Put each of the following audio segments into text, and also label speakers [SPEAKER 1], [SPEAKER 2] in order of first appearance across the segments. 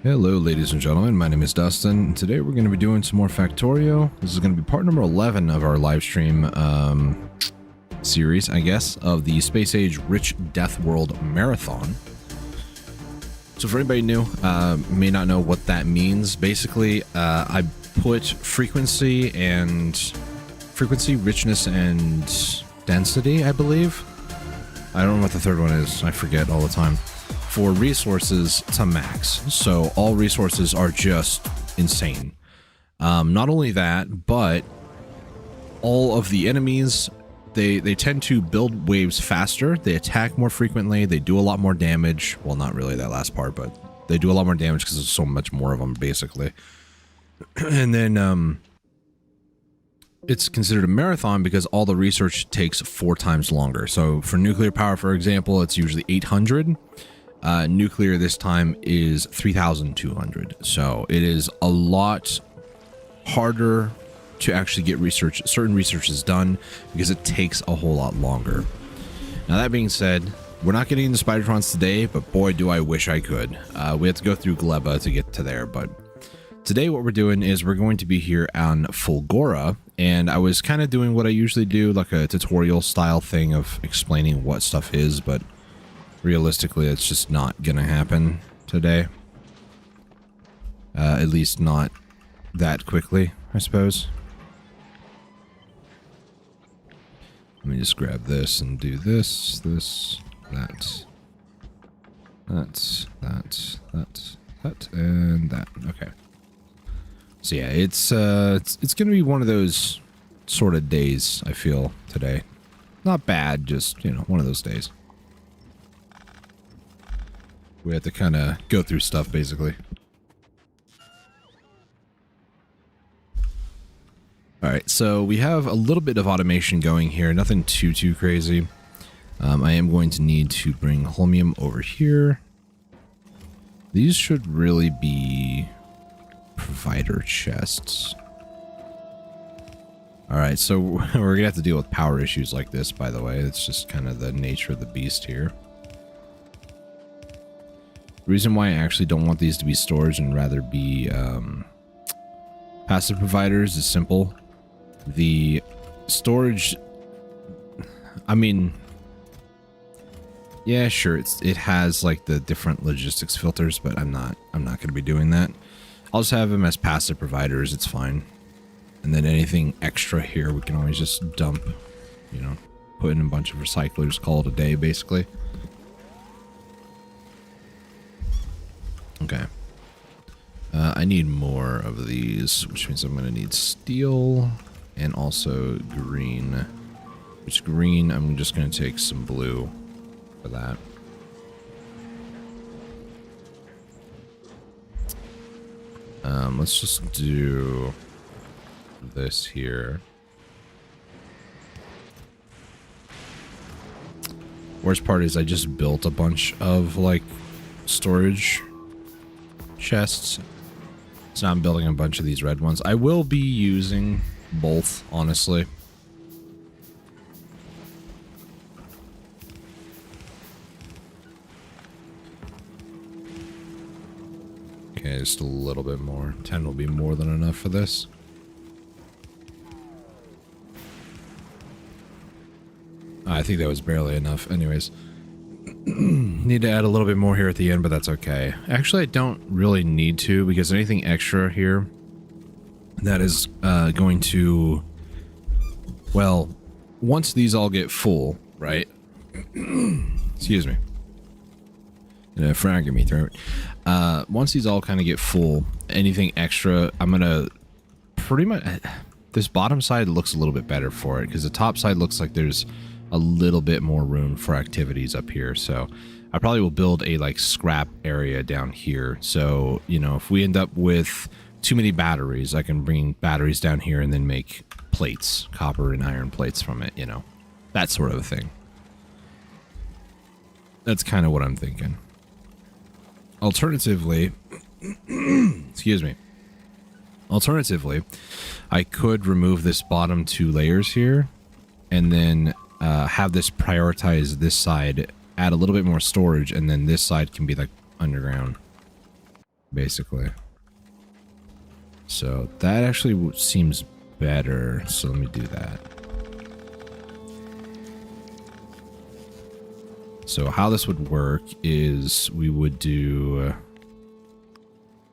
[SPEAKER 1] Hello ladies and gentlemen, my name is Dustin, and today we're going to be doing some more Factorio. This is going to be part number 11 of our live stream series, I guess, of the Space Age Rich Death World Marathon. So for anybody new, may not know what that means, basically I put frequency, richness, and density, I believe. I don't know what the third one is, I forget all the time. For resources to max, so all resources are just insane. Not only that, but all of the enemies, they tend to build waves faster, they attack more frequently, they do a lot more damage. Well, not really that last part, but they do a lot more damage because there's so much more of them, basically. And then it's considered a marathon because all the research takes 4 times longer. So for nuclear power, for example, it's usually 800. Nuclear this time is 3,200. So it is a lot harder to actually get certain research done because it takes a whole lot longer. Now that being said, we're not getting into Spidertrons today, but boy do I wish I could. We have to go through Gleba to get to there, but today what we're doing is we're going to be here on Fulgora, and I was kind of doing what I usually do, like a tutorial style thing of explaining what stuff is, but realistically, it's just not gonna happen today. At least not that quickly, I suppose. Let me just grab this and do this, that, and that. Okay. So yeah, it's gonna be one of those sort of days, I feel, today. Not bad, just, you know, one of those days. We have to kind of go through stuff, basically. Alright, so we have a little bit of automation going here. Nothing too crazy. I am going to need to bring holmium over here. These should really be provider chests. Alright, so we're going to have to deal with power issues like this, by the way. It's just kind of the nature of the beast here. The reason why I actually don't want these to be storage and rather be passive providers is simple. The storage, I mean, yeah, sure, it has like the different logistics filters, but I'm not going to be doing that. I'll just have them as passive providers. It's fine. And then anything extra here, we can always just dump, you know, put in a bunch of recyclers, call it a day, basically. Okay. I need more of these, which means I'm going to need steel and also green. Which green, I'm just going to take some blue for that. Let's just do this here. Worst part is I just built a bunch of, like, storage chests. So now I'm building a bunch of these red ones. I will be using both, honestly. Okay, just a little bit more. 10 will be more than enough for this. I think that was barely enough. Anyways. Need to add a little bit more here at the end, but that's okay. Actually, I don't really need to, because anything extra here that is going to, well, once these all get full, right? Excuse me. Frag in me throat. Once these all kind of get full, anything extra, I'm gonna pretty much, this bottom side looks a little bit better for it, because the top side looks like there's a little bit more room for activities up here. So I probably will build a like scrap area down here. So, you know, if we end up with too many batteries, I can bring batteries down here and then make plates, copper and iron plates from it, you know, that sort of a thing. That's kind of what I'm thinking. Alternatively, excuse me. Alternatively, I could remove this bottom 2 layers here and then have this prioritize this side, add a little bit more storage, and then this side can be like underground. basically. So that actually seems better. So let me do that. So how this would work is we would do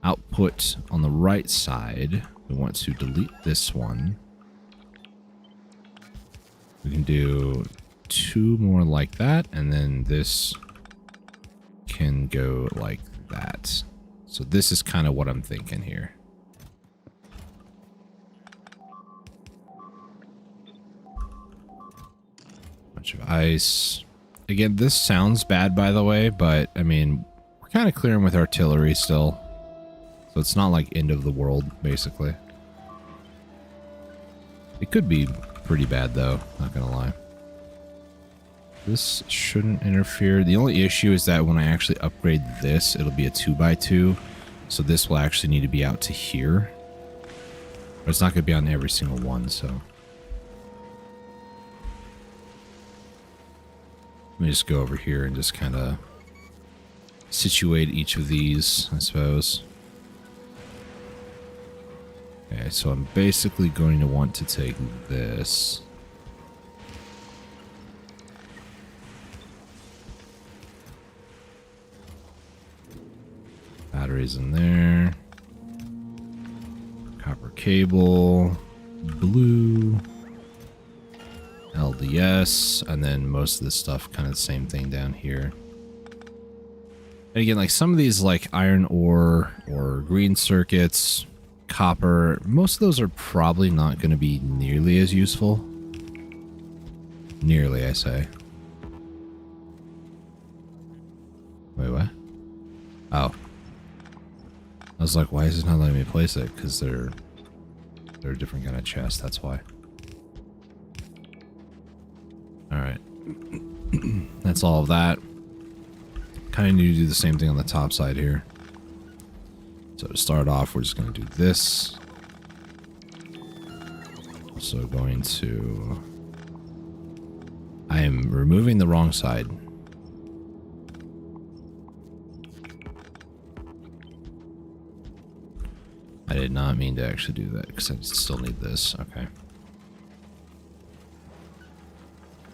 [SPEAKER 1] output on the right side. We want to delete this one. We can do 2 more like that, and then this can go like that. So this is kind of what I'm thinking here. Bunch of ice. Again, this sounds bad, by the way, but I mean, we're kind of clearing with artillery still. So it's not like end of the world, basically. It could be pretty bad, though, not gonna lie. This shouldn't interfere. The only issue is that when I actually upgrade this, it'll be a 2x2. So this will actually need to be out to here. But it's not going to be on every single one, so. Let me just go over here and just kind of situate each of these, I suppose. Okay, so I'm basically going to want to take this. Batteries in there. Copper cable. Blue. LDS. And then most of this stuff, kind of the same thing down here. And again, like some of these like iron ore or green circuits, copper, most of those are probably not going to be nearly as useful. Nearly, I say. Wait, what? Oh. I was like, why is it not letting me place it? Because they're a different kind of chest, that's why. Alright. That's all of that. Kind of need to do the same thing on the top side here. So to start off, we're just going to do this. Also going to... I am removing the wrong side. I did not mean to actually do that because I still need this. Okay.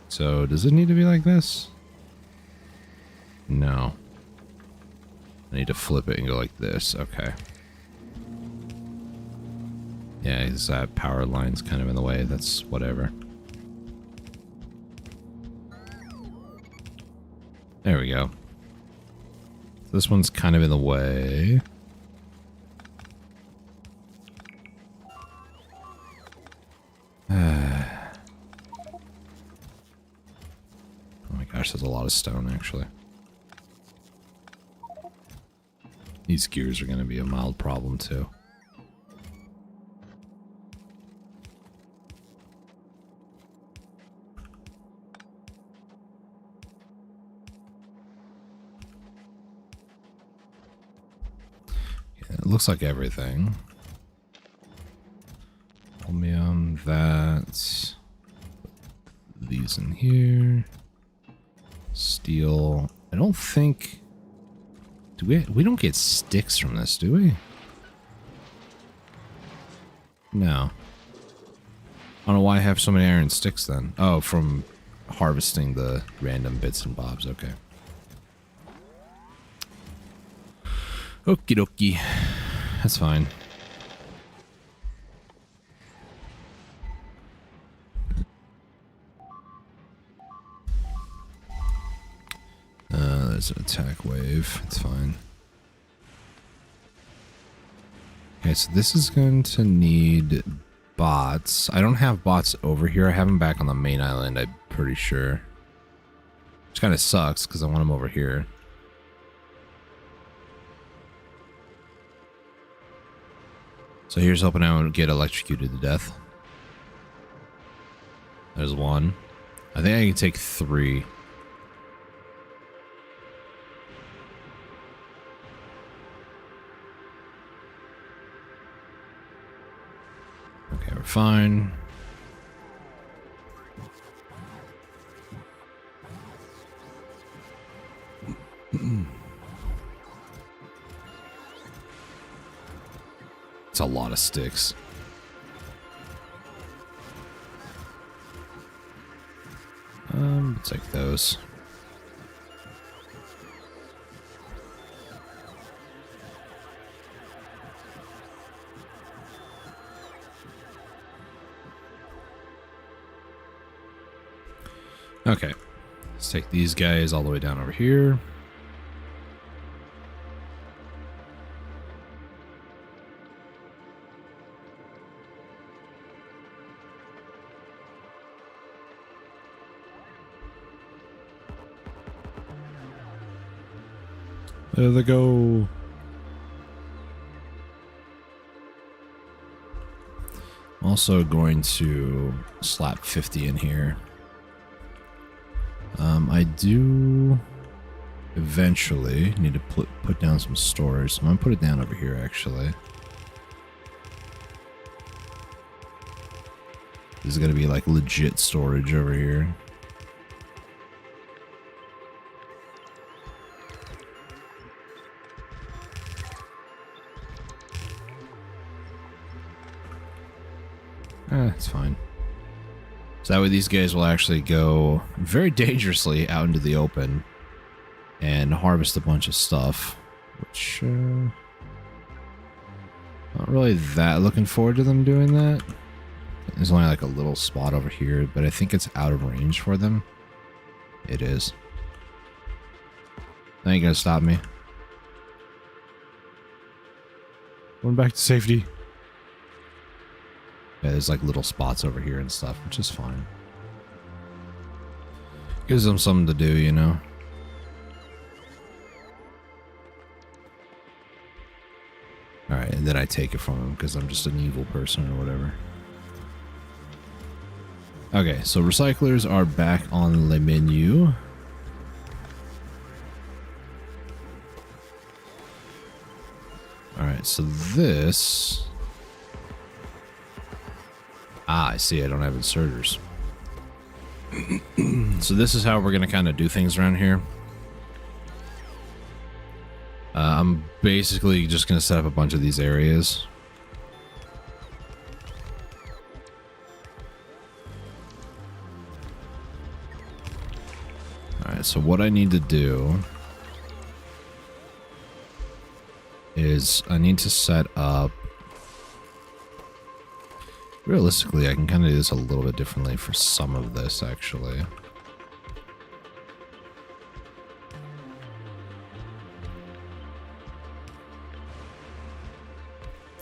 [SPEAKER 1] So does it need to be like this? No. I need to flip it and go like this. Okay. Yeah, because that power line's kind of in the way. That's whatever. There we go. So this one's kind of in the way. Oh my gosh, there's a lot of stone, actually. These gears are going to be a mild problem, too. Yeah, it looks like everything. Chromium, that. These in here. Steel. I don't think... Do we don't get sticks from this, do we? No. I don't know why I have so many iron sticks then. Oh, from harvesting the random bits and bobs. Okay. Okie dokie. That's fine. There's an attack wave. It's fine. Okay, so this is going to need bots. I don't have bots over here. I have them back on the main island, I'm pretty sure. Which kind of sucks, because I want them over here. So here's hoping I won't get electrocuted to death. There's one. I think I can take 3. Okay, we're fine. It's a lot of sticks. Take those. Okay. Let's take these guys all the way down over here. There they go. I'm also going to slap 50 in here. I do eventually need to put down some storage. So I'm going to put it down over here, actually. This is going to be like legit storage over here. It's fine. So that way these guys will actually go very dangerously out into the open and harvest a bunch of stuff, which not really that looking forward to them doing that. There's only like a little spot over here, but I think it's out of range for them. It is. That ain't gonna stop me. Going back to safety. Yeah, there's like little spots over here and stuff, which is fine. Gives them something to do, you know? Alright, and then I take it from them because I'm just an evil person or whatever. Okay, so recyclers are back on the menu. Alright, so this... Ah, I see. I don't have inserters. So this is how we're going to kind of do things around here. I'm basically just going to set up a bunch of these areas. Alright, so what I need to do is I need to set up... Realistically, I can kind of do this a little bit differently for some of this, actually.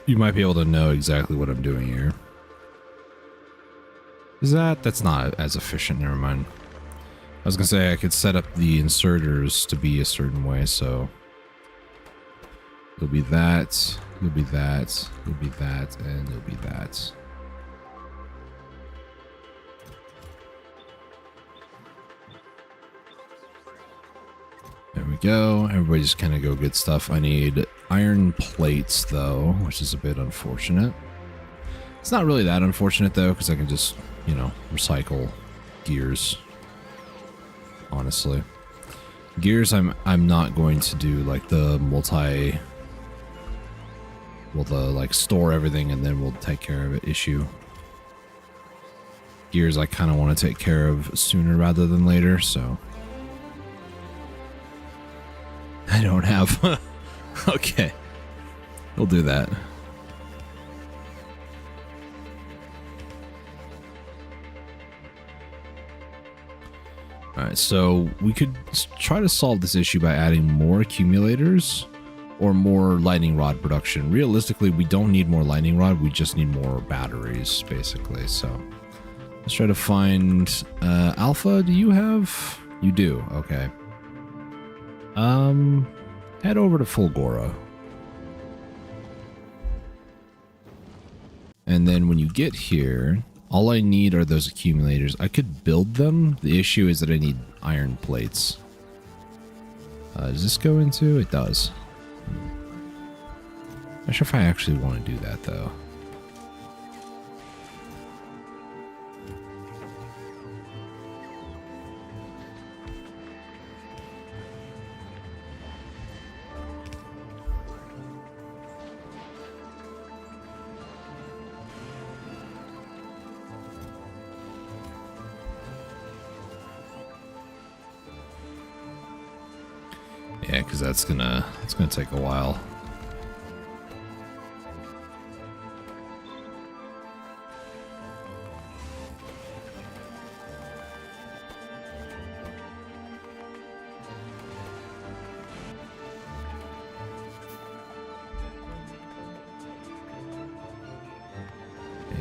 [SPEAKER 1] You might be able to know exactly what I'm doing here. Is that's not as efficient, never mind. I was gonna say I could set up the inserters to be a certain way, so... It'll be that, it'll be that, it'll be that, and it'll be that. There we go. Everybody just kind of go good stuff. I need iron plates, though, which is a bit unfortunate. It's not really that unfortunate, though, because I can just, you know, recycle gears. Honestly. Gears, I'm not going to do, like, the multi... Well, the, like, store everything and then we'll take care of it issue. Gears, I kind of want to take care of sooner rather than later, so... I don't have... Okay. We'll do that. Alright, so we could try to solve this issue by adding more accumulators or more lightning rod production. Realistically, we don't need more lightning rod, we just need more batteries, basically. So let's try to find... Alpha, do you have... You do, okay. Head over to Fulgora. And then when you get here, all I need are those accumulators. I could build them. The issue is that I need iron plates. Does this go into? It does. Not sure if I actually want to do that, though. because it's gonna take a while.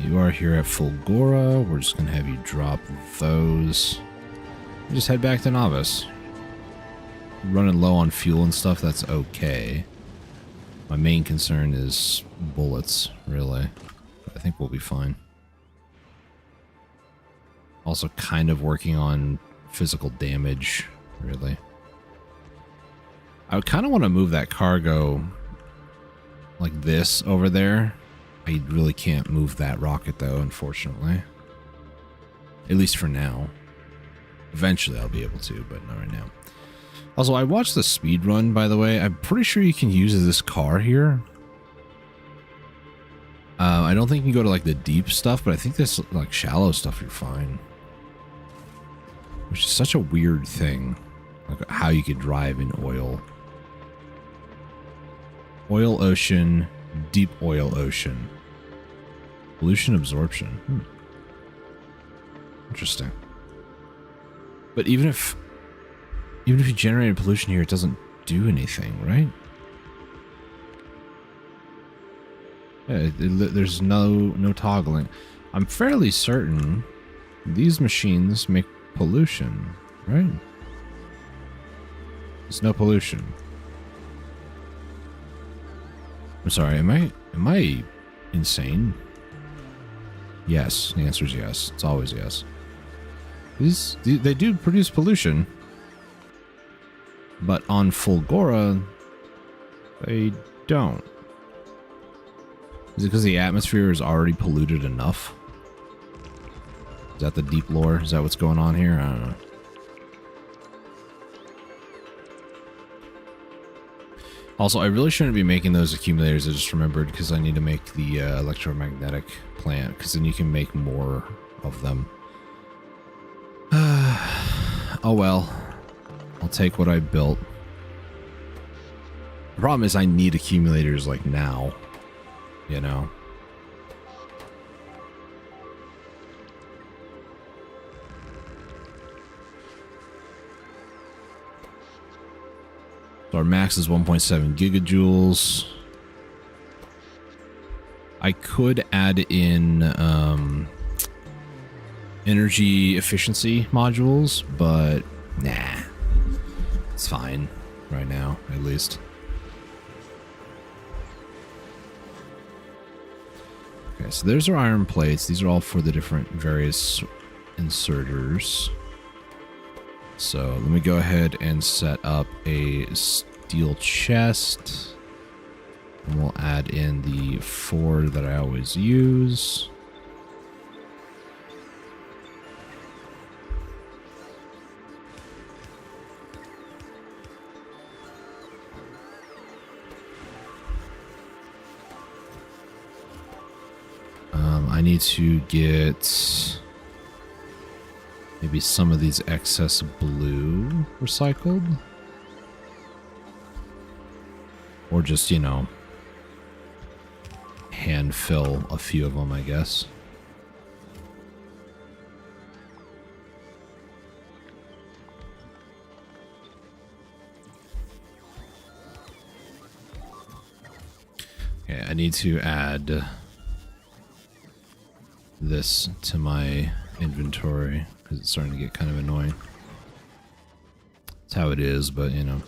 [SPEAKER 1] You are here at Fulgora. We're just gonna have you drop those. Just head back to Novice. Running low on fuel and stuff, that's okay. My main concern is bullets, really. I think we'll be fine. Also kind of working on physical damage, really. I would kind of want to move that cargo like this over there. I really can't move that rocket though, unfortunately. At least for now. Eventually I'll be able to, but not right now. Also, I watched the speed run, by the way. I'm pretty sure you can use this car here. I don't think you can go to like the deep stuff, but I think this like shallow stuff you're fine. Which is such a weird thing. Like how you could drive in oil. Oil ocean, deep oil ocean. Pollution absorption. Interesting. But even if you generate pollution here, it doesn't do anything, right? Yeah, there's no toggling. I'm fairly certain these machines make pollution, right? There's no pollution. I'm sorry, am I insane? Yes, the answer is yes. It's always yes. They do produce pollution, but on Fulgora, they don't. Is it because the atmosphere is already polluted enough? Is that the deep lore? Is that what's going on here? I don't know. Also, I really shouldn't be making those accumulators. I just remembered because I need to make the electromagnetic plant, because then you can make more of them. Oh well. I'll take what I built. The problem is I need accumulators like now. You know? So our max is 1.7 gigajoules. I could add in energy efficiency modules, but nah. It's fine right now, at least. Okay, so there's our iron plates. These are all for the different various inserters. So let me go ahead and set up a steel chest. And we'll add in the 4 that I always use. I need to get maybe some of these excess blue recycled. Or just, you know, hand fill a few of them, I guess. Okay, I need to add this to my inventory because it's starting to get kind of annoying. That's how it is, but you know.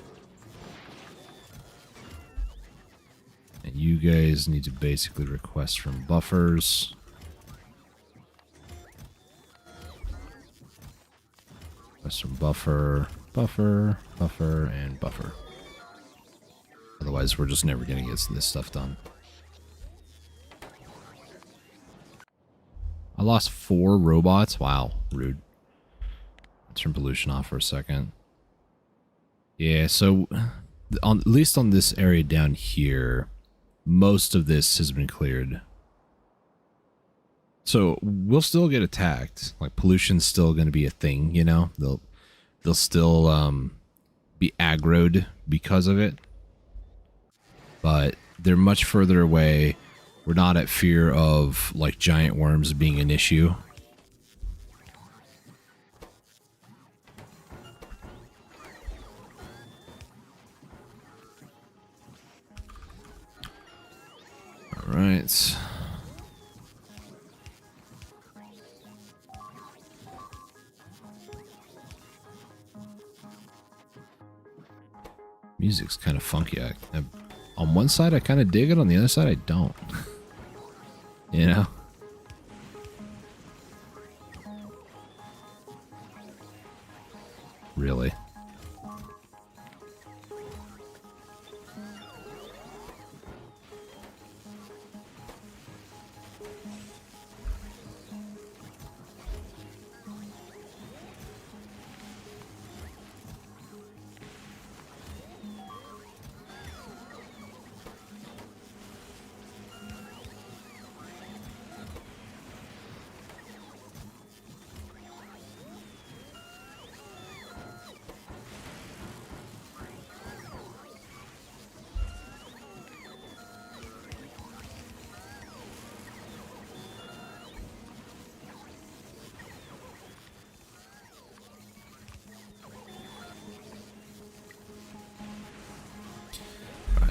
[SPEAKER 1] And you guys need to basically request from buffers. Request from buffer, buffer, buffer, and buffer. Otherwise, we're just never going to get this stuff done. I lost 4 robots. Wow, rude. Let's turn pollution off for a second. Yeah, so at least on this area down here, most of this has been cleared. So we'll still get attacked. Like pollution's still going to be a thing, you know. They'll still be aggroed because of it. But they're much further away. We're not at fear of like giant worms being an issue. All right. Music's kind of funky. On one side, I kind of dig it. On the other side, I don't. You know? Really?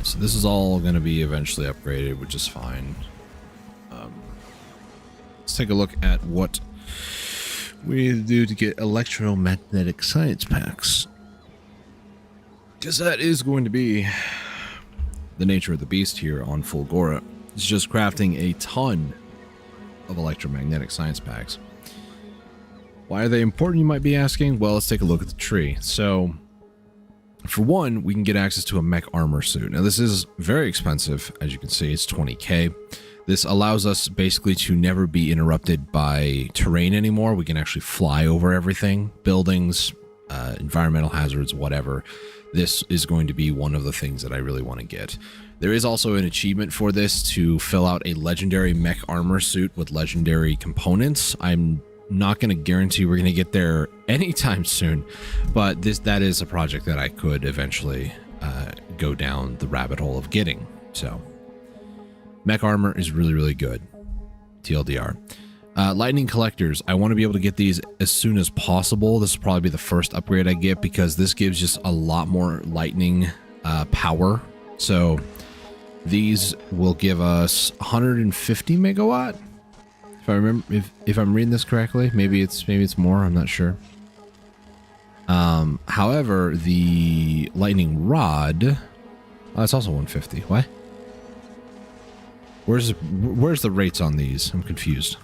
[SPEAKER 1] So this is all going to be eventually upgraded, which is fine. Let's take a look at what we need to do to get electromagnetic science packs. Because that is going to be the nature of the beast here on Fulgora. It's just crafting a ton of electromagnetic science packs. Why are they important, you might be asking? Well, let's take a look at the tree. So for one, we can get access to a mech armor suit. Now, this is very expensive. As you can see, it's 20k. This allows us basically to never be interrupted by terrain anymore. We can actually fly over everything, buildings, environmental hazards, whatever. This is going to be one of the things that I really want to get. There is also an achievement for this to fill out a legendary mech armor suit with legendary components. I'm not going to guarantee we're going to get there anytime soon, but that is a project that I could eventually go down the rabbit hole of getting. So mech armor is really, really good. TLDR. Lightning collectors. I want to be able to get these as soon as possible. This will probably be the first upgrade I get because this gives just a lot more lightning power. So these will give us 150 megawatt. If I remember, if I'm reading this correctly, maybe it's more. I'm not sure. However, the lightning rod, it's also 150. What? Where's the rates on these? I'm confused.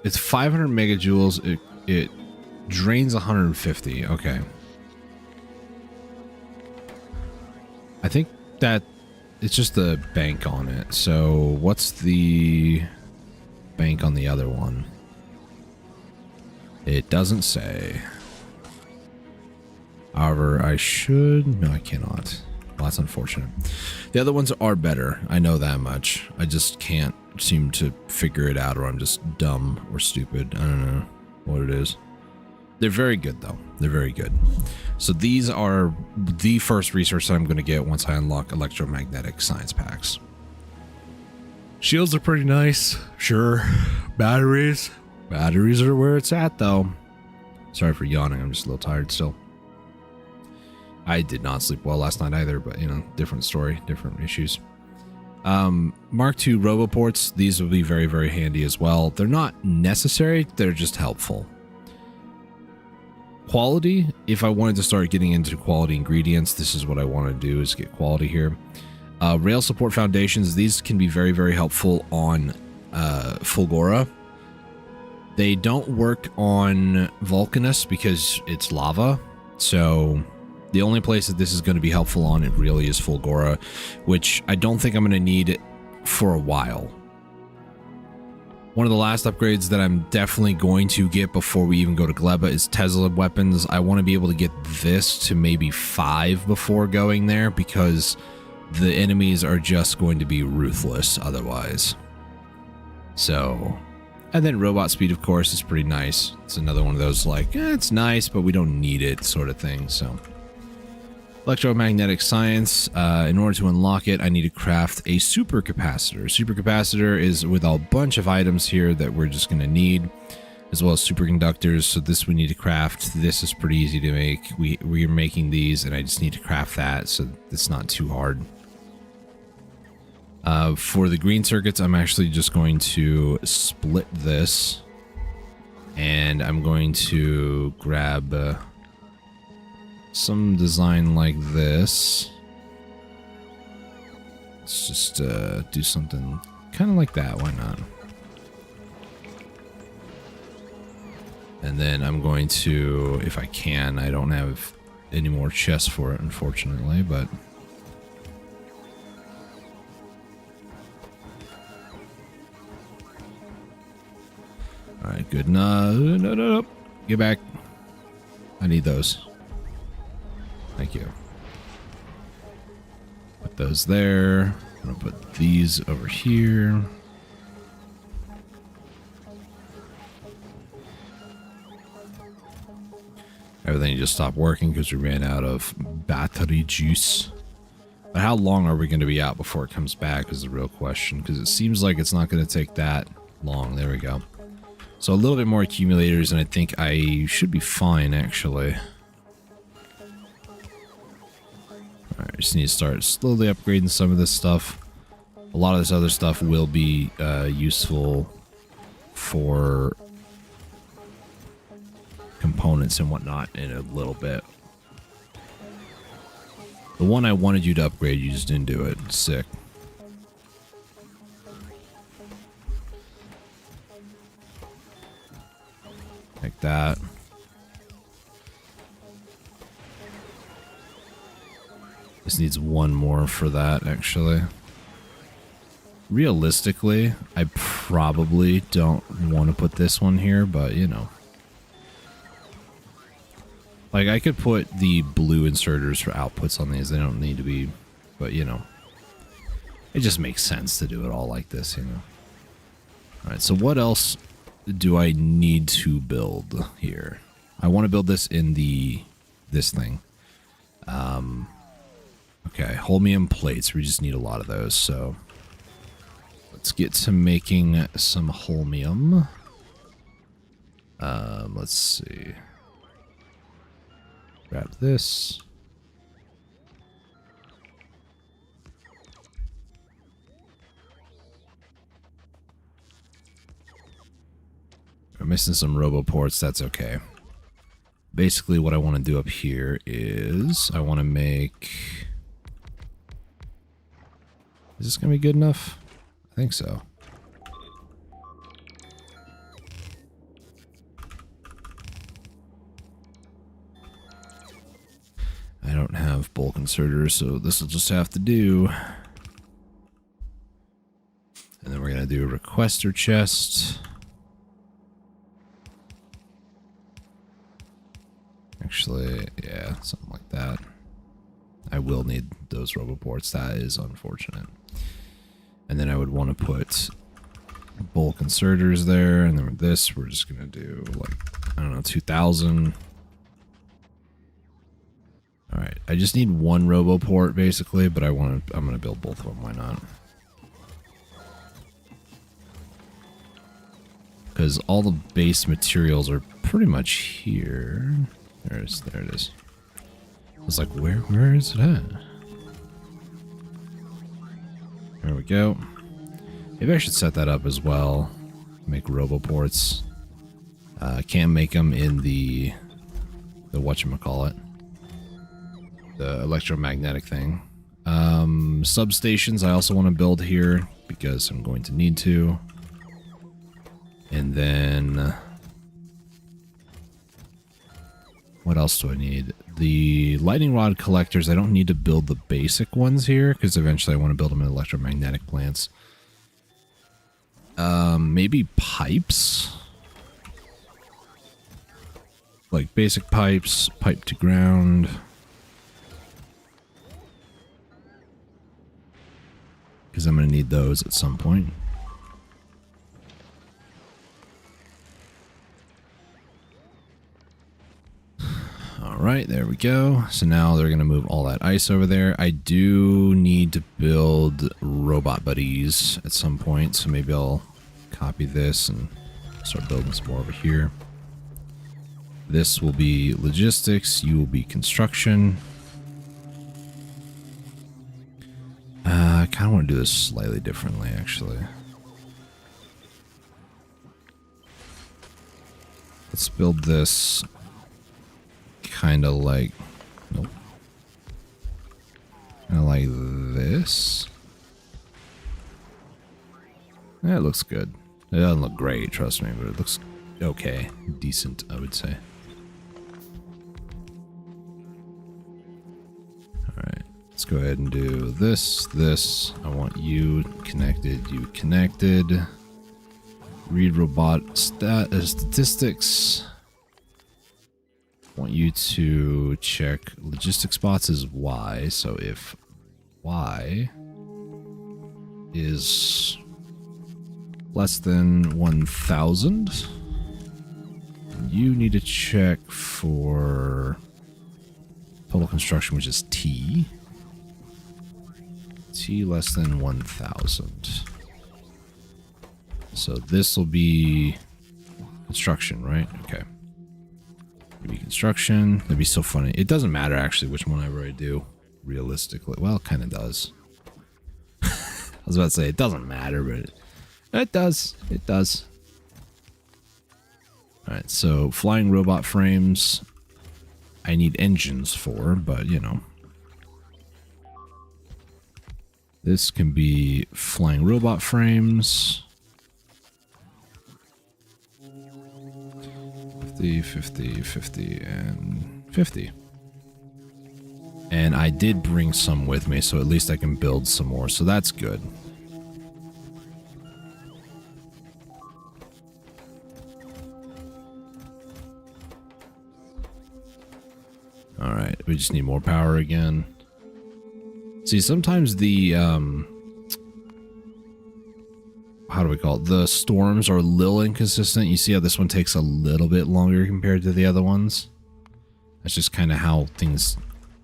[SPEAKER 1] It's 500 megajoules. It drains 150. Okay. I think that it's just the bank on it. So what's the bank on the other one? It doesn't say. However, I should... No, I cannot. Well, that's unfortunate. The other ones are better. I know that much. I just can't seem to figure it out, or I'm just dumb or stupid. I don't know what it is. They're very good, though. They're very good. So these are the first resource that I'm going to get once I unlock electromagnetic science packs. Shields are pretty nice. Sure. Batteries. Batteries are where it's at, though. Sorry for yawning. I'm just a little tired still. I did not sleep well last night either, but, you know, different story, different issues. Mark II roboports, these will be very, very handy as well. They're not necessary, they're just helpful. Quality, if I wanted to start getting into quality ingredients, this is what I want to do, is get quality here. Rail support foundations, these can be very, very helpful on Fulgora. They don't work on Vulcanus because it's lava, so the only place that this is going to be helpful on it really is Fulgora, which I don't think I'm going to need for a while. One of the last upgrades that I'm definitely going to get before we even go to Gleba is Tesla weapons. I want to be able to get this to maybe 5 before going there because the enemies are just going to be ruthless otherwise. So And then robot speed, of course, is pretty nice. It's another one of those like, it's nice, but we don't need it sort of thing. So electromagnetic science, in order to unlock it, I need to craft a supercapacitor. Supercapacitor is with a bunch of items here that we're just going to need, as well as superconductors. So this we need to craft. This is pretty easy to make. We're making these, and I just need to craft that, so it's not too hard. For the green circuits, I'm actually just going to split this, and I'm going to grab some design like this. Let's just do something kind of like that. Why not? And then I'm going to, if I can, I don't have any more chests for it, unfortunately, but alright, good. No. Get back. I need those. Thank you. Put those there. I'm going to put these over here. Everything just stopped working because we ran out of battery juice. But how long are we going to be out before it comes back is the real question, because it seems like it's not going to take that long. There we go. So a little bit more accumulators, and I think I should be fine, actually. Alright, just need to start slowly upgrading some of this stuff. A lot of this other stuff will be useful for components and whatnot in a little bit. The one I wanted you to upgrade, you just didn't do it. Sick. Like that. This needs one more for that, actually. Realistically, I probably don't want to put this one here, but you know. Like, I could put the blue inserters for outputs on these. They don't need to be, but you know. It just makes sense to do it all like this, you know. Alright, so what else do I need to build here? I want to build this in this thing. Okay, holmium plates. We just need a lot of those, so let's get to making some holmium. Let's see. Grab this. We're missing some roboports. That's okay. Basically, what I want to do up here is I want to make... Is this going to be good enough? I think so. I don't have bulk inserters, so this will just have to do. And then we're going to do a requester chest. Actually, yeah, something like that. I will need those roboports. That is unfortunate. And then I would want to put bulk inserters there. And then with this, we're just going to do, like, I don't know, 2,000. Alright, I just need one roboport, basically, but I'm going to build both of them. Why not? Because all the base materials are pretty much here. There it is. I was like, where is it at? There we go. Maybe I should set that up as well. Make roboports. Can't make them in the whatchamacallit. The electromagnetic thing. Substations I also want to build here because I'm going to need to. And then... what else do I need? The lightning rod collectors, I don't need to build the basic ones here, because eventually I want to build them in electromagnetic plants. Maybe pipes? Like basic pipes, pipe to ground. Because I'm going to need those at some point. right, there we go. So now they're going to move all that ice over there. I do need to build robot buddies at some point, so maybe I'll copy this and start building some more over here. This will be logistics, you will be construction. I kind of want to do this slightly differently, actually. Let's build this kind of like, nope. Kind of like this. Yeah, it looks good. It doesn't look great, trust me, but it looks okay. Decent, I would say. Alright, let's go ahead and do this, this. I want you connected, you connected. Read robot statistics. Want you to check logistic spots is Y. So if Y is less than 1,000, you need to check for total construction, which is T. T less than 1,000. So this will be construction, right? Okay. Maybe construction. That'd be so funny. It doesn't matter actually which one I do, realistically. Well, it kind of does. I was about to say it doesn't matter, but it does. It does. Alright, so flying robot frames. I need engines for, but you know. This can be flying robot frames. 50, 50, 50, and 50. And I did bring some with me, so at least I can build some more, so that's good. Alright, we just need more power again. See, sometimes the, how do we call it? The storms are a little inconsistent. You see how this one takes a little bit longer compared to the other ones? That's just kind of how things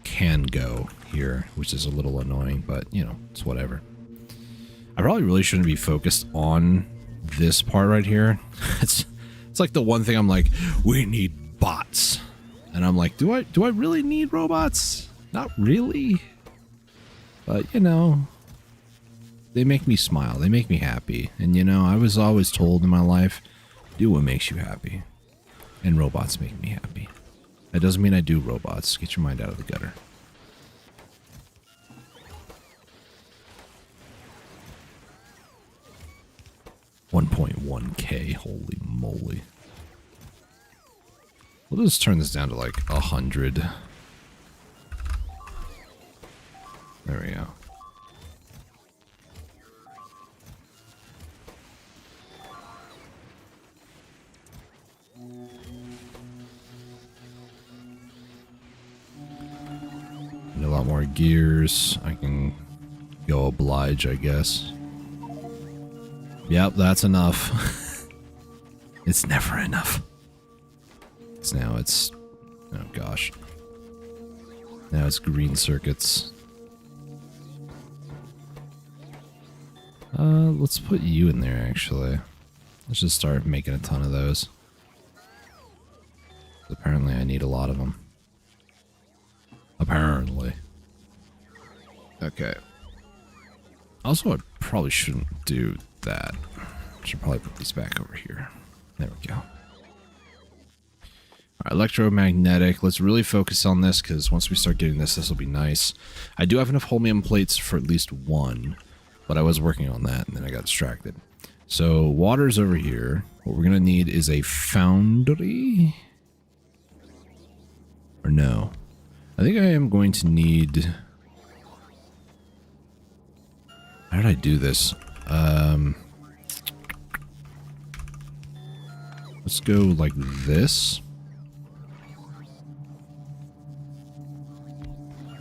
[SPEAKER 1] can go here, which is a little annoying, but, you know, it's whatever. I probably really shouldn't be focused on this part right here. It's like the one thing I'm like, we need bots. And I'm like, do I really need robots? Not really. But, you know, they make me smile. They make me happy. And, you know, I was always told in my life, do what makes you happy. And robots make me happy. That doesn't mean I do robots. Get your mind out of the gutter. $1.1K. Holy moly. We'll just turn this down to like 100. There we go. And a lot more gears. I can go oblige, I guess. Yep, that's enough. It's never enough. So now it's... oh gosh. Now it's green circuits. Let's put you in there, actually. Let's just start making a ton of those. Apparently I need a lot of them. Apparently. Okay. Also, I probably shouldn't do that. I should probably put these back over here. There we go. Alright, electromagnetic. Let's really focus on this, because once we start getting this, this will be nice. I do have enough holmium plates for at least one, but I was working on that, and then I got distracted. So, water's over here. What we're going to need is a foundry. Or no. I think I am going to need... how did I do this? Let's go like this.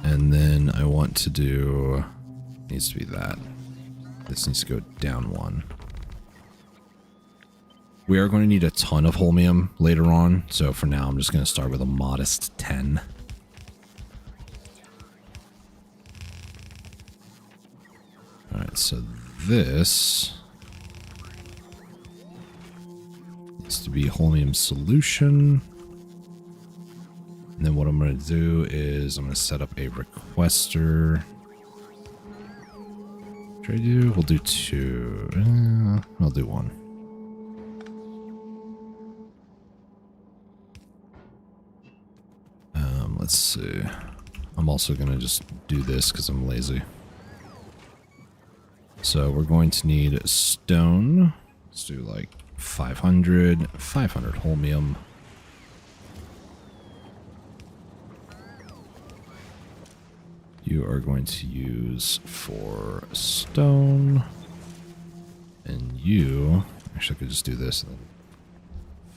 [SPEAKER 1] And then I want to do... needs to be that. This needs to go down one. We are going to need a ton of holmium later on, so for now I'm just going to start with a modest 10. Alright, so this needs to be holmium solution. And then what I'm going to do is I'm going to set up a requester. Should I do? We'll do 2. I'll do 1. Let's see. I'm also going to just do this because I'm lazy. So we're going to need stone. Let's do like 500 holmium. You are going to use 4 stone. And you, actually I could just do this and then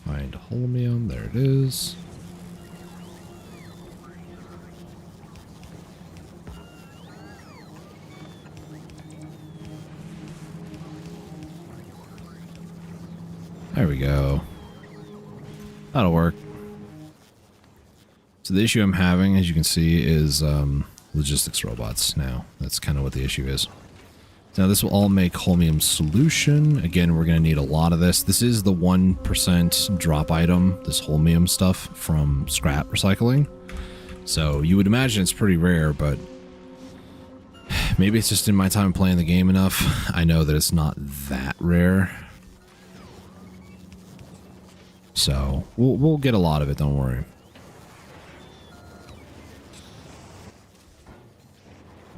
[SPEAKER 1] find holmium. There it is. There we go. That'll work. So the issue I'm having, as you can see, is logistics robots now. That's kind of what the issue is. Now this will all make holmium solution. Again, we're going to need a lot of this. This is the 1% drop item, this holmium stuff from scrap recycling. So you would imagine it's pretty rare, but maybe it's just in my time playing the game enough. I know that it's not that rare. So we'll get a lot of it, don't worry.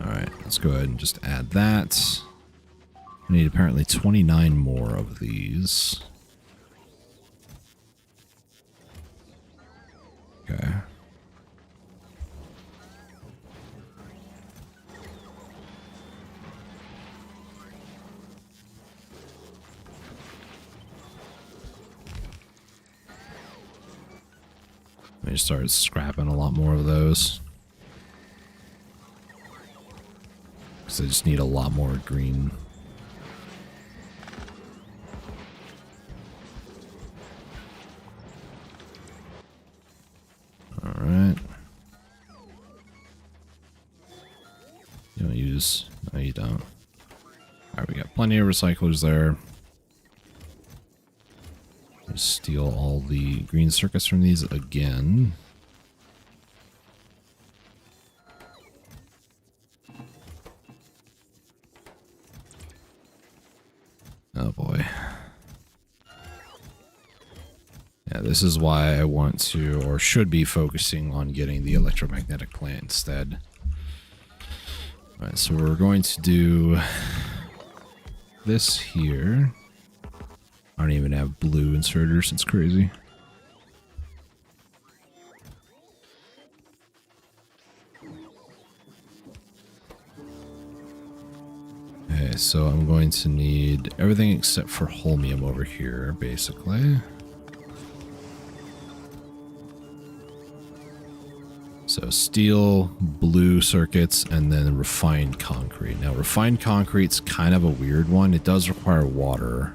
[SPEAKER 1] Alright, let's go ahead and just add that. I need apparently 29 more of these. Okay. Let me start scrapping a lot more of those. Because I just need a lot more green. Alright. You don't use... No, you don't. Alright, we got plenty of recyclers there. Just steal all the green circuits from these again. Oh boy. Yeah, this is why I want to, or should be, focusing on getting the electromagnetic plant instead. Alright, so we're going to do this here. I don't even have blue inserters, it's crazy. Okay, so I'm going to need everything except for holmium over here, basically. So steel, blue circuits, and then refined concrete. Now, refined concrete's kind of a weird one. It does require water.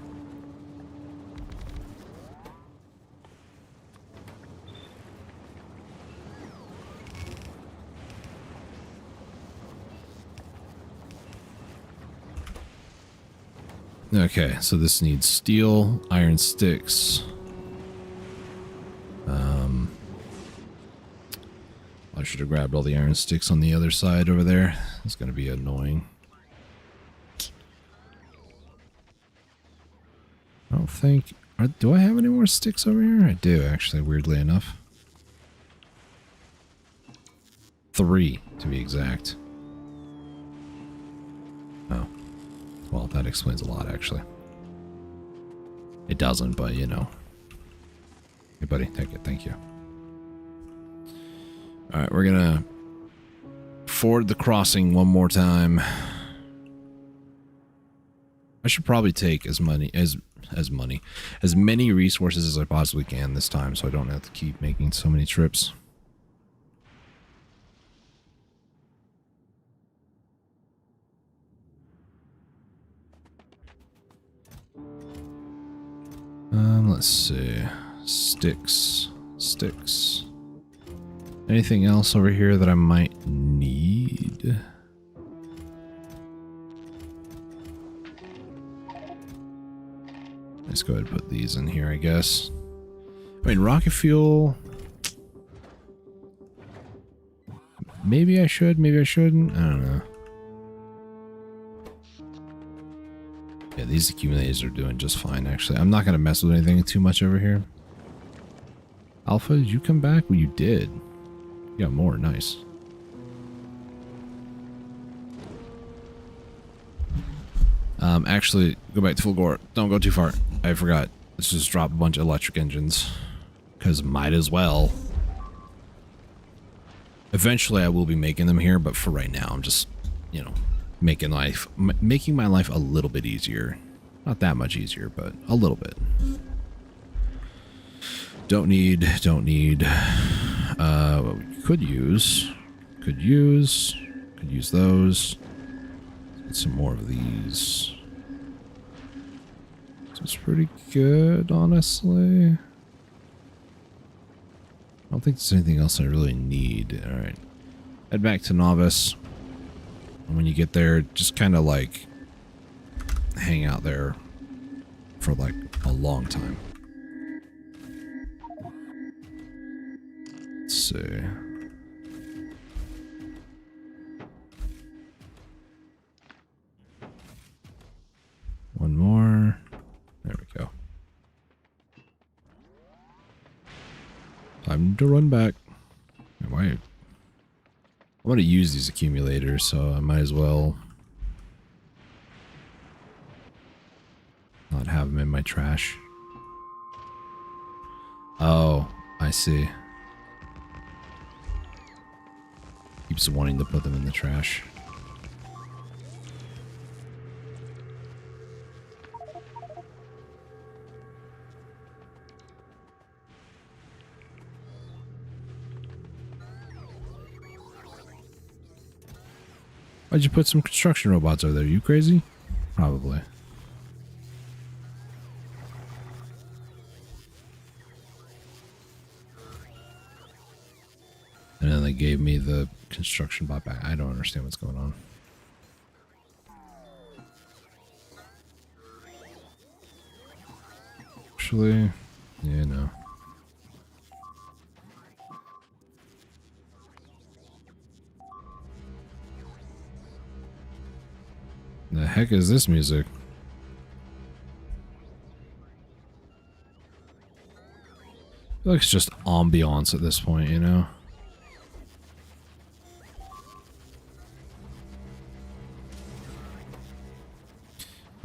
[SPEAKER 1] Okay, so this needs steel, iron sticks. I should have grabbed all the iron sticks on the other side over there. It's going to be annoying. I don't think... do I have any more sticks over here? I do, actually, weirdly enough. 3, to be exact. Oh. Well, that explains a lot, actually. It doesn't, but, you know. Hey, buddy, take it. Thank you. Alright, we're gonna ford the crossing one more time. I should probably take as many resources as I possibly can this time, so I don't have to keep making so many trips. Let's see. Sticks. Sticks. Anything else over here that I might need? Let's go ahead and put these in here, I guess. I mean, rocket fuel. Maybe I should, maybe I shouldn't. I don't know. Yeah, these accumulators are doing just fine, actually. I'm not going to mess with anything too much over here. Alpha, did you come back? Well, you did. You got more. Nice. Actually, go back to full gore. Don't go too far. I forgot. Let's just drop a bunch of electric engines. Because might as well. Eventually, I will be making them here, but for right now, I'm just, you know, making my life a little bit easier. Not that much easier, but a little bit. Don't need. What we could use those. Get some more of these. It's pretty good, honestly. I don't think there's anything else I really need. Alright. Head back to Novice. And when you get there, just kind of like hang out there for like a long time. Let's see. One more. There we go. Time to run back. I'm going to use these accumulators, so I might as well not have them in my trash. Oh, I see. Keeps wanting to put them in the trash. Why'd you put some construction robots over there? You crazy? Probably. And then they gave me the construction bot back. I don't understand what's going on. Actually, yeah, no. The heck is this music? I feel like it's just ambiance at this point, you know?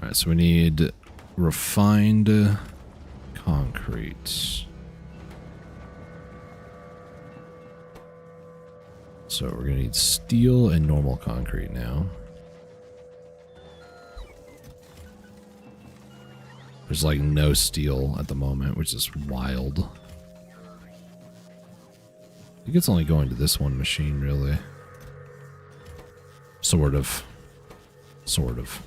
[SPEAKER 1] Alright, so we need refined concrete. So we're gonna need steel and normal concrete now. There's like no steel at the moment, which is wild. I think it's only going to this one machine, really. Sort of. Sort of.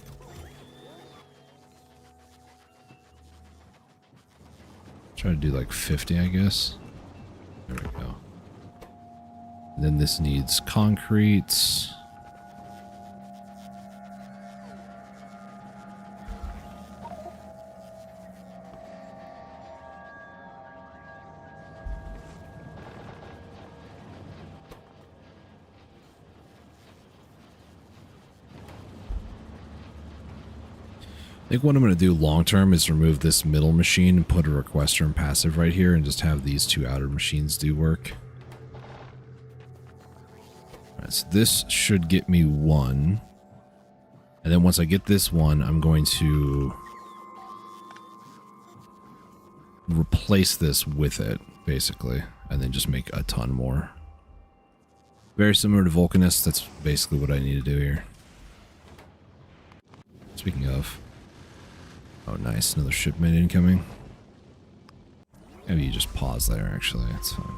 [SPEAKER 1] Try to do like 50, I guess. There we go. And then this needs concrete. I think what I'm going to do long term is remove this middle machine and put a requester and passive right here and just have these two outer machines do work. Alright, so this should get me one. And then once I get this one, I'm going to replace this with it, basically, and then just make a ton more. Very similar to Vulcanist, that's basically what I need to do here. Speaking of... Oh, nice. Another shipment incoming. Maybe you just pause there, actually. That's fine.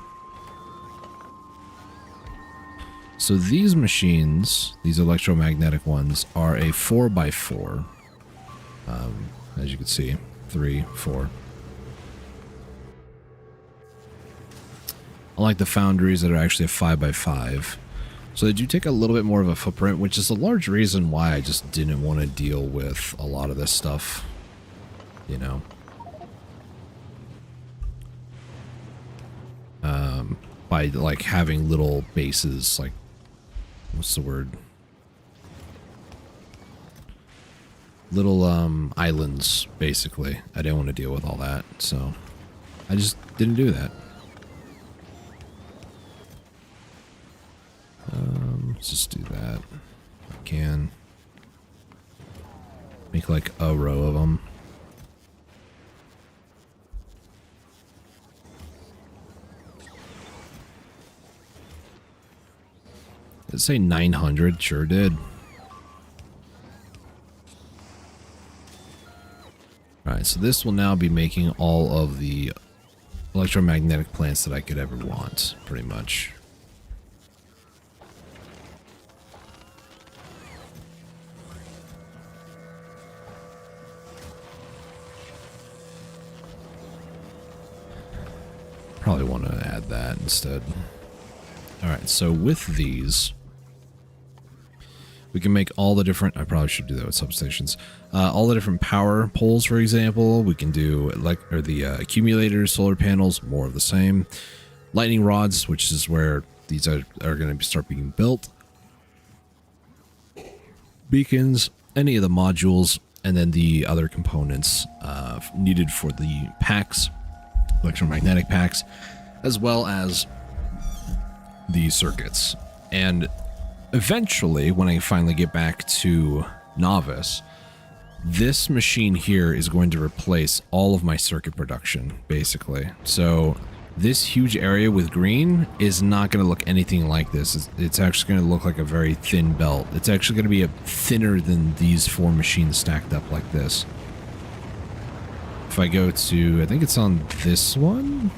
[SPEAKER 1] So these machines, these electromagnetic ones, are a 4x4. As you can see, 3, 4. unlike the foundries that are actually a 5x5. So they do take a little bit more of a footprint, which is a large reason why I just didn't want to deal with a lot of this stuff, you know. By like having little bases, like, what's the word? Little islands, basically. I didn't want to deal with all that, so I just didn't do that. Let's just do that. I can make like a row of them. Did it say 900? Sure did. Alright, so this will now be making all of the electromagnetic plants that I could ever want, pretty much. Probably want to add that instead. Alright, so with these, we can make all the different, I probably should do that with substations, all the different power poles, for example. We can do the accumulators, solar panels, more of the same. Lightning rods, which is where these are going to start being built. Beacons, any of the modules, and then the other components needed for the packs, electromagnetic packs, as well as the circuits. And eventually, when I finally get back to Novice, this machine here is going to replace all of my circuit production, basically. So this huge area with green is not going to look anything like this. It's actually going to look like a very thin belt. It's actually going to be thinner than these 4 machines stacked up like this. If I go to, I think it's on this one?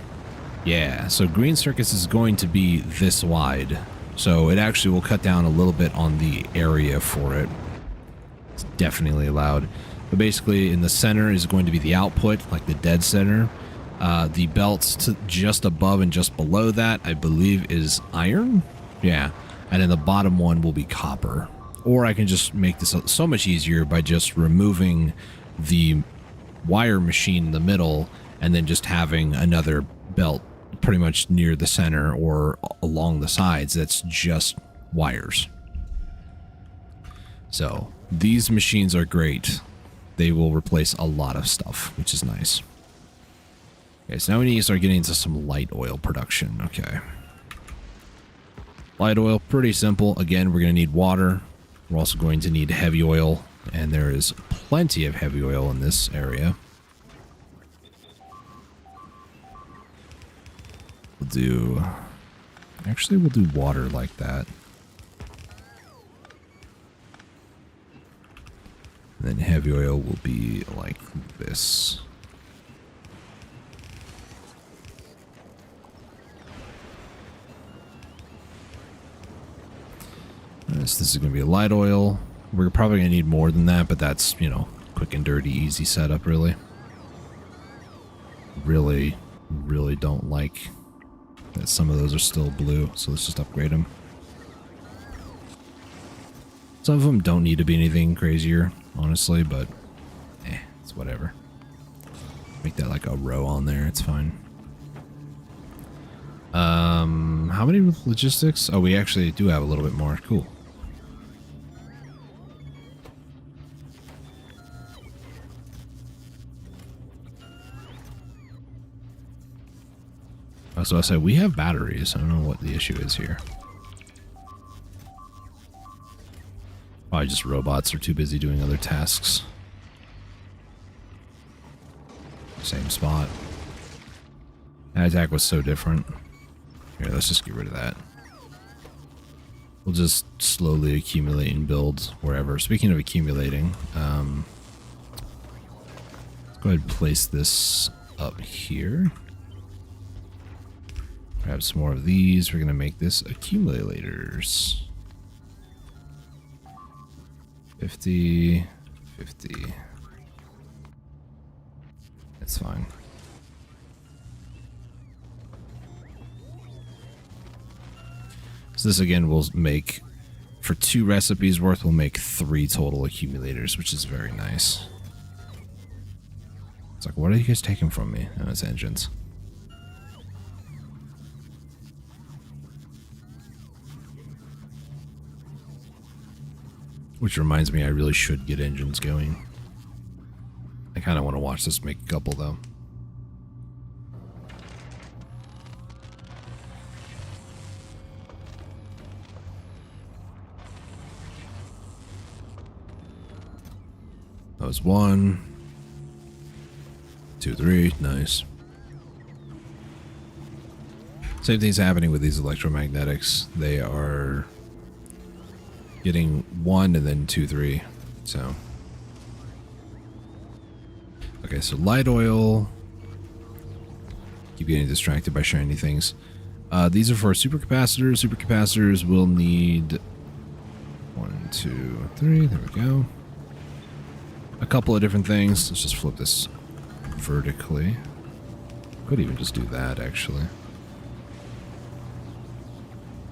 [SPEAKER 1] Yeah, so green circuits is going to be this wide. So it actually will cut down a little bit on the area for it. It's definitely allowed. But basically in the center is going to be the output, like the dead center. The belts to just above and just below that, I believe, is iron. Yeah. And then the bottom one will be copper. Or I can just make this so much easier by just removing the wire machine in the middle and then just having another belt pretty much near the center or along the sides that's just wires. So these machines are great. They will replace a lot of stuff, which is nice. Okay, so now we need to start getting into some light oil production. Okay. Light oil, pretty simple. Again, we're going to need water. We're also going to need heavy oil, and there is plenty of heavy oil in this area. We'll do... Actually, we'll do water like that. And then heavy oil will be like this. This is going to be a light oil. We're probably going to need more than that, but that's, you know, quick and dirty, easy setup, really. Really don't like that some of those are still blue, so let's just upgrade them. Some of them don't need to be anything crazier, honestly, but it's whatever. Make that like a row on there, it's fine. How many logistics? Oh, we actually do have a little bit more. Cool. So I said we have batteries. I don't know what the issue is here. Probably just robots are too busy doing other tasks. Same spot. That attack was so different. Here, let's just get rid of that. We'll just slowly accumulate and build wherever. Speaking of accumulating, let's go ahead and place this up here. Grab some more of these. We're going to make this accumulators. 50, 50. That's fine. So this again will make, for 2 recipes worth, we'll make 3 total accumulators, which is very nice. It's like, what are you guys taking from me? Oh, it's engines. Which reminds me, I really should get engines going. I kind of want to watch this make a couple, though. That was 1, 2, 3. Nice. Same thing's happening with these electromagnetics. They are getting 1 and then 2, 3. So. Okay, so light oil. Keep getting distracted by shiny things. These are for supercapacitors. Supercapacitors will need 1, 2, 3. There we go. A couple of different things. Let's just flip this vertically. Could even just do that, actually.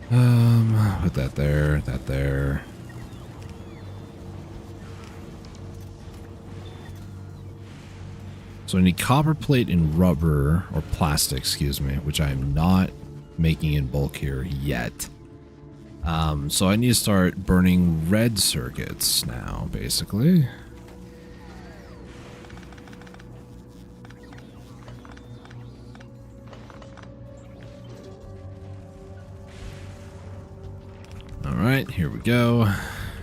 [SPEAKER 1] Put that there, that there. So I need copper plate and rubber, or plastic, excuse me, which I am not making in bulk here yet. So I need to start burning red circuits now, basically. Alright, here we go.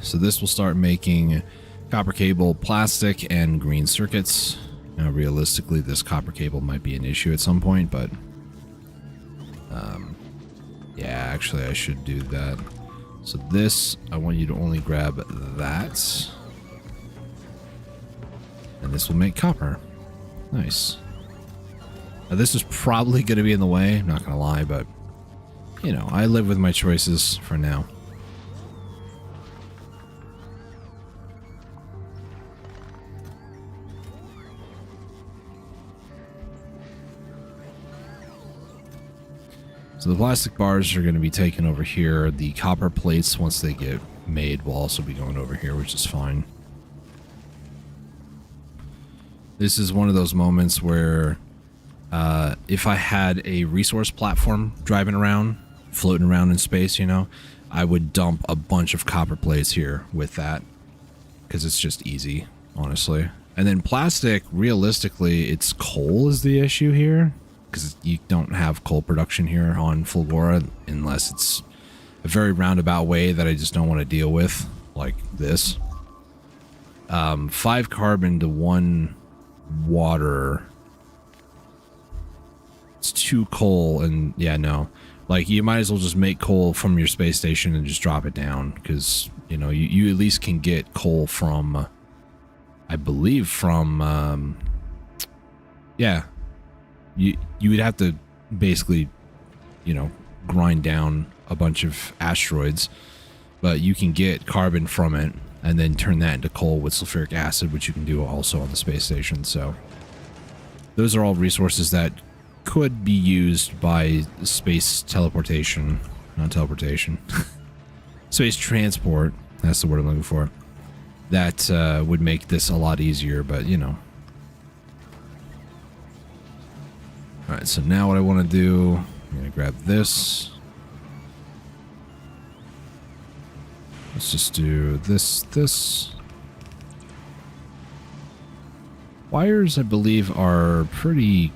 [SPEAKER 1] So this will start making copper cable, plastic, and green circuits. Now, realistically, this copper cable might be an issue at some point, but... yeah, actually, I should do that. So this, I want you to only grab that. And this will make copper. Nice. Now, this is probably going to be in the way, I'm not going to lie, but... you know, I live with my choices for now. So the plastic bars are going to be taken over here. The copper plates, once they get made, will also be going over here, which is fine. This is one of those moments where if I had a resource platform driving around, floating around in space, you know, I would dump a bunch of copper plates here with that, because it's just easy, honestly. And then plastic, realistically, it's coal is the issue here. Because you don't have coal production here on Fulgora unless it's a very roundabout way that I just don't want to deal with, like this. 5 carbon to 1 water. It's 2 coal, and yeah, no. Like, you might as well just make coal from your space station and just drop it down, because, you know, you at least can get coal from, I believe from, yeah. You would have to basically, you know, grind down a bunch of asteroids, but you can get carbon from it and then turn that into coal with sulfuric acid, which you can do also on the space station. So those are all resources that could be used by space teleportation, not teleportation, space transport. That's the word I'm looking for. That would make this a lot easier, but you know. Alright, so now what I want to do, I'm going to grab this. Let's just do this. Wires, I believe, are pretty...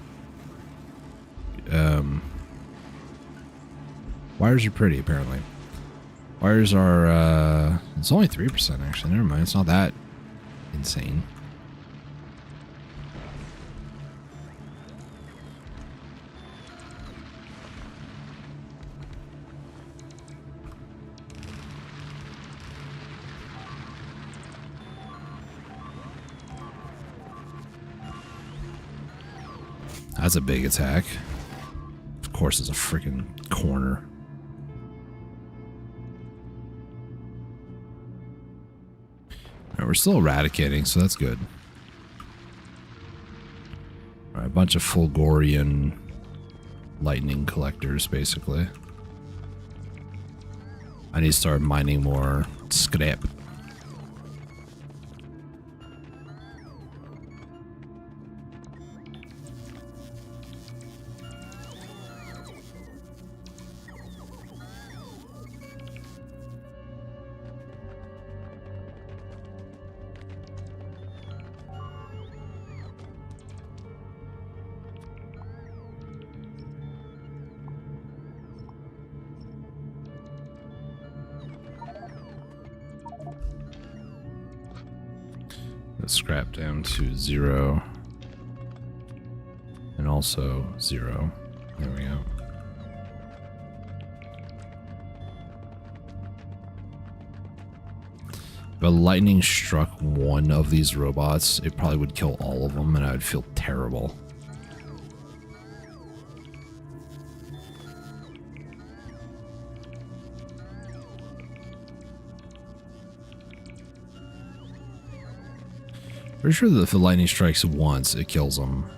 [SPEAKER 1] wires are pretty, apparently. Wires are, it's only 3%, actually. Never mind, it's not that insane. That's a big attack. Of course, it's a freaking corner. Alright, we're still eradicating, so that's good. Alright, a bunch of Fulgorian lightning collectors, basically. I need to start mining more scrap. Scrap down to 0 and also 0. There we go. If a lightning struck one of these robots, it probably would kill all of them and I would feel terrible. Pretty sure that if the lightning strikes once, it kills them.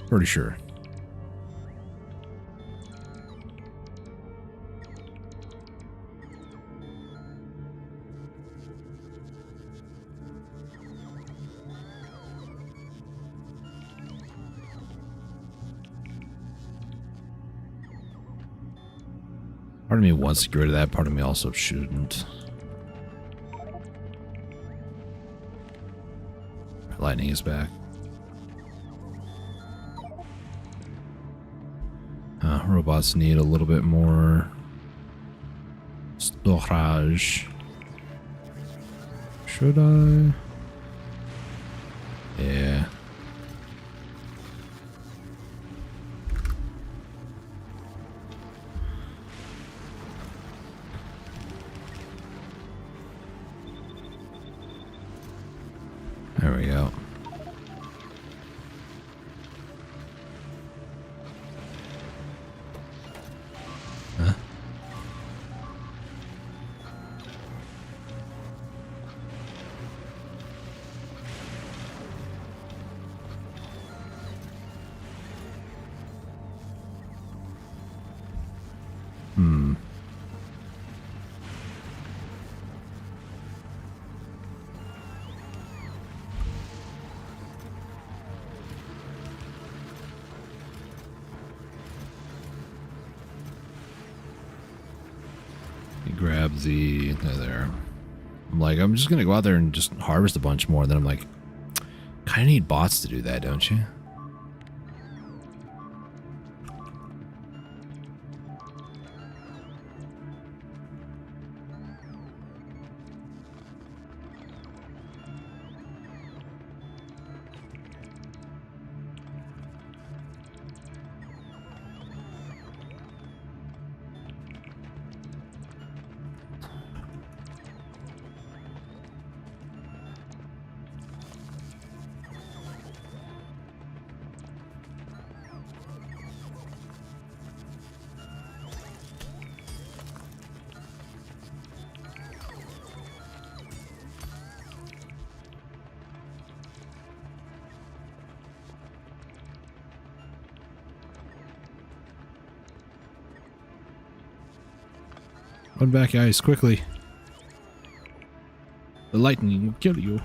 [SPEAKER 1] Pretty sure. Part of me wants to get rid of that, part of me also shouldn't. Lightning is back. Robots need a little bit more storage. Should I? Yeah. There we go. Huh? Grab the there. I'm like, I'm just gonna go out there and just harvest a bunch more. Then I'm like, kind of need bots to do that, don't you? Run back, guys, quickly. The lightning will kill you.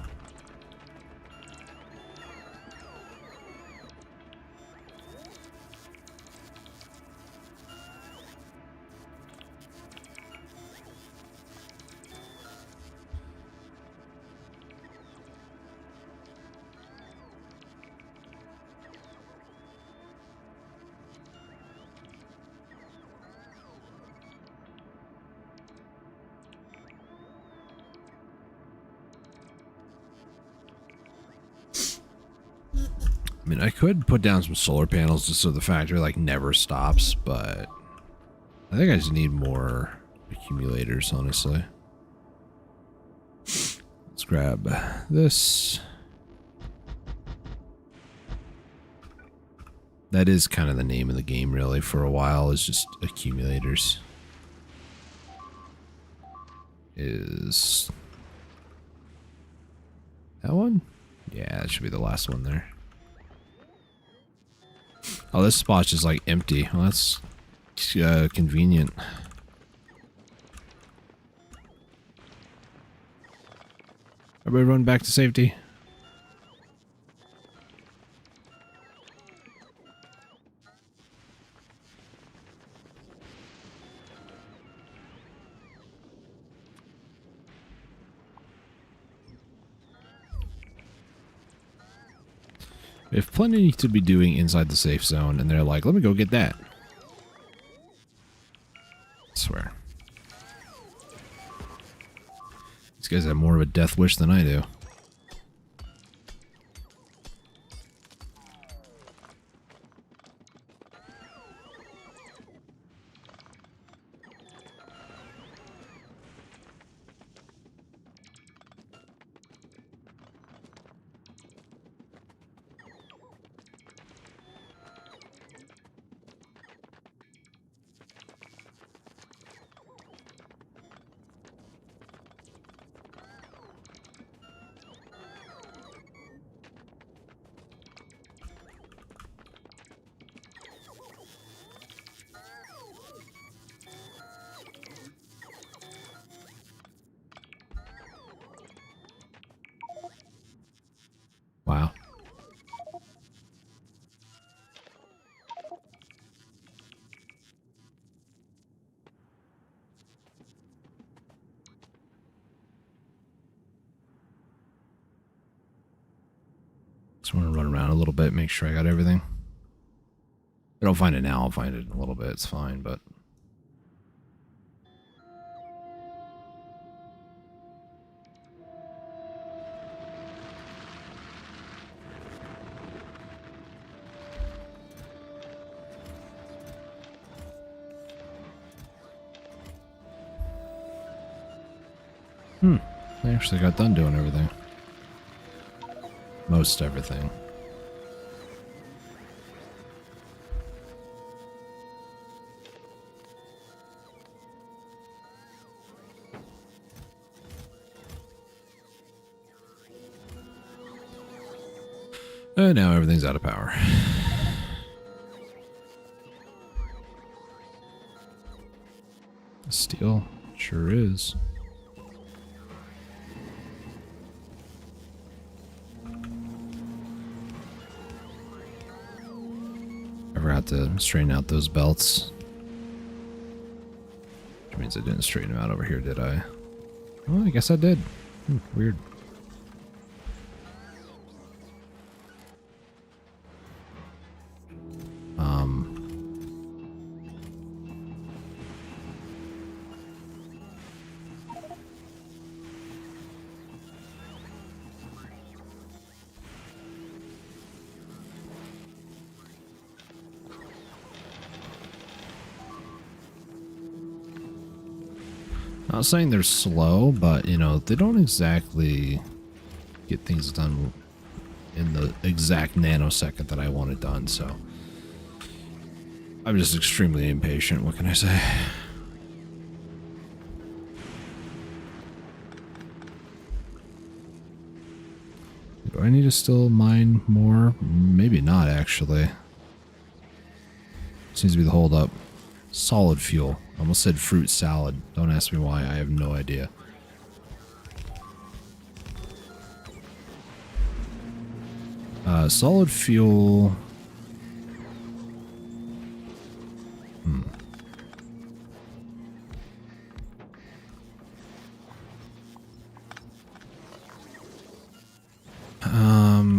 [SPEAKER 1] I mean, I could put down some solar panels just so the factory like never stops, but I think I just need more accumulators, honestly. Let's grab this. That is kind of the name of the game, really, for a while, is just accumulators. Is that one? Yeah, that should be the last one there. Oh, this spot's just like empty. Well, that's convenient. Everybody run back to safety. If plenty to be doing inside the safe zone, and they're like, let me go get that. I swear. These guys have more of a death wish than I do. Wow. Just want to run around a little bit, make sure I got everything. If I don't find it now, I'll find it in a little bit. It's fine, but... I actually got done doing everything. Most everything. And now everything's out of power. Steel sure is. I forgot to straighten out those belts. Which means I didn't straighten them out over here, did I? Well, I guess I did. Weird. Not saying they're slow, but, you know, they don't exactly get things done in the exact nanosecond that I want it done, so... I'm just extremely impatient, what can I say? Do I need to still mine more? Maybe not, actually. Seems to be the holdup. Solid fuel. Almost said fruit salad. Don't ask me why. I have no idea. Solid fuel.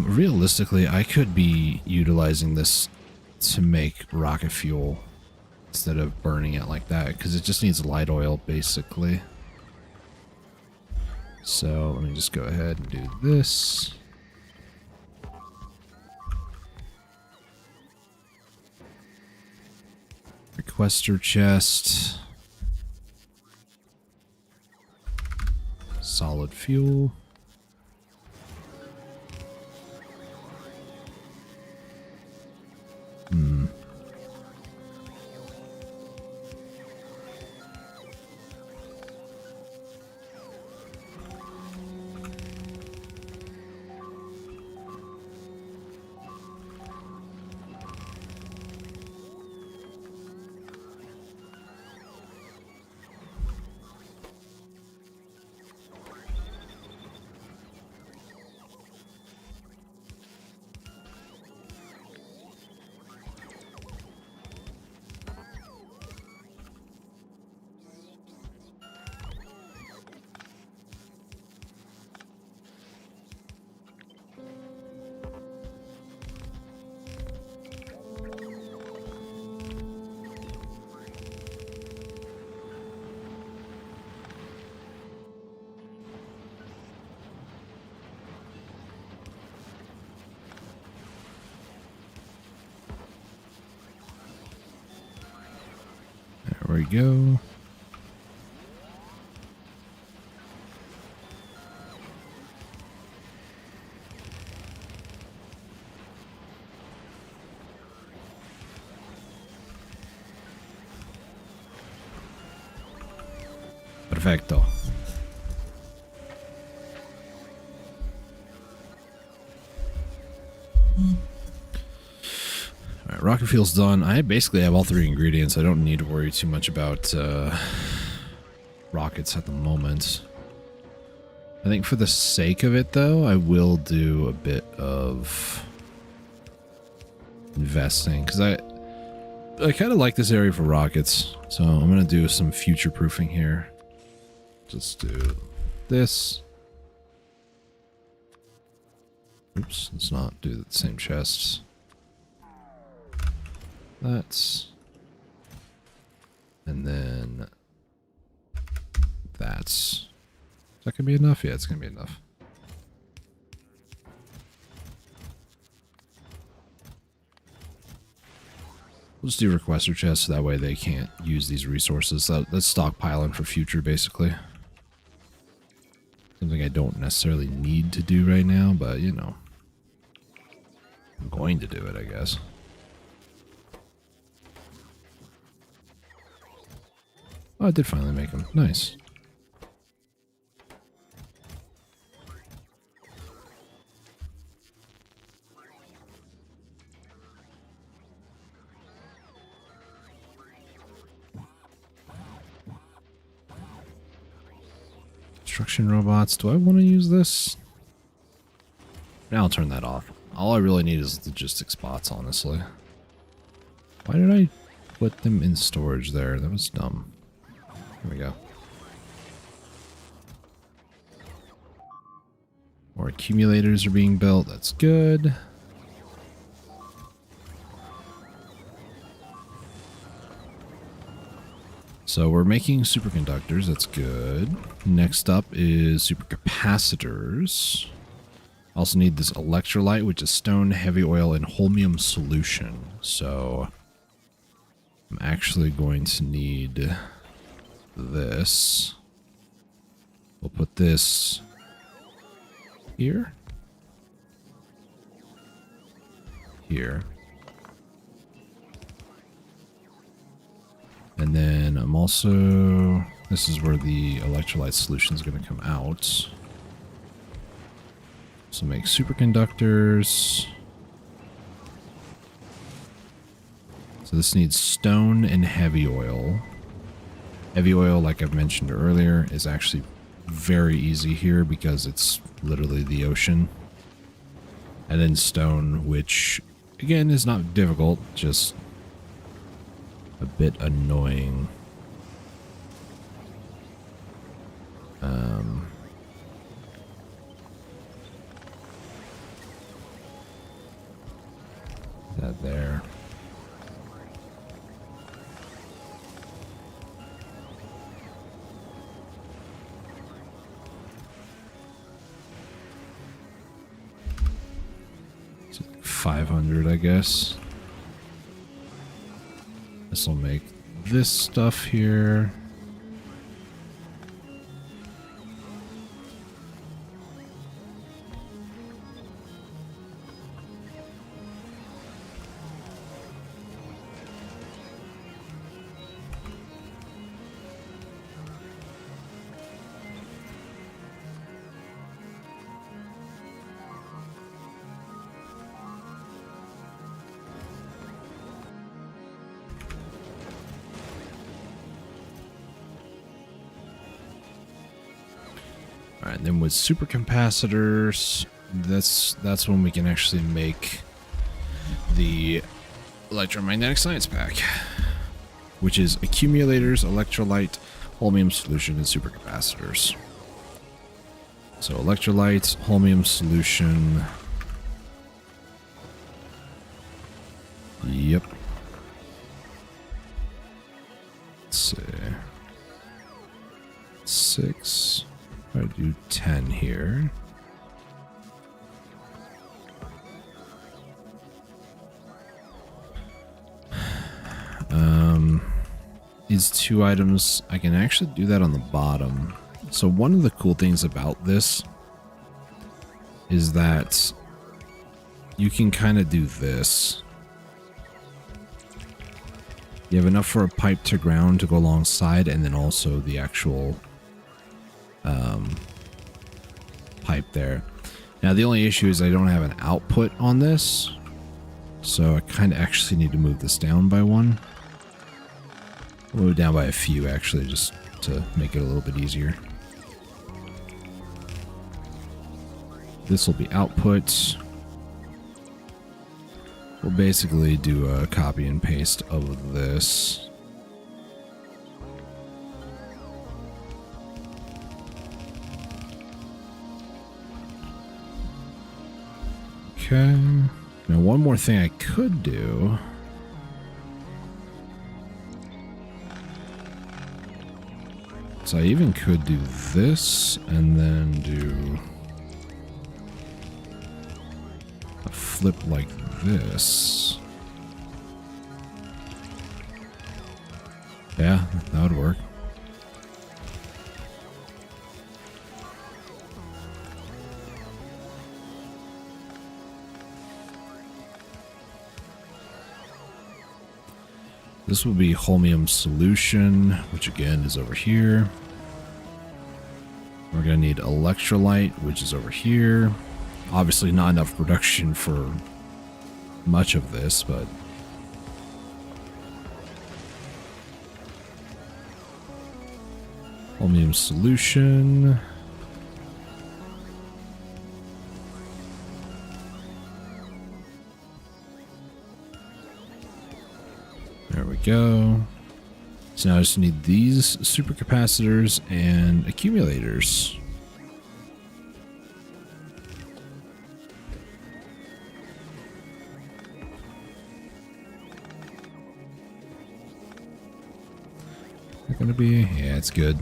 [SPEAKER 1] Realistically, I could be utilizing this to make rocket fuel instead of burning it like that, because it just needs light oil, basically. So, let me just go ahead and do this. Requester chest. Solid fuel. we go. Perfecto. Alright, rocket fuel's done. I basically have all 3 ingredients. I don't need to worry too much about rockets at the moment. I think for the sake of it, though, I will do a bit of investing, because I kind of like this area for rockets, so I'm going to do some future proofing here. Just do this. Oops, let's not do the same chests. That's... and then... that's... is that gonna be enough? Yeah, it's gonna be enough. We'll just do requester chests so that way they can't use these resources. That's stockpiling for future, basically. Something I don't necessarily need to do right now, but, you know. I'm going to do it, I guess. Oh, I did finally make them. Nice. Construction robots. Do I want to use this? Now I'll turn that off. All I really need is logistic spots, honestly. Why did I put them in storage there? That was dumb. Here we go. More accumulators are being built. That's good. So we're making superconductors. That's good. Next up is supercapacitors. Also need this electrolyte, which is stone, heavy oil, and holmium solution. So I'm actually going to need this. We'll put this here. Here. And then I'm also... this is where the electrolyte solution is going to come out. So make superconductors. So this needs stone and heavy oil. Heavy oil, like I've mentioned earlier, is actually very easy here because it's literally the ocean. And then stone, which again is not difficult, just a bit annoying. That there. So 500, I guess. This will make this stuff here. Alright, then with supercapacitors, that's when we can actually make the electromagnetic science pack, which is accumulators, electrolyte, holmium solution, and supercapacitors. So electrolyte, holmium solution. Yep. Let's see. 6. I do 10 here. is 2 items. I can actually do that on the bottom. So one of the cool things about this is that you can kind of do this. You have enough for a pipe to ground to go alongside, and then also the actual pipe there. Now the only issue is I don't have an output on this, so I kind of actually need to move this down by 1. Move it down by a few actually, just to make it a little bit easier. This will be output. We'll basically do a copy and paste of this. Okay. Now one more thing I could do. So I even could do this and then do a flip like this. Yeah, that would work. This will be holmium solution, which again is over here. We're going to need electrolyte, which is over here. Obviously not enough production for much of this, but holmium solution. There we go. So now I just need these supercapacitors and accumulators. They're gonna be, yeah, it's good.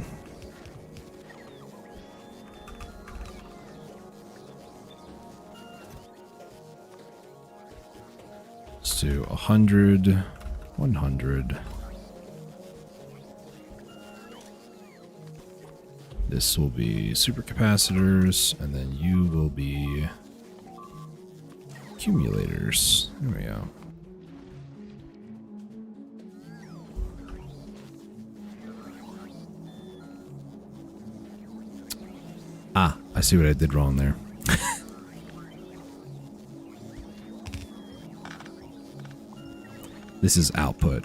[SPEAKER 1] Let's do 100, 100. This will be supercapacitors, and then you will be accumulators. There we go. Ah, I see what I did wrong there. This is output.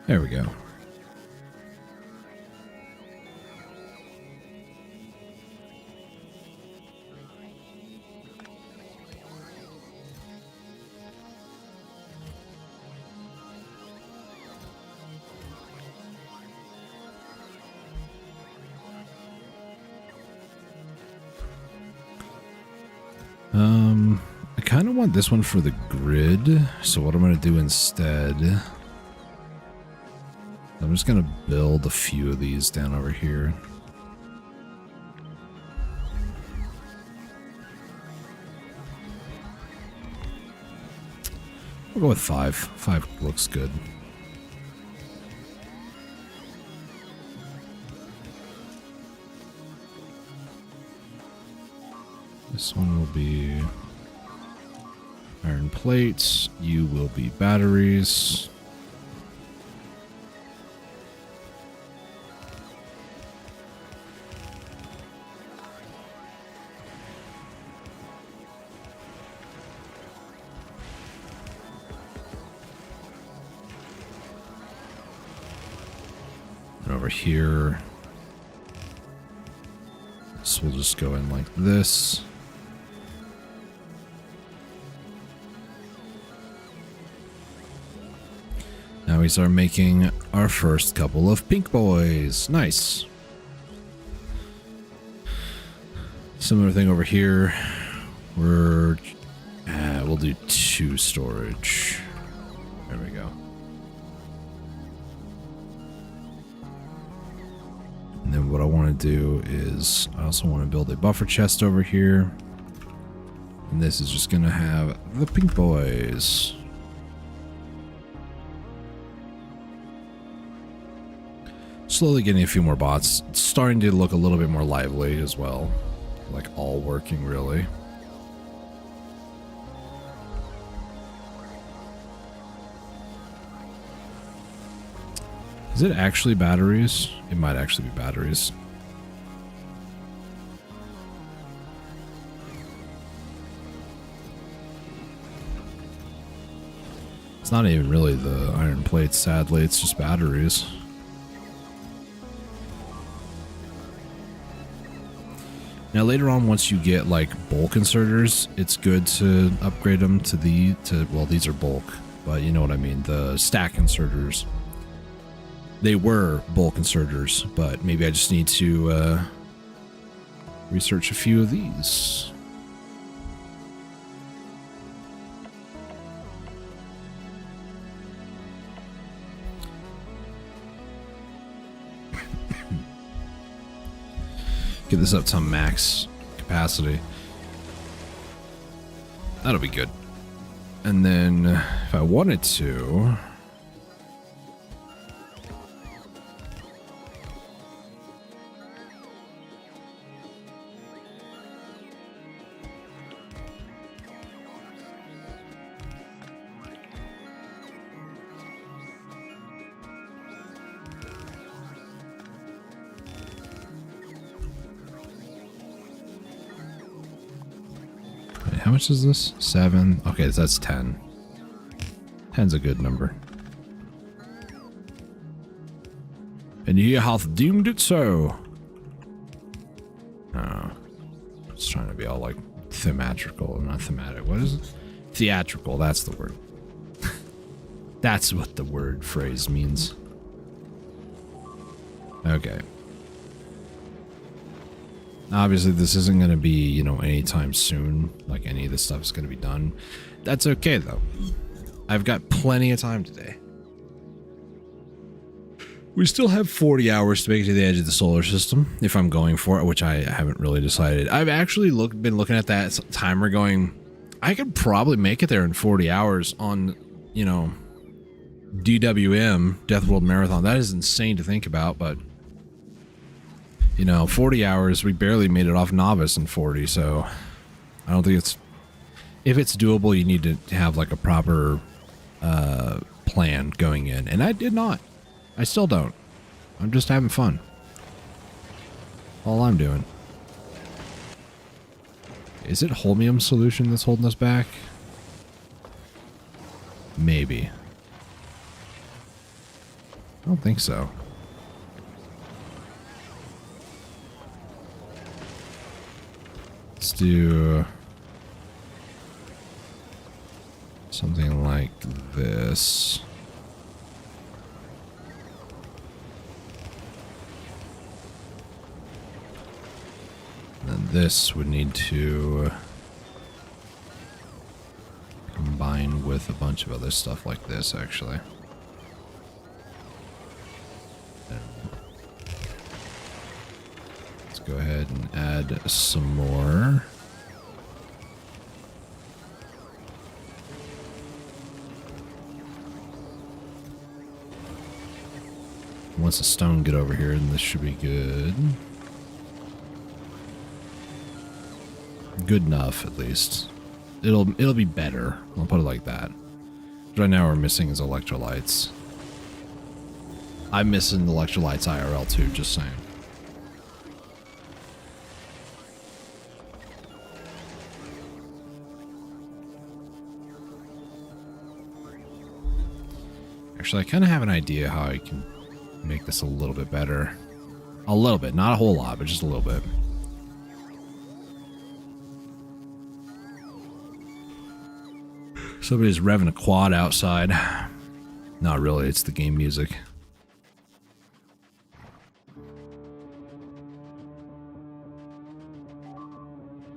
[SPEAKER 1] There we go. I kind of want this one for the grid, so what I'm going to do instead, I'm just going to build a few of these down over here. We'll go with 5. 5 looks good. This one will be iron plates. You will be batteries. And over here, this will just go in like this. Now we start making our first couple of pink boys. Nice. Similar thing over here. We'll do 2 storage. And what I want to do is I also want to build a buffer chest over here. And this is just going to have the pink boys. Slowly getting a few more bots. It's starting to look a little bit more lively as well. Like all working really. Is it actually batteries? It might actually be batteries. It's not even really the iron plates, sadly. It's just batteries. Now later on, once you get like bulk inserters, it's good to upgrade them to well, these are bulk, but you know what I mean, the stack inserters. They were bulk inserters, but maybe I just need to research a few of these. Get this up to max capacity. That'll be good. And then if I wanted to... How much is this? 7. Okay, that's 10. 10's a good number. And ye hath deemed it so. Oh. It's trying to be all like thematrical, not thematic. What is it? Theatrical, that's the word. That's what the word phrase means. Okay. Obviously, this isn't going to be, you know, anytime soon, like any of this stuff is going to be done. That's okay, though. I've got plenty of time today. We still have 40 hours to make it to the edge of the solar system, if I'm going for it, which I haven't really decided. I've actually been looking at that timer going, I could probably make it there in 40 hours on, you know, DWM, Death World Marathon. That is insane to think about, but... You know, 40 hours, we barely made it off Novice in 40, so I don't think it's... If it's doable, you need to have, like, a proper plan going in. And I did not. I still don't. I'm just having fun. All I'm doing. Is it holmium solution that's holding us back? Maybe. I don't think so. Let's do something like this. And then this would need to combine with a bunch of other stuff like this, actually. Go ahead and add some more. Once the stone get over here, then this should be good. Good enough, at least. It'll be better. I'll put it like that. Right now, we're missing is electrolytes. I'm missing electrolytes IRL too. Just saying. Actually, I kind of have an idea how I can make this a little bit better. A little bit, not a whole lot, but just a little bit. Somebody's revving a quad outside. Not really, it's the game music.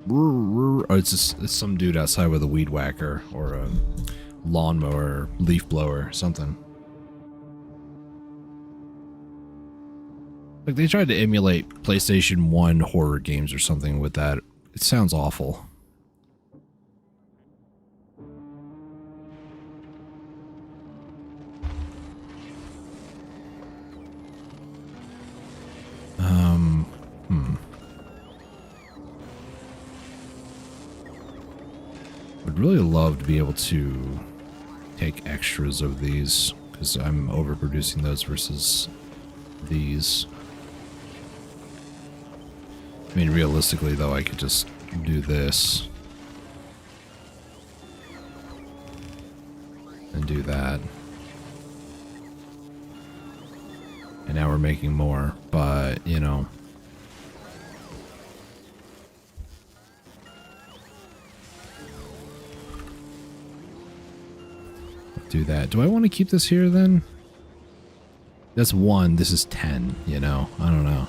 [SPEAKER 1] Oh, it's some dude outside with a weed whacker or a lawnmower, leaf blower, something. Like they tried to emulate PlayStation 1 horror games or something with that. It sounds awful. Would really love to be able to take extras of these, because I'm overproducing those versus these. I mean, realistically, though, I could just do this. And do that. And now we're making more, but, you know. Do that. Do I want to keep this here then? That's 1. This is 10, you know? I don't know.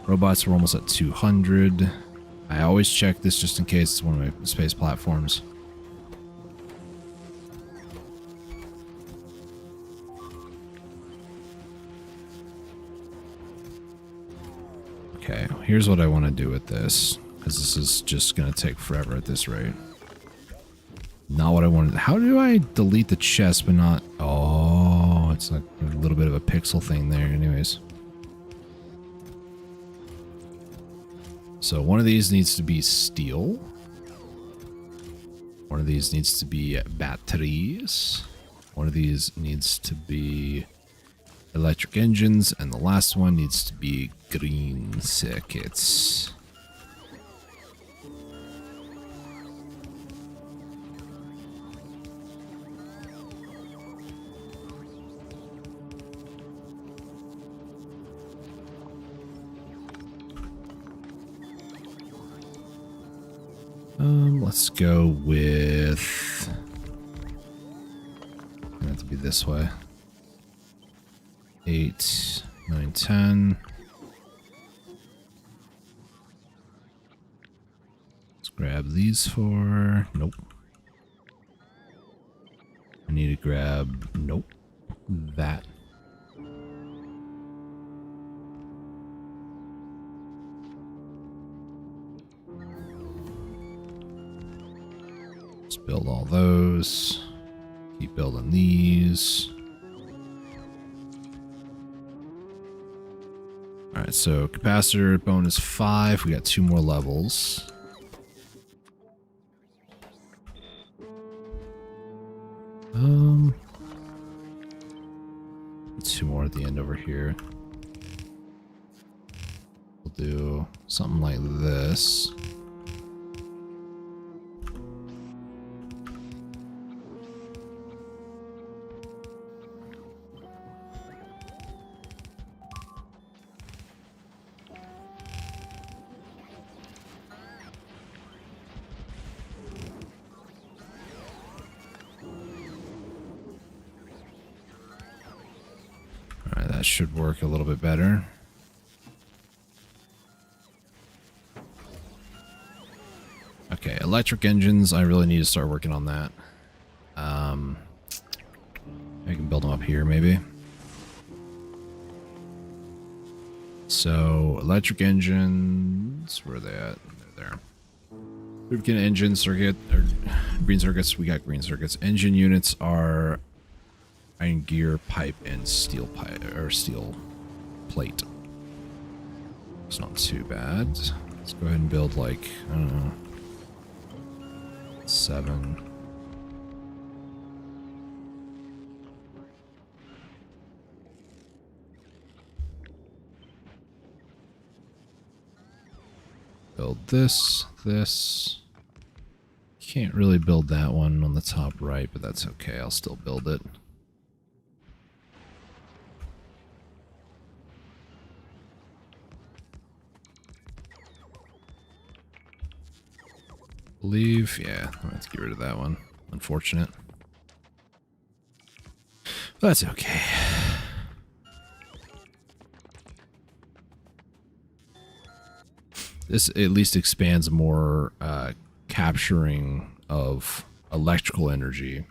[SPEAKER 1] Robots are almost at 200. I always check this just in case it's one of my space platforms. Okay, here's what I want to do with this, because this is just going to take forever at this rate. Not what I wanted. How do I delete the chest but not... Oh, it's like a little bit of a pixel thing there anyways. So one of these needs to be steel. One of these needs to be batteries. One of these needs to be electric engines. And the last one needs to be green circuits. Let's go with... Gonna have to be this way. 8, 9, 10. Let's grab these 4. Nope. I need to grab... Nope. That. Build all those. Keep building these. Alright, so capacitor bonus 5. We got 2 more levels. Two more at the end over here. We'll do something like this. That should work a little bit better. Okay, electric engines, I really need to start working on that. I can build them up here, maybe. So, electric engines, where are they at? They're there. Lubricant engine circuit, or green circuits, we got green circuits. Engine units are iron gear, pipe, and steel pipe, or steel plate. It's not too bad. Let's go ahead and build like, I don't know, 7. Build this. Can't really build that one on the top right, but that's okay. I'll still build it. Believe, yeah, I'll have to get rid of that one. Unfortunate. But that's okay. This at least expands more capturing of electrical energy.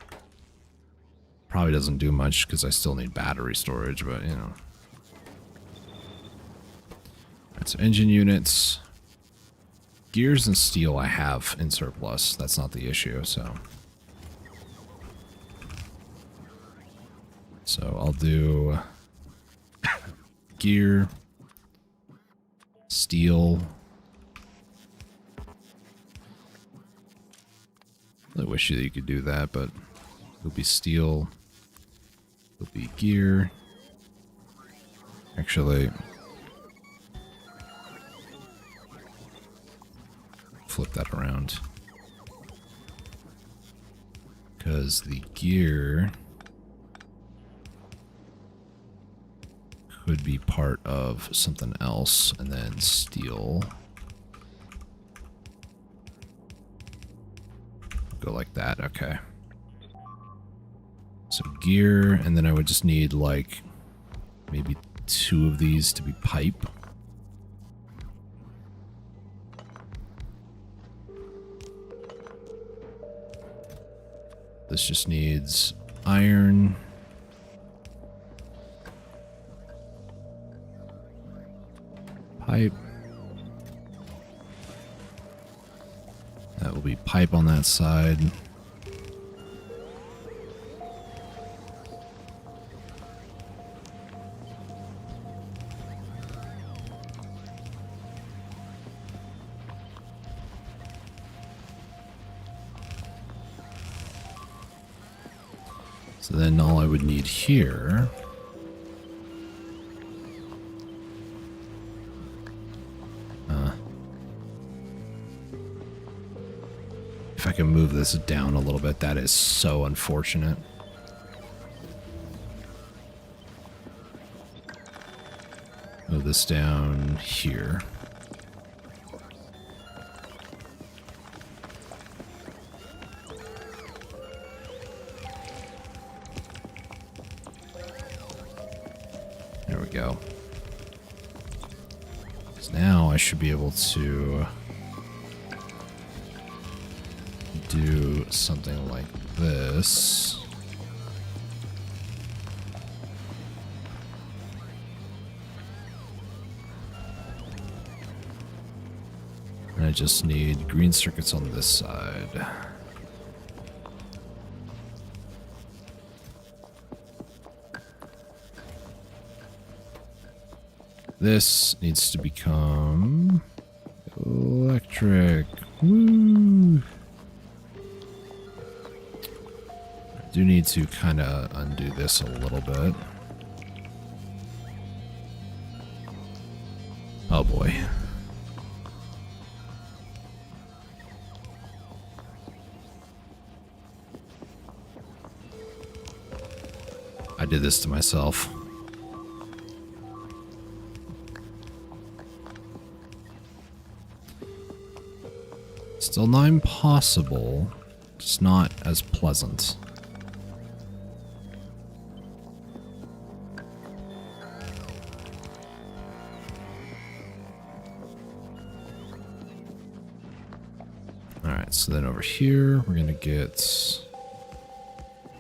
[SPEAKER 1] Probably doesn't do much because I still need battery storage, but you know. Alright, so engine units. Gears and steel I have in surplus. That's not the issue, so. So I'll do gear, steel. I wish you could do that, but it'll be steel. It'll be gear. Actually, flip that around. Because the gear could be part of something else, and then steel. Go like that, okay. So gear, and then I would just need like maybe 2 of these to be pipe. This just needs iron. Pipe. That will be pipe on that side. So then all I would need here if I can move this down a little bit, that is so unfortunate. Move this down here. There we go. So now I should be able to do something like this. And I just need green circuits on this side. This needs to become electric. Woo! I do need to kind of undo this a little bit. Oh boy. I did this to myself. Still not impossible, just not as pleasant. Alright, so then over here, we're gonna get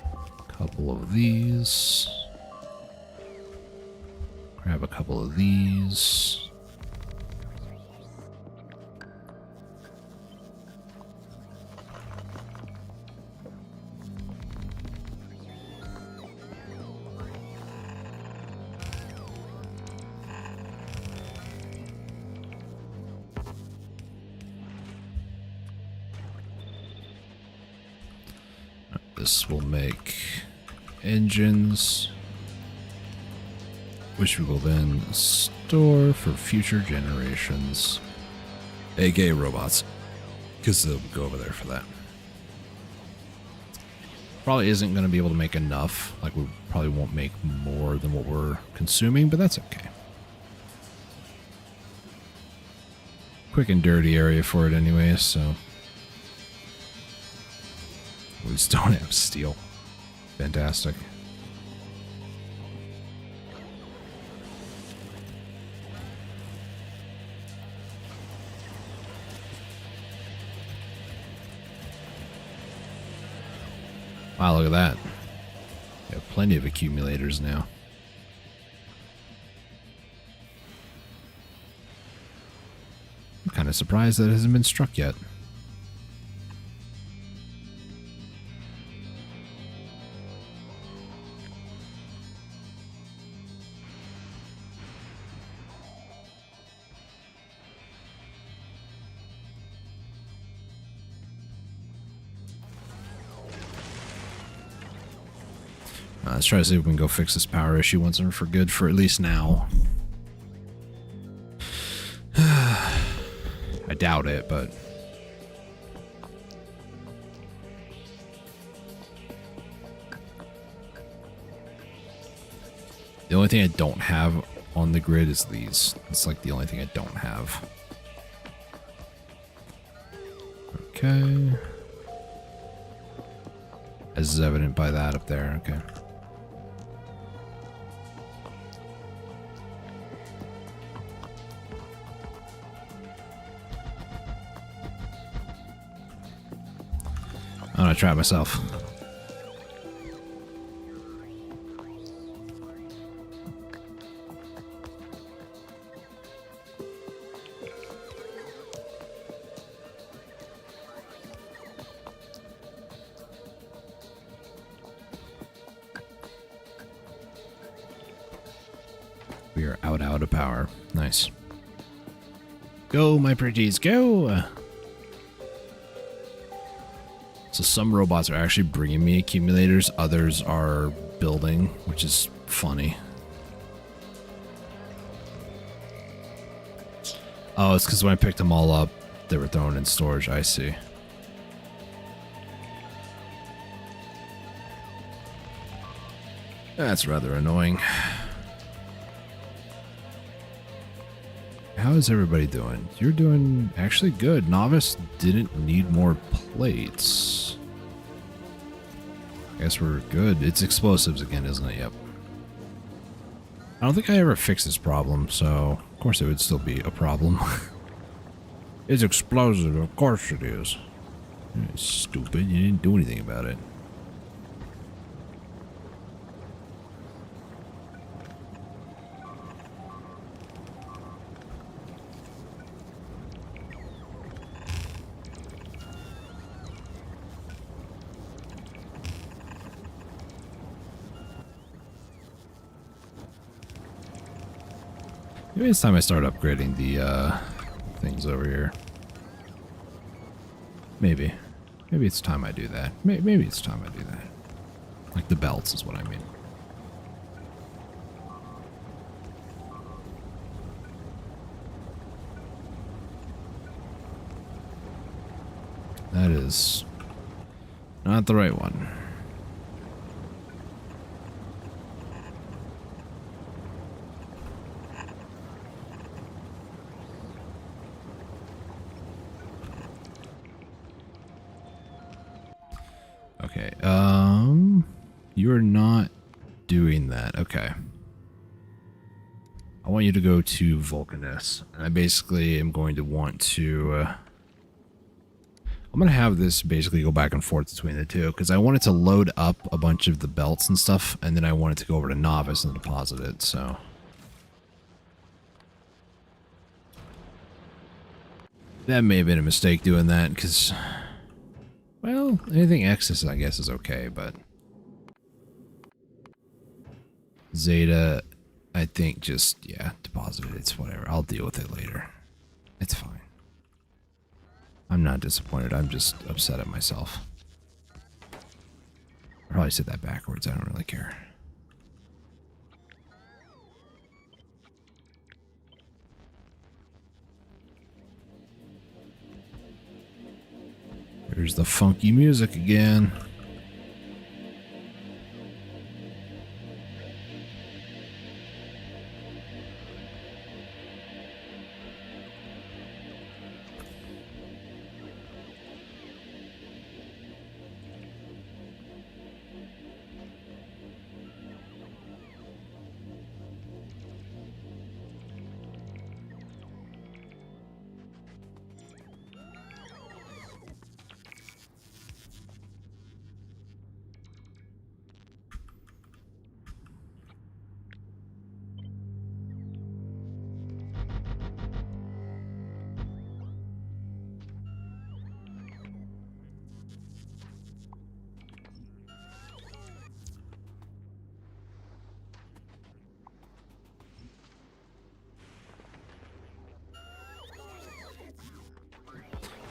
[SPEAKER 1] a couple of these. Grab a couple of these. This will make engines, which we will then store for future generations, aka robots, because they'll go over there for that. Probably isn't going to be able to make enough, like we probably won't make more than what we're consuming, but that's okay. Quick and dirty area for it anyway, so we just don't have steel. Fantastic. Wow, look at that. We have plenty of accumulators now. kind of surprised that it hasn't been struck yet. Let's try to see if we can go fix this power issue once and for good, for at least now. I doubt it, but... The only thing I don't have on the grid is these. It's like the only thing I don't have. Okay. As is evident by that up there, okay. I'm gonna try it myself. We are out of power. Nice. Go, my pretties, go! So some robots are actually bringing me accumulators, others are building, which is funny. Oh, it's because when I picked them all up, they were thrown in storage, I see. That's rather annoying. How is everybody doing? You're doing actually good. Novice didn't need more plates. I guess we're good. It's explosives again, isn't it? Yep. I don't think I ever fixed this problem, so of course it would still be a problem. It's explosive, of course it is. Stupid, you didn't do anything about it. Maybe it's time I start upgrading the things over here. Maybe. Maybe it's time I do that. Maybe it's time I do that. Like the belts is what I mean. That is not the right one. Okay, you're not doing that. Okay. I want you to go to Vulcanus. And I basically am going to want to... I'm going to have this basically go back and forth between the two, because I want it to load up a bunch of the belts and stuff, and then I want it to go over to Novice and deposit it, so... That may have been a mistake doing that, because... Well, anything excess, I guess, is okay, but... Zeta, I think just, yeah, deposit it. It's whatever. I'll deal with it later. It's fine. I'm not disappointed. I'm just upset at myself. I probably said that backwards. I don't really care. There's the funky music again.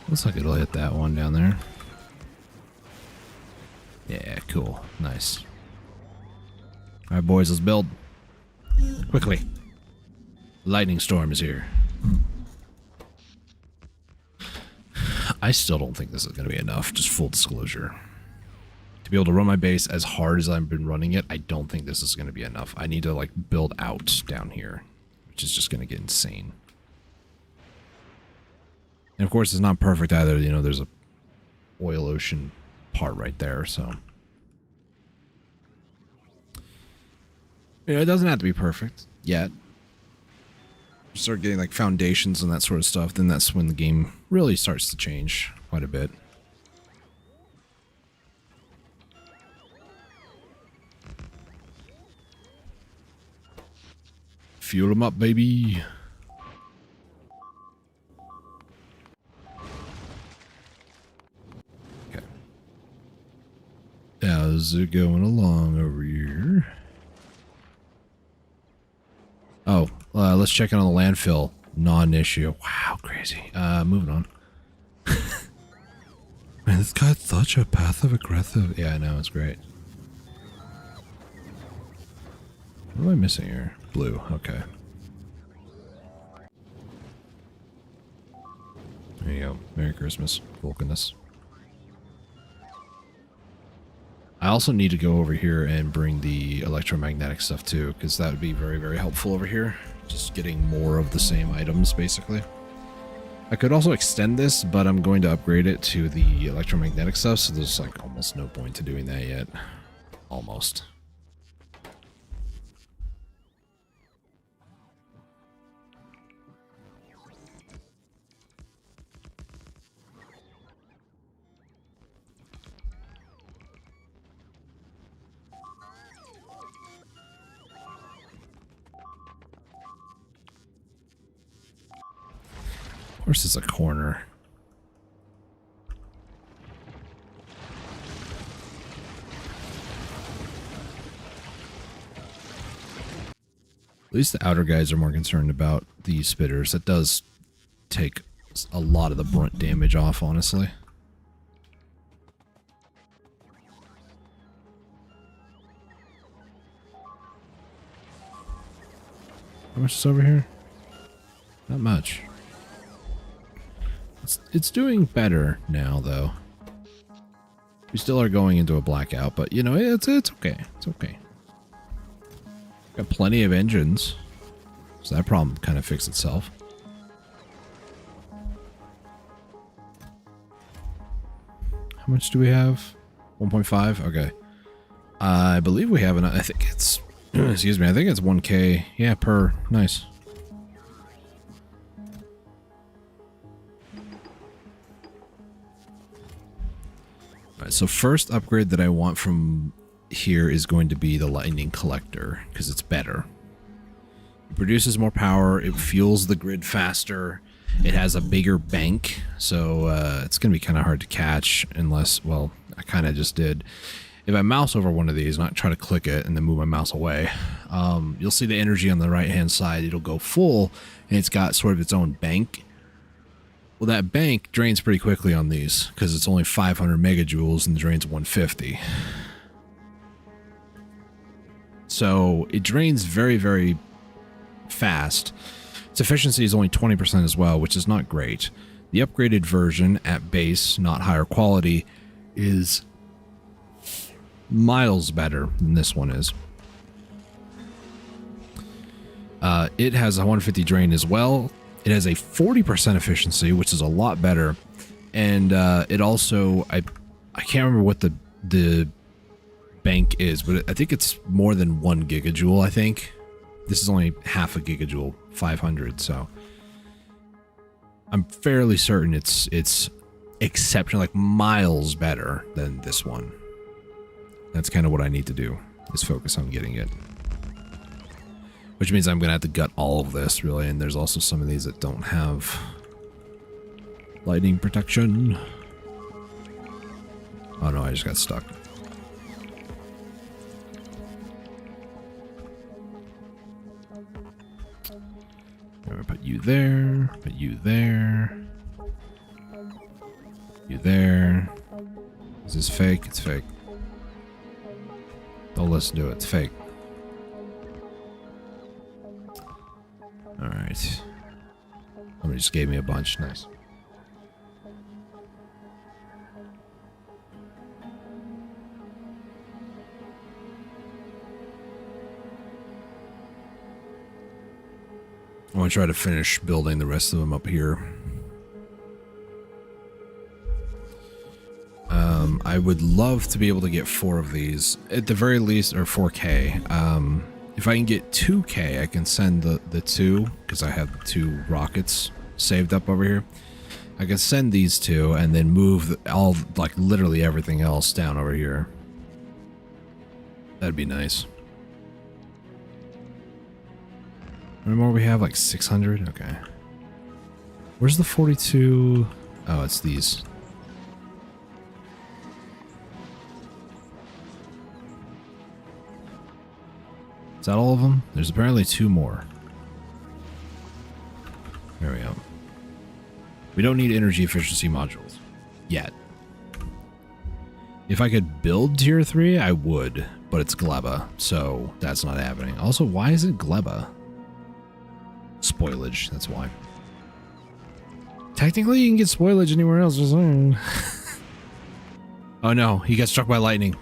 [SPEAKER 1] Looks like it'll hit that one down there. Yeah, cool. Nice. Alright, boys, let's build. Quickly. Lightning storm is here. I still don't think this is going to be enough, just full disclosure. To be able to run my base as hard as I've been running it, I don't think this is going to be enough. I need to, like, build out down here, which is just going to get insane. And of course, it's not perfect either. You know, there's a oil ocean part right there, so. You know, it doesn't have to be perfect yet. You start getting like foundations and that sort of stuff, then that's when the game really starts to change quite a bit. Fuel them up, baby. Okay. How's it going along over here? Oh, let's check in on the landfill. Non-issue. Wow, crazy. Moving on. Man, this guy's such a passive-aggressive. Yeah, I know, it's great. What am I missing here? Blue, okay. There you go. Merry Christmas, Vulcanus. I also need to go over here and bring the electromagnetic stuff too, because that would be very, very helpful over here. Just getting more of the same items, basically. I could also extend this, but I'm going to upgrade it to the electromagnetic stuff, so there's like almost no point to doing that yet. Almost. Of course, it's a corner. At least the outer guys are more concerned about the spitters. It does take a lot of the brunt damage off, honestly. How much is over here? Not much. It's doing better now, though. We still are going into a blackout, but, you know, it's okay. It's okay. Got plenty of engines, so that problem kind of fixed itself. How much do we have? 1.5? Okay. I believe we have enough. I think it's... excuse me, I think it's 1K. Yeah, per. Nice. Alright, so first upgrade that I want from here is going to be the lightning collector, because it's better. It produces more power, it fuels the grid faster, it has a bigger bank, so it's going to be kind of hard to catch unless, well, I kind of just did. If I mouse over one of these, not try to click it and then move my mouse away, you'll see the energy on the right hand side, it'll go full, and it's got sort of its own bank. Well, that bank drains pretty quickly on these because it's only 500 megajoules and drains 150. So it drains very, very fast. Its efficiency is only 20% as well, which is not great. The upgraded version at base, not higher quality, is miles better than this one is. It has a 150 drain as well. It has a 40% efficiency, which is a lot better, and it also I can't remember what the bank is, but I think it's more than 1 gigajoule. I think this is only half a gigajoule, 500. So I'm fairly certain it's exceptional, like miles better than this one. That's kind of what I need to do, is focus on getting it. Which means I'm going to have to gut all of this, really, and there's also some of these that don't have lightning protection. Oh no, I just got stuck. I'm going to put you there, put you there. You there. Is this fake? It's fake. Don't listen to it. It's fake. Alright. Somebody just gave me a bunch. Nice. I want to try to finish building the rest of them up here. I would love to be able to get 4 of these, at the very least, or 4K. If I can get 2K, I can send the 2, because I have 2 rockets saved up over here. I can send these 2, and then move all, like, literally everything else down over here. That'd be nice. How many more we have? Like 600? Okay. Where's the 42? Oh, it's these. Is that all of them? There's apparently 2 more. There we go. We don't need energy efficiency modules. Yet. If I could build tier 3, I would. But it's Gleba, so that's not happening. Also, why is it Gleba? Spoilage, that's why. Technically, you can get spoilage anywhere else. Oh no, he got struck by lightning.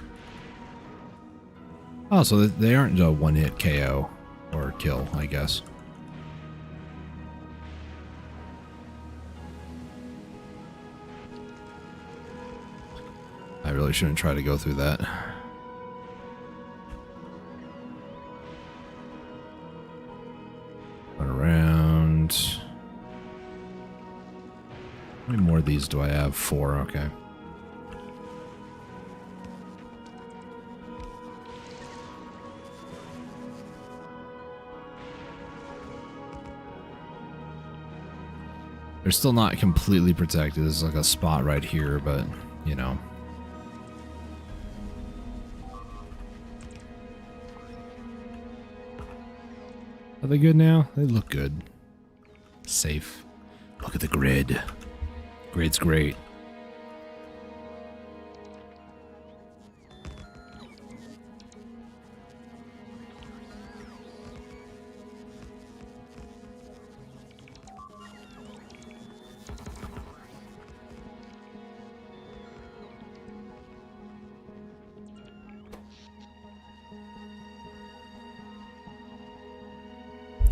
[SPEAKER 1] Oh, so they aren't a one-hit KO or kill, I guess. I really shouldn't try to go through that. Run around. How many more of these do I have? 4, okay. They're still not completely protected. There's like a spot right here, but, you know. Are they good now? They look good. Safe. Look at the grid. Grid's great.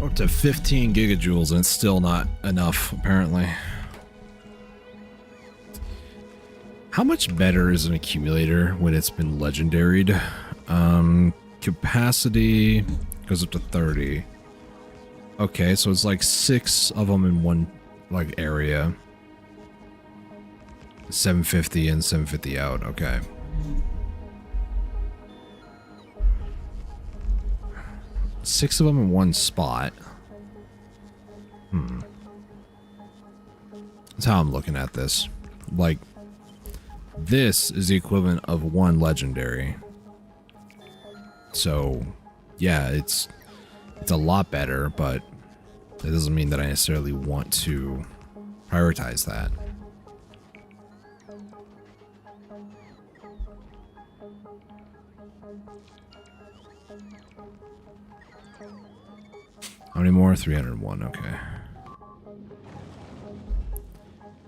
[SPEAKER 1] Up to 15 gigajoules, and it's still not enough, apparently. How much better is an accumulator when it's been legendaried? Capacity goes up to 30. Okay, so it's like 6 of them in one, like, area. 750 in, 750 out, okay. Six of them in one spot. That's how I'm looking at this. Like, this is the equivalent of 1 legendary. So, yeah, it's a lot better, but that doesn't mean that I necessarily want to prioritize that. How many more? 301, okay.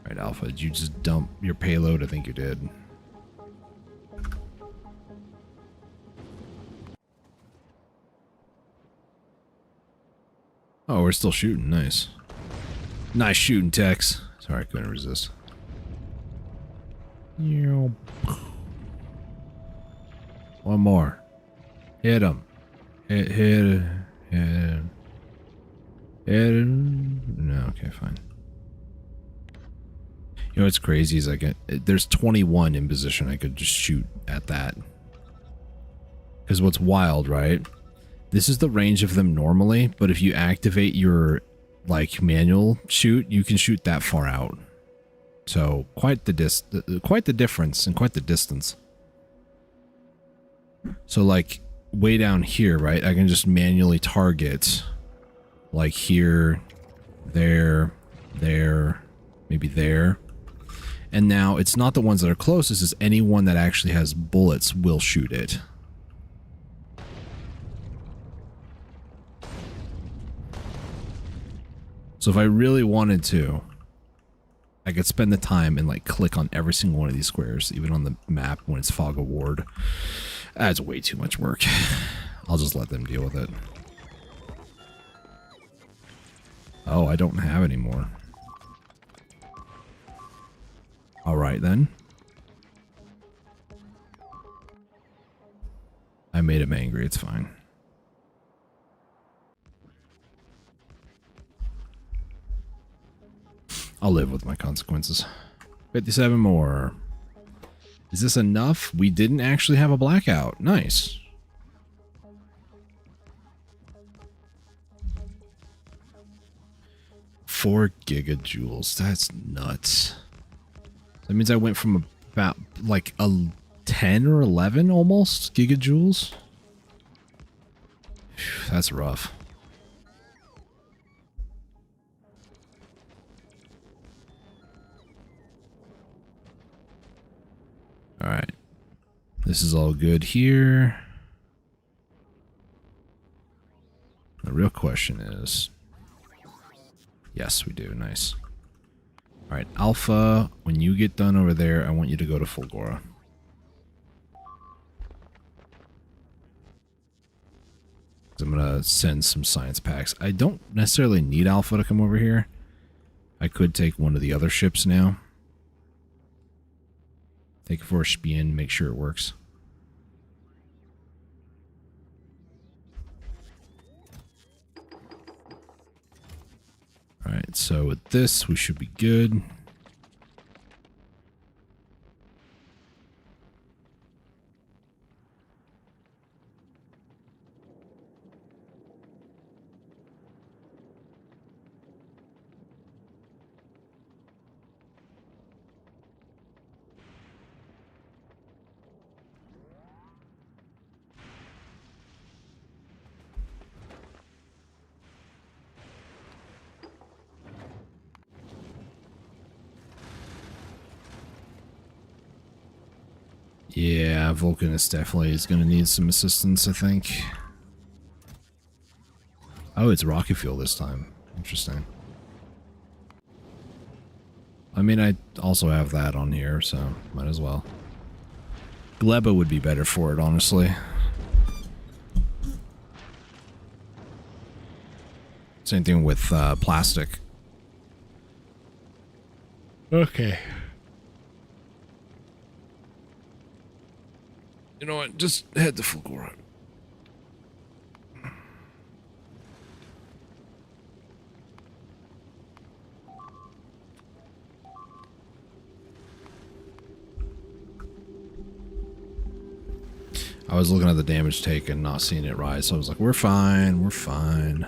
[SPEAKER 1] Alright, Alpha, did you just dump your payload? I think you did. Oh, we're still shooting. Nice. Nice shooting, Tex. Sorry, I couldn't resist. One more. Hit him. Hit him. No, okay, fine. You know what's crazy is there's 21 in position. I could just shoot at that. Because what's wild, right? This is the range of them normally, but if you activate your, like, manual shoot, you can shoot that far out. So quite the difference and quite the distance. So like way down here, right? I can just manually target. Like here, there, maybe there. And now it's not the ones that are closest, it's anyone that actually has bullets will shoot it. So if I really wanted to, I could spend the time and like click on every single one of these squares, even on the map when it's Fog of War. That's way too much work. I'll just let them deal with it. Oh, I don't have any more. Alright then. I made him angry, it's fine. I'll live with my consequences. 57 more. Is this enough? We didn't actually have a blackout. Nice. Four gigajoules. That's nuts. That means I went from about like a 10 or 11 almost gigajoules. Whew, that's rough. All right. This is all good here. The real question is... Yes, we do. Nice. All right, Alpha, when you get done over there, I want you to go to Fulgora. I'm going to send some science packs. I don't necessarily need Alpha to come over here. I could take one of the other ships now. Take it for a spin, make sure it works. Alright, so with this, we should be good. Yeah, Vulcanus definitely is going to need some assistance, I think. Oh, it's rocket fuel this time. Interesting. I mean, I also have that on here, so might as well. Gleba would be better for it, honestly. Same thing with plastic. Okay. You know what? Just head to Fulgora. I was looking at the damage taken, not seeing it rise, so I was like, we're fine, we're fine.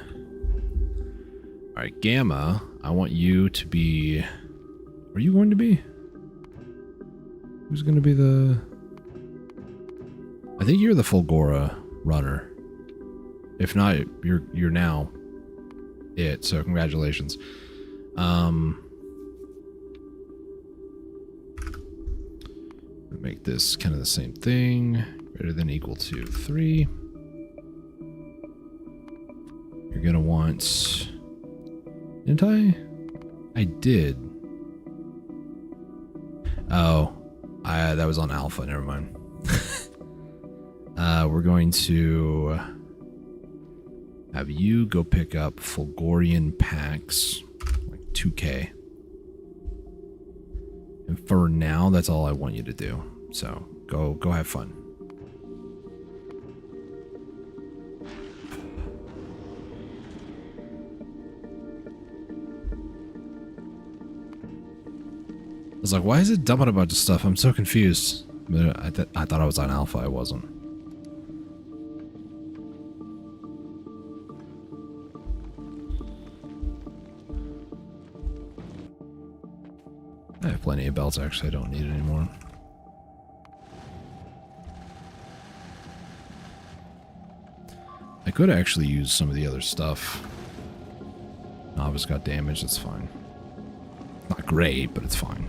[SPEAKER 1] Alright, Gamma, I want you to be... Are you going to be? Who's going to be the... I think you're the Fulgora runner. If not, you're now it, so congratulations. Make this kind of the same thing. Greater than or equal to 3. You're gonna want... Didn't I? I did. Oh. That was on Alpha, never mind. We're going to have you go pick up Fulgorian packs, like 2K. And for now, that's all I want you to do. So go have fun. I was like, why is it dumping a bunch of stuff? I'm so confused. But I thought I was on Alpha. I wasn't. I have plenty of belts, actually. I don't need it anymore. I could actually use some of the other stuff. Novice got damaged. That's fine. Not great, but it's fine.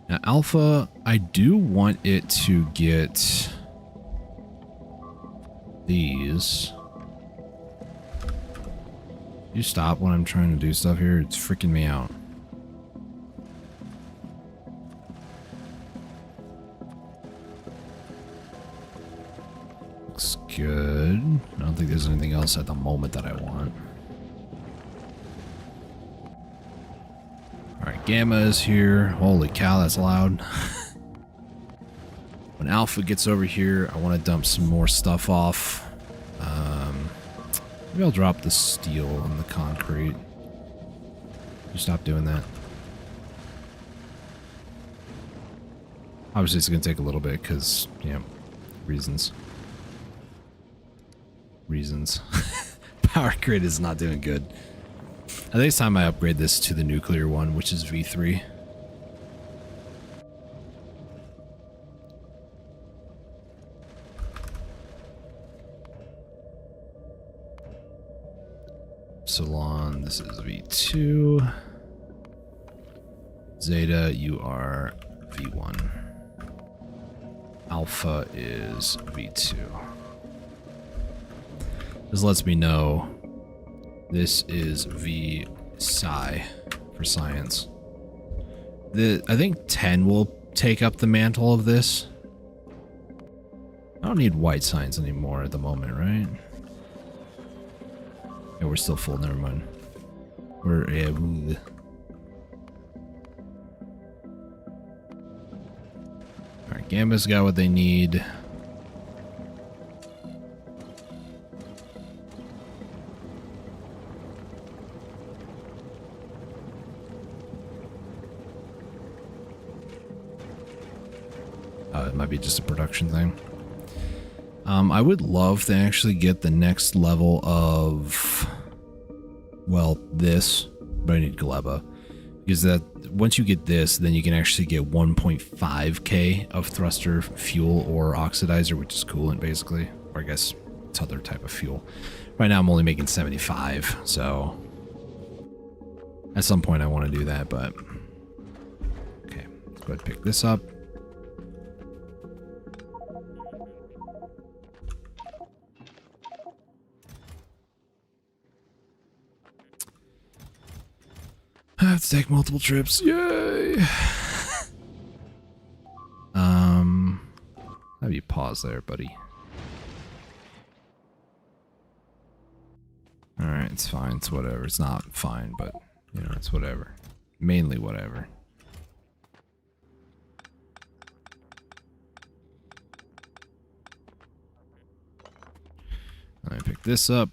[SPEAKER 1] Now, Alpha, I do want it to get these. You stop when I'm trying to do stuff here. It's freaking me out. Looks good. I don't think there's anything else at the moment that I want. Alright, Gamma is here. Holy cow, that's loud. When Alpha gets over here, I want to dump some more stuff off. Maybe I'll drop the steel and the concrete. You stop doing that. Obviously, it's going to take a little bit because, yeah, reasons. Power grid is not doing good. I think it's time I upgrade this to the nuclear one, which is V3. Epsilon, this is V2. Zeta, you are V1. Alpha is V2. This lets me know this is V Psi for science. I think 10 will take up the mantle of this. I don't need white science anymore at the moment, right? Yeah, we're still full, never mind. We're, yeah, bleh. Alright, Gamma's got what they need. It might be just a production thing. I would love to actually get the next level of, well, this, but I need Gleba. Because that, once you get this, then you can actually get 1.5k of thruster fuel or oxidizer, which is coolant basically. Or I guess it's other type of fuel. Right now I'm only making 75, so at some point I want to do that, but okay, let's go ahead and pick this up. I have to take multiple trips. Yay! Have you pause there, buddy? Alright, it's fine. It's whatever. It's not fine, but, you know, it's whatever. Mainly whatever. Let me pick this up.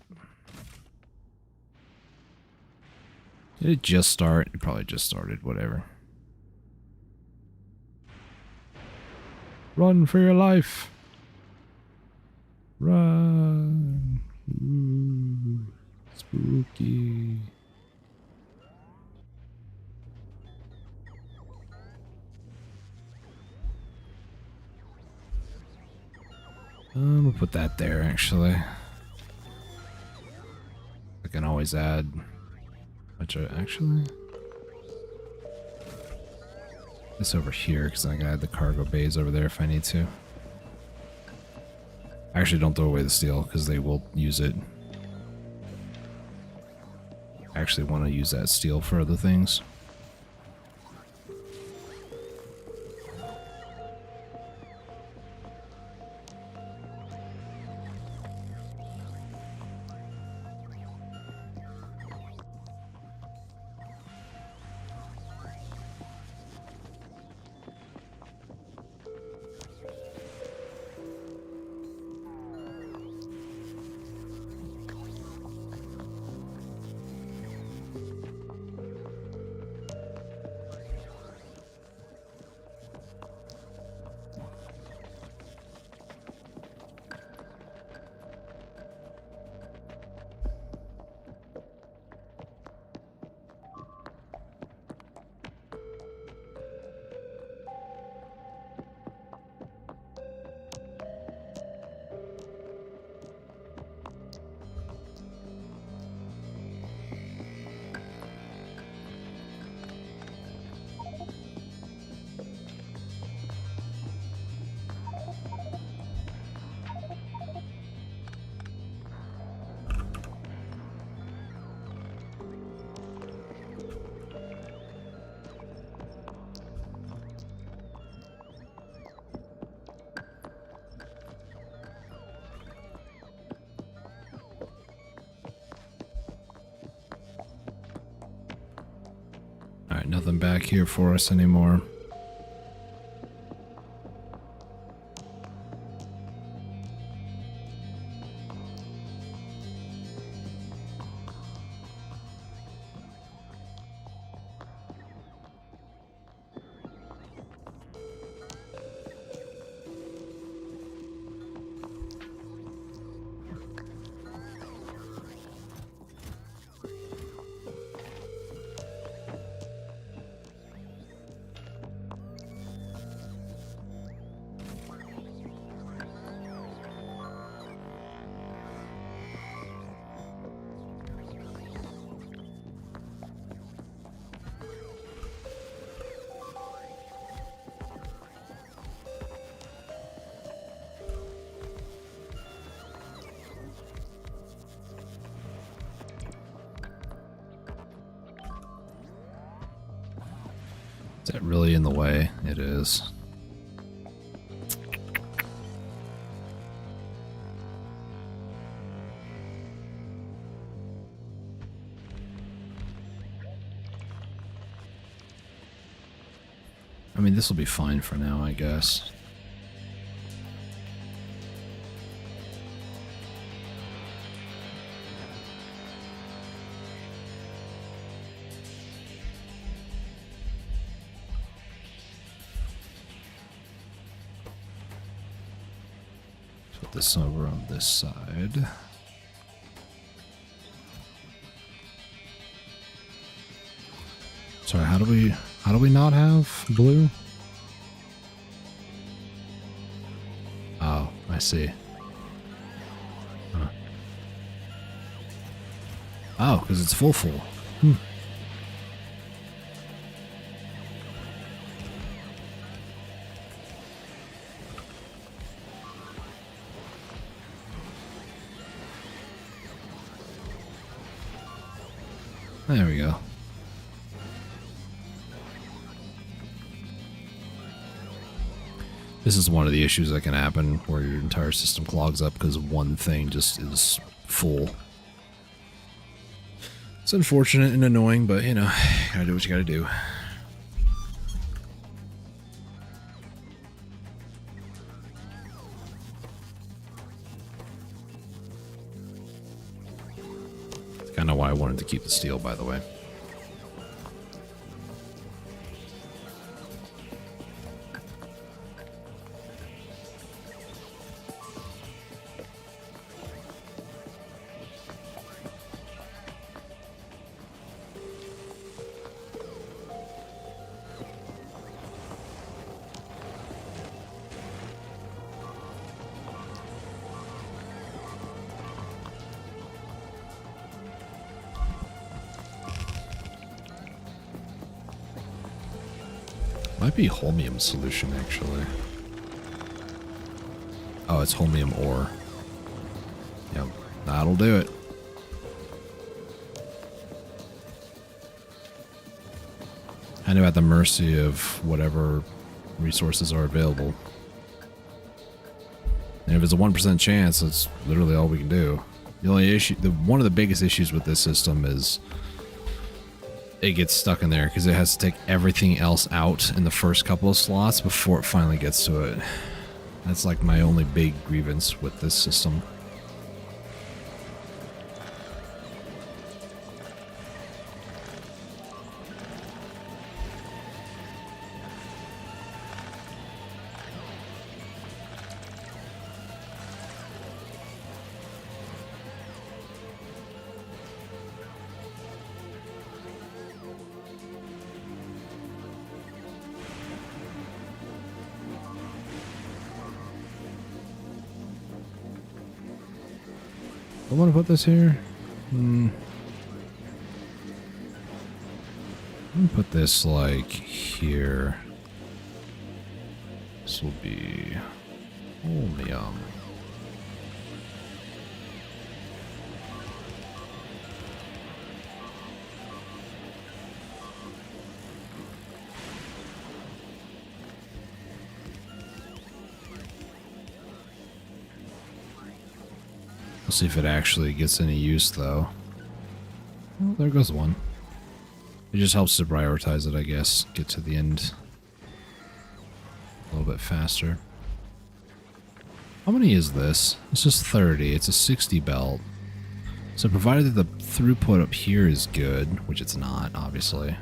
[SPEAKER 1] Did it just start? It probably just started, whatever. Run for your life. Run. Ooh, spooky. I'm gonna put that there, actually. I can always add... Actually, this over here because I gotta add the cargo bays over there if I need to. Actually, don't throw away the steel because they will use it. I actually want to use that steel for other things. Alright, nothing back here for us anymore. Is that really in the way? It is. I mean, this will be fine for now, I guess. Put this over on this side. Sorry, how do we not have blue? Oh, I see. Huh. Oh, because it's full. Hmm. There we go. This is one of the issues that can happen where your entire system clogs up because one thing just is full. It's unfortunate and annoying, but you know, gotta do what you gotta do. It's kind of why I wanted to keep the steel, by the way. Might be holmium solution, actually. Oh, it's holmium ore. Yep, that'll do it. Kind of at the mercy of whatever resources are available. And if it's a 1% chance, that's literally all we can do. The only issue, one of the biggest issues with this system is it gets stuck in there because it has to take everything else out in the first couple of slots before it finally gets to it. That's like my only big grievance with this system. I want to put this here. Let me put this like here. This will be holmium. We'll see if it actually gets any use, though. Oh, there goes one. It just helps to prioritize it, I guess. Get to the end a little bit faster. How many is this? This is 30. It's a 60 belt. So provided that the throughput up here is good, which it's not, obviously,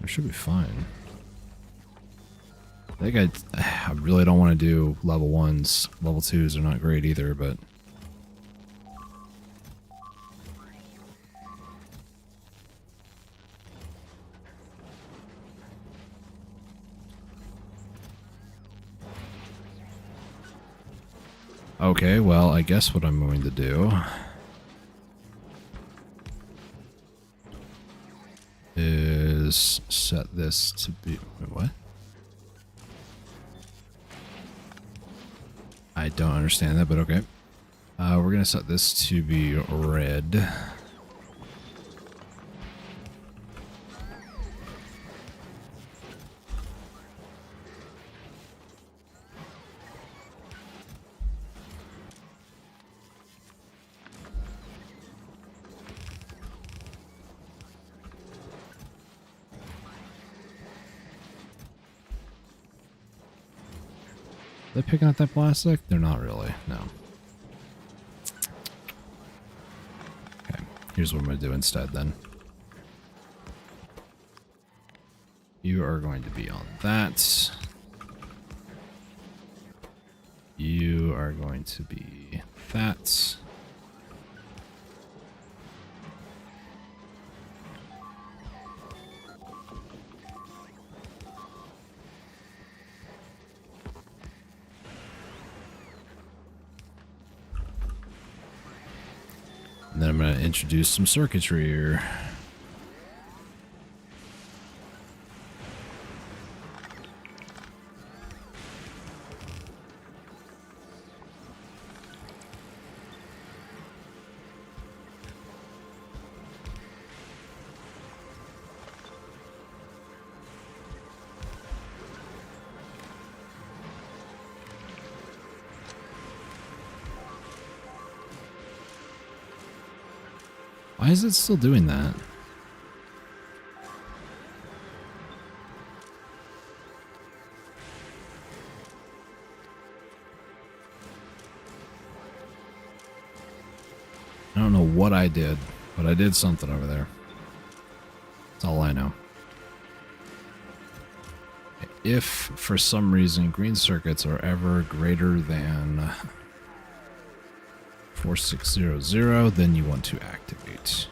[SPEAKER 1] it should be fine. I think I really don't want to do level 1s. Level 2s are not great either, but... Okay, well, I guess what I'm going to do is set this to be... Wait, what? I don't understand that, but okay. We're going to set this to be red. Are they picking up that plastic? They're not really, no. Okay, here's what I'm going to do instead then. You are going to be on that. You are going to be that. And then I'm going to introduce some circuitry here. Why is it still doing that? I don't know what I did, but I did something over there. That's all I know. If, for some reason, green circuits are ever greater than 4600, then you want to activate.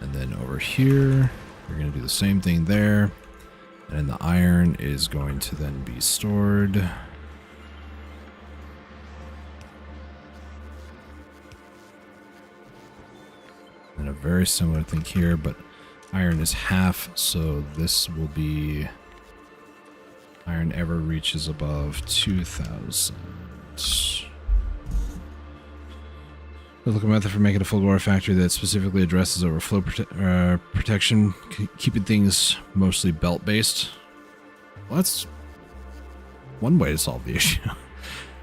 [SPEAKER 1] And then over here, we're going to do the same thing there. And the iron is going to then be stored. And a very similar thing here, but iron is half, so this will be iron ever reaches above 2,000. Look a method for making a full glory factory that specifically addresses overflow protection, keeping things mostly belt based. Well, that's one way to solve the issue.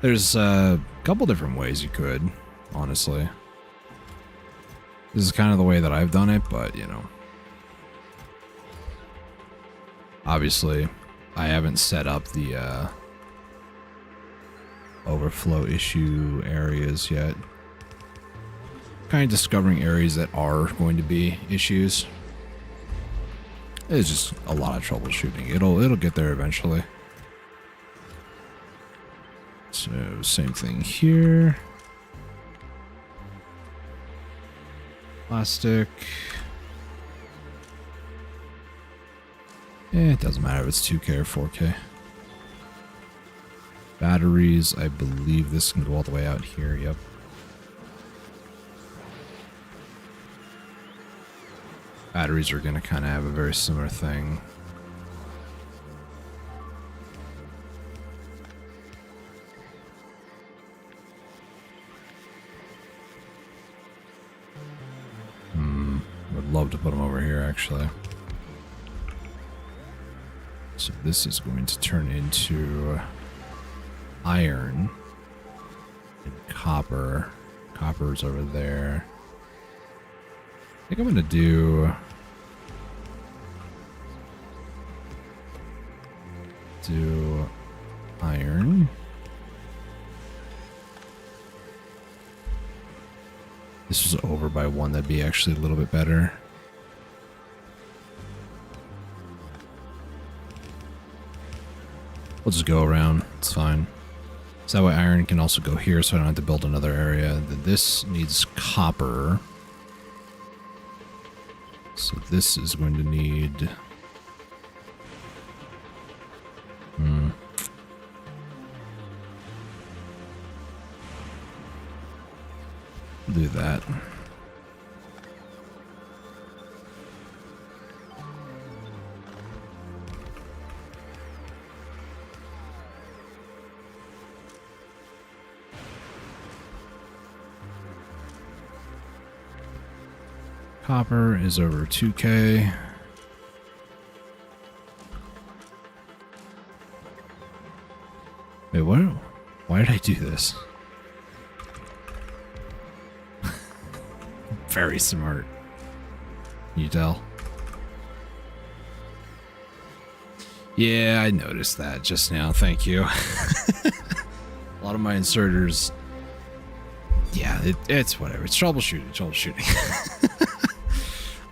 [SPEAKER 1] There's a couple different ways you could, honestly. This is kind of the way that I've done it, but you know, obviously I haven't set up the overflow issue areas yet. Kind of discovering areas that are going to be issues. It's just a lot of troubleshooting. It'll get there eventually. So same thing here. Plastic. It doesn't matter if it's 2K or 4K. Batteries, I believe this can go all the way out here, yep. Batteries are going to kind of have a very similar thing. Would love to put them over here, actually. So this is going to turn into iron. And copper. Copper's over there. I think I'm going to do iron. This was over by one. That'd be actually a little bit better. We'll just go around. It's fine. So that way iron can also go here, so I don't have to build another area. This needs copper. So this is going to need... do that. Copper is over 2K. Wait, what? Why did I do this? Very smart. Can you tell? Yeah, I noticed that just now. Thank you. A lot of my inserters... Yeah, it's whatever. It's troubleshooting.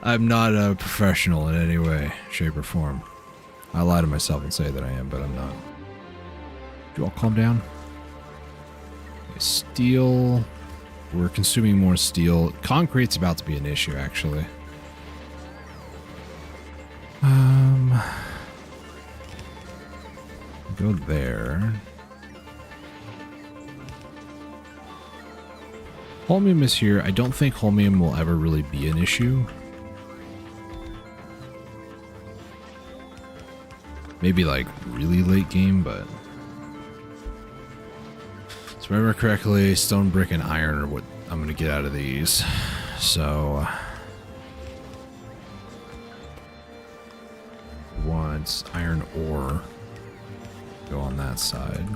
[SPEAKER 1] I'm not a professional in any way, shape, or form. I lie to myself and say that I am, but I'm not. You all calm down? Okay, steel. We're consuming more steel. Concrete's about to be an issue, actually. Go there. Holmium is here. I don't think holmium will ever really be an issue. Maybe like really late game, but... So if I remember correctly, stone, brick, and iron are what I'm going to get out of these. So... want iron ore. Go on that side.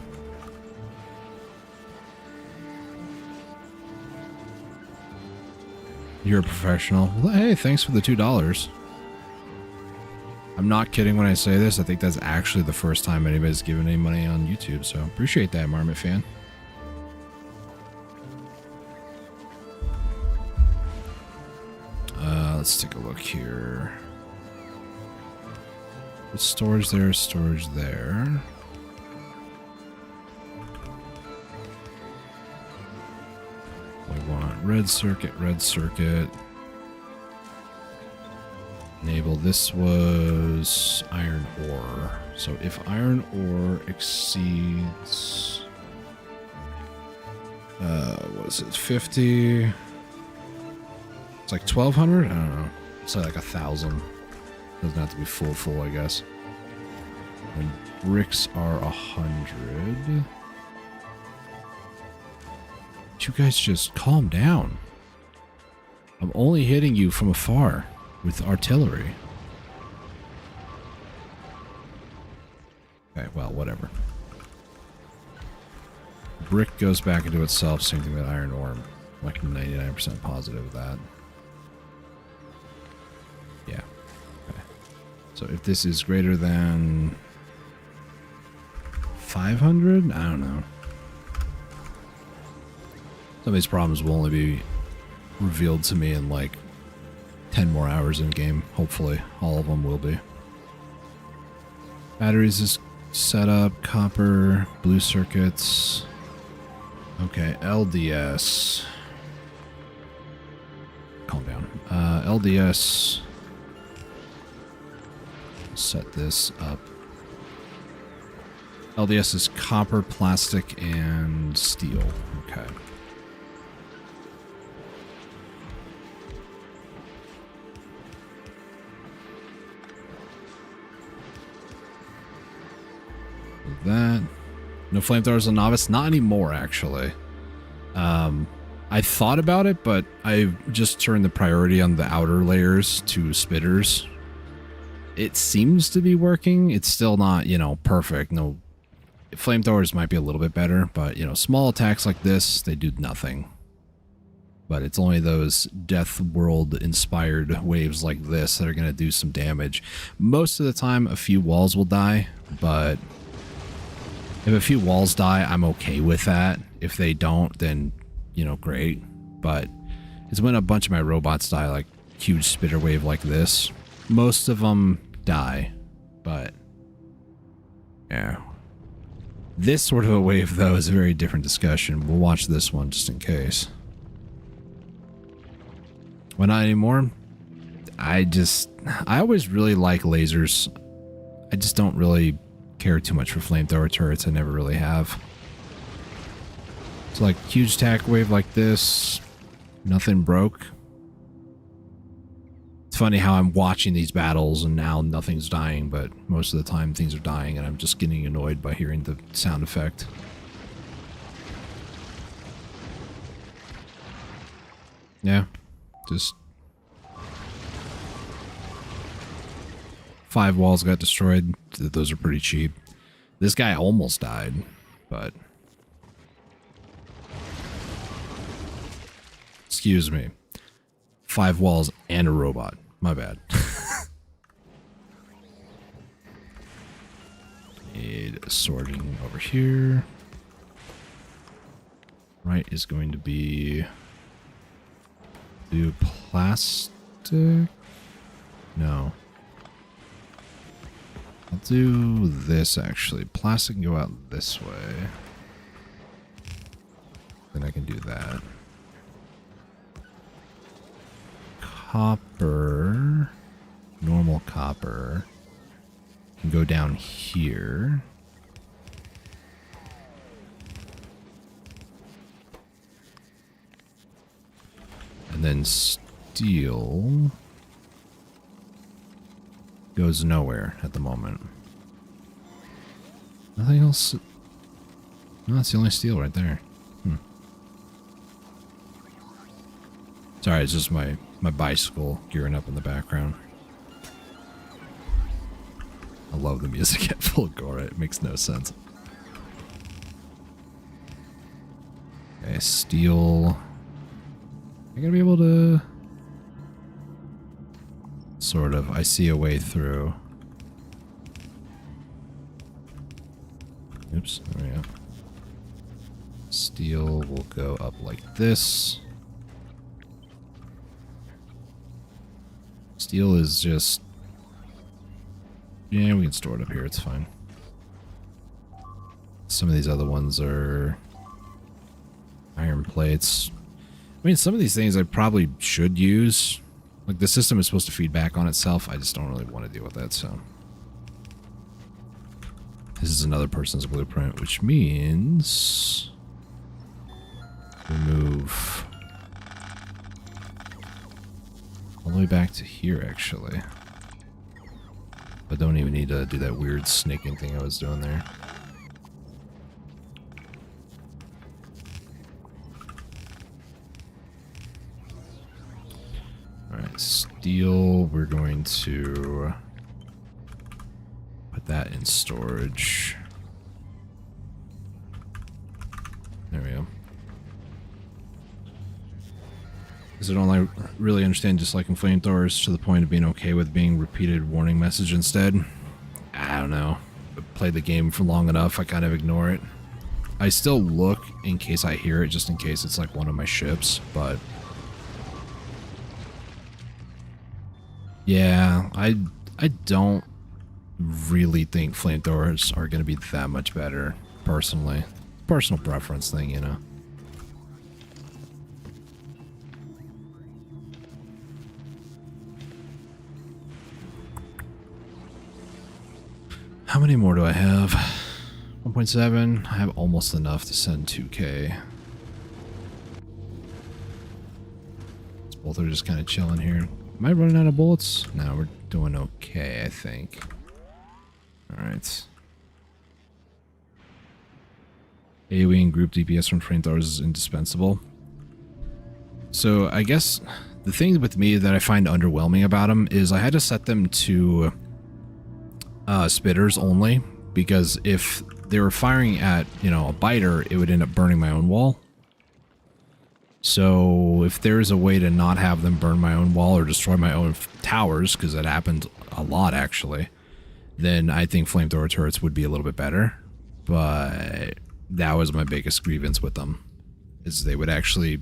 [SPEAKER 1] You're a professional. Well, hey, thanks for the $2. I'm not kidding when I say this. I think that's actually the first time anybody's given any money on YouTube, so appreciate that, Marmot fan. Let's take a look here. Put storage there, storage there. We want red circuit, red circuit. Enable, this was iron ore. So if iron ore exceeds, what is it, 50? It's like 1,200? I don't know. It's like 1,000. Doesn't have to be full, I guess. And bricks are 100. You guys just calm down. I'm only hitting you from afar with artillery. Okay, well, whatever. Brick goes back into itself, same thing with iron ore. I'm like 99% positive of that. Yeah. Okay. So if this is greater than 500, I don't know. Some of these problems will only be revealed to me in like 10 more hours in game. Hopefully, all of them will be. Batteries is set up. Copper, blue circuits. Okay, LDS. Calm down. LDS. Set this up. LDS is copper, plastic, and steel. Okay. That. No flamethrowers on novice? Not anymore, actually. I thought about it, but I just turned the priority on the outer layers to spitters. It seems to be working. It's still not, you know, perfect. No Flamethrowers might be a little bit better, but, you know, small attacks like this, they do nothing. But it's only those Death World-inspired waves like this that are going to do some damage. Most of the time, a few walls will die, but if a few walls die, I'm okay with that. If they don't, then, you know, great. But it's when a bunch of my robots die, like huge spitter wave like this. Most of them die, but yeah. This sort of a wave, though, is a very different discussion. We'll watch this one just in case. Well, not anymore. I always really like lasers. I just don't really care too much for flamethrower turrets. I never really have. So like huge attack wave like this, nothing broke. It's funny how I'm watching these battles and now nothing's dying, but most of the time things are dying and I'm just getting annoyed by hearing the sound effect. Yeah, just 5 walls got destroyed. Those are pretty cheap. This guy almost died, but excuse me. 5 walls and a robot. My bad. Need sorting over here. Right is going to be do plastic. No. I'll do this actually. Plastic can go out this way. Then I can do that. Copper, normal copper, can go down here. And then steel goes nowhere at the moment. Nothing else. No, that's the only steel right there. Sorry, it's just my bicycle gearing up in the background. I love the music at full gore. It makes no sense. Okay, steel. I'm gonna be able to sort of. I see a way through. Oops, there we go. Steel will go up like this. Steel is just... yeah, we can store it up here. It's fine. Some of these other ones are iron plates. I mean, some of these things I probably should use. Like, the system is supposed to feed back on itself. I just don't really want to deal with that, so... this is another person's blueprint, which means... remove... all the way back to here, actually. But don't even need to do that weird snaking thing I was doing there. Alright, steel, we're going to put that in storage. There we go. Because I don't like, really understand disliking flamethrowers to the point of being okay with being repeated warning message instead. I don't know. I've played the game for long enough, I kind of ignore it. I still look in case I hear it, just in case it's like one of my ships, but... yeah, I don't really think flamethrowers are going to be that much better, personally. Personal preference thing, you know. How many more do I have? 1.7. I have almost enough to send 2K. Both are just kind of chilling here. Am I running out of bullets? No, we're doing okay, I think. Alright. AoE and group DPS from flamethrowers is indispensable. So I guess the thing with me that I find underwhelming about them is I had to set them to spitters only, because if they were firing at, you know, a biter, it would end up burning my own wall. So if there's a way to not have them burn my own wall or destroy my own towers, because that happened a lot actually, then I think flamethrower turrets would be a little bit better. But that was my biggest grievance with them, is they would actually,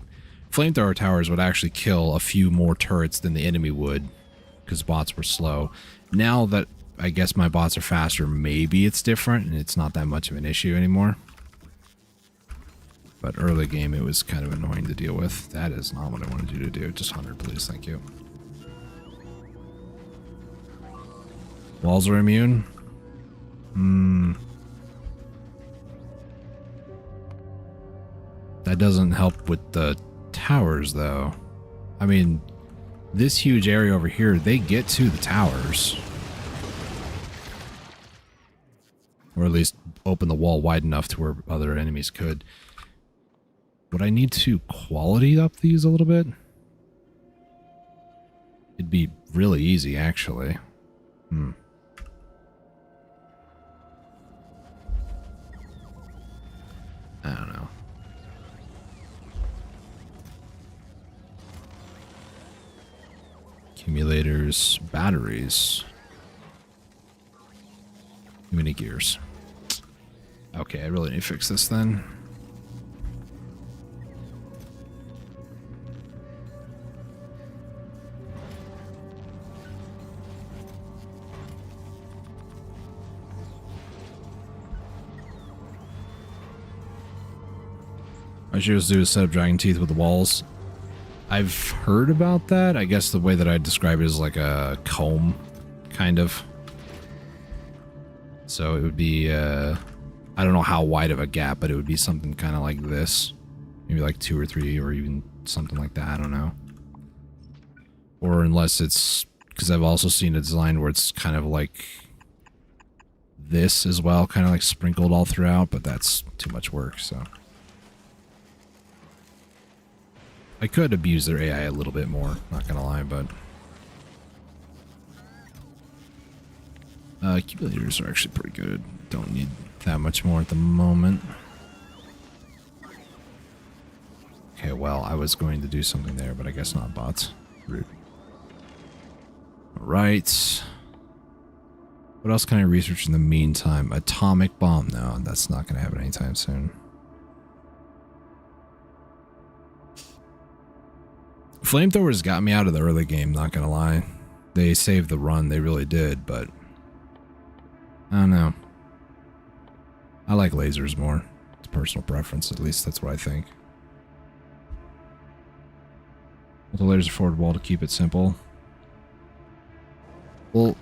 [SPEAKER 1] flamethrower towers would actually kill a few more turrets than the enemy would, because bots were slow. Now that I guess my bots are faster, maybe it's different and it's not that much of an issue anymore. But early game, it was kind of annoying to deal with. That is not what I wanted you to do. Just 100, please. Thank you. Walls are immune? That doesn't help with the towers, though. I mean, this huge area over here, they get to the towers. Or at least open the wall wide enough to where other enemies could. Would I need to quality up these a little bit? It'd be really easy, actually. I don't know. Accumulators, batteries. Mini gears. Okay, I really need to fix this then. I should just do is set up dragon teeth with the walls. I've heard about that. I guess the way that I describe it is like a comb, kind of. So it would be, I don't know how wide of a gap, but it would be something kind of like this. Maybe like 2 or 3 or even something like that, I don't know. Or unless it's, because I've also seen a design where it's kind of like this as well, kind of like sprinkled all throughout, but that's too much work, so. I could abuse their AI a little bit more, not gonna lie, but... accumulators are actually pretty good. Don't need that much more at the moment. Okay, well, I was going to do something there, but I guess not bots. Rude. Alright. What else can I research in the meantime? Atomic bomb. No, that's not going to happen anytime soon. Flamethrowers got me out of the early game, not gonna lie. They saved the run, they really did, but... I don't know. I like lasers more. It's personal preference, at least that's what I think. With the laser forward wall to keep it simple. Well,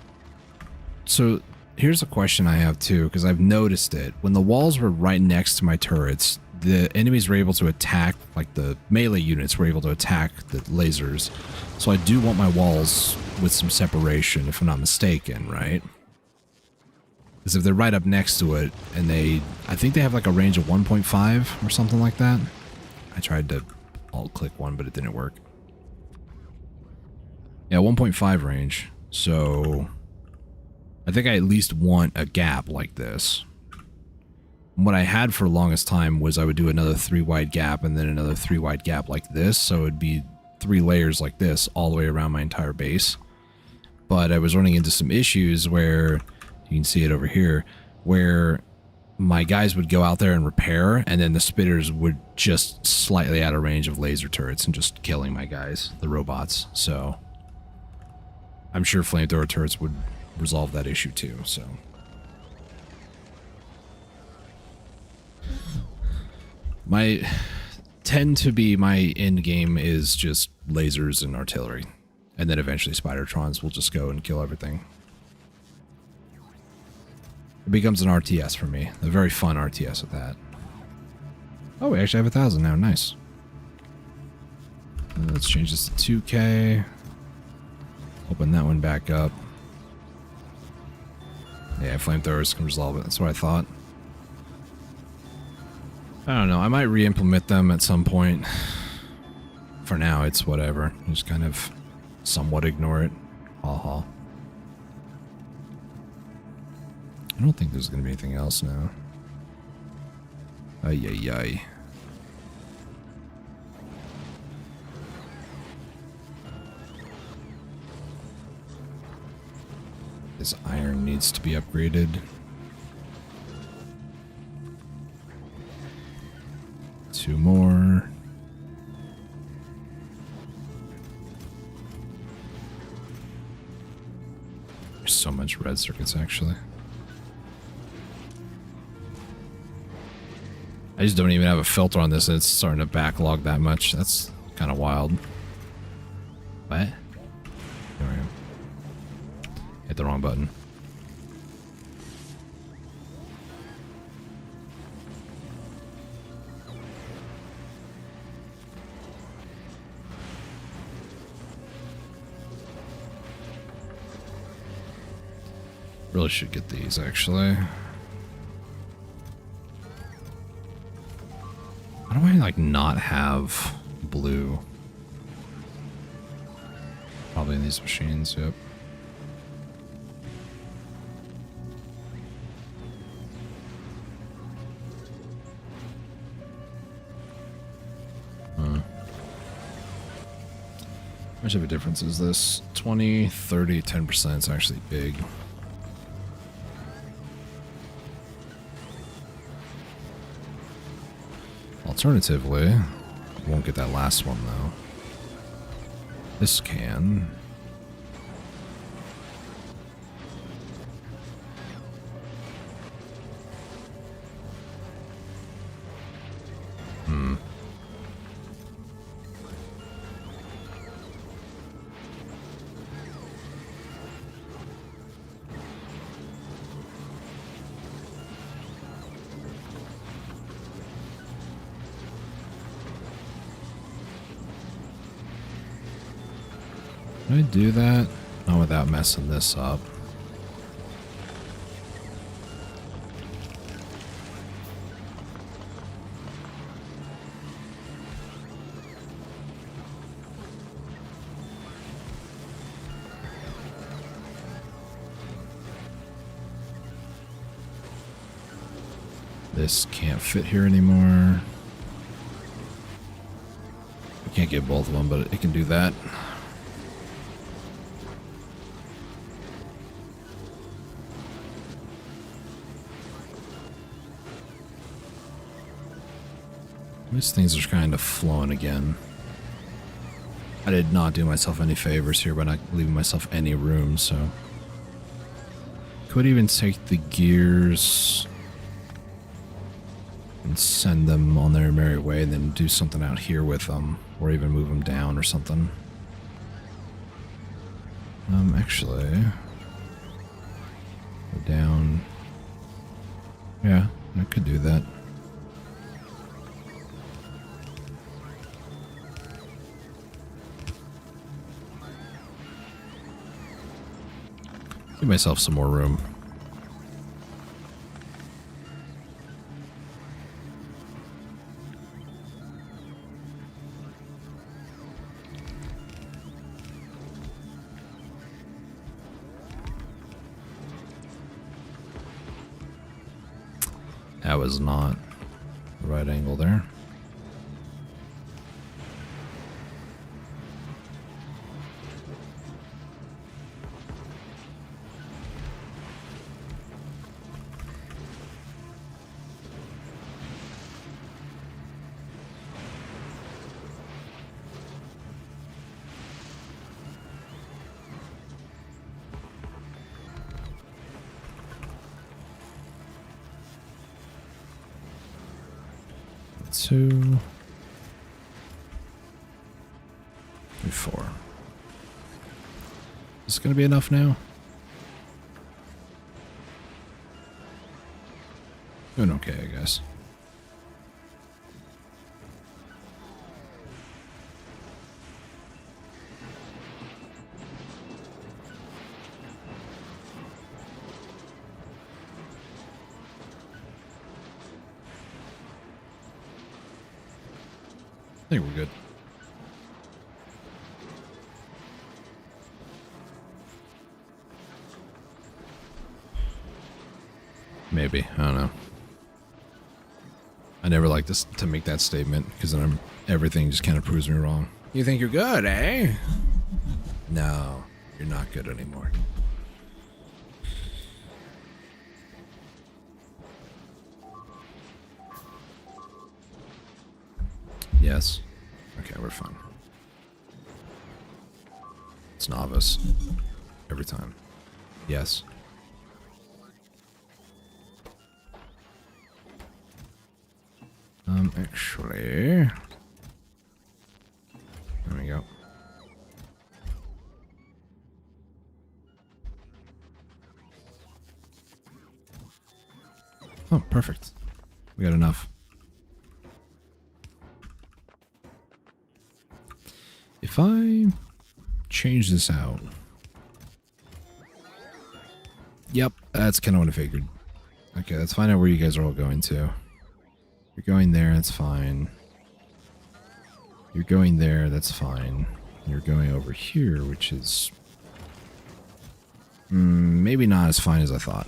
[SPEAKER 1] so here's a question I have too, because I've noticed it. When the walls were right next to my turrets, the enemies were able to attack, like the melee units were able to attack the lasers. So I do want my walls with some separation, if I'm not mistaken, right? Because if they're right up next to it, and I think they have like a range of 1.5 or something like that. I tried to alt-click one, but it didn't work. Yeah, 1.5 range. So I think I at least want a gap like this. What I had for the longest time was I would do another 3 wide gap and then another 3 wide gap like this, so it'd be 3 layers like this all the way around my entire base. But I was running into some issues where, you can see it over here, where my guys would go out there and repair, and then the spitters would just slightly out of range of laser turrets and just killing my guys, the robots. So I'm sure flamethrower turrets would resolve that issue too, so... my end game is just lasers and artillery. And then eventually Spidertrons will just go and kill everything. It becomes an RTS for me. A very fun RTS at that. Oh, we actually have 1,000 now. Nice. Let's change this to 2K. Open that one back up. Yeah, flamethrowers can resolve it. That's what I thought. I don't know. I might re-implement them at some point. For now, it's whatever. Just kind of somewhat ignore it. Ha ha. I don't think there's going to be anything else now. Ay, ay, ay. This iron needs to be upgraded. Two more. There's so much red circuits, actually. I just don't even have a filter on this, and it's starting to backlog that much. That's kind of wild. What? There we go. Hit the wrong button. Really should get these, actually. How do I, like, not have blue? Probably in these machines, yep. How much of a difference is this? 20, 30, 10%. It's actually big. Alternatively, won't get that last one though. This can. Can I do that? Not without messing this up. This can't fit here anymore. I can't get both of them, but it can do that. These things are kind of flowing again. I did not do myself any favors here by not leaving myself any room, so... Could even take the gears and send them on their merry way and then do something out here with them, or even move them down or something. Actually... Go down... Yeah, I could do that. Give myself some more room. That was not the right angle there. Two, 3, 4. Is this gonna be enough now? Doing okay, I guess. I think we're good. Maybe. I don't know. I never like this to make that statement because then everything just kind of proves me wrong. You think you're good, eh? No, you're not good anymore. Yes. Okay, we're fine. It's novice. Every time. Yes. Actually... There we go. Oh, perfect. We got enough. If I change this out... Yep, that's kind of what I figured. Okay, let's find out where you guys are all going to. You're going there, that's fine. You're going there, that's fine. You're going over here, which is... maybe not as fine as I thought.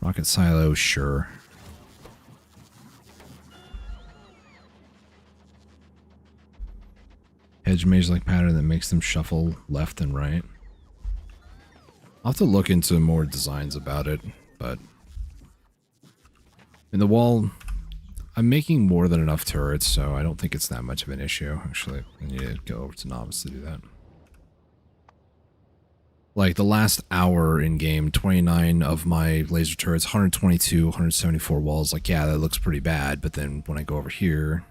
[SPEAKER 1] Rocket silo, sure. Hedge maze-like pattern that makes them shuffle left and right. I'll have to look into more designs about it, but... In the wall, I'm making more than enough turrets, so I don't think it's that much of an issue. Actually, I need to go over to Novice to do that. Like, the last hour in game, 29 of my laser turrets, 122, 174 walls. Like, yeah, that looks pretty bad, but then when I go over here,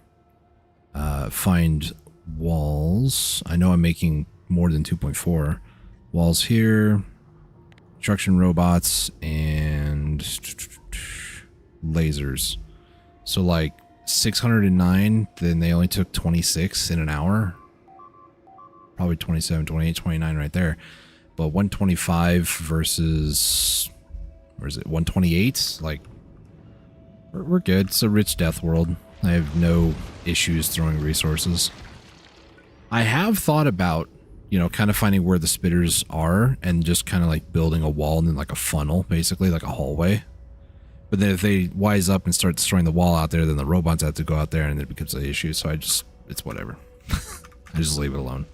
[SPEAKER 1] find walls. I know I'm making more than 2.4. Walls here, construction robots, and lasers. So like 609, then they only took 26 in an hour. Probably 27, 28, 29 right there. But 125 versus, where is it, 128? Like, we're good. It's a rich death world. I have no issues throwing resources. I have thought about, you know, kind of finding where the spitters are and just kind of like building a wall and then like a funnel, basically, like a hallway. But then if they wise up and start destroying the wall out there, then the robots have to go out there and it becomes an issue. So I just, it's whatever. I just leave it alone.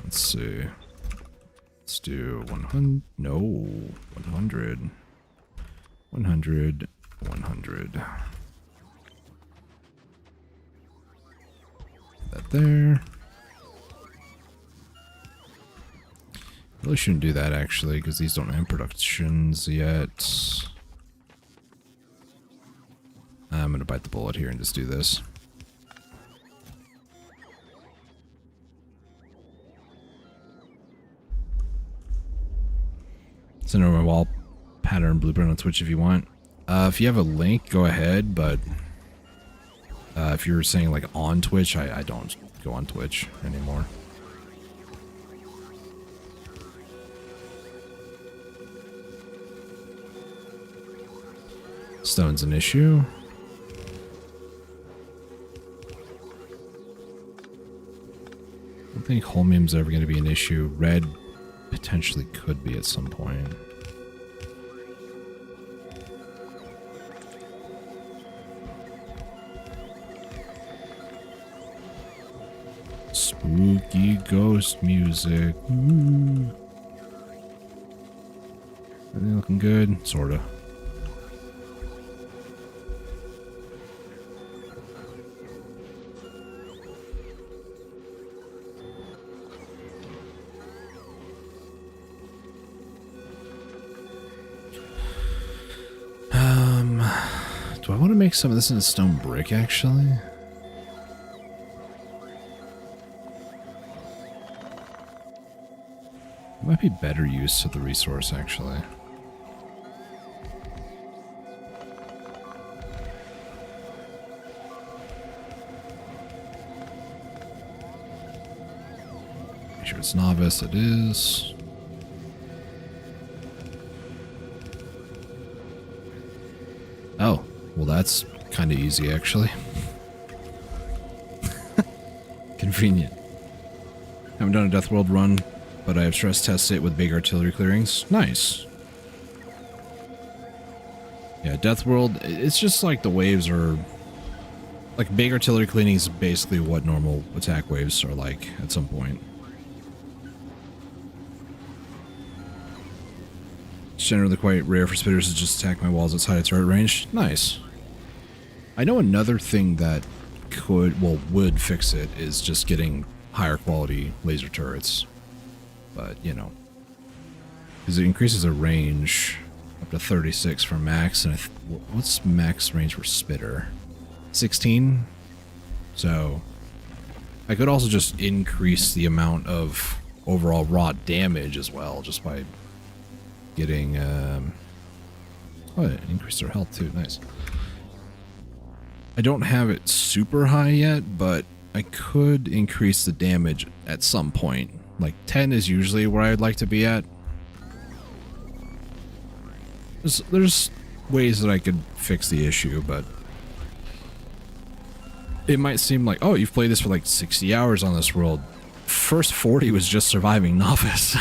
[SPEAKER 1] Let's see. Let's do 100. No, 100. 100. 100. That there. Really shouldn't do that actually, because these don't have productions yet. I'm gonna bite the bullet here and just do this. Send over my wall pattern blueprint on Twitch if you want. If you have a link, go ahead, but if you're saying like on Twitch, I don't go on Twitch anymore. Stone's an issue. I don't think holmium's ever going to be an issue. Red potentially could be at some point. Spooky ghost music. Ooh. Everything looking good? Sorta. Do I want to make some of this into stone brick, actually? It might be better use of the resource, actually. Make sure it's novice, it is. Oh. Well, that's kind of easy, actually. Convenient. Haven't done a Death World run, but I have stress tested it with big artillery clearings. Nice. Yeah, Death World, it's just like the waves are... Like, big artillery cleaning is basically what normal attack waves are like at some point. It's generally quite rare for spitters to just attack my walls outside its turret range. Nice. I know another thing that would fix it is just getting higher quality laser turrets. But, you know. Because it increases the range up to 36 for max, and what's max range for spitter? 16? So, I could also just increase the amount of overall raw damage as well, just by getting, oh, it increased their health too, nice. I don't have it super high yet, but I could increase the damage at some point. Like, 10 is usually where I'd like to be at. There's ways that I could fix the issue, but it might seem like, oh, you've played this for like 60 hours on this world. First 40 was just surviving novice.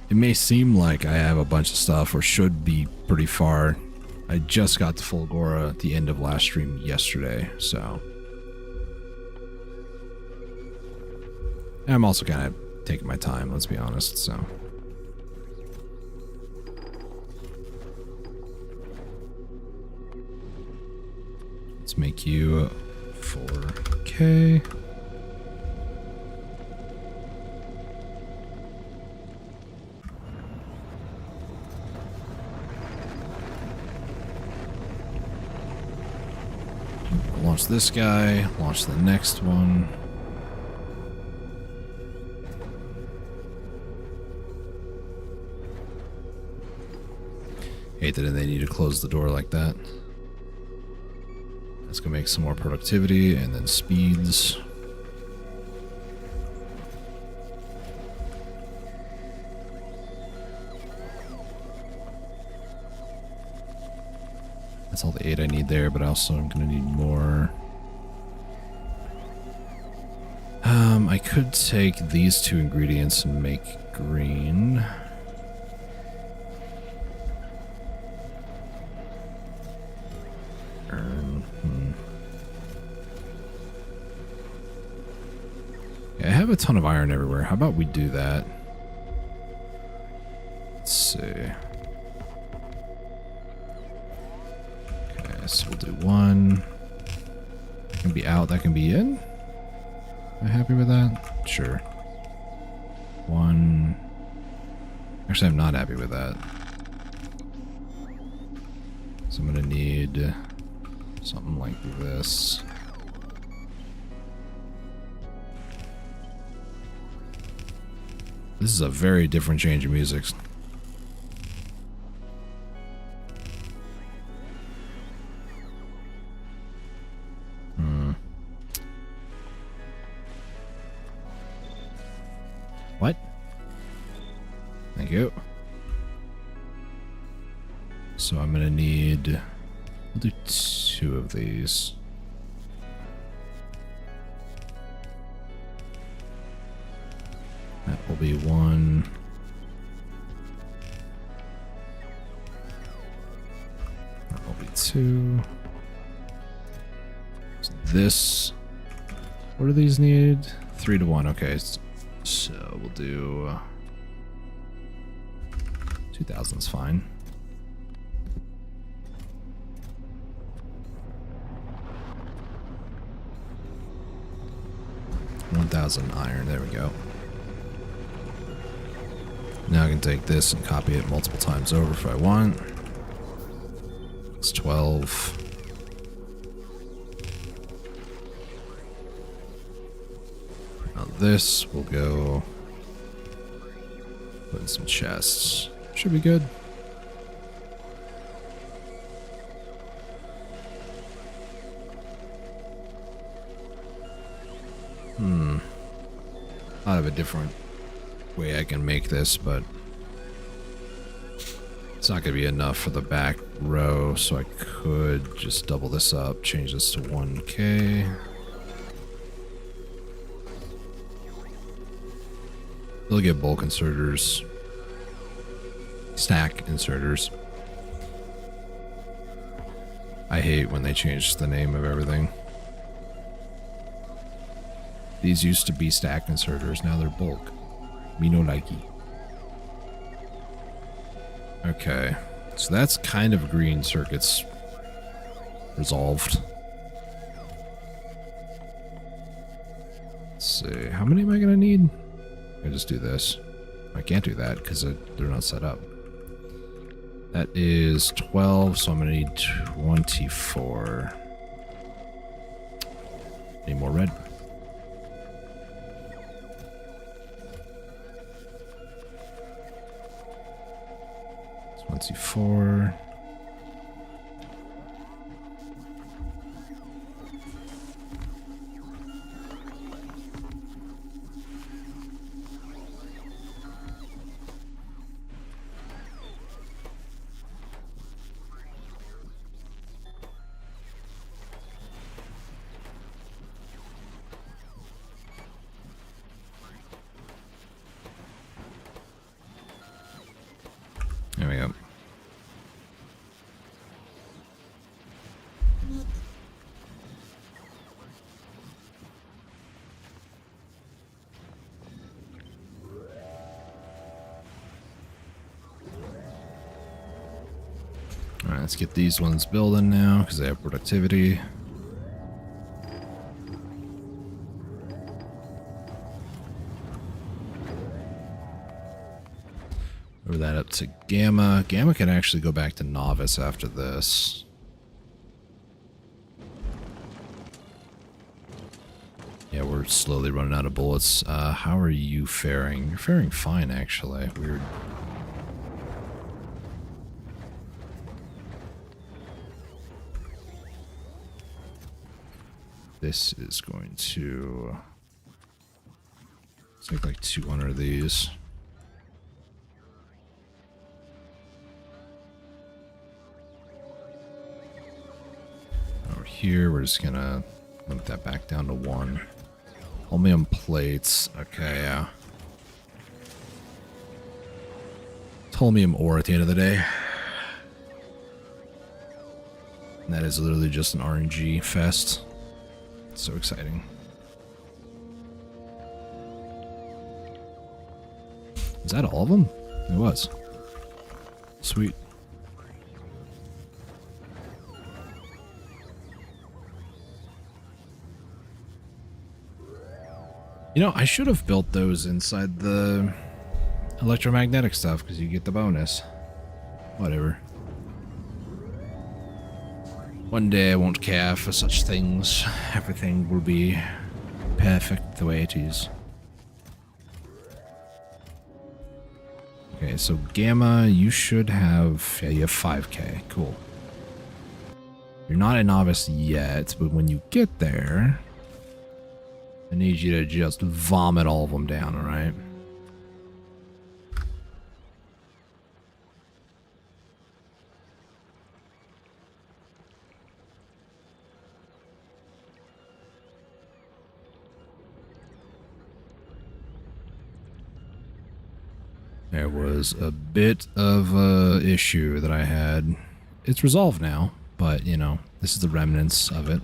[SPEAKER 1] It may seem like I have a bunch of stuff, or should be pretty far. I just got to Fulgora at the end of last stream yesterday, so... I'm also kind of taking my time, let's be honest, so... Let's make you 4K. Launch this guy, launch the next one. Hate that they need to close the door like that. That's gonna make some more productivity and then speeds. That's all the 8 I need there, but also I'm gonna need more. I could take these 2 ingredients and make green. Yeah, I have a ton of iron everywhere. How about we do that? Let's see. Okay, so we'll do 1. That can be out, that can be in. Am I happy with that? Sure. 1. Actually, I'm not happy with that. So I'm gonna need something like this. This is a very different change of music. What? Thank you. So I'm gonna need... I'll do 2 of these. That will be 1. That will be 2. So this... What do these need? 3 to 1, okay. So we'll do... 2,000's fine. 1,000 iron, there we go. Now I can take this and copy it multiple times over if I want. It's 12. Now this will go put in some chests. Should be good. I have a different way I can make this, but it's not going to be enough for the back row, so I could just double this up, change this to 1K. They'll get bulk inserters. Stack inserters. I hate when they change the name of everything. These used to be stack inserters, now they're bulk. Me no likey. Okay, so that's kind of green circuits resolved. Let's see, how many am I gonna need? I just do this. I can't do that because they're not set up. That is 12, so I'm gonna need 24. Need more red. 24. There we go. Alright, let's get these ones building now because they have productivity. Move that up to Gamma. Gamma can actually go back to Novice after this. Yeah, we're slowly running out of bullets. How are you faring? You're faring fine, actually. Weird. This is going to take like 200 of these. Over here, we're just gonna limit that back down to 1. Holmium plates. Okay, yeah. It's holmium ore at the end of the day. And that is literally just an RNG fest. It's so exciting. Is that all of them? It was. Sweet. You know, I should have built those inside the electromagnetic stuff because you get the bonus. Whatever. One day I won't care for such things. Everything will be perfect the way it is. Okay, so Gamma, you should have... Yeah, you have 5k. Cool. You're not a novice yet, but when you get there... I need you to just vomit all of them down, alright? There was a bit of a issue that I had. It's resolved now, but, you know, this is the remnants of it.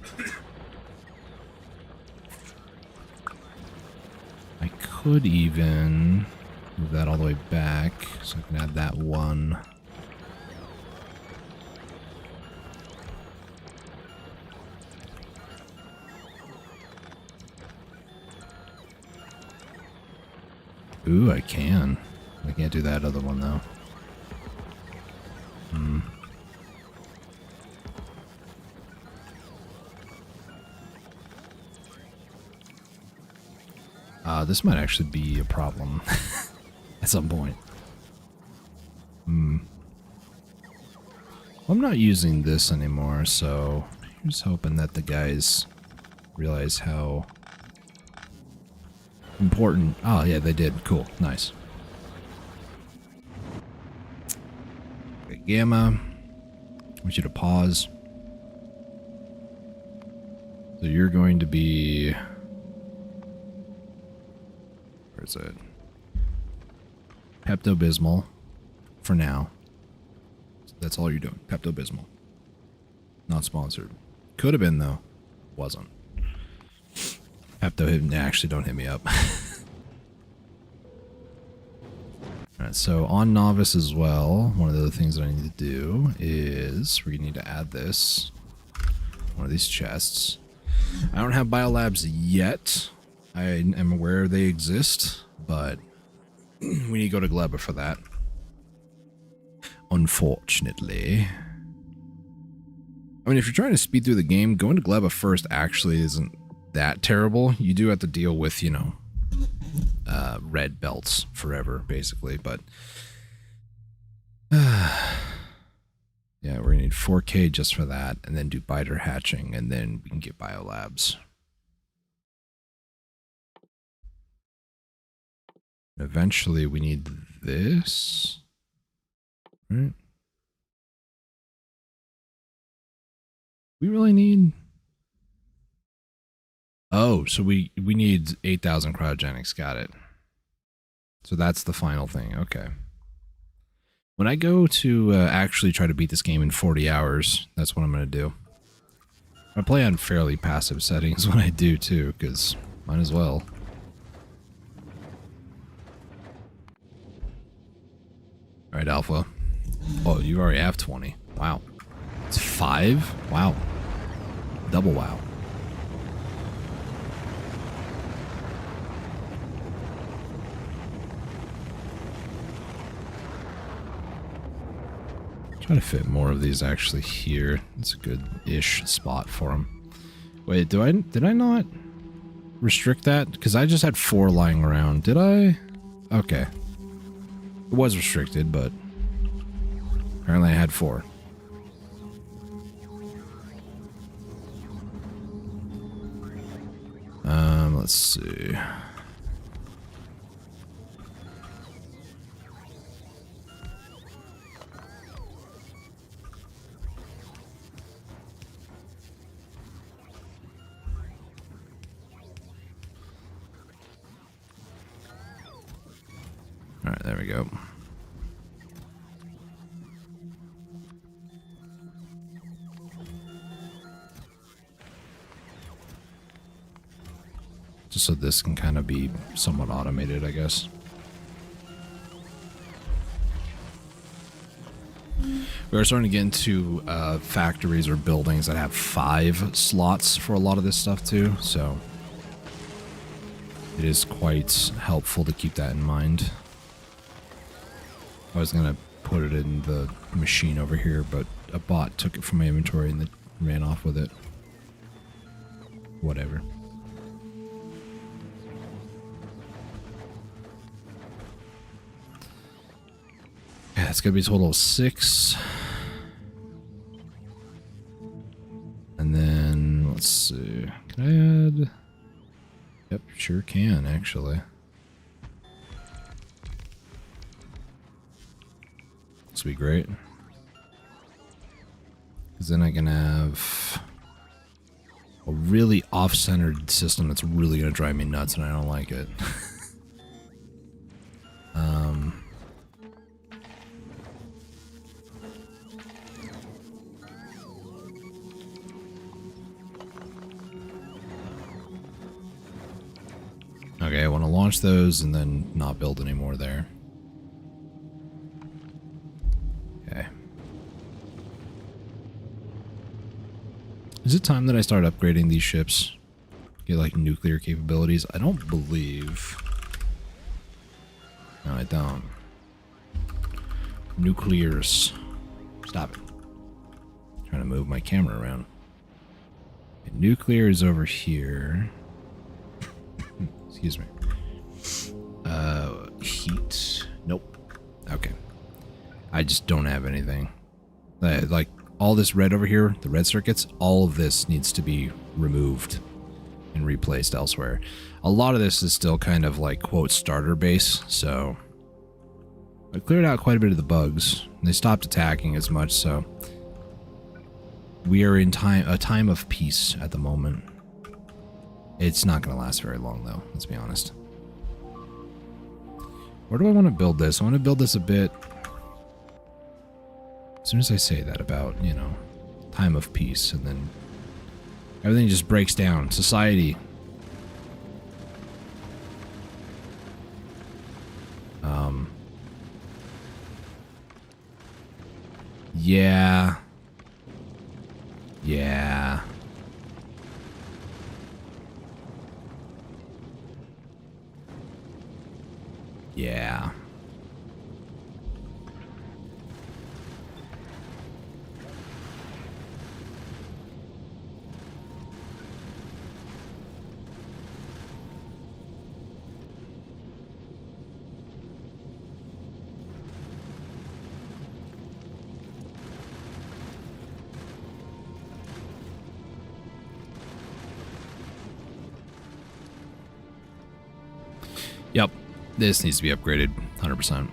[SPEAKER 1] I could even move that all the way back, so I can add that one. Ooh, I can. I can't do that other one, though. This might actually be a problem at some point. I'm not using this anymore, so I'm just hoping that the guys realize how important... Oh, yeah, they did. Cool. Nice. Okay, Gamma. I want you to pause. So you're going to be... Where's it? Pepto-Bismol for now. That's all you're doing. Pepto-Bismol. Not sponsored. Could have been, though. Wasn't. Pepto, actually, don't hit me up. Alright, so on Novice as well, one of the other things that I need to do is we need to add this. One of these chests. I don't have biolabs yet. I am aware they exist, but we need to go to Gleba for that. Unfortunately. I mean, if you're trying to speed through the game, going to Gleba first actually isn't that terrible. You do have to deal with, you know, red belts forever, basically, but yeah, we're gonna need 4K just for that, and then do biter hatching, and then we can get biolabs. Eventually, we need this, right? We really need... Oh, so we need 8,000 cryogenics. Got it. So that's the final thing. Okay. When I go to actually try to beat this game in 40 hours, that's what I'm going to do. I play on fairly passive settings when I do too, because might as well. Alright, Alpha. Oh, you already have 20. Wow. It's 5? Wow. Double wow. Try to fit more of these actually here. It's a good-ish spot for them. Wait, did I not restrict that? Because I just had 4 lying around. Did I? Okay. It was restricted, but apparently I had 4. Let's see. All right, there we go. Just so this can kind of be somewhat automated, I guess. We are starting to get into factories or buildings that have 5 slots for a lot of this stuff too, so it is quite helpful to keep that in mind. I was going to put it in the machine over here, but a bot took it from my inventory and then ran off with it. Whatever. Yeah, it's going to be a total of 6. And then, let's see. Can I add? Yep, sure can, actually. This will be great. Because then I can have a really off-centered system that's really going to drive me nuts, and I don't like it. Okay, I want to launch those and then not build any more there. Okay. Is it time that I start upgrading these ships? Get like nuclear capabilities? I don't believe. No, I don't. Nuclears. Stop it. I'm trying to move my camera around. Okay, nuclear is over here. Excuse me. Heat. Nope. Okay. I just don't have anything. Like, all this red over here, the red circuits, all of this needs to be removed and replaced elsewhere. A lot of this is still kind of like, quote, starter base, so I cleared out quite a bit of the bugs. They stopped attacking as much, so we are in a time of peace at the moment. It's not going to last very long, though, let's be honest. Where do I want to build this? I want to build this a bit. As soon as I say that about, you know, time of peace, and then everything just breaks down. Society. Yeah. Yeah. Yeah. Yep. This needs to be upgraded 100%.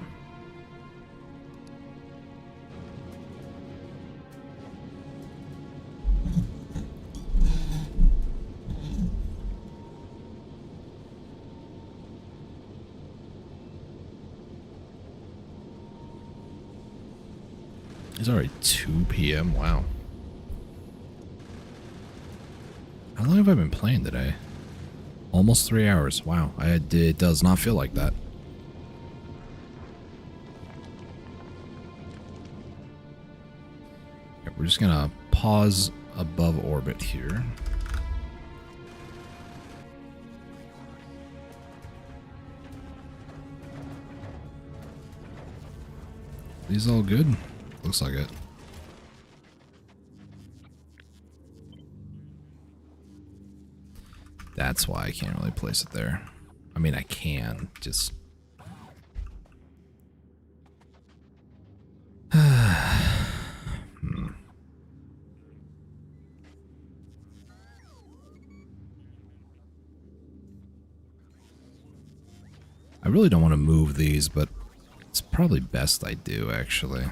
[SPEAKER 1] It's already 2 p.m. Wow. How long have I been playing today? Almost 3 hours. Wow. It does not feel like that. Okay, we're just gonna pause above orbit here. These all good? Looks like it. That's why I can't really place it there. I mean, I can, just... I really don't want to move these, but it's probably best I do, actually.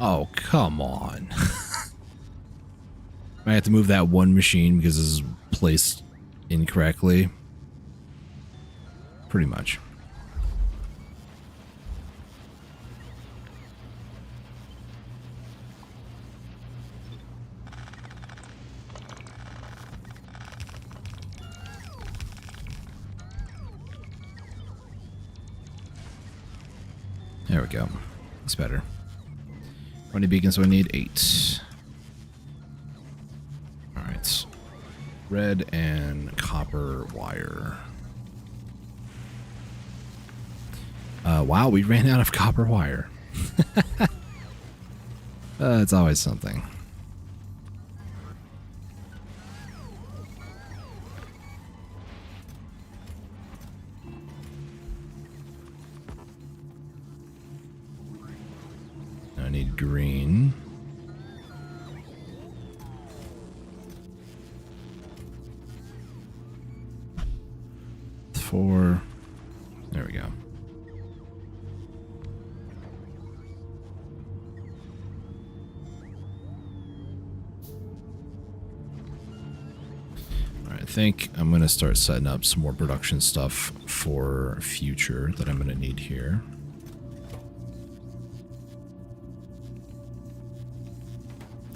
[SPEAKER 1] Oh, come on. I have to move that one machine because this is placed incorrectly. Pretty much. There we go. It's better. How many beacons do I need? 8. Alright. Red and copper wire. Wow, we ran out of copper wire. It's always something. I need green. Four. There we go. All right, I think I'm going to start setting up some more production stuff for future that I'm going to need here.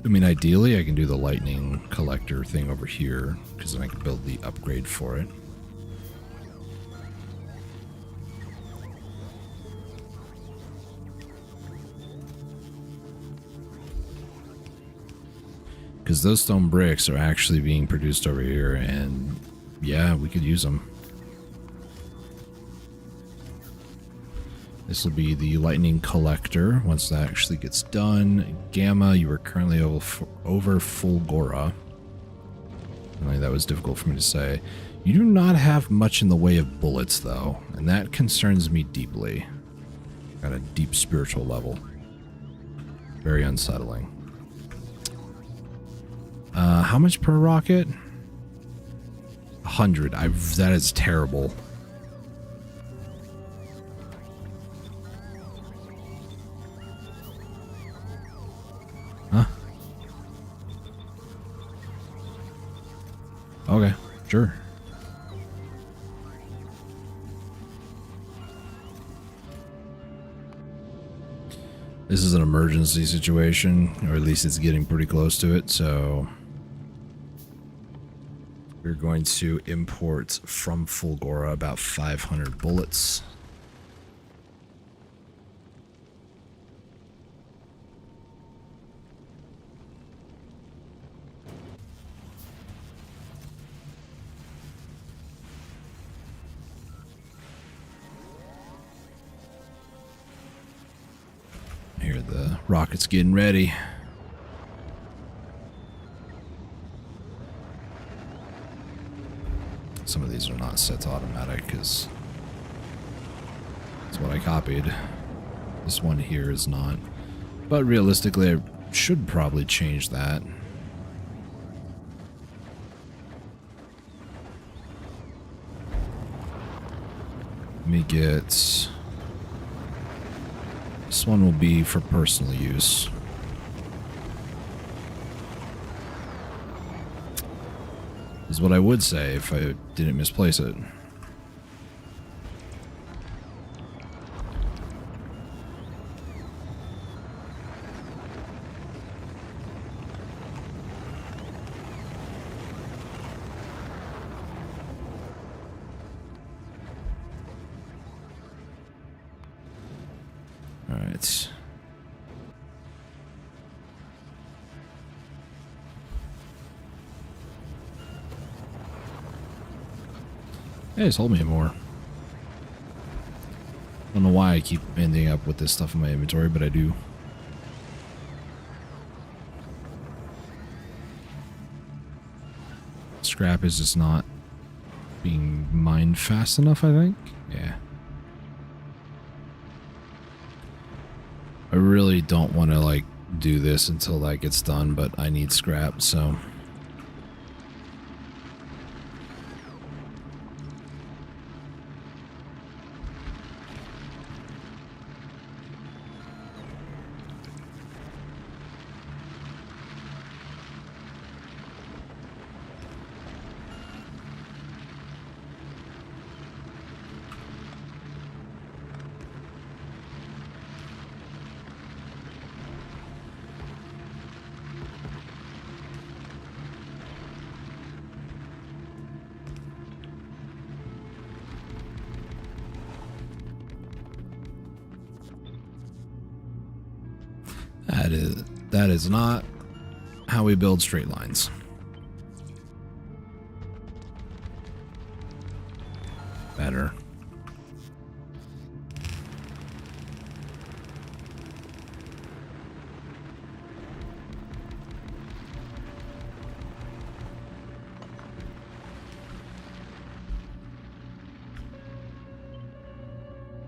[SPEAKER 1] I mean, ideally, I can do the lightning collector thing over here, because then I can build the upgrade for it. Because those stone bricks are actually being produced over here, and yeah, we could use them. This will be the lightning collector once that actually gets done. Gamma, you are currently over Fulgora. Really, that was difficult for me to say. You do not have much in the way of bullets, though, and that concerns me deeply. At a deep spiritual level. Very unsettling. How much per rocket? 100. That is terrible. Huh? Okay, sure. This is an emergency situation, or at least it's getting pretty close to it, so we're going to import from Fulgora about 500 bullets. Here, the rocket's getting ready. Some of these are not set to automatic because that's what I copied. This one here is not. But realistically, I should probably change that. Let me get... This one will be for personal use. Is what I would say if I didn't misplace it. All right. Hey, just hold me more. I don't know why I keep ending up with this stuff in my inventory, but I do. Scrap is just not being mined fast enough, I think. Yeah. I really don't want to, like, do this until that gets done, but I need scrap, so... That is not how we build straight lines. Better.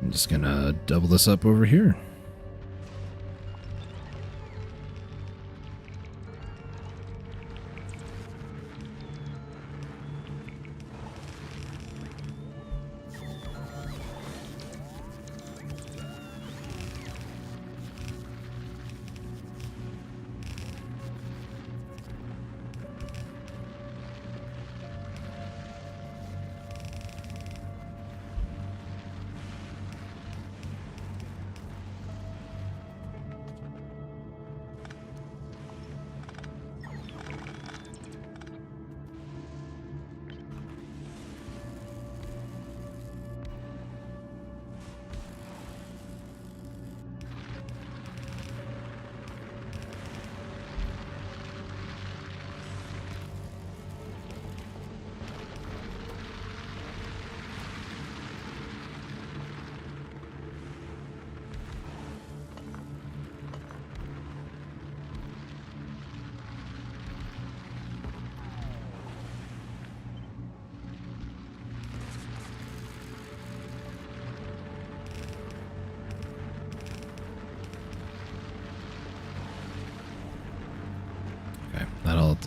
[SPEAKER 1] I'm just gonna double this up over here.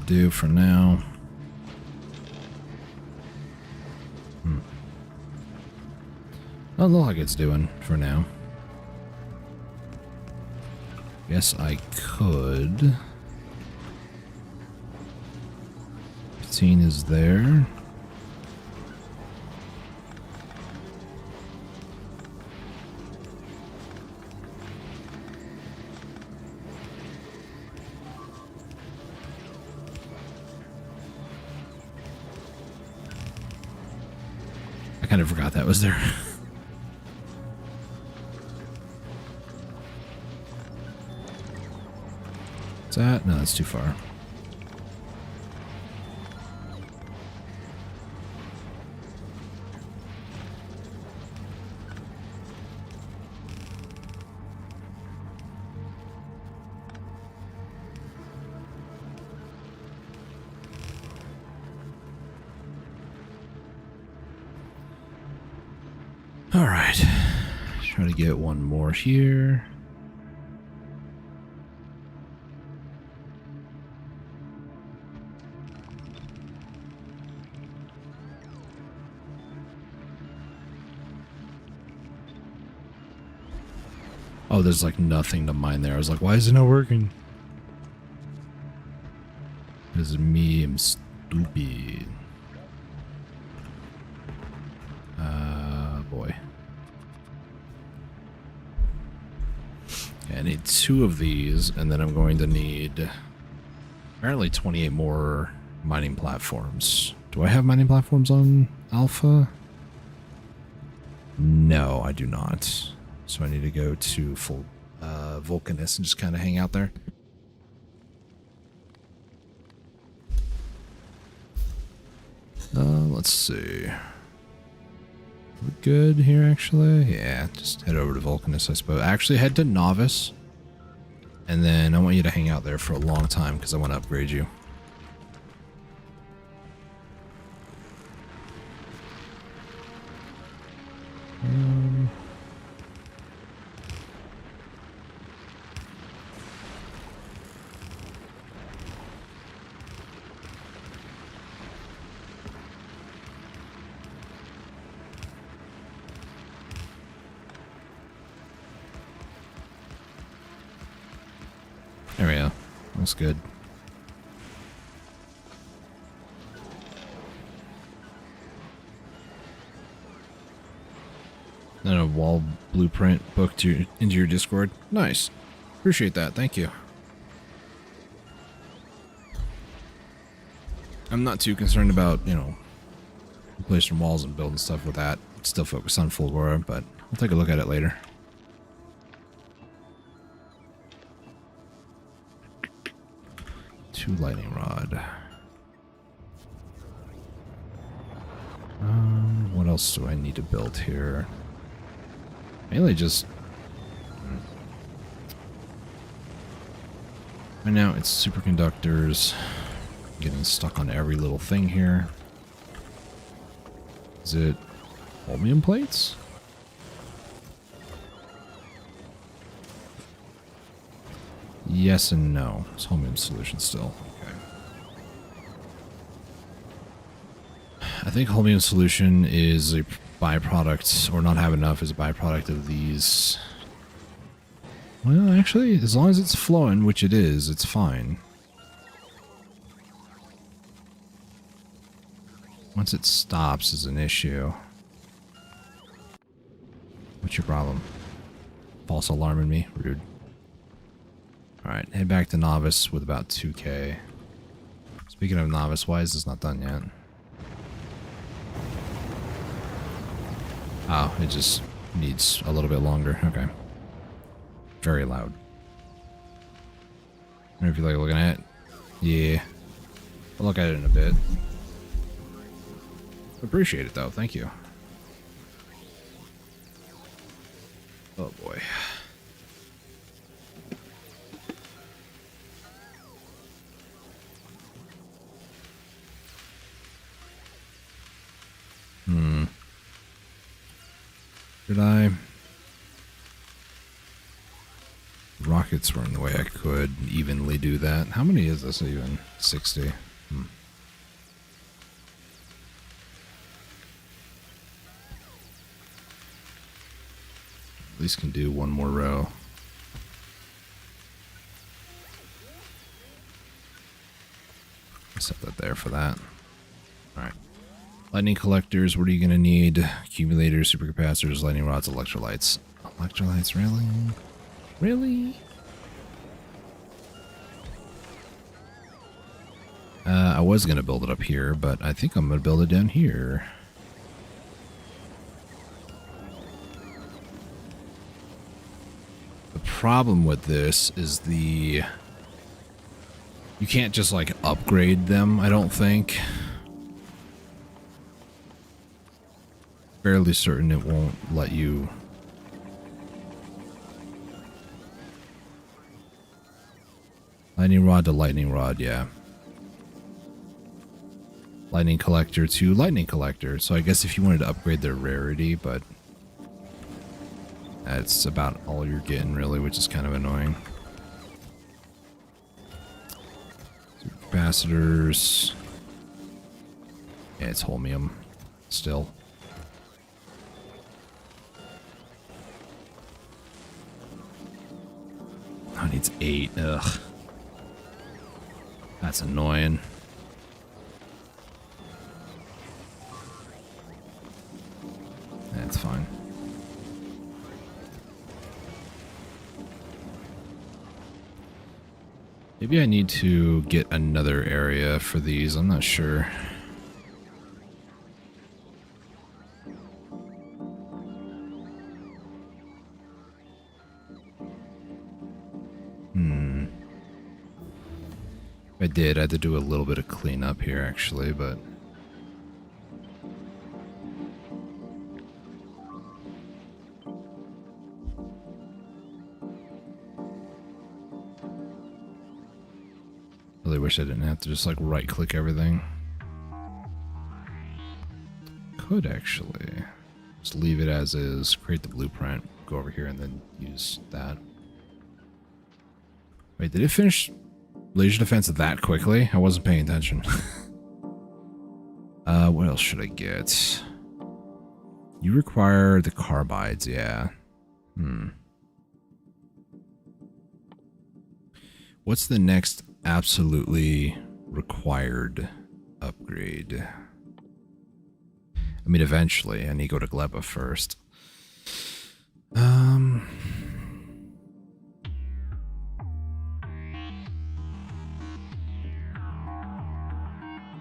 [SPEAKER 1] do for now. Doesn't look like it's doing for now. Guess I could. 15 is there. I kind of forgot that was there. Is that? No, that's too far. All right. Try to get one more here. Oh, there's like nothing to mine there. I was like, why is it not working? This is me, I'm stupid. Boy. Okay, I need 2 of these, and then I'm going to need apparently 28 more mining platforms. Do I have mining platforms on Alpha? No, I do not. So I need to go to full Vulcanus and just kind of hang out there. Let's see. We're good here, actually. Yeah, just head over to Vulcanus, I suppose. Actually, head to Novice. And then I want you to hang out there for a long time because I want to upgrade you. There we go. That's good. And a wall blueprint booked into your Discord. Nice. Appreciate that. Thank you. I'm not too concerned about, you know, replacing walls and building stuff with that. Still focus on Fulgora, but I'll take a look at it later. Two lightning rod. What else do I need to build here? Mainly just... Right now it's superconductors. Getting stuck on every little thing here. Is it holmium plates? Yes and no. It's holmium solution still. Okay. I think holmium solution is a byproduct, or not have enough is a byproduct of these. Well, actually, as long as it's flowing, which it is, it's fine. Once it stops is an issue. What's your problem? False alarming me? Rude. Alright, head back to Novice with about 2k. Speaking of Novice, why is this not done yet? Oh, it just needs a little bit longer. Okay. Very loud. I don't know if you like looking at it. Yeah. I'll look at it in a bit. Appreciate it though, thank you. Oh boy. Should I rock sockets were in the way, I could evenly do that. How many is this even? 60. At least can do one more row. Set that there for that. Alright. Lightning collectors, what are you going to need? Accumulators, supercapacitors, lightning rods, electrolytes. Electrolytes, really? Really? I was going to build it up here, but I think I'm going to build it down here. The problem with this is you can't just like upgrade them, I don't think. Fairly certain it won't let you. Lightning rod to lightning rod, yeah. Lightning collector to lightning collector. So I guess if you wanted to upgrade their rarity, but that's about all you're getting really, which is kind of annoying. Capacitors. Yeah, it's holmium still. Oh, it needs 8. Ugh. That's annoying. That's fine. Maybe I need to get another area for these. I'm not sure. I had to do a little bit of cleanup here actually, but really wish I didn't have to just like right click everything. Could actually just leave it as is, create the blueprint, go over here and then use that. Wait, did it finish Legion Defense that quickly? I wasn't paying attention. What else should I get? You require the carbides, yeah. What's the next absolutely required upgrade? I mean, eventually, I need to go to Gleba first.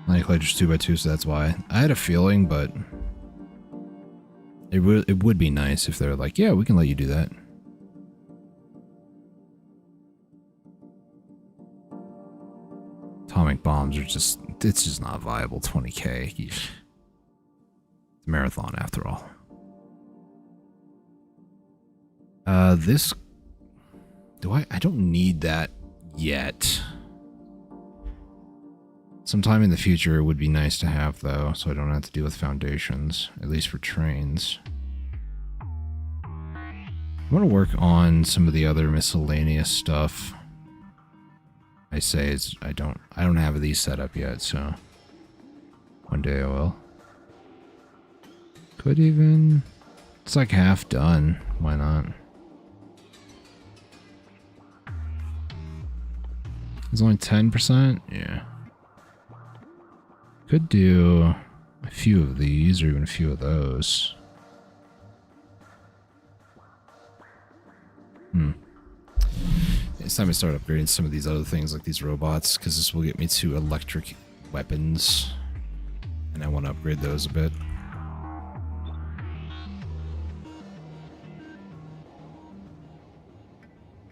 [SPEAKER 1] Lightning collectors 2x2, so that's why. I had a feeling, but it would be nice if they're like, yeah, we can let you do that. Atomic bombs are just, it's just not viable. 20k. It's a marathon after all. This, I don't need that yet. Sometime in the future it would be nice to have though, so I don't have to deal with foundations, at least for trains. I'm gonna work on some of the other miscellaneous stuff. I say it's, I don't have these set up yet, so one day I will. Could even, it's like half done, why not? It's only 10%? Yeah. Could do a few of these or even a few of those. It's time to start upgrading some of these other things like these robots, because this will get me to electric weapons. And I want to upgrade those a bit.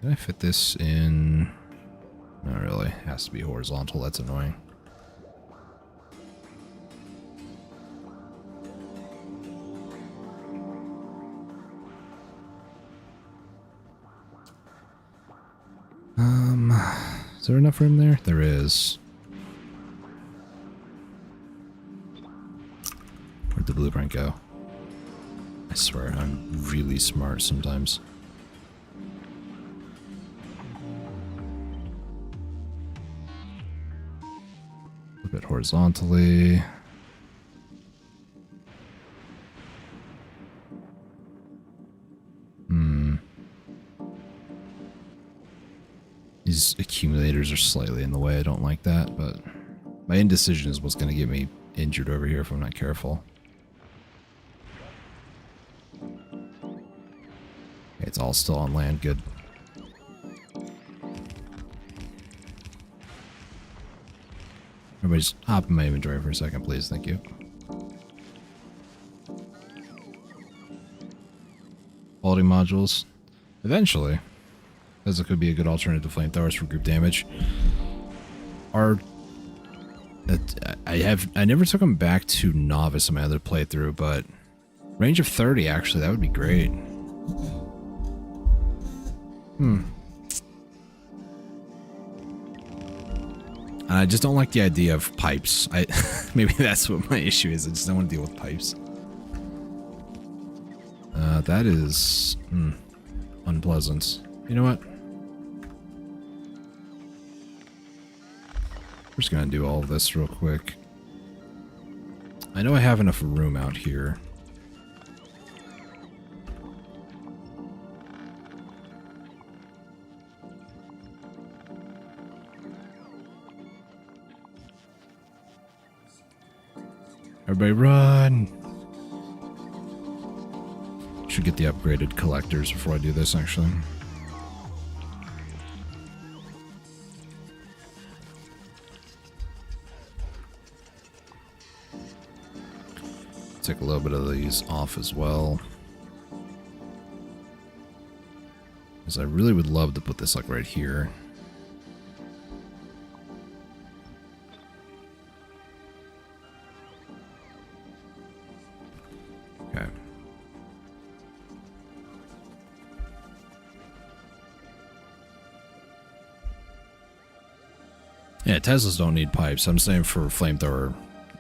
[SPEAKER 1] Can I fit this in? Not really. It has to be horizontal. That's annoying. Is there enough room there? There is. Where'd the blueprint go? I swear, I'm really smart sometimes. horizontally. These accumulators are slightly in the way. I don't like that, but my indecision is what's going to get me injured over here if I'm not careful. Okay, it's all still on land. Good. Everybody's hop in my inventory for a second, please. Thank you. Quality modules. Eventually. As it could be a good alternative to flamethrowers for group damage. I never took them back to novice in my other playthrough, but range of 30 actually, that would be great. I just don't like the idea of pipes. Maybe that's what my issue is. I just don't want to deal with pipes. That is unpleasant. You know what? We're just gonna do all of this real quick. I know I have enough room out here. Everybody run! Should get the upgraded collectors before I do this, actually. Take a little bit of these off as well. Because I really would love to put this like right here. Okay. Yeah, Teslas don't need pipes. I'm saying for flamethrower,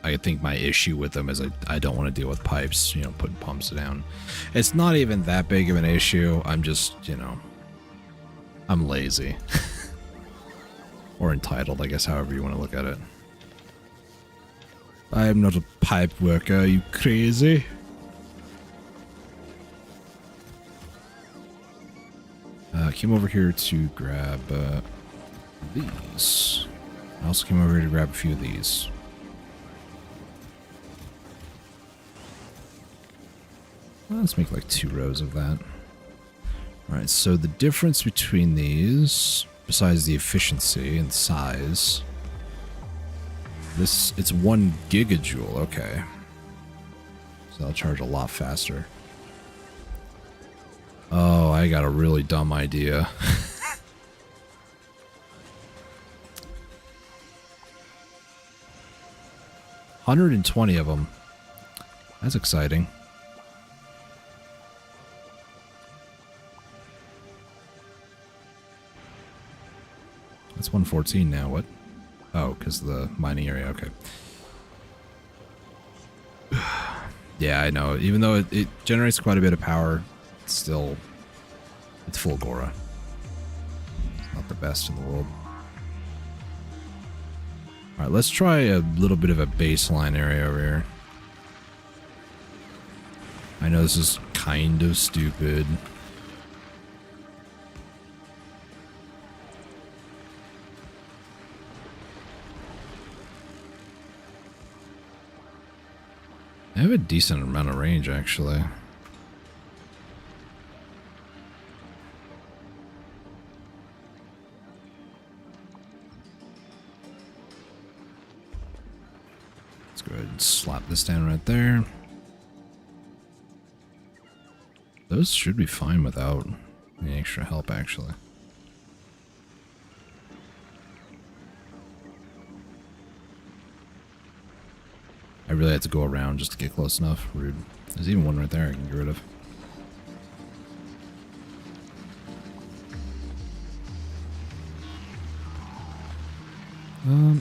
[SPEAKER 1] I think my issue with them is I don't want to deal with pipes, you know, putting pumps down. It's not even that big of an issue. I'm just, you know, I'm lazy. Or entitled, I guess, however you want to look at it. I am not a pipe worker, are you crazy? Came over here to grab these. I also came over here to grab a few of these. Well, let's make like 2 rows of that. Alright, so the difference between these, besides the efficiency and size, it's 1 gigajoule, okay. So I'll charge a lot faster. Oh, I got a really dumb idea. $120 of them. That's exciting. That's 114 now, what? Oh, because of the mining area, okay. Yeah, I know. Even though it generates quite a bit of power, it's full Gora. It's not the best in the world. Alright, let's try a little bit of a baseline area over here. I know this is kind of stupid. I have a decent amount of range, actually. Let's go ahead and slap this down right there. Those should be fine without any extra help, actually. I really had to go around just to get close enough. Rude. There's even one right there I can get rid of.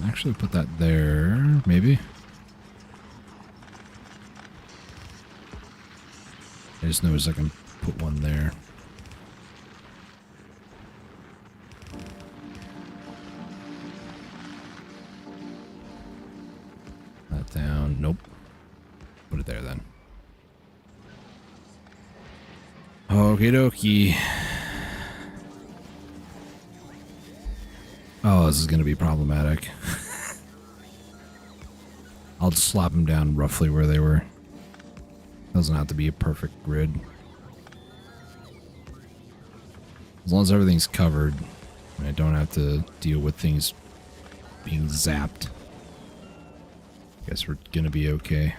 [SPEAKER 1] Actually put that there, maybe. I just noticed I can put one there. put it there then. Okie dokie. Oh, this is going to be problematic. I'll just slap them down roughly where they were. Doesn't have to be a perfect grid. As long as everything's covered, and I don't have to deal with things being zapped. Guess we're going to be okay.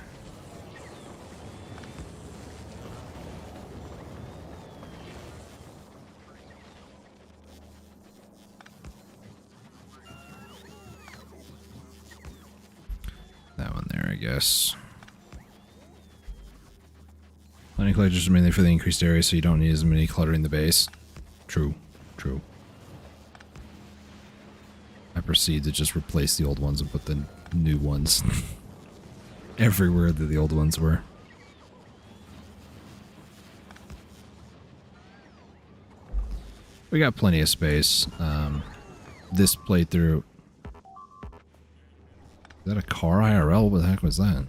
[SPEAKER 1] That one there, I guess. Plenty of collectors are mainly for the increased area, so you don't need as many cluttering the base. True. True. I proceed to just replace the old ones and put the new ones everywhere that the old ones were. We got plenty of space. This playthrough... Is that a car IRL? What the heck was that?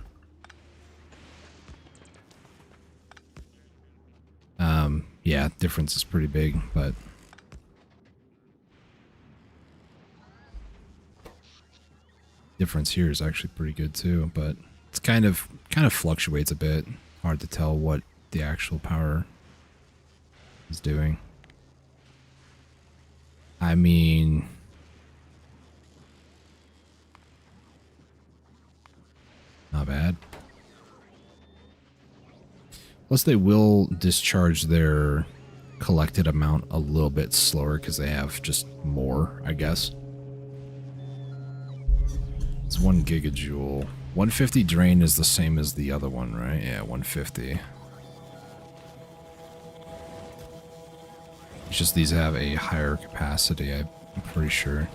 [SPEAKER 1] Yeah, difference is pretty big, but... Difference here is actually pretty good too, but it's kind of fluctuates a bit. Hard to tell what the actual power is doing. I mean... Not bad. Plus they will discharge their collected amount a little bit slower because they have just more, I guess. It's 1 gigajoule. 150 drain is the same as the other one, right? Yeah, 150. It's just these have a higher capacity, I'm pretty sure.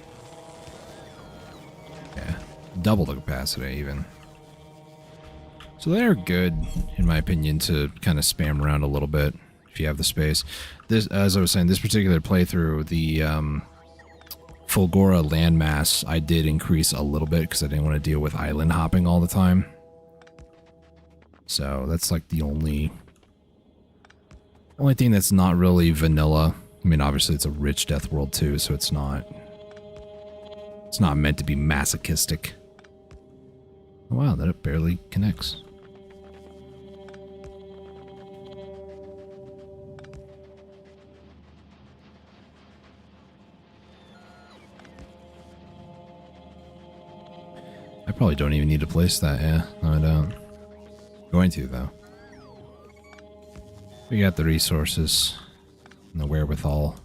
[SPEAKER 1] Yeah, double the capacity even. So they're good, in my opinion, to kind of spam around a little bit if you have the space. This, as I was saying, this particular playthrough, the Fulgora landmass, I did increase a little bit because I didn't want to deal with island hopping all the time. So that's like the only thing that's not really vanilla. I mean, obviously it's a rich death world too, so it's not meant to be masochistic. Oh, wow, that it barely connects. I probably don't even need to place that, yeah. No, I don't. Going to, though. We got the resources and the wherewithal.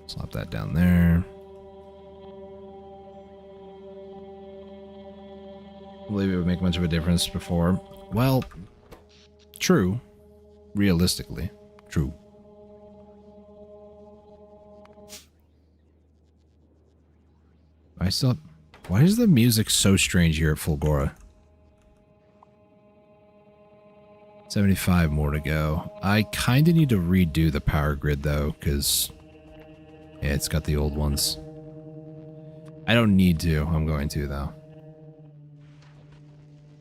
[SPEAKER 1] Slap that down there. I believe it would make much of a difference before. Well, true. Realistically, true. Why is the music so strange here at Fulgora? 75 more to go. I kind of need to redo the power grid though, because yeah, it's got the old ones. I don't need to. I'm going to though.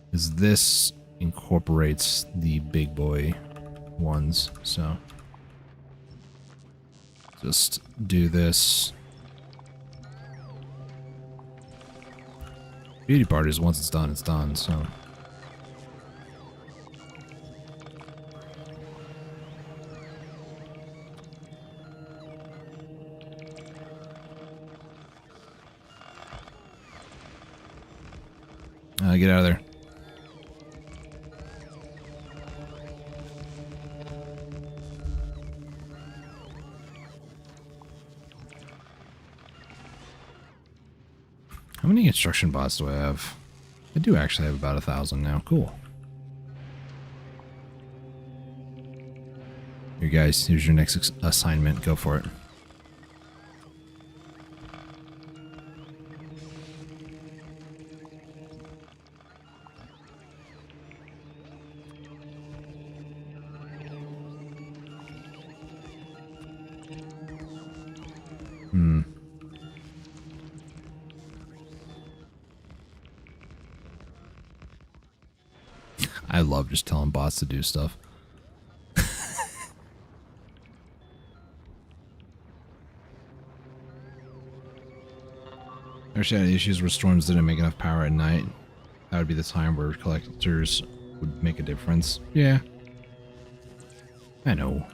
[SPEAKER 1] Because this incorporates the big boy ones, so just do this. Beauty part is once it's done, so. Get out of there. How many construction bots do I have? I do actually have about 1,000 now. Cool. Here, guys. Here's your next assignment. Go for it. I love just telling bots to do stuff. Actually, I had issues where storms didn't make enough power at night. That would be the time where collectors would make a difference. Yeah. I know.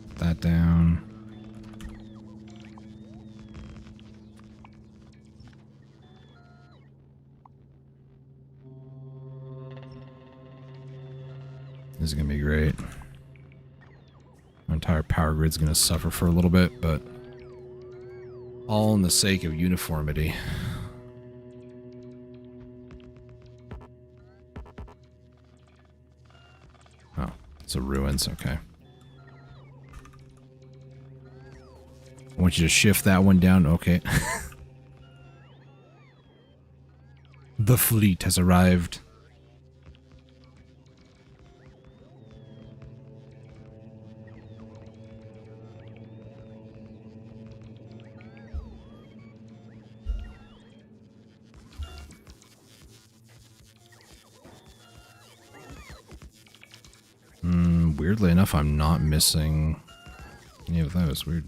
[SPEAKER 1] Put that down. This is going to be great. Our entire power grid's going to suffer for a little bit, but all in the sake of uniformity. Oh, it's a ruins, okay. I want you to shift that one down, okay. The fleet has arrived. Weirdly enough, I'm not missing any of those. Weird.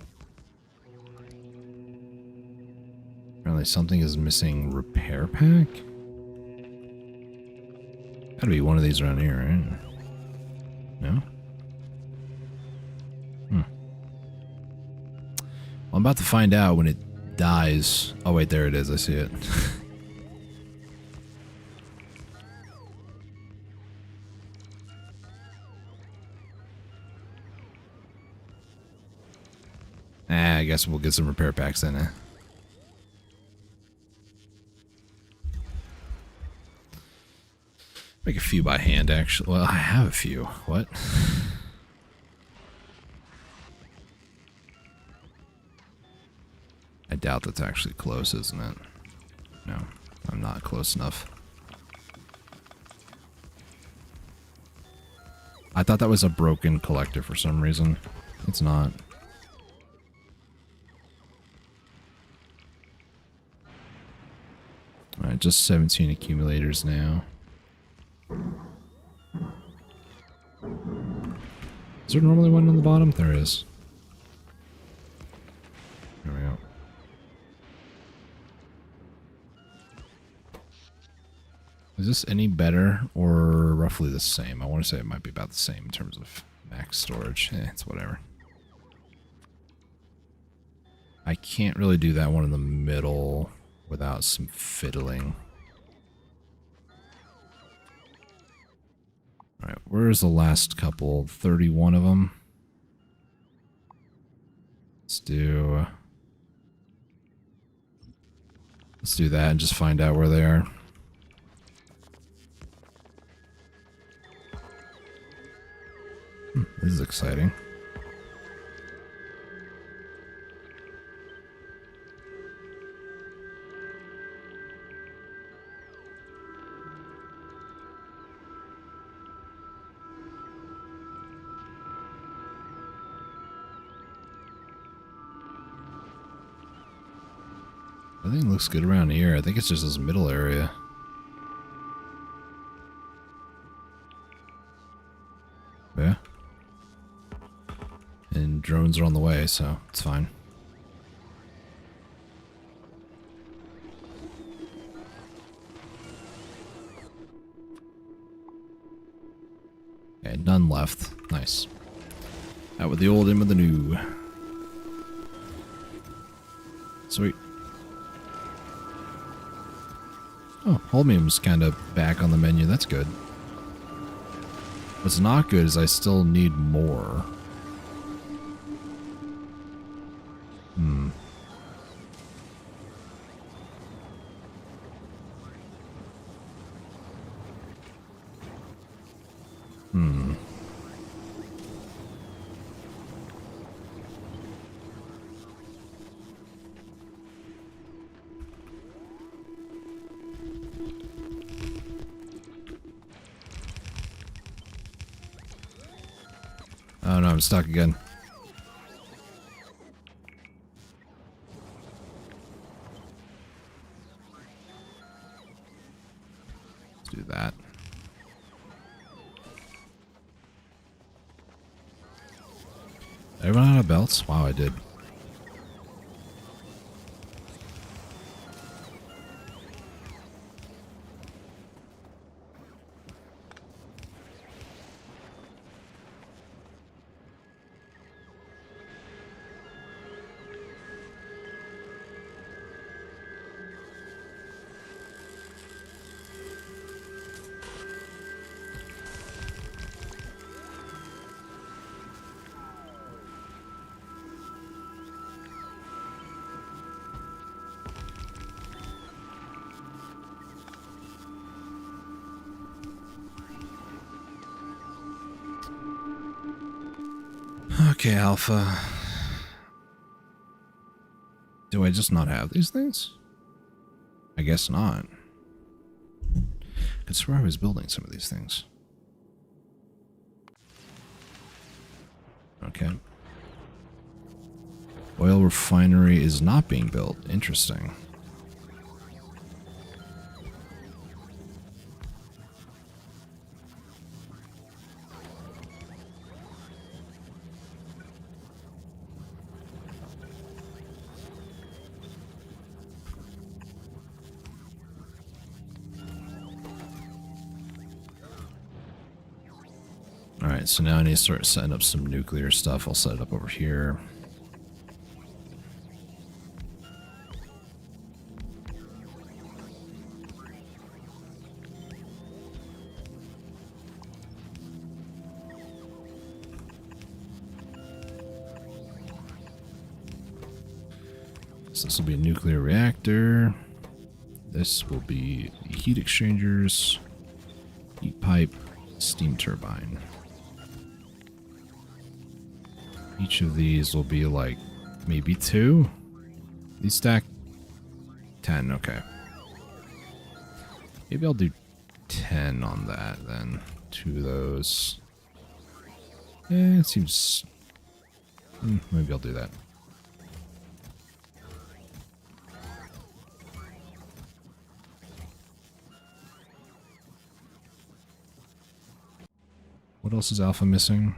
[SPEAKER 1] Apparently something is missing repair pack? Gotta be one of these around here, right? No? Well, I'm about to find out when it dies. Oh wait, there it is. I see it. I guess we'll get some repair packs in it. Make a few by hand, actually. Well, I have a few. What? I doubt that's actually close, isn't it? No, I'm not close enough. I thought that was a broken collector for some reason. It's not. Alright, just 17 accumulators now. Is there normally one on the bottom? There is. There we go. Is this any better or roughly the same? I want to say it might be about the same in terms of max storage. It's whatever. I can't really do that one in the middle without some fiddling. Alright, where's the last couple? 31 of them. Let's do that and just find out where they are. This is exciting. Everything looks good around here. I think it's just this middle area. Yeah. And drones are on the way, so it's fine. Okay, none left. Nice. Out with the old, in with the new. Sweet. Oh, Holmium's kind of back on the menu. That's good. What's not good is I still need more. Oh no, I'm stuck again. Let's do that. Did I run out of belts? Wow, I did. Okay, Alpha. Do I just not have these things? I guess not. I could swear I was building some of these things. Okay. Oil refinery is not being built. Interesting. Alright, so now I need to start setting up some nuclear stuff. I'll set it up over here. So this will be a nuclear reactor. This will be heat exchangers, heat pipe, steam turbine. Each of these will be like maybe 2. These stack 10, okay. Maybe I'll do 10 on that then. 2 of those. Yeah, it seems... maybe I'll do that. What else is Alpha missing?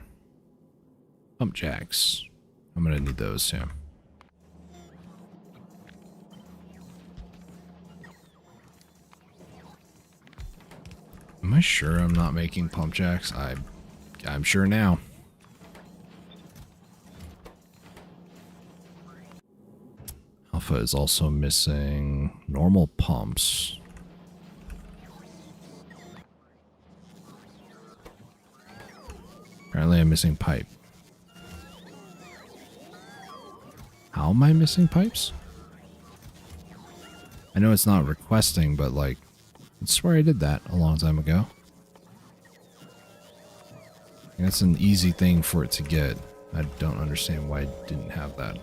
[SPEAKER 1] Pump jacks. I'm gonna need those too. Am I sure I'm not making pump jacks? I'm sure now. Alpha is also missing normal pumps. Apparently I'm missing pipe. How am I missing pipes? I know it's not requesting, but like, I swear I did that a long time ago. That's an easy thing for it to get. I don't understand why I didn't have that.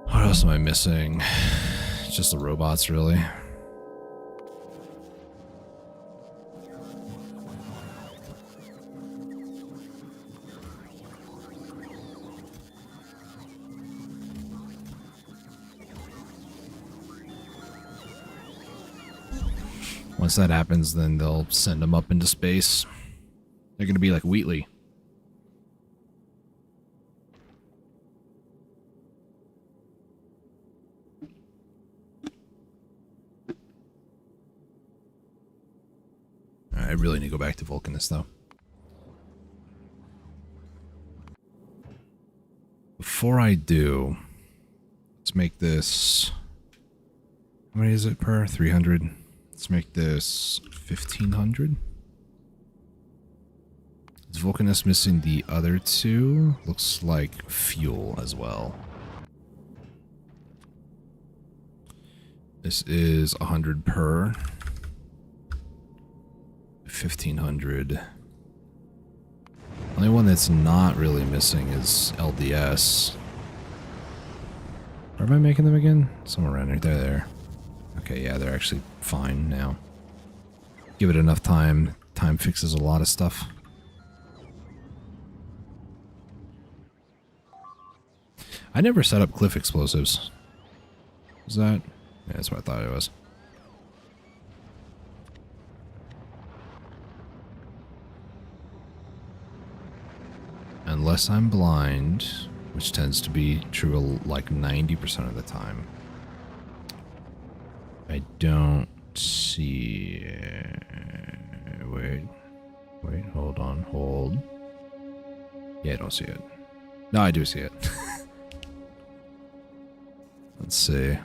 [SPEAKER 1] What else am I missing? Just the robots, really. Once that happens, then they'll send them up into space. They're going to be like Wheatley. I really need to go back to Vulcanus, though. Before I do, let's make this... How many is it per? 300? Let's make this 1500. Is Vulcanus missing the other 2? Looks like fuel as well. This is 100 per. 1500. Only one that's not really missing is LDS. Where am I making them again? Somewhere around here. They're there. Okay, yeah, they're actually fine now. Give it enough time Time fixes a lot of stuff. I never set up cliff explosives. Is that? Yeah, that's what I thought it was. Unless I'm blind, which tends to be true like 90% of the time. I don't see it. Wait, hold on, hold. Yeah, I don't see it. No, I do see it. Let's see. I'm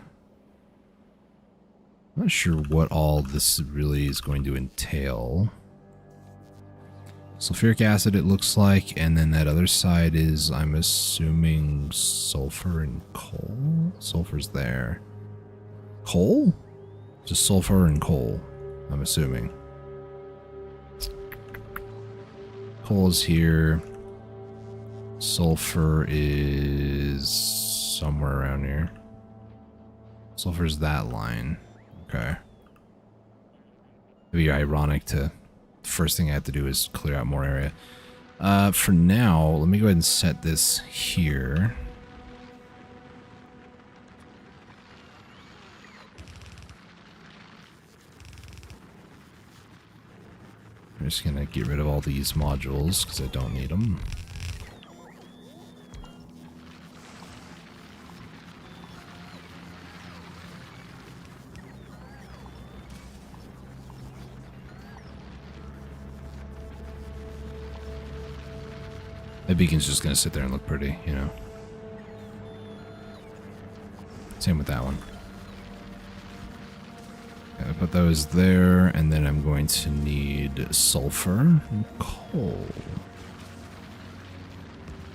[SPEAKER 1] not sure what all this really is going to entail. Sulfuric acid, it looks like, and then that other side is, I'm assuming, sulfur and coal? Sulfur's there. Coal? Just sulfur and coal, I'm assuming. Coal is here. Sulfur is somewhere around here. Sulfur's that line. Okay. It'd be ironic to... The first thing I have to do is clear out more area. For now, let me go ahead and set this here. I'm just gonna get rid of all these modules because I don't need them. The beacon's just gonna sit there and look pretty, you know. Same with that one. Gotta put those there, and then I'm going to need sulfur and coal.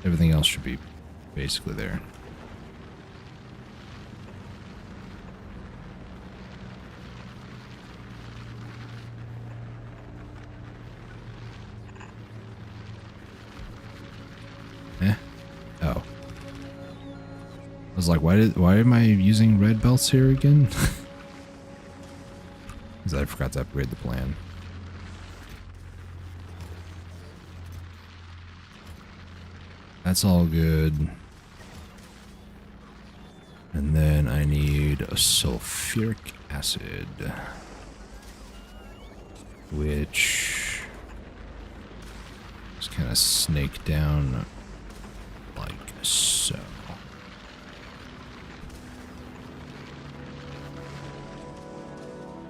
[SPEAKER 1] Everything else should be basically there. Oh. I was like, why am I using red belts here again? Because I forgot to upgrade the plan. That's all good. And then I need a sulfuric acid. Which... just kind of snake down like so.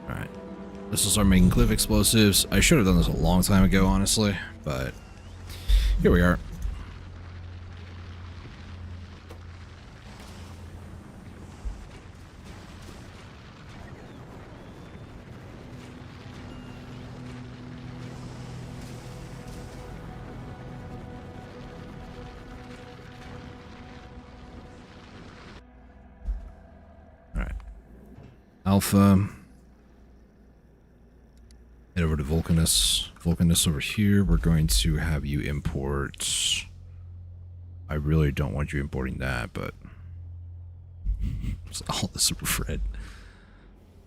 [SPEAKER 1] Alright. This will start making cliff explosives. I should have done this a long time ago, honestly, but here we are. Alpha. Head over to Vulcanus. Vulcanus over here. We're going to have you import... I really don't want you importing that, but... it's all this red.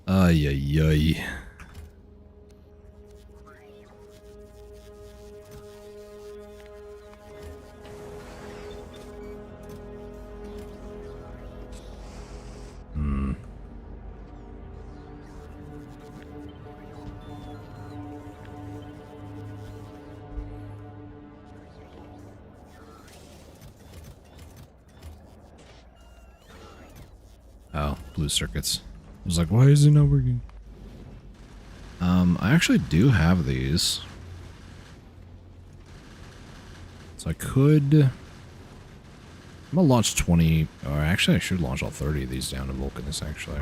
[SPEAKER 1] Ay, ay, ay. Oh, blue circuits. I was like, why is it not working? I actually do have these. So I could... I'm gonna launch 20... or actually I should launch all 30 of these down to Vulcanus, actually.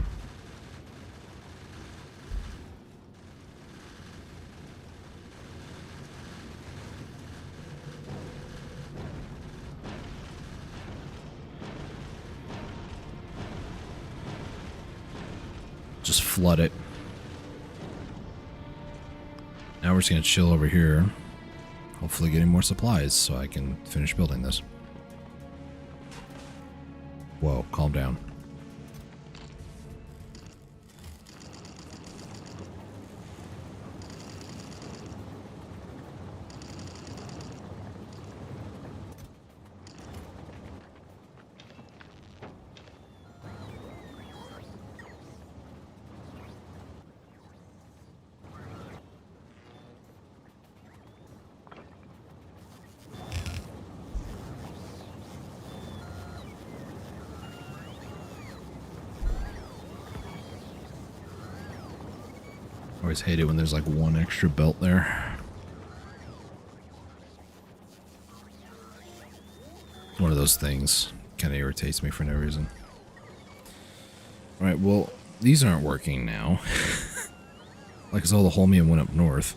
[SPEAKER 1] Just flood it. Now we're just gonna chill over here. Hopefully getting more supplies so I can finish building this. Whoa, calm down. always hate it when there's like one extra belt there. One of those things kind of irritates me for no reason. Alright, well, these aren't working now. Like, cause all the Holmium went up north.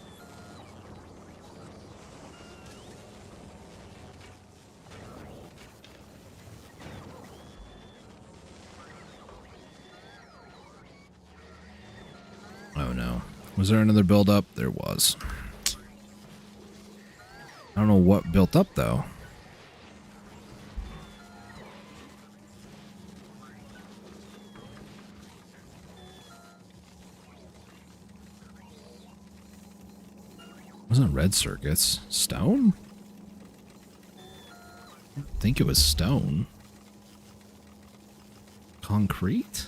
[SPEAKER 1] Oh no. Was there another build up? There was. I don't know what built up though. Wasn't red circuits. Stone? I don't think it was stone. Concrete?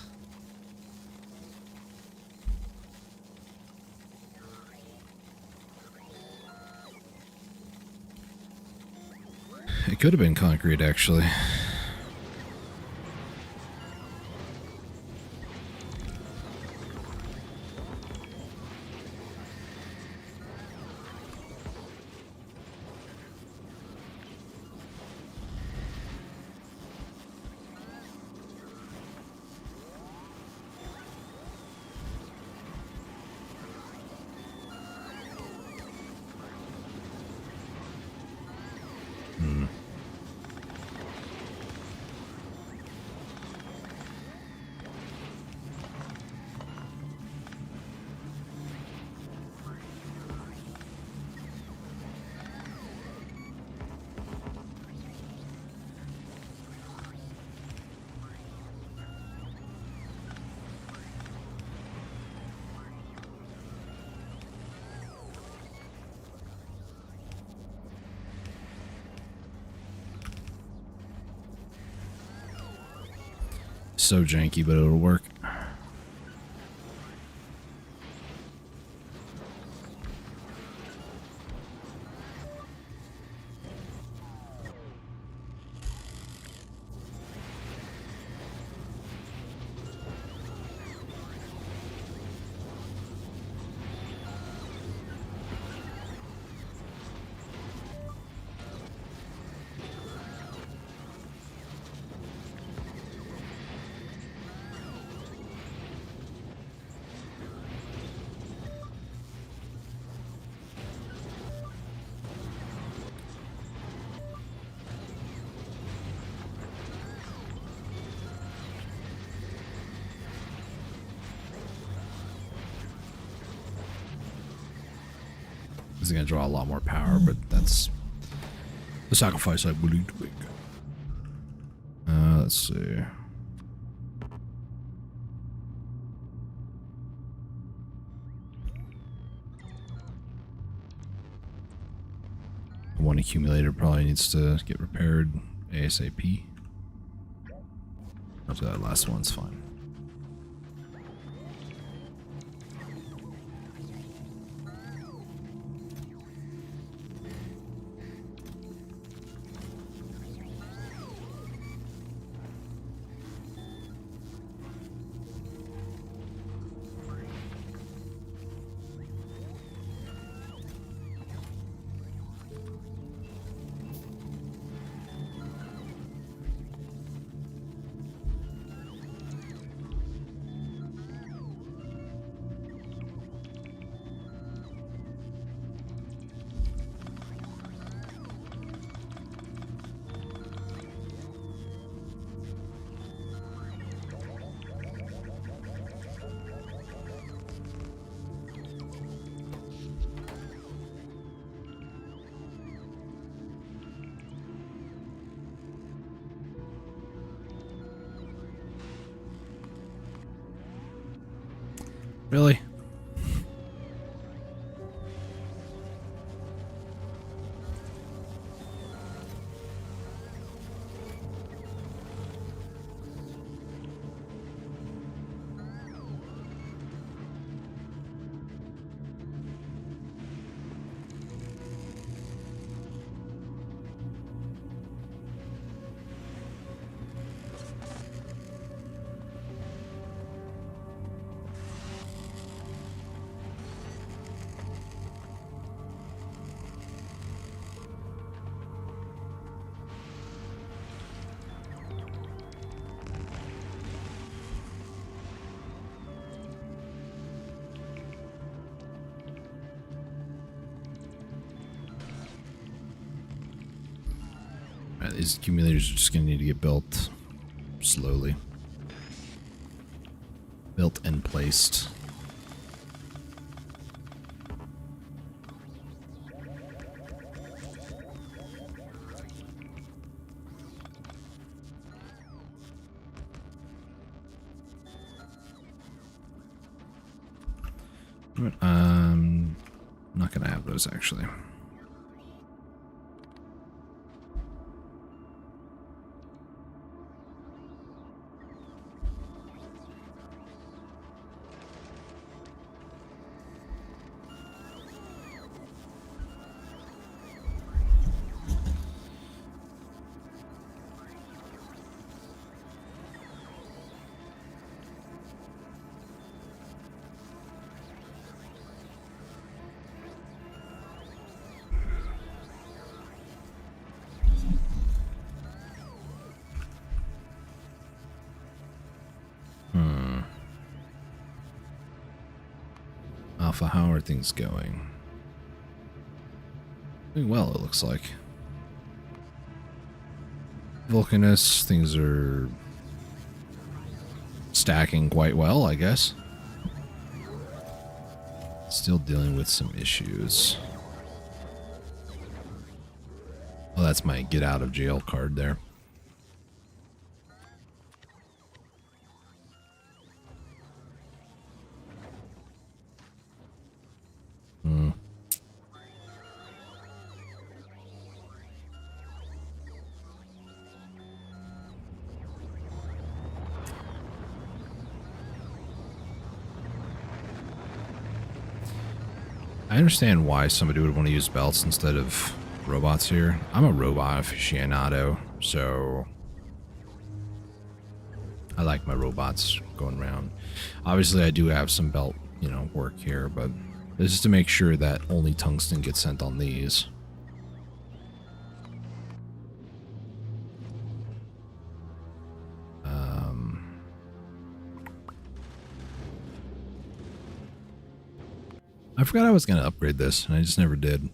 [SPEAKER 1] It could have been concrete, actually. So janky, but it'll work. This is going to draw a lot more power, but that's the sacrifice I'm willing to make. Let's see. One accumulator probably needs to get repaired ASAP. After that last one's fine. Really? His accumulators are just going to need to get built slowly. Built and placed. Not gonna have those actually. Alpha, how are things going? Doing well, it looks like. Vulcanus, things are stacking quite well, I guess. Still dealing with some issues. Oh, that's my get out of jail card there. I understand why somebody would want to use belts instead of robots here. I'm a robot aficionado, so I like my robots going around. Obviously, I do have some belt, work here, but this is to make sure that only tungsten gets sent on these. I forgot I was going to upgrade this, and I just never did.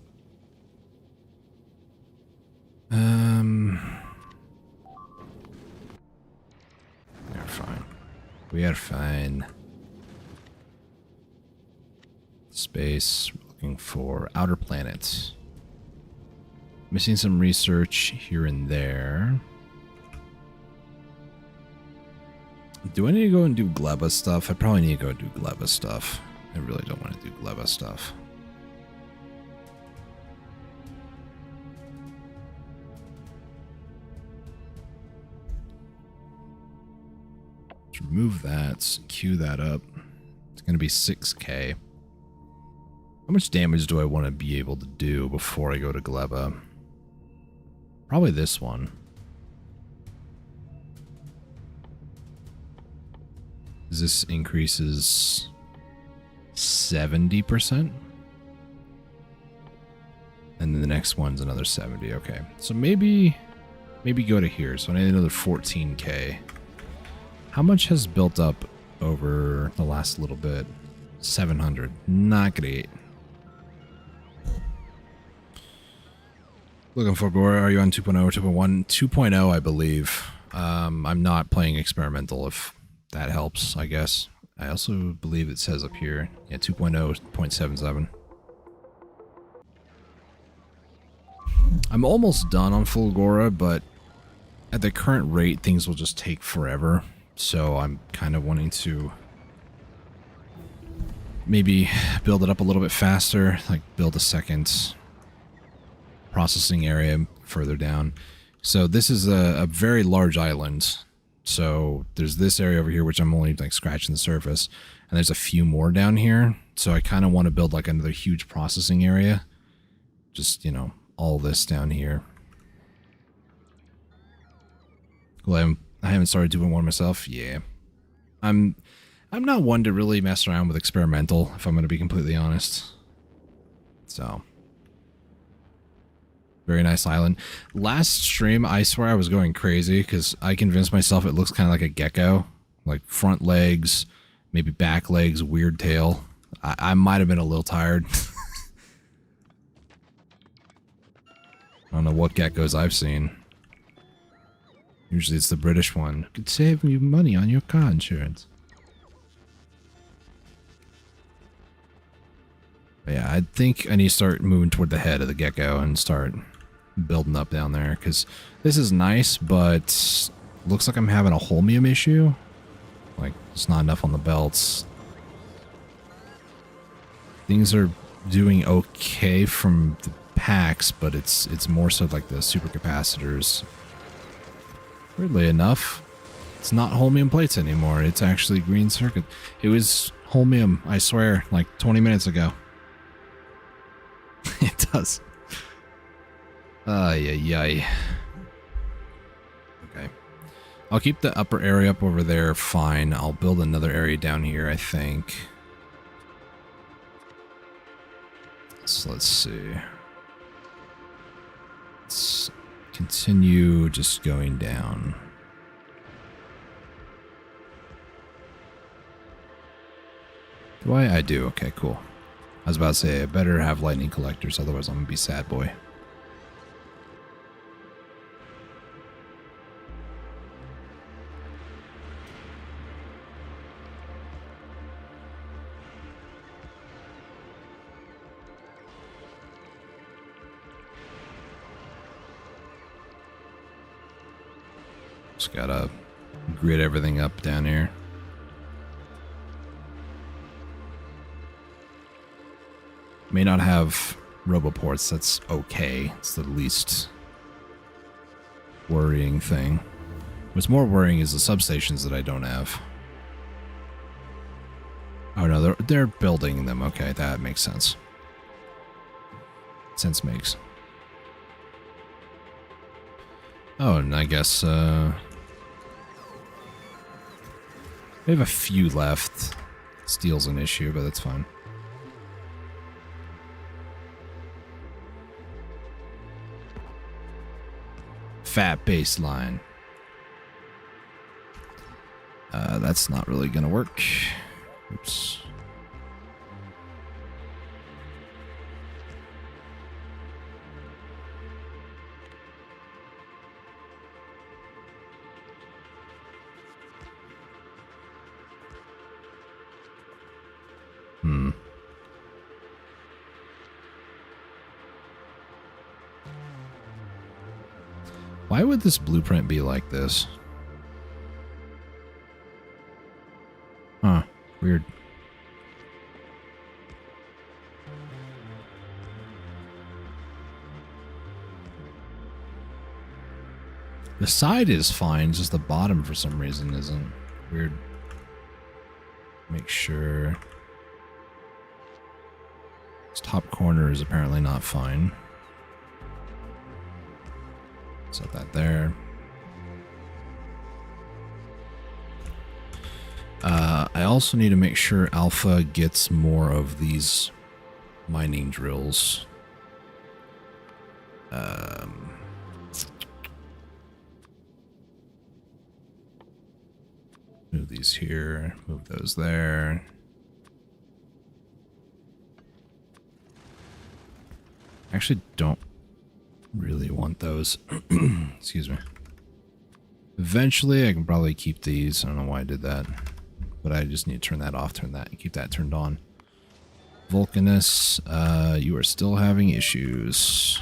[SPEAKER 1] We're fine. We are fine. Space. Looking for outer planets. Missing some research here and there. Do I need to go and do Gleba stuff? I probably need to go do Gleba stuff. I really don't want to do Gleba stuff. Let's remove that, queue that up. It's going to be 6K. How much damage do I want to be able to do before I go to Gleba? Probably this one. This increases 70%. And then the next one's another 70. Okay. So maybe go to here. So I need another 14K. How much has built up over the last little bit? 700. Not great. Looking for Gora. Are you on 2.0 or 2.1? 2.0, I believe. I'm not playing experimental, if that helps, I guess. I also believe it says up here, yeah, 2.0.77. I'm almost done on full Gora, but at the current rate, things will just take forever. So I'm kind of wanting to maybe build it up a little bit faster, like build a second processing area further down. So this is a very large island. So there's this area over here, which I'm only like scratching the surface, and there's a few more down here. So I kind of want to build like another huge processing area. Just, all this down here. Well, I haven't started doing one myself. Yeah. I'm not one to really mess around with experimental, if I'm going to be completely honest. So very nice island. Last stream, I swear I was going crazy because I convinced myself it looks kind of like a gecko. Like front legs, maybe back legs, weird tail. I might have been a little tired. I don't know what geckos I've seen. Usually it's the British one. Could save you money on your car insurance. But yeah, I think I need to start moving toward the head of the gecko and start building up down there, because this is nice, but looks like I'm having a holmium issue. Like, it's not enough on the belts. Things are doing okay from the packs, but it's more so like the supercapacitors. Weirdly enough, it's not holmium plates anymore. It's actually green circuit. It was holmium, I swear, like 20 minutes ago. It does. Ay, ay, ay. Okay. I'll keep the upper area up over there fine. I'll build another area down here, I think. So let's see. Let's continue just going down. Do I? I do. Okay, cool. I was about to say, I better have lightning collectors, otherwise I'm going to be sad boy. Just gotta grid everything up down here. May not have roboports, that's okay. It's the least worrying thing. What's more worrying is the substations that I don't have. Oh no, they're building them. Okay, that makes sense. Sense makes. Oh, and I guess, we have a few left. Steel's an issue, but that's fine. Fat baseline. That's not really gonna work. Oops. Why would this blueprint be like this? Huh. Weird. The side is fine, just the bottom for some reason isn't. Weird. Make sure. This top corner is apparently not fine. Set that there. I also need to make sure Alpha gets more of these mining drills. Move these here, move those there. Actually don't really want those. Excuse me. Eventually I can probably keep these. I don't know why I did that. But I just need to turn that off, turn that, and keep that turned on. Vulcanus, you are still having issues.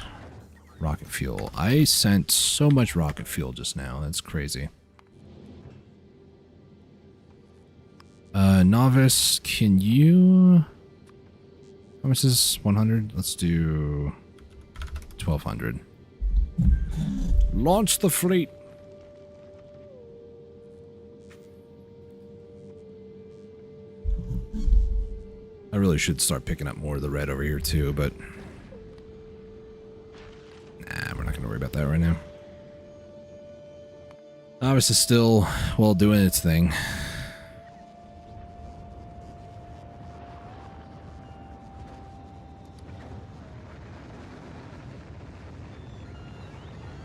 [SPEAKER 1] Rocket fuel. I sent so much rocket fuel just now. That's crazy. Novice, can you... How much is this? 100? Let's do 1,200. Launch the fleet. I really should start picking up more of the red over here too, but nah, we're not going to worry about that right now. Novice is still, well, doing its thing.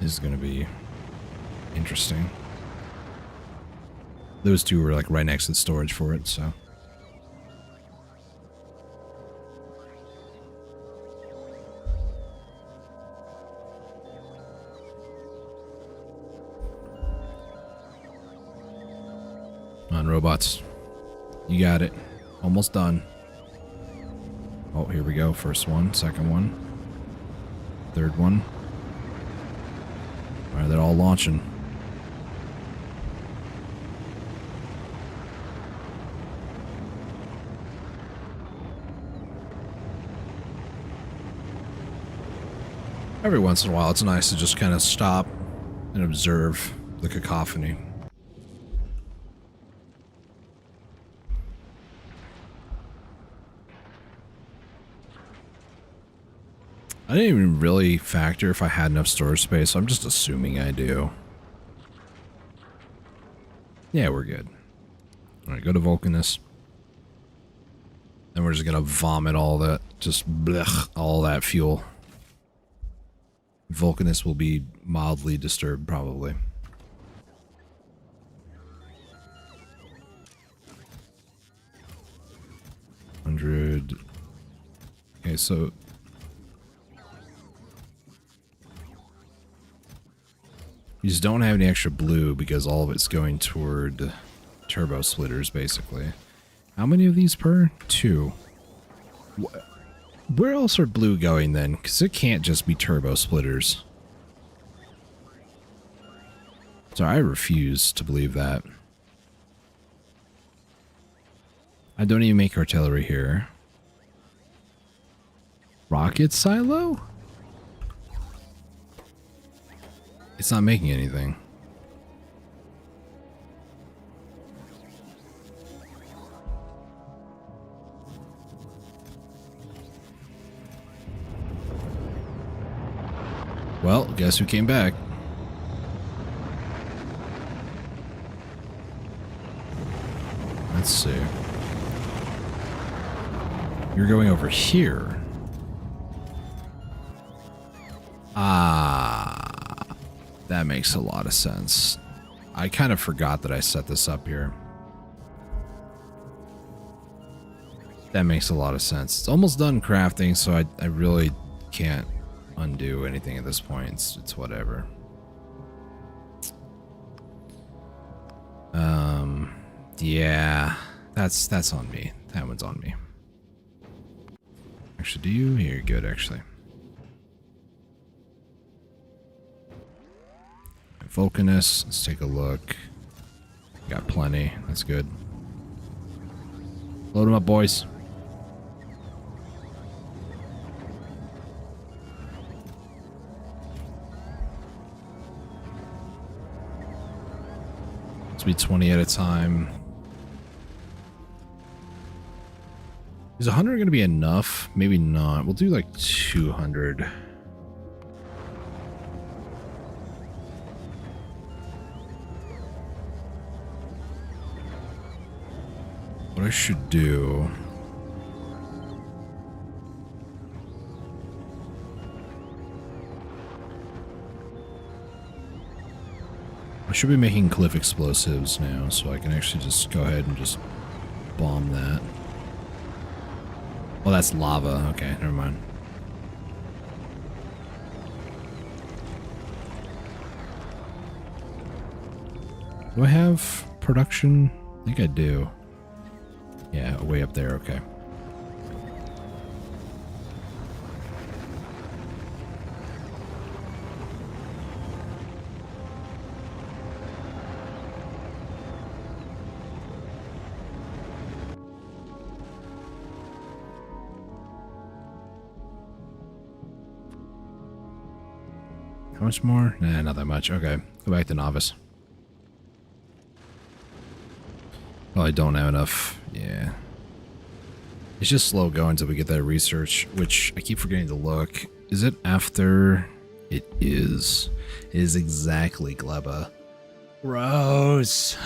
[SPEAKER 1] This is going to be interesting. Those two were like right next to the storage for it, so. Come on, robots. You got it. Almost done. Oh, here we go. First one, second one, third one. All right, they're all launching. Every once in a while, it's nice to just kind of stop and observe the cacophony. I didn't even really factor if I had enough storage space, so I'm just assuming I do. Yeah, we're good. Alright, go to Vulcanus. Then we're just gonna vomit all that, just blech, all that fuel. Vulcanus will be mildly disturbed, probably. $100. Okay, so you just don't have any extra blue because all of it's going toward turbo splitters, basically. How many of these per? 2. Where else are blue going then? Because it can't just be turbo splitters. So I refuse to believe that. I don't even make artillery here. Rocket silo? It's not making anything. Well, guess who came back? Let's see. You're going over here. Ah, that makes a lot of sense. I kind of forgot that I set this up here. That makes a lot of sense. It's almost done crafting, so I really can't undo anything at this point. It's whatever. Yeah, that's on me. That one's on me. Actually, do you? Here, good, actually. Vulcanus, let's take a look. Got plenty, that's good. Load them up, boys. Let's be 20 at a time. Is 100 going to be enough? Maybe not. We'll do like 200. What I should do... I should be making cliff explosives now, so I can actually just go ahead and just bomb that. Well, that's lava. Okay, never mind. Do I have production? I think I do. Yeah, way up there, okay. How much more? Nah, not that much. Okay, go back to novice. Well, I don't have enough. Yeah. It's just slow going until we get that research, which I keep forgetting to look. Is it after? It is. It is exactly Gleba. Gross.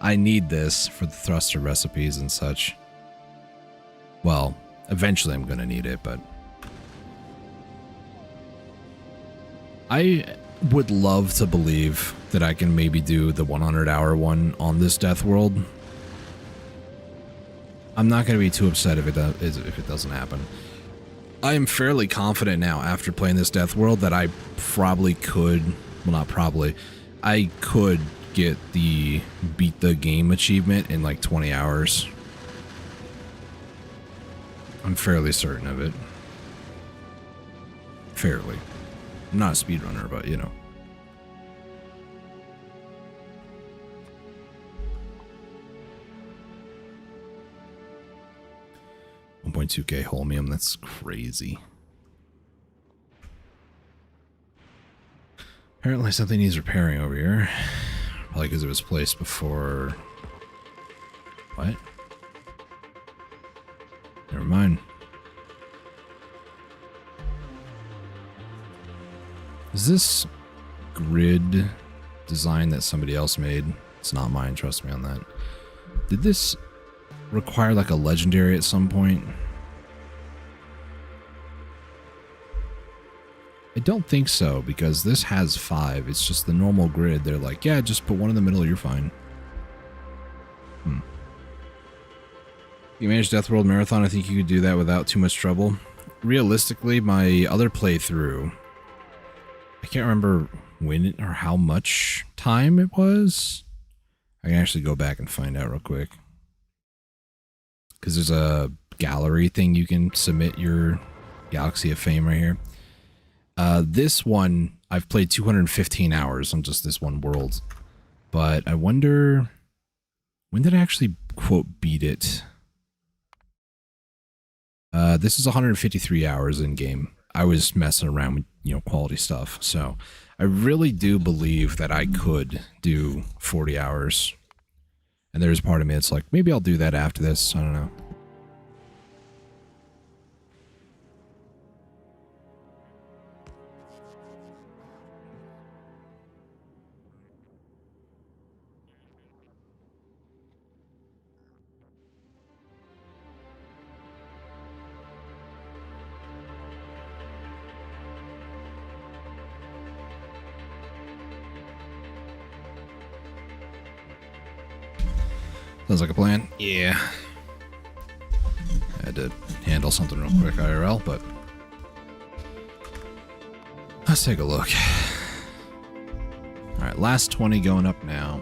[SPEAKER 1] I need this for the thruster recipes and such. Well, eventually I'm gonna need it, but... I would love to believe that I can maybe do the 100-hour one on this death world. I'm not going to be too upset if it doesn't happen. I am fairly confident now after playing this death world that I probably could, well not probably, I could get the beat the game achievement in like 20 hours. I'm fairly certain of it. Fairly. I'm not a speedrunner, but you know. $1.2K holmium, that's crazy. Apparently something needs repairing over here. Probably because it was placed before... What? Never mind. Is this grid design that somebody else made? It's not mine, trust me on that. Did this require like a legendary at some point? I don't think so, because this has 5. It's just the normal grid. They're like, yeah, just put one in the middle, you're fine. You managed Death World Marathon, I think you could do that without too much trouble. Realistically, my other playthrough, I can't remember when or how much time it was. I can actually go back and find out real quick. Because there's a gallery thing you can submit your Galaxy of Fame right here. This one, I've played 215 hours on just this one world. But I wonder, when did I actually, quote, beat it? This is 153 hours in game. I was messing around with, you know, quality stuff. So I really do believe that I could do 40 hours. And there's part of me that's like, maybe I'll do that after this. I don't know. Sounds like a plan. Yeah. I had to handle something real quick IRL, but let's take a look. Alright, last 20 going up now.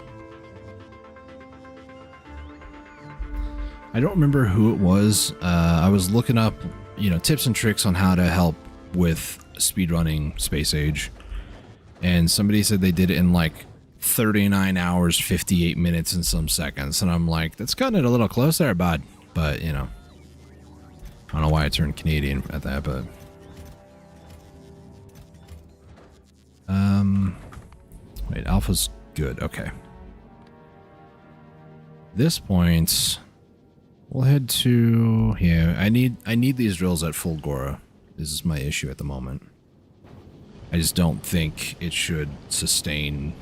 [SPEAKER 1] I don't remember who it was. I was looking up, you know, tips and tricks on how to help with speedrunning Space Age. And somebody said they did it in like 39 hours, 58 minutes, and some seconds. And I'm like, that's cutting it a little close there, bud. But, you know, I don't know why I turned Canadian at that, but... Wait, alpha's good. Okay. This point, we'll head to... Yeah, I need these drills at full Gora. This is my issue at the moment. I just don't think it should sustain...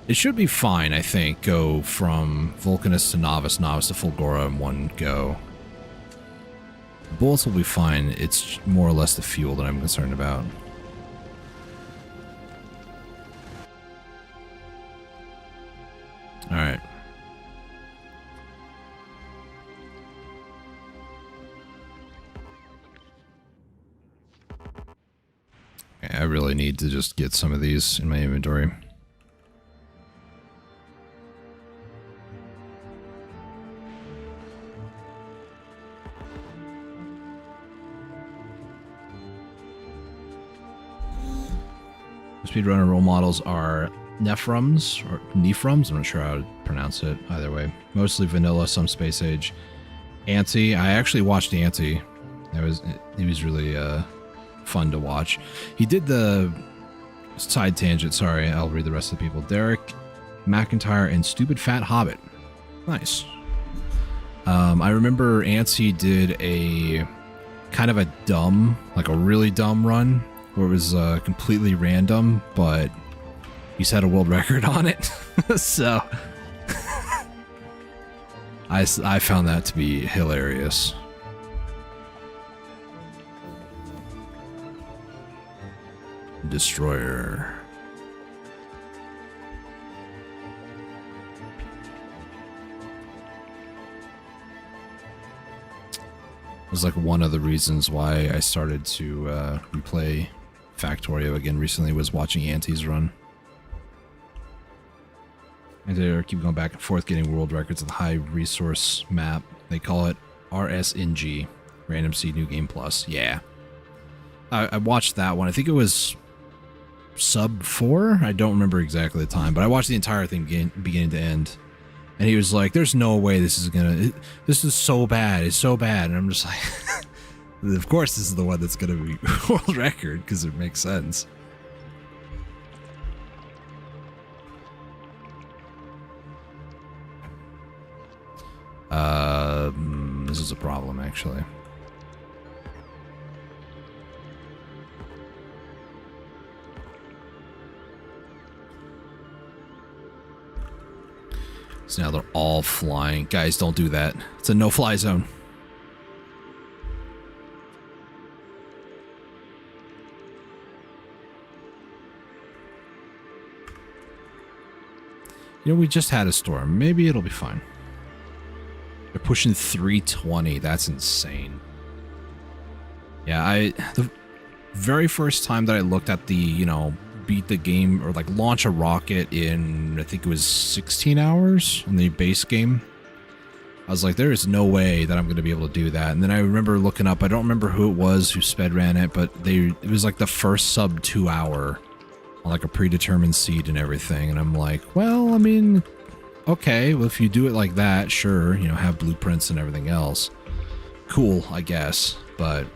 [SPEAKER 1] It should be fine, I think, go from Vulcanist to Novice, Novice to full Gora in one go. The bullets will be fine, it's more or less the fuel that I'm concerned about. Alright. Okay, I really need to just get some of these in my inventory. Speedrunner role models are Nephrums, or Nephrums, I'm not sure how to pronounce it, either way. Mostly vanilla, some Space Age. Anti, I actually watched Anti. He was really fun to watch. He did the side tangent, sorry, I'll read the rest of the people. Derek, McIntyre, and Stupid Fat Hobbit. Nice. I remember Anti did a kind of a dumb, like a really dumb run, where it was completely random, but he set a world record on it. So I found that to be hilarious. Destroyer. It was like one of the reasons why I started to replay Factorio again recently, was watching Anti's run. And they keep going back and forth, getting world records of the high resource map. They call it RSNG, Random Seed New Game Plus. Yeah. I watched that one. I think it was sub 4. I don't remember exactly the time, but I watched the entire thing beginning to end. And he was like, there's no way this is gonna... This is so bad. It's so bad. And I'm just like... Of course this is the one that's gonna be world record, because it makes sense. This is a problem, actually. So now they're all flying. Guys, don't do that. It's a no-fly zone. You know, we just had a storm. Maybe it'll be fine. They're pushing 320. That's insane. Yeah, the very first time that I looked at the, you know, beat the game or like launch a rocket in, I think it was 16 hours on the base game, I was like, there is no way that I'm going to be able to do that. And then I remember looking up, I don't remember who it was who sped ran it, but it was like the first sub 2 hour on like a predetermined seed and everything. And I'm like, well, I mean, okay, well, if you do it like that, sure, you know, have blueprints and everything else. Cool, I guess. But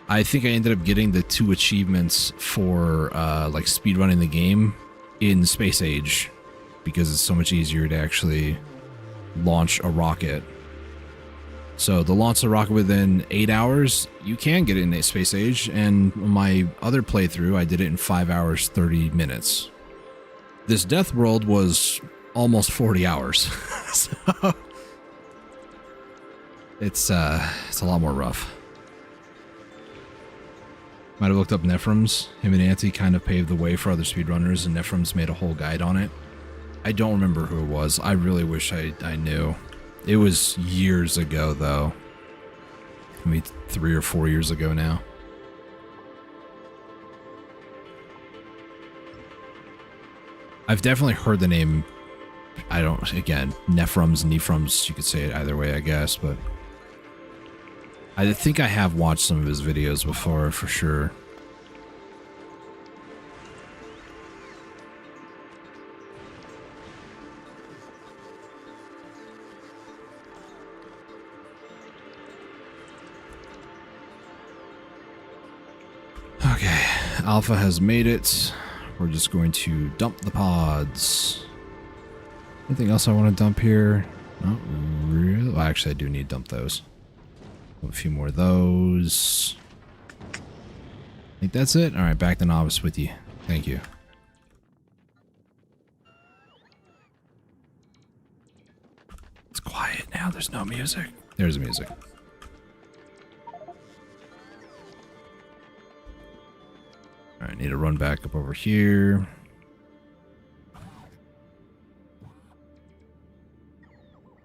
[SPEAKER 1] I think I ended up getting the 2 achievements for like speedrunning the game in Space Age, because it's so much easier to actually launch a rocket. So the launch a rocket within 8 hours, you can get it in Space Age, and my other playthrough, I did it in 5 hours, 30 minutes. This Death World was almost 40 hours. So it's a lot more rough. Might have looked up Nephrum's. Him and Auntie kind of paved the way for other speedrunners, and Nephrum's made a whole guide on it. I don't remember who it was. I really wish I knew. It was years ago, though. Maybe 3 or 4 years ago now. I've definitely heard the name. I don't, again, Nephrum's, Nephrum's, you could say it either way, I guess, but I think I have watched some of his videos before, for sure. Okay, Alpha has made it. We're just going to dump the pods. Anything else I want to dump here? Not really. Well, actually, I do need to dump those. A few more of those. I think that's it. All right, back to Novice with you. Thank you. It's quiet now. There's no music. There's music. All right, need to run back up over here.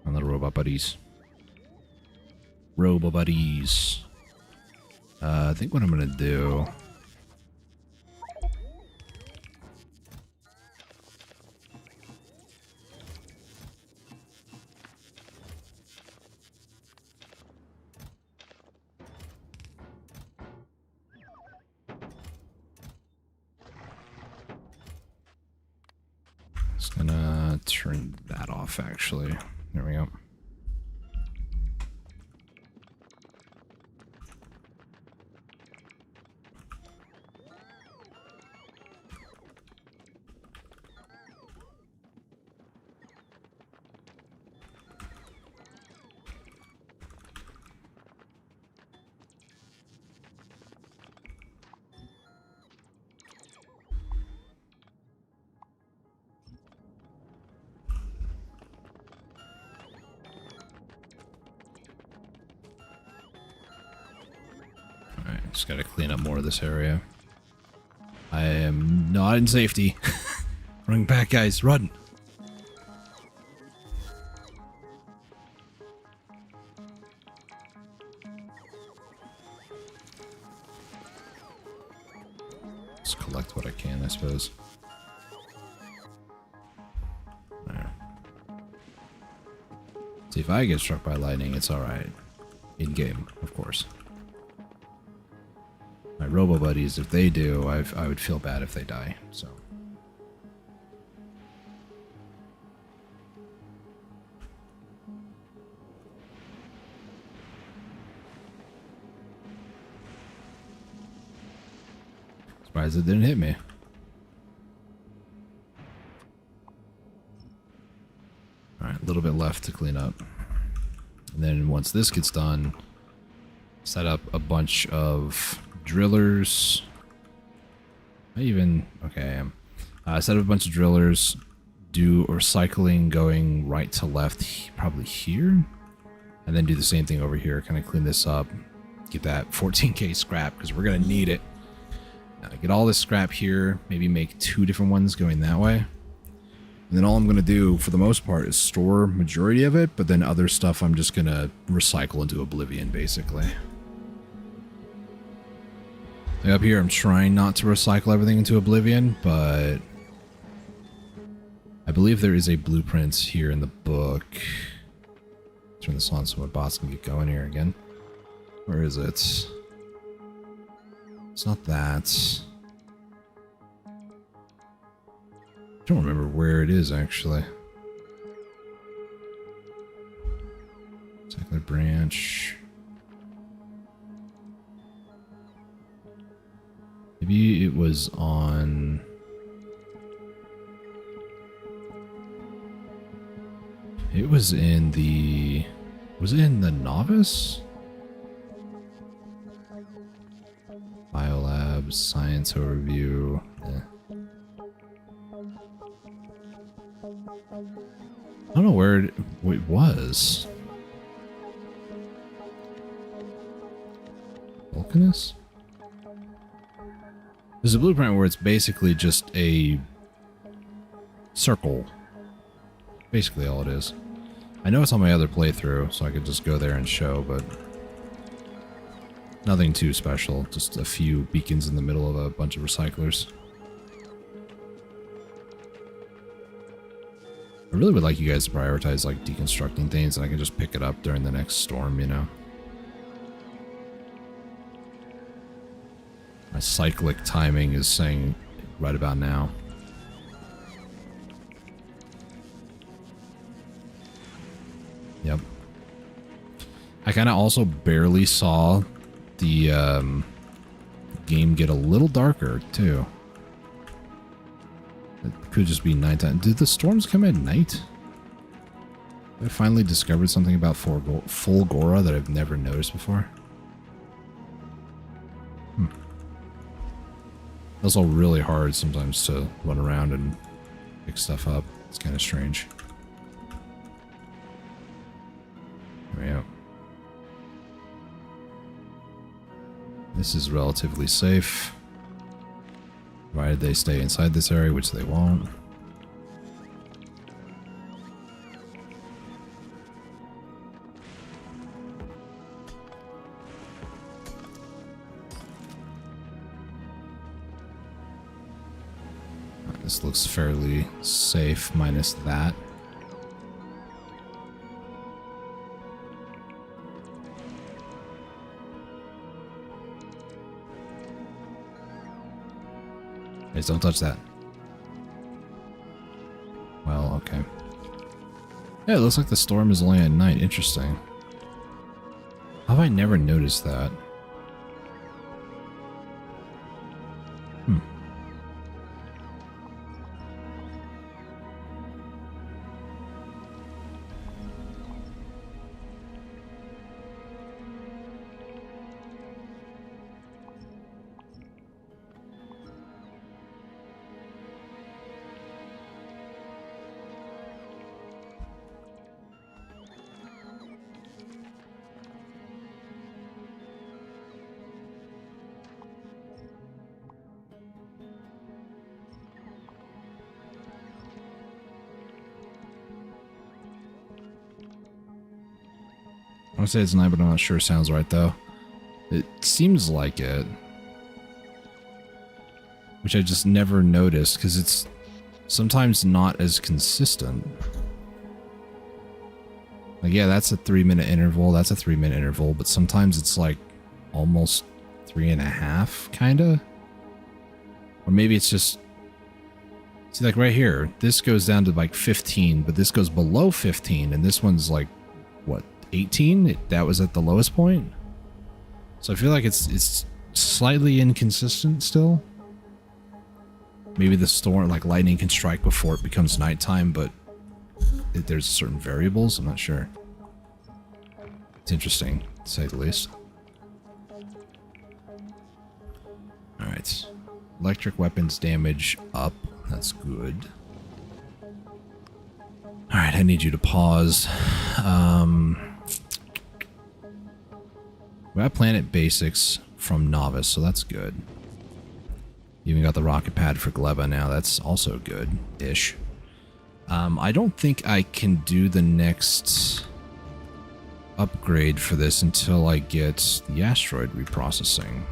[SPEAKER 1] On the robot buddies. Robo buddies. I think what I'm gonna do. Just gonna turn that off, actually. There we go. Just gotta clean up more of this area. I am not in safety. Run back, guys, run! Just collect what I can, I suppose. See, if I get struck by lightning, it's alright. In game, of course. My robo buddies, if they do, I would feel bad if they die, so. Surprised it didn't hit me. Alright, a little bit left to clean up. And then once this gets done, set up a bunch of drillers. Okay, set up a bunch of drillers, do recycling going right to left, probably here. And then do the same thing over here, kind of clean this up, get that 14k scrap, because we're going to need it. Get all this scrap here, maybe make 2 different ones going that way. And then all I'm going to do, for the most part, is store majority of it, but then other stuff I'm just going to recycle into oblivion, basically. Like up here, I'm trying not to recycle everything into oblivion, but I believe there is a blueprint here in the book. Turn this on so my boss can get going here again. Where is it? It's not that. I don't remember where it is, actually. Cycler branch. Maybe it was on... It was in the... Was it in the novice? Biolabs, science overview. I don't know where it was. Vulcanus? There's a blueprint where it's basically just a circle. Basically all it is. I know it's on my other playthrough, so I could just go there and show, but nothing too special. Just a few beacons in the middle of a bunch of recyclers. I really would like you guys to prioritize like deconstructing things, and I can just pick it up during the next storm, you know? My cyclic timing is saying right about now. Yep. I kind of also barely saw the game get a little darker, too. It could just be nighttime. Did the storms come at night? I finally discovered something about Fulgora that I've never noticed before. It's also really hard sometimes to run around and pick stuff up. It's kind of strange. There we go. This is relatively safe, provided they stay inside this area, which they won't. This looks fairly safe, minus that. Guys, don't touch that. Well, okay. Yeah, it looks like the storm is only at night. Interesting. How have I never noticed that? I want to say it's 9, but I'm not sure. Sounds right, though. It seems like it. Which I just never noticed, because it's sometimes not as consistent. Like, yeah, that's a 3-minute interval. That's a 3-minute interval, but sometimes it's like almost 3.5, kinda. Or maybe it's just, see, like right here, this goes down to like 15, but this goes below 15, and this one's like, what, 18? That was at the lowest point. So I feel like it's slightly inconsistent still. Maybe the storm, like lightning can strike before it becomes nighttime, but there's certain variables. I'm not sure. It's interesting, to say the least. Alright. Electric weapons damage up. That's good. Alright, I need you to pause. We got Planet Basics from Novice, so that's good. Even got the rocket pad for Gleba now. That's also good-ish. I don't think I can do the next upgrade for this until I get the asteroid reprocessing.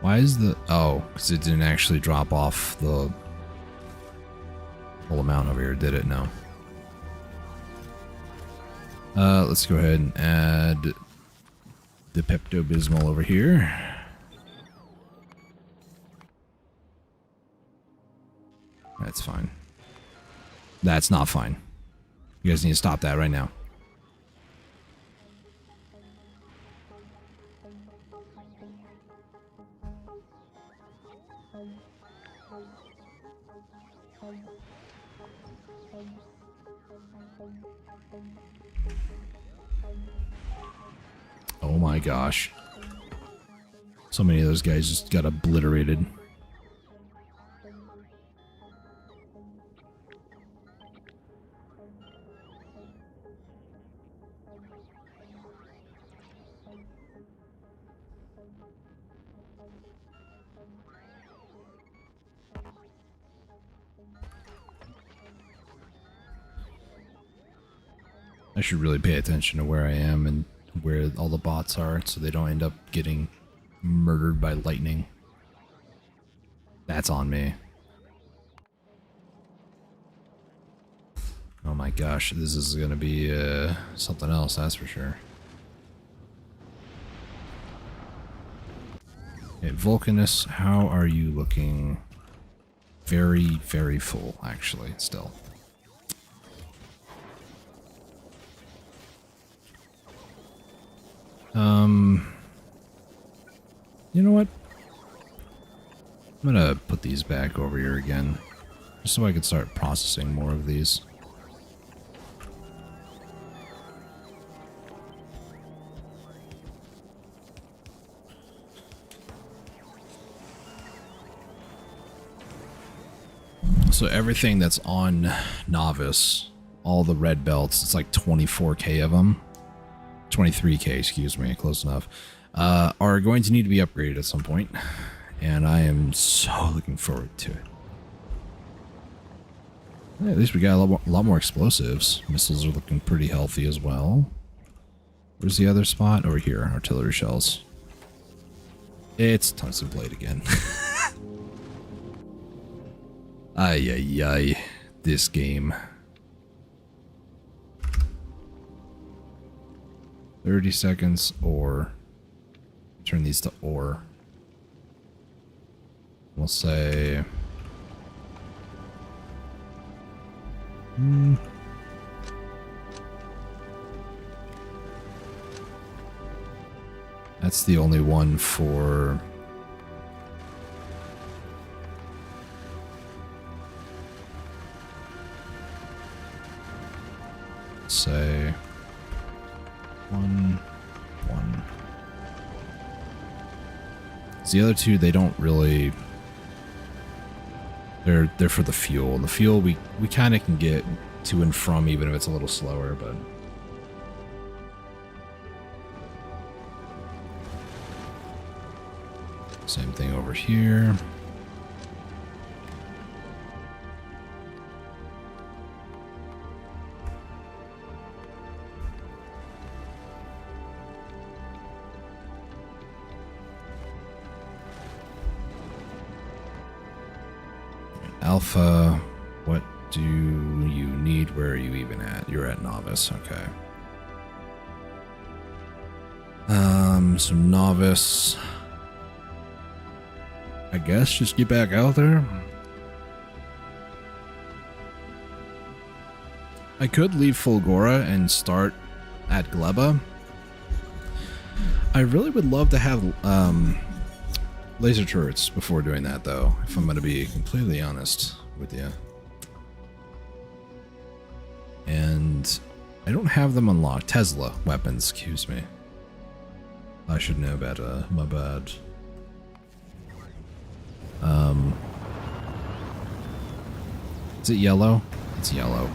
[SPEAKER 1] Why is the... Oh, because it didn't actually drop off the whole amount over here, did it? No. Let's go ahead and add the Pepto-Bismol over here. That's fine. That's not fine. You guys need to stop that right now. Oh my gosh. So many of those guys just got obliterated. I should really pay attention to where I am and where all the bots are so they don't end up getting murdered by lightning. That's on me. Oh my gosh, this is gonna be something else, that's for sure. Okay, Vulcanus, how are you looking? Very, very full, actually, still. You know what? I'm gonna put these back over here again, just so I can start processing more of these. So everything that's on Novice, all the red belts, it's like 24k of them. 23k, excuse me, close enough. Are going to need to be upgraded at some point, and I am so looking forward to it. Yeah, at least we got a lot more explosives. Missiles are looking pretty healthy as well. Where's the other spot? Over here, artillery shells. It's tungsten blade again. Ay, ay, ay, this game. 30 seconds, or turn these to ore. We'll say... That's the only one for... say... 1. The other two, they don't really... They're for the fuel. The fuel we kind of can get to and from, even if it's a little slower, but... Same thing over here. Alpha. What do you need? Where are you even at? You're at Novice. Okay. So Novice. I guess just get back out there. I could leave Fulgora and start at Gleba. I really would love to have laser turrets before doing that, though, if I'm going to be completely honest with you. And I don't have them unlocked. Tesla weapons, excuse me. I should know better. My bad. Is it yellow? It's yellow.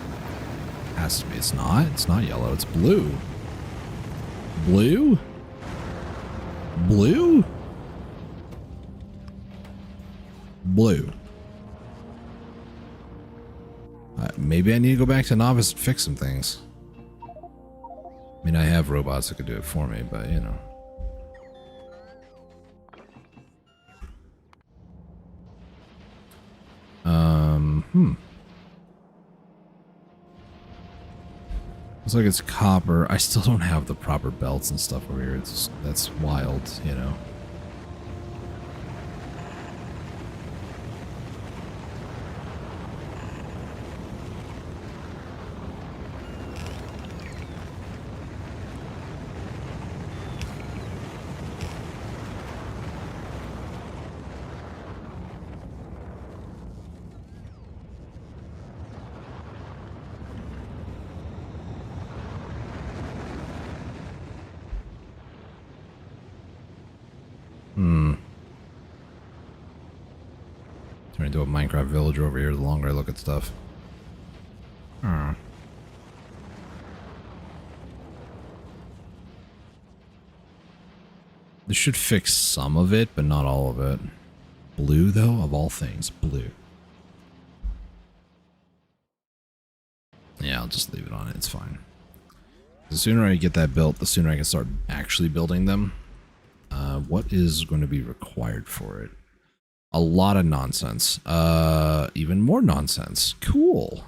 [SPEAKER 1] Has to be. It's not. It's not yellow. It's blue. Blue? Blue? Blue. Maybe I need to go back to Novice and fix some things. I mean, I have robots that could do it for me, but you know. Looks like it's copper. I still don't have the proper belts and stuff over here. That's wild, you know. Turn into a Minecraft villager over here the longer I look at stuff. This should fix some of it, but not all of it. Blue, though, of all things, blue. Yeah, I'll just leave it on it. It's fine. The sooner I get that built, the sooner I can start actually building them. What is going to be required for it? A lot of nonsense. Even more nonsense. Cool.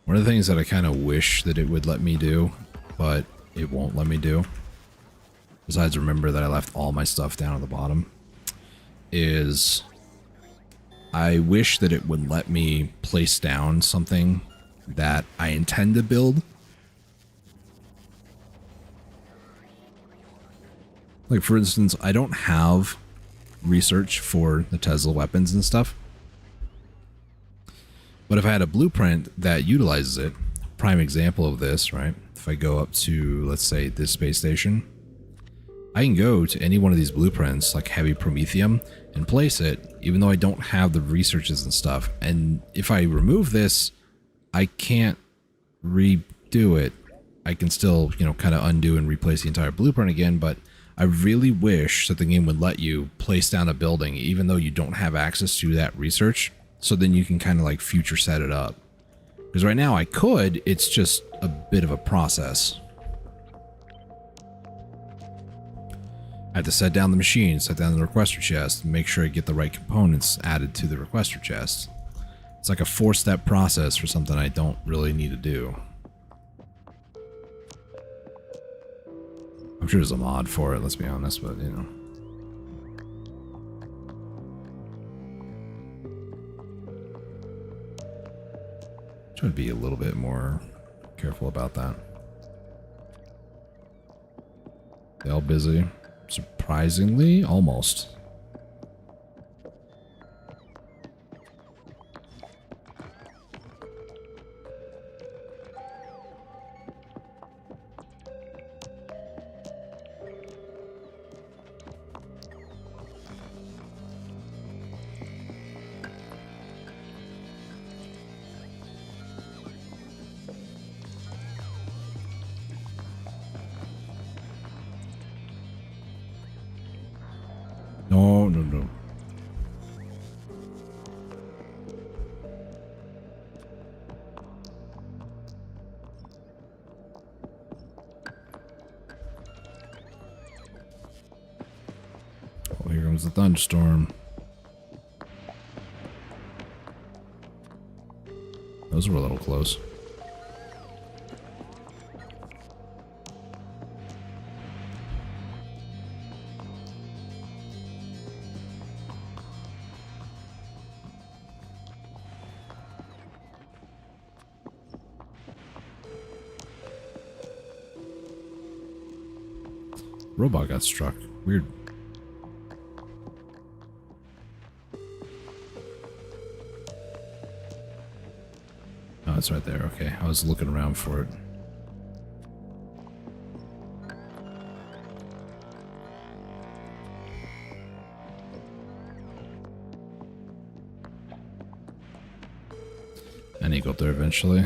[SPEAKER 1] One of the things that I kind of wish that it would let me do, but it won't let me do, besides remember that I left all my stuff down at the bottom, is I wish that it would let me place down something that I intend to build. Like, for instance, I don't have research for the Tesla weapons and stuff. But if I had a blueprint that utilizes it, prime example of this, right? If I go up to, let's say, this space station, I can go to any one of these blueprints, like heavy promethium, and place it, even though I don't have the researches and stuff. And if I remove this, I can't redo it. I can still, you know, kind of undo and replace the entire blueprint again, but I really wish that the game would let you place down a building, even though you don't have access to that research, so then you can kind of like future set it up. Because right now I could, it's just a bit of a process. I have to set down the machine, set down the requester chest, and make sure I get the right components added to the requester chest. It's like a 4-step process for something I don't really need to do. I'm sure there's a mod for it, let's be honest, but you know. Try to be a little bit more careful about that. They all busy? Surprisingly, almost. No, no, no. comes the thunderstorm. Those were a little close. Robot got struck. Weird. Oh, it's right there. Okay, I was looking around for it. I need to go up there eventually.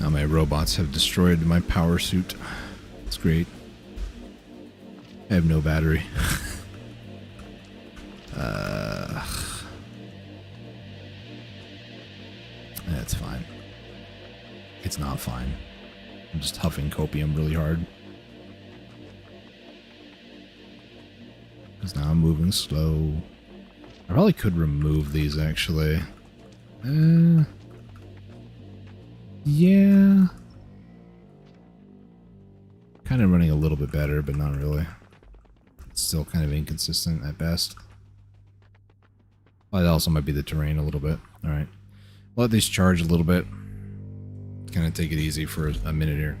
[SPEAKER 1] Now my robots have destroyed my power suit. It's great. I have no battery. That's fine. It's not fine. I'm just huffing copium really hard. Because now I'm moving slow. I probably could remove these, actually. Yeah. Kind of running a little bit better, but not really. It's still kind of inconsistent at best. Well, it also might be the terrain a little bit. Alright. Let these charge a little bit. Kind of take it easy for a minute here.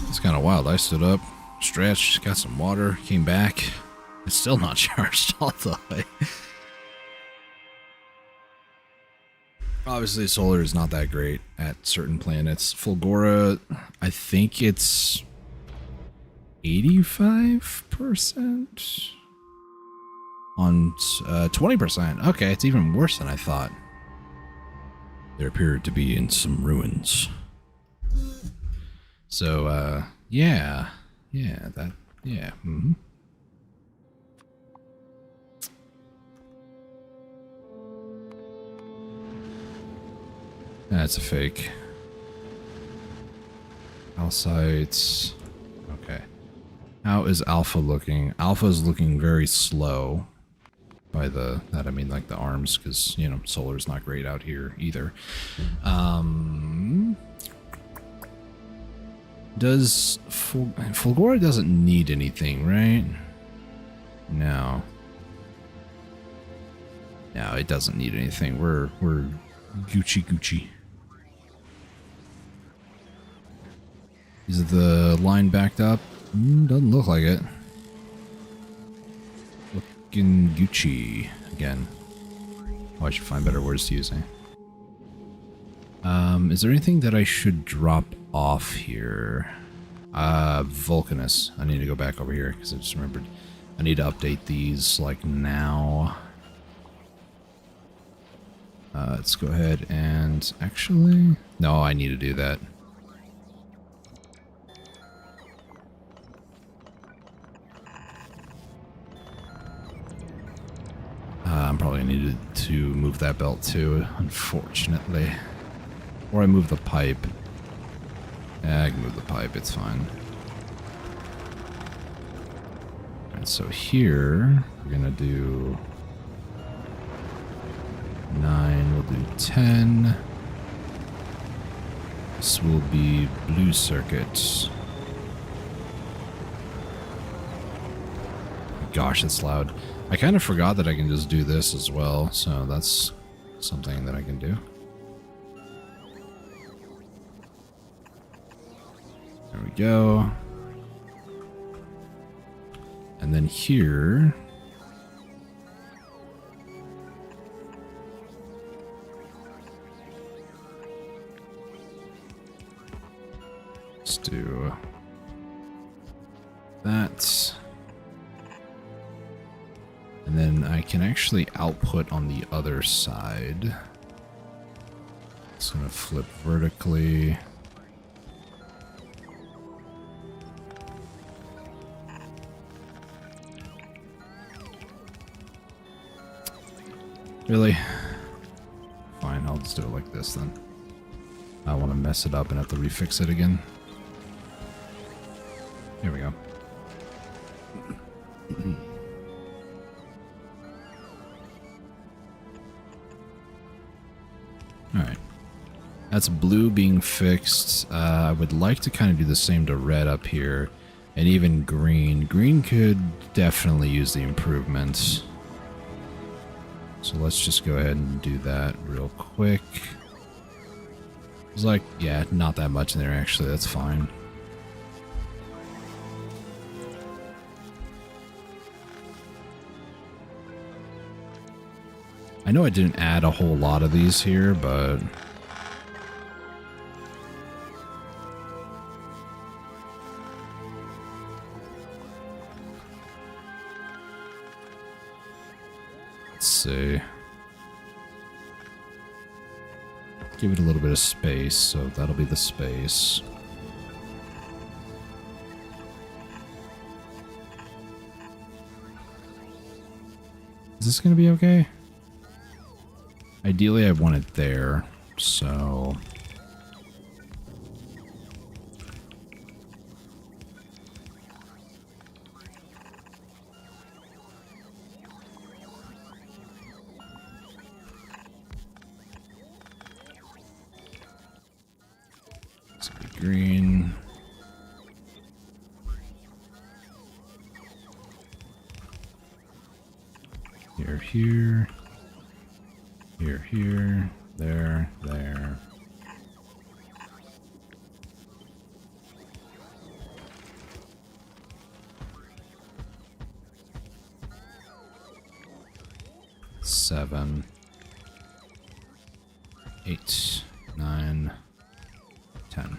[SPEAKER 1] It's kind of wild. I stood up, stretched, got some water, came back. It's still not charged all the way. Obviously, solar is not that great at certain planets. Fulgora, I think it's 85% on 20%. Okay, it's even worse than I thought. There appeared to be in some ruins. So, yeah. Mm-hmm. That's a fake. Calcites. Okay. How is Alpha looking? Alpha is looking very slow. By that I mean like the arms, because, you know, solar's not great out here either. Does Fulgora doesn't need anything, right? No. No, it doesn't need anything. We're Gucci. Is the line backed up? Doesn't look like it. Looking Gucci again. Oh, I should find better words to use, eh? Is there anything that I should drop off here? Vulcanus. I need to go back over here because I just remembered. I need to update these like now. Let's go ahead and actually... No, I need to do that. I'm probably needed to move that belt too, unfortunately. Or I move the pipe. Yeah, I can move the pipe, it's fine. Alright, so here, we're gonna do 9, we'll do 10. This will be blue circuits. Gosh, it's loud. I kind of forgot that I can just do this as well, so that's something that I can do. There we go. And then here, let's do that. And then I can actually output on the other side. It's going to flip vertically. Really? Fine, I'll just do it like this then. I don't want to mess it up and have to refix it again. Here we go. Alright. That's blue being fixed. I would like to kind of do the same to red up here. And even green. Green could definitely use the improvements. So let's just go ahead and do that real quick. It's like, yeah, not that much in there actually. That's fine. I know I didn't add a whole lot of these here, but let's see. Give it a little bit of space, so that'll be the space. Is this gonna be okay? Ideally, I want it there, so this will be green. Here. Here, there. Seven, 8, 9, 10.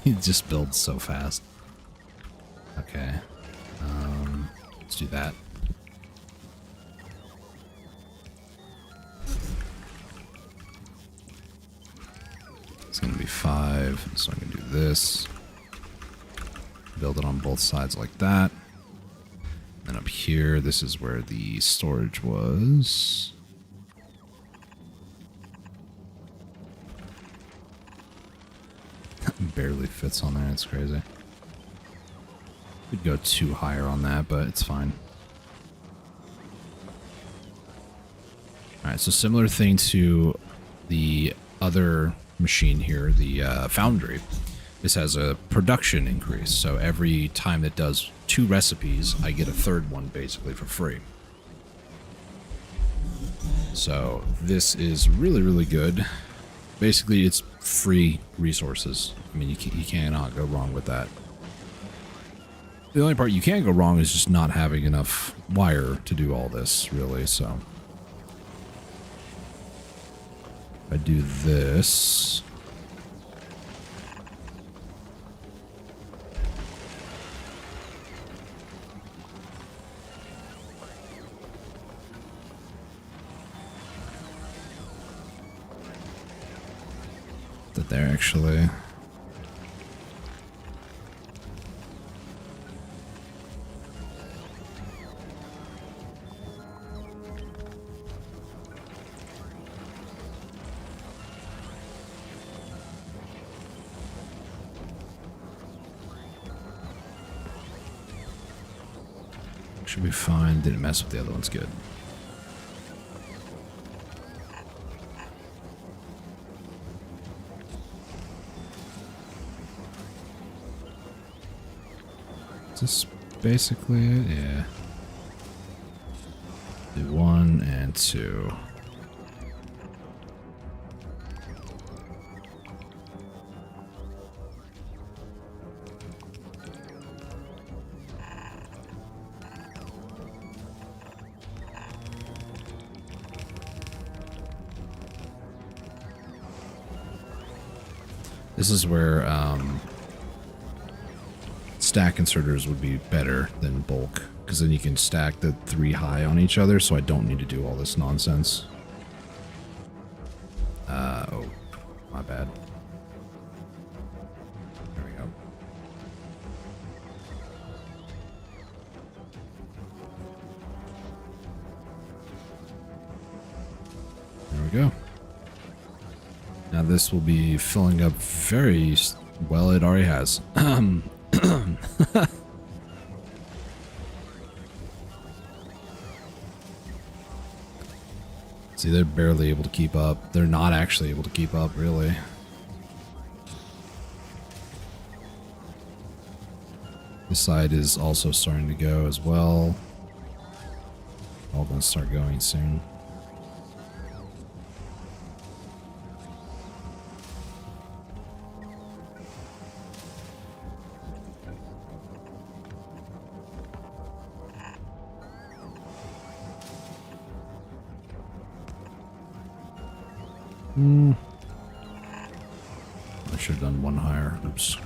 [SPEAKER 1] He just builds so fast. Okay. Let's do that. It's going to be 5, so I can do this. Build it on both sides like that. Then up here, this is where the storage was. Barely fits on there, it's crazy. Could go too higher on that, but it's fine. Alright, so similar thing to the other machine here, the foundry. This has a production increase, so every time it does 2 recipes, I get a third one basically for free. So this is really, really good. Basically, it's free resources. I mean, you cannot go wrong with that. The only part you can't go wrong is just not having enough wire to do all this, really, so. If I do this. That there actually. Should be fine. Didn't mess with the other ones. Good. Is this basically it? Yeah. Do 1 and 2. This is where stack inserters would be better than bulk, because then you can stack the 3 high on each other, so I don't need to do all this nonsense. Oh, my bad. There we go. There we go. Now this will be filling up very well. It already has. See, they're barely able to keep up. They're not actually able to keep up, really. This side is also starting to go as well. All gonna start going soon. I should have done 1 higher. Oops.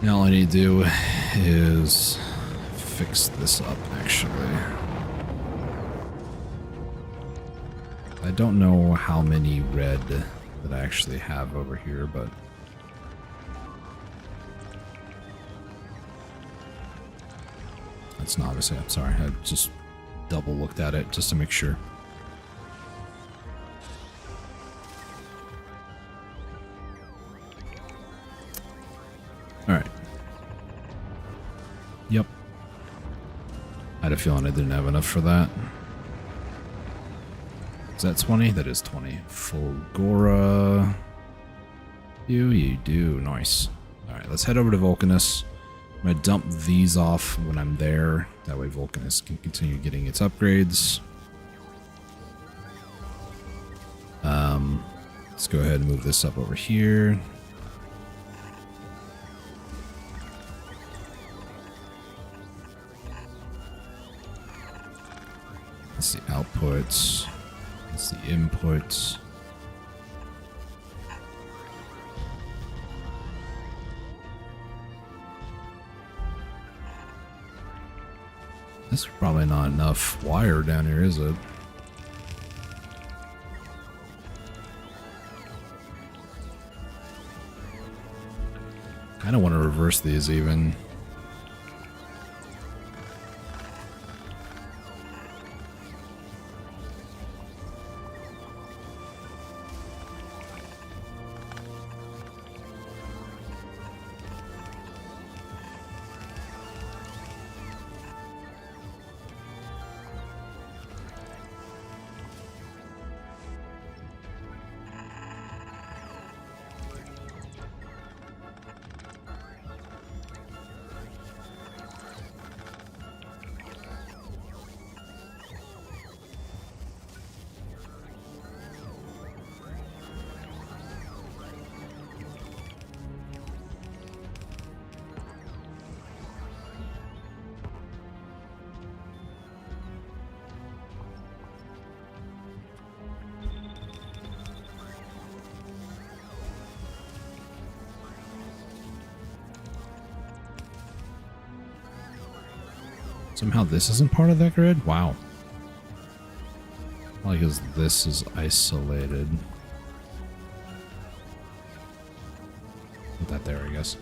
[SPEAKER 1] Now all I need to do is fix this up, actually. I don't know how many red that I actually have over here, but that's not obviously. I'm sorry. I just double looked at it just to make sure. All right. Yep. I had a feeling I didn't have enough for that. Is that 20? That is 20. Fulgora. You do. Nice. All right, let's head over to Vulcanus. I'm going to dump these off when I'm there. That way Vulcanus can continue getting its upgrades. Let's go ahead and move this up over here. That's the outputs. That's the inputs. That's probably not enough wire down here, is it? Kind of want to reverse these even. Somehow this isn't part of that grid? Wow. Probably because this is isolated. Put that there, I guess.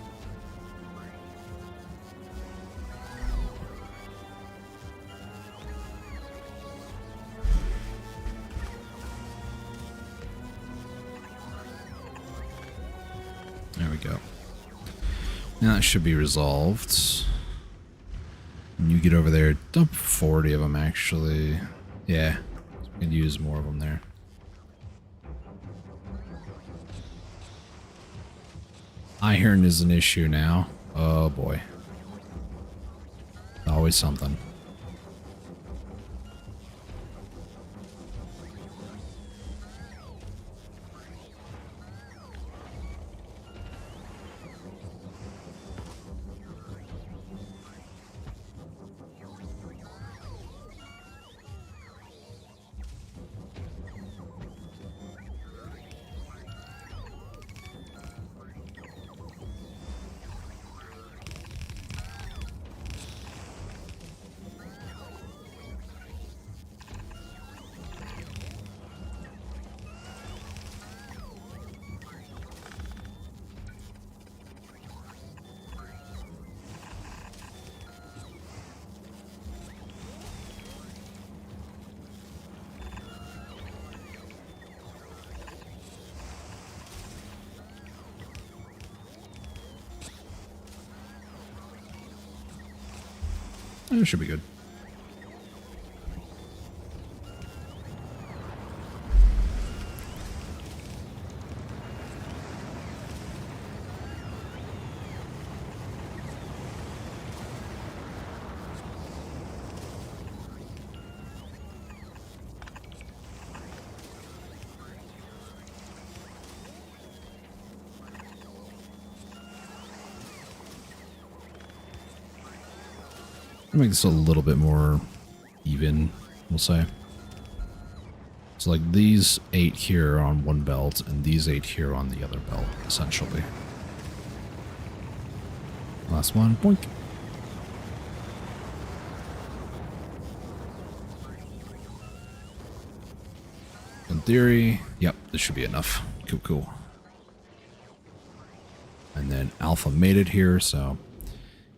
[SPEAKER 1] There we go. Now it should be resolved. And you get over there, dump 40 of them actually. Yeah, we can use more of them there. Iron is an issue now. Oh boy. Always something. It should be good. Make this a little bit more even, we'll say. So like these 8 here are on one belt and these 8 here on the other belt, essentially. Last one, boink. In theory, yep, this should be enough. Cool, cool. And then Alpha made it here, so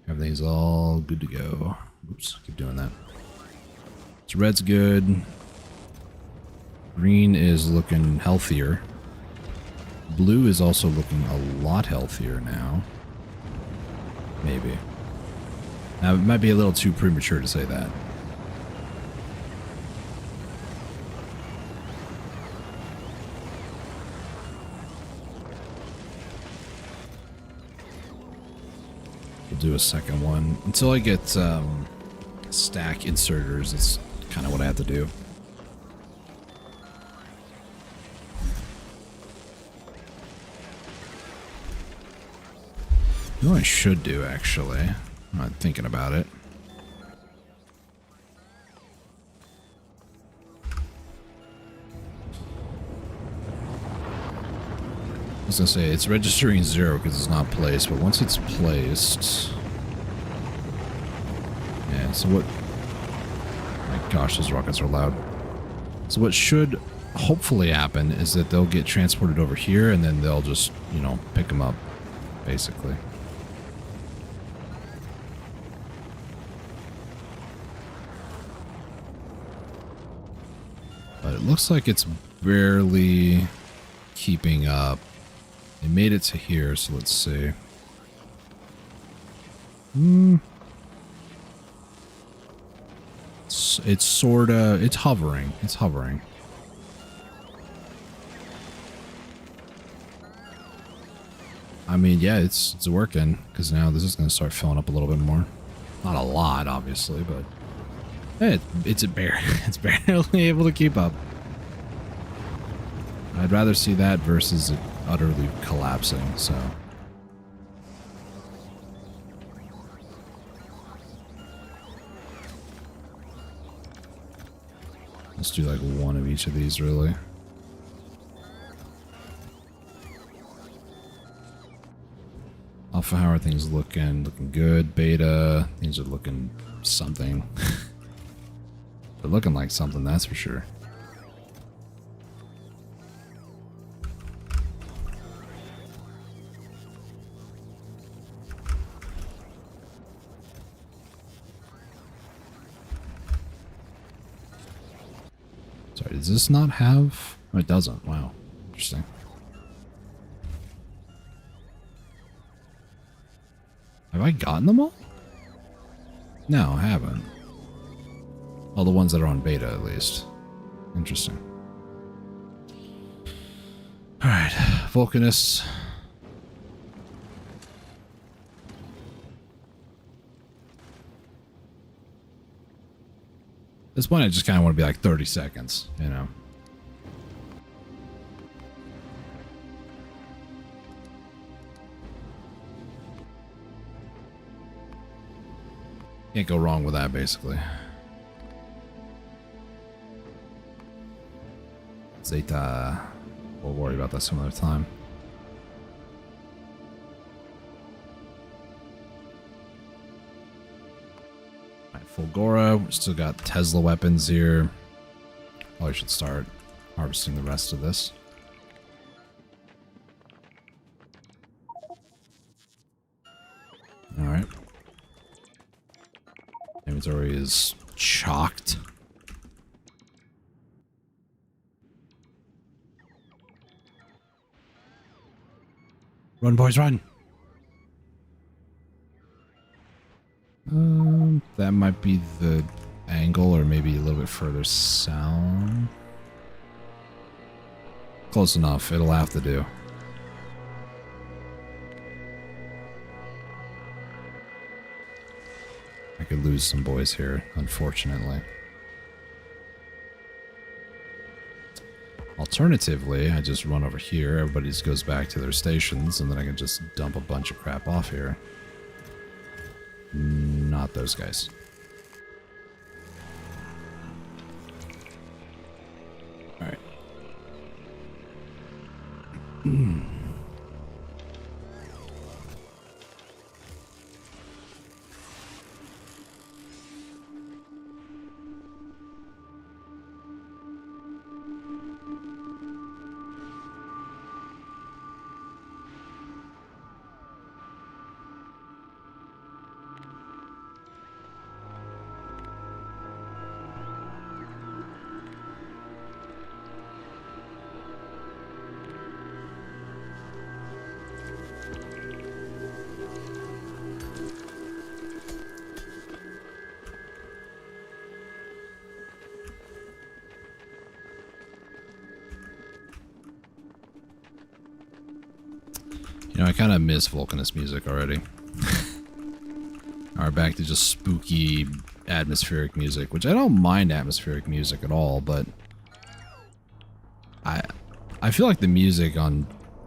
[SPEAKER 1] everything's all good to go. Oops, keep doing that. So red's good. Green is looking healthier. Blue is also looking a lot healthier now. Maybe. Now, it might be a little too premature to say that. Do a second one until I get stack inserters. It's kind of what I have to do. You know what I should do, actually? I'm not thinking about it. I was gonna say, it's registering 0 because it's not placed, but once it's placed... Yeah, so what... My gosh, those rockets are loud. So what should hopefully happen is that they'll get transported over here, and then they'll just, you know, pick them up, basically. But it looks like it's barely keeping up. They made it to here, so let's see. It's sorta... It's hovering. It's hovering. I mean, yeah, it's working, because now this is going to start filling up a little bit more. Not a lot, obviously, but... Hey, it's barely able to keep up. I'd rather see that versus it utterly collapsing, so... Let's do like one of each of these, really. Alpha, how are things looking? Looking good. Beta, things are looking something. They're looking like something, that's for sure. Sorry, does this not have... Oh, it doesn't. Wow. Interesting. Have I gotten them all? No, I haven't. All the ones that are on beta, at least. Interesting. Alright, Vulcanists. At this point, I just kind of want to be like 30 seconds, you know. Can't go wrong with that, basically. Zeta. We'll worry about that some other time. Alright, Fulgora. We still got Tesla weapons here. Probably should start harvesting the rest of this. Alright. Inventory is chocked. Run, boys, run! That might be the angle, or maybe a little bit further south. Close enough, it'll have to do. I could lose some boys here, unfortunately. Alternatively, I just run over here, everybody just goes back to their stations, and then I can just dump a bunch of crap off here. Not those guys. Alright. You know, I kind of miss Vulcanist music already. Alright, back to just spooky atmospheric music, which I don't mind atmospheric music at all, but I feel like the music on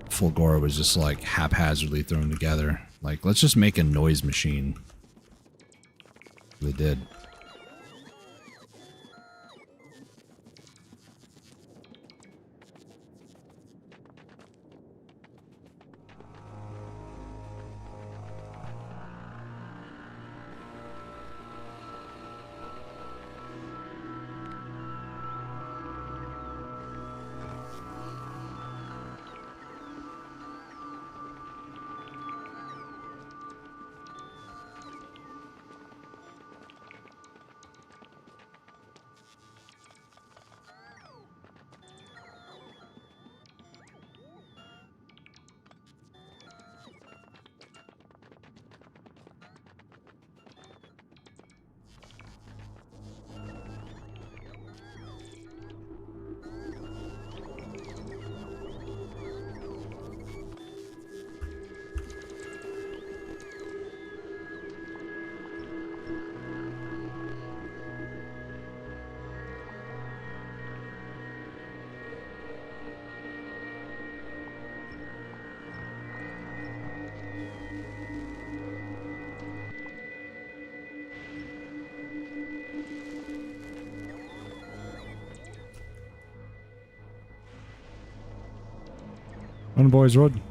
[SPEAKER 1] Fulgora was just like haphazardly thrown together. Like, let's just make a noise machine. They did. Run, boys, run.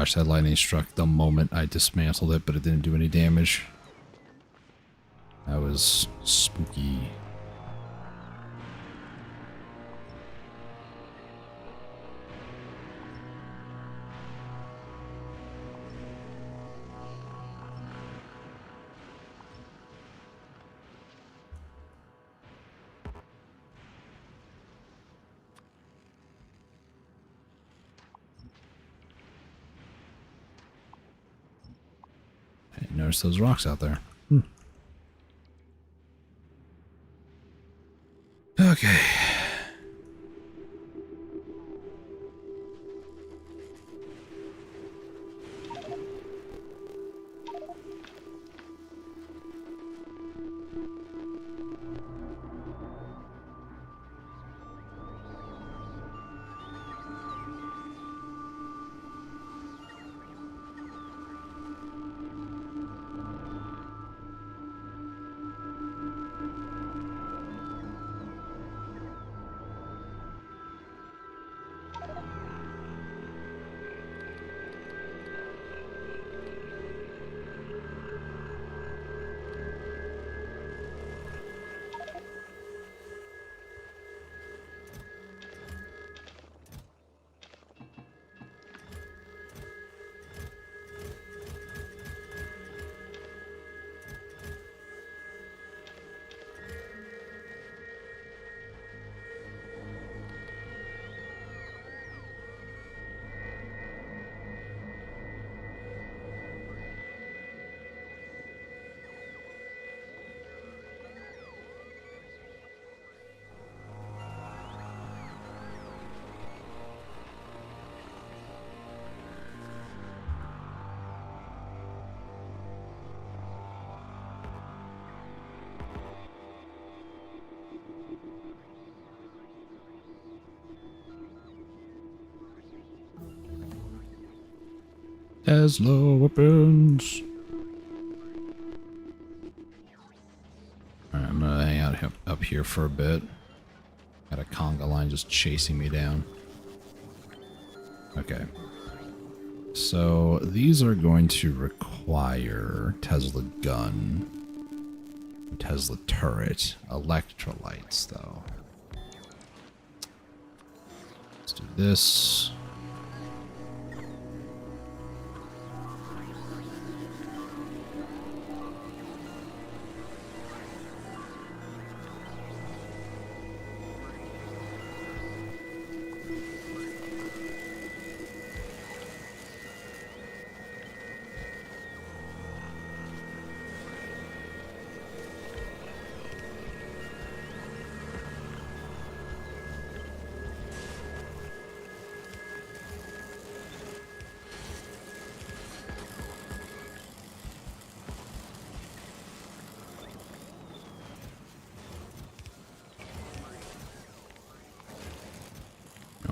[SPEAKER 1] gosh, that lightning struck the moment I dismantled it, but it didn't do any damage. That was spooky. Notice those rocks out there. Okay. Tesla weapons. Alright, I'm gonna hang out up here for a bit. Got a conga line just chasing me down. Okay. So these are going to require Tesla gun, Tesla turret, electrolytes though. Let's do this.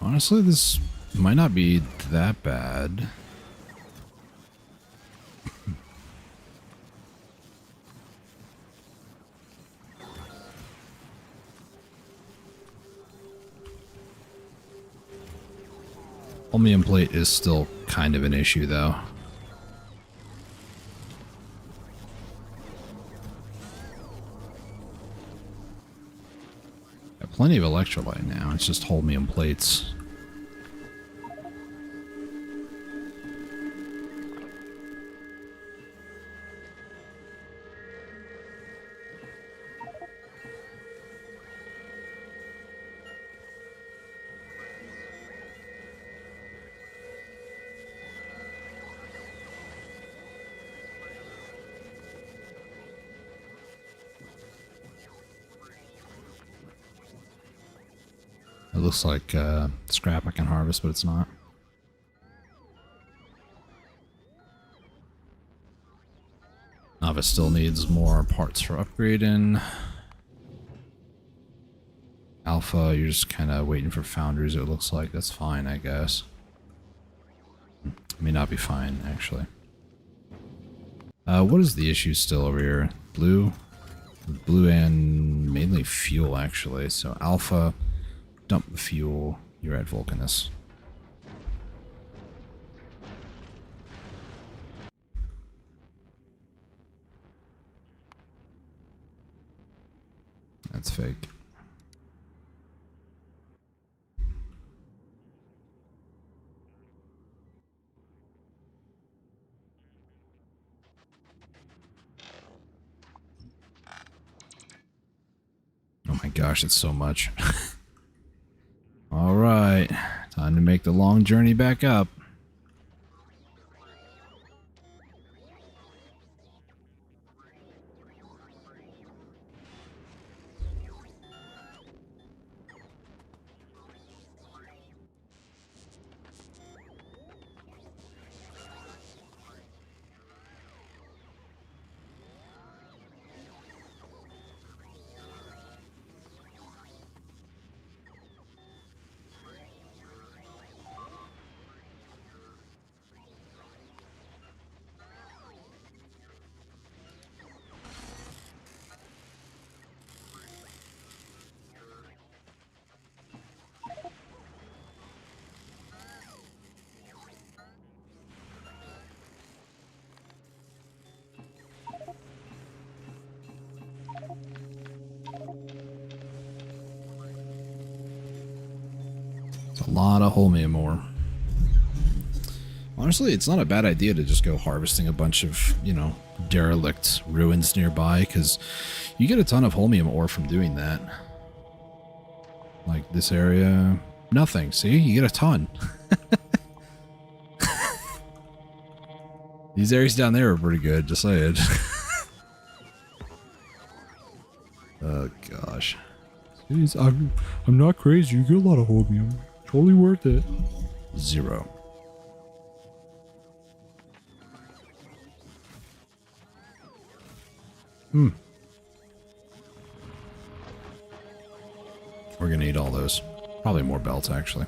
[SPEAKER 1] Honestly, this might not be that bad. Chromium plate is still kind of an issue, though. Got plenty of electrolyte now. It's just chromium plates. It looks like scrap I can harvest, but it's not. Novice still needs more parts for upgrading. Alpha, you're just kind of waiting for foundries, it looks like. That's fine, I guess. May not be fine, actually. What is the issue still over here? Blue? Blue and mainly fuel, actually. So Alpha... Dump the fuel. You're at Vulcanus. That's fake. Oh my gosh, it's so much. All right, time to make the long journey back up. It's a lot of holmium ore. Honestly, it's not a bad idea to just go harvesting a bunch of, you know, derelict ruins nearby, because you get a ton of holmium ore from doing that. Like this area, nothing. See, you get a ton. These areas down there are pretty good, just saying. Oh gosh. Jeez, I'm not crazy. You get a lot of holmium. Totally worth it. 0. We're gonna need all those. Probably more belts, actually.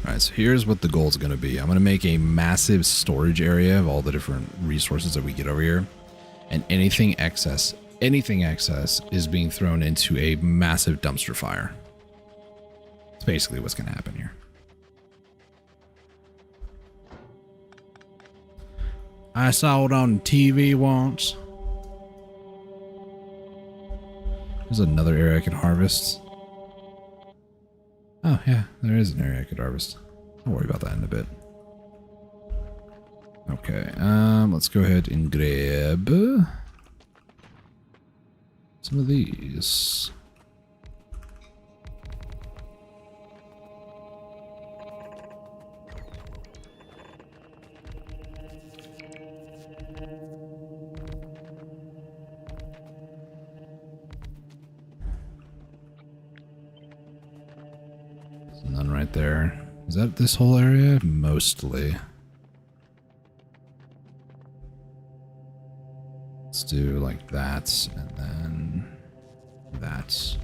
[SPEAKER 1] Alright, so here's what the goal is going to be. I'm going to make a massive storage area of all the different resources that we get over here. And anything excess is being thrown into a massive dumpster fire. That's basically what's going to happen here. I saw it on TV once. There's another area I can harvest. Oh, yeah, there is an area I could harvest. I'll worry about that in a bit. Okay, let's go ahead and grab some of these. None right there. Is that this whole area? Mostly. Let's do like that, and then that.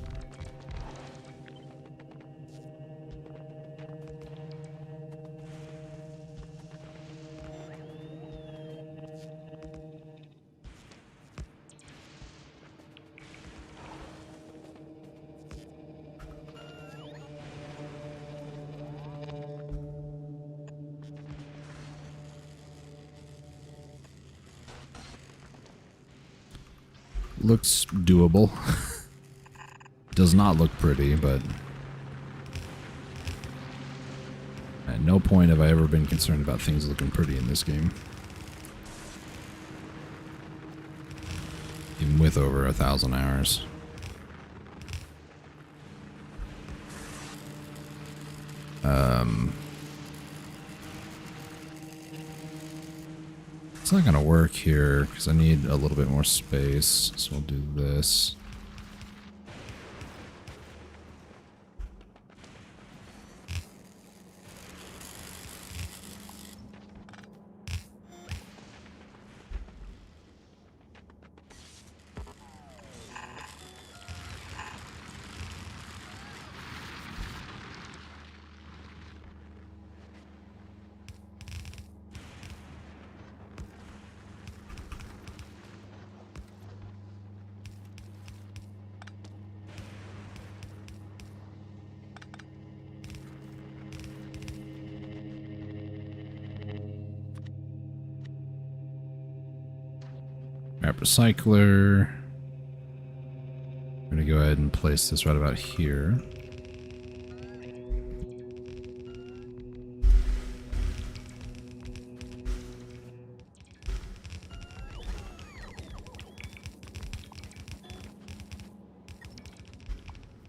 [SPEAKER 1] Looks doable. Does not look pretty, but at no point have I ever been concerned about things looking pretty in this game. Even with over 1,000 hours. It's not gonna work here because I need a little bit more space, so we'll do this. Scrap recycler. I'm going to go ahead and place this right about here.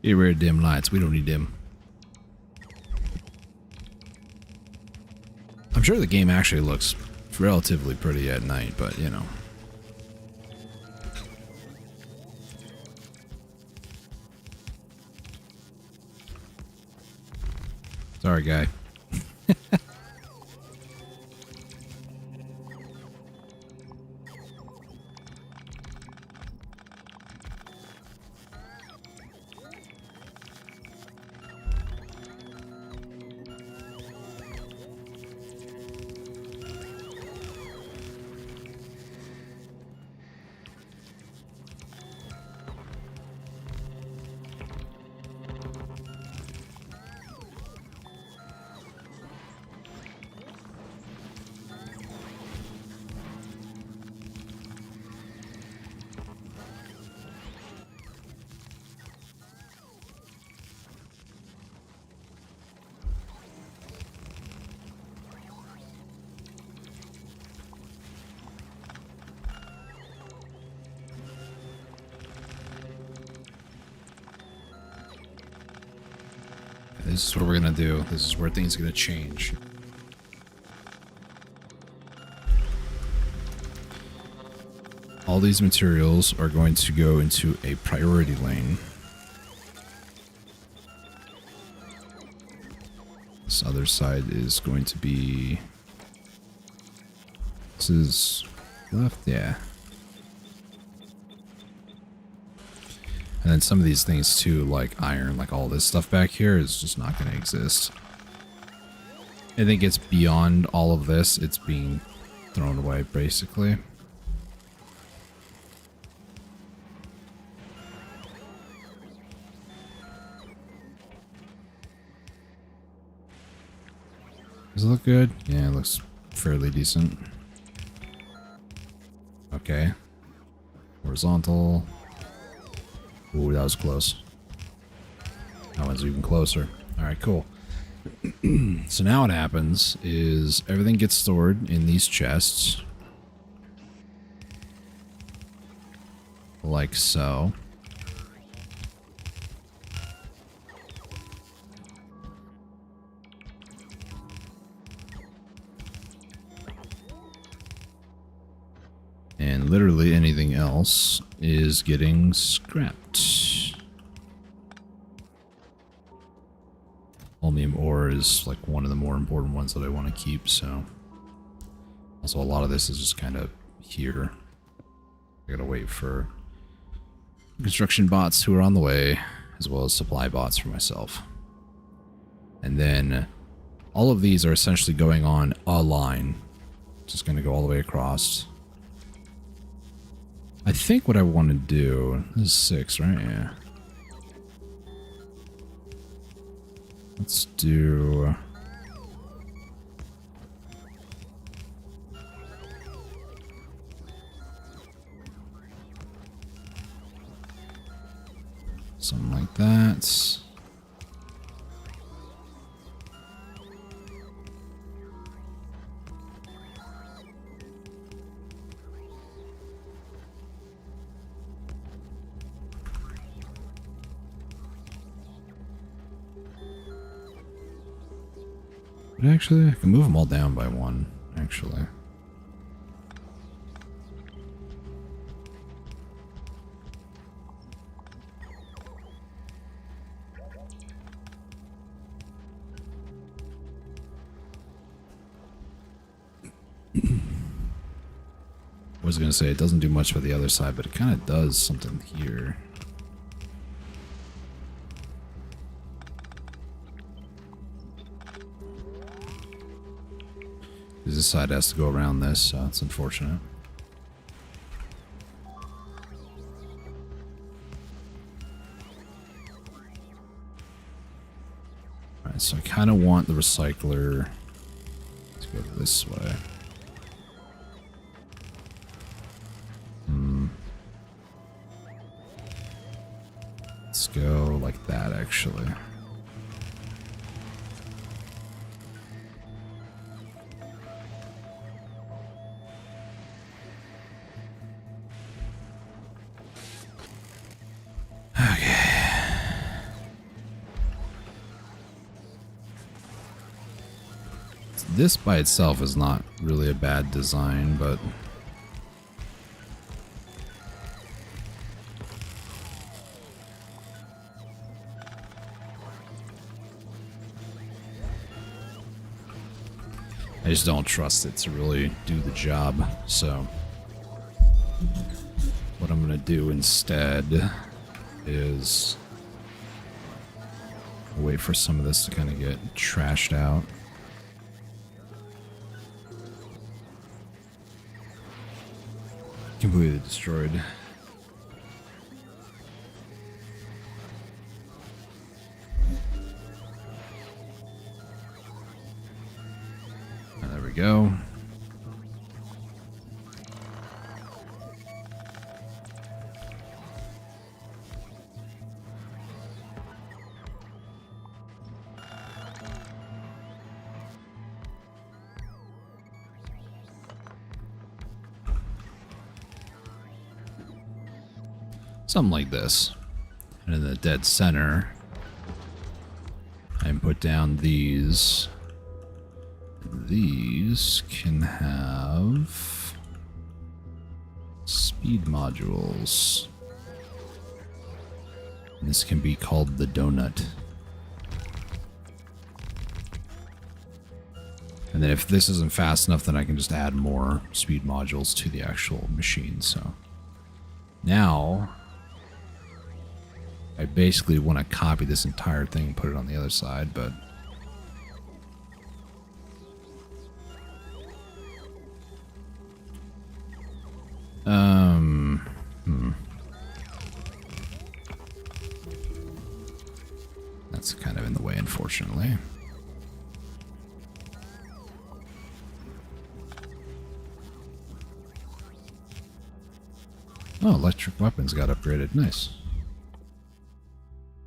[SPEAKER 1] Get rid of dim lights. We don't need dim. I'm sure the game actually looks relatively pretty at night, but you know. Sorry, guy. This is what we're going to do. This is where things are going to change. All these materials are going to go into a priority lane. This other side is going to be... This is left? Yeah. And then some of these things too, like iron, like all this stuff back here is just not going to exist. I think it's beyond all of this. It's being thrown away, basically. Does it look good? Yeah, it looks fairly decent. Okay. Horizontal. Ooh, that was close. That one's even closer. Alright, cool. So now what happens is everything gets stored in these chests. Like so. And literally anything else is getting scrapped. Holmium ore is like one of the more important ones that I want to keep, so. Also, a lot of this is just kind of here. I gotta wait for construction bots who are on the way, as well as supply bots for myself. And then all of these are essentially going on a line. Just gonna go all the way across. I think what I want to do, this is 6, right? Yeah. Let's do... something like that. Actually, I can move them all down by 1, actually. I was going to say it doesn't do much for the other side, but it kind of does something here. This side has to go around this, so it's unfortunate. Alright, so I kind of want the recycler to go this way. go like that, actually. This by itself is not really a bad design, but I just don't trust it to really do the job. So what I'm gonna do instead is wait for some of this to kind of get trashed out. Completely destroyed. There we go. Something like this. And in the dead center, I can put down these. These can have speed modules. And this can be called the donut. And then if this isn't fast enough, then I can just add more speed modules to the actual machine. So now I basically want to copy this entire thing and put it on the other side, but that's kind of in the way, unfortunately. Oh, electric weapons got upgraded. Nice.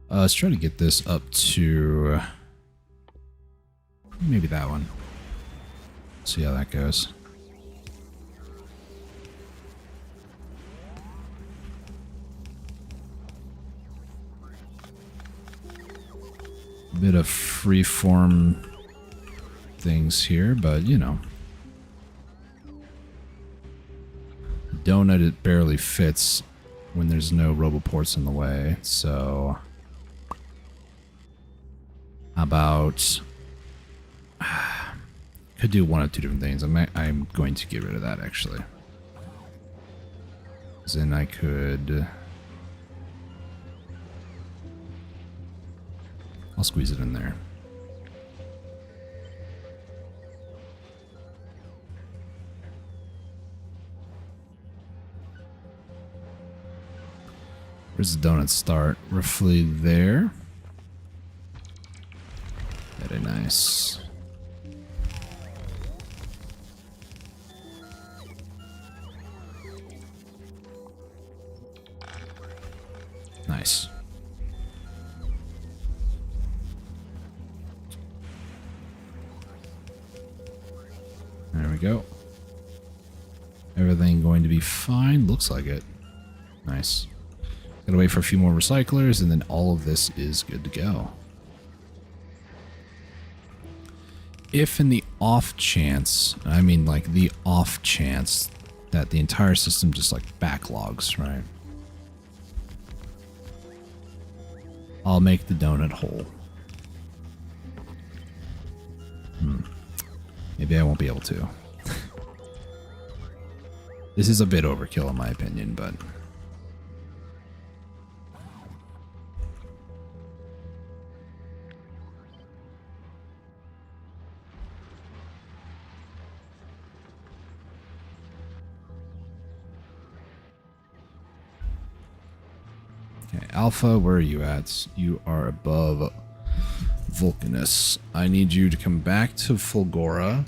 [SPEAKER 1] Let's try to get this up to maybe that one. See how that goes. A bit of freeform things here, but you know. Donut, it barely fits when there's no roboports in the way, so how about could do one of two different things. I'm going to get rid of that actually. Then I could, I'll squeeze it in there. Where's the donut start? Roughly there. Very nice. Nice. There we go. Everything going to be fine. Looks like it. Nice. Gotta wait for a few more recyclers, and then all of this is good to go. If in the off chance, I mean like the off chance that the entire system just like backlogs, right? I'll make the donut whole. Maybe I won't be able to. This is a bit overkill in my opinion, but okay, Alpha, where are you at? You are above Vulcanus. I need you to come back to Fulgora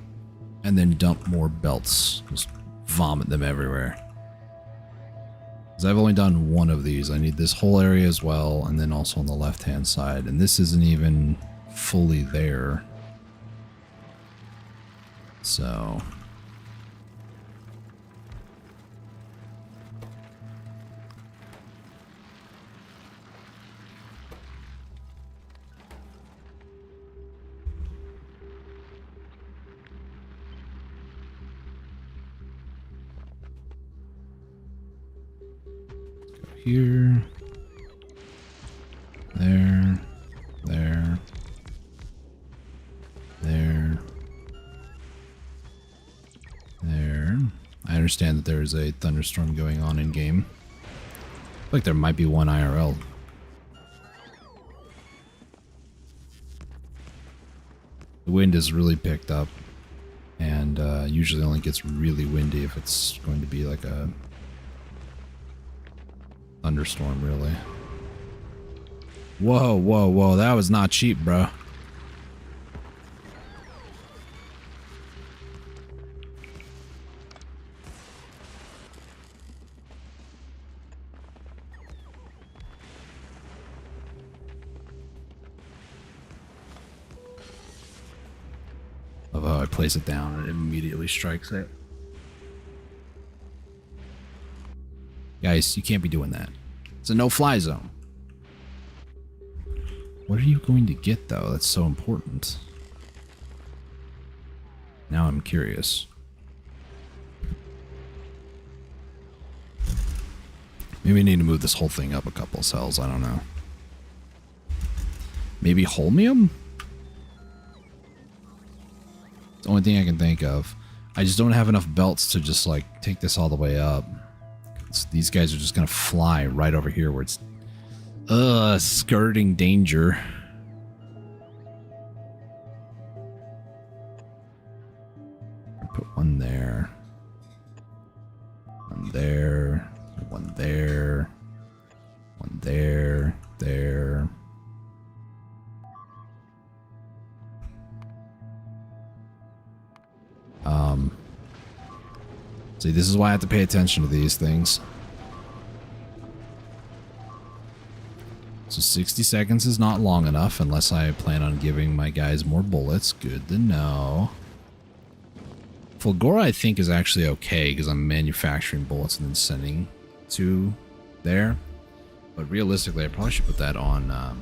[SPEAKER 1] and then dump more belts. Just vomit them everywhere. Because I've only done one of these. I need this whole area as well, and then also on the left-hand side. And this isn't even fully there. So... here, there, there, there, there. I understand that there is a thunderstorm going on in game. Like there might be one IRL. The wind is really picked up, and usually only gets really windy if it's going to be like a thunderstorm, really. Whoa, whoa, whoa, that was not cheap, bro. Love how I place it down and it immediately strikes it. Guys, you can't be doing that. It's a no-fly zone. What are you going to get, though? That's so important. Now I'm curious. Maybe I need to move this whole thing up a couple cells. I don't know. Maybe holmium? It's the only thing I can think of. I just don't have enough belts to just, like, take this all the way up. These guys are just gonna fly right over here where it's skirting danger. Put one there. One there. One there. One there. There. See, this is why I have to pay attention to these things. So 60 seconds is not long enough unless I plan on giving my guys more bullets. Good to know. Fulgora, I think, is actually okay because I'm manufacturing bullets and then sending to there. But realistically, I probably should put that on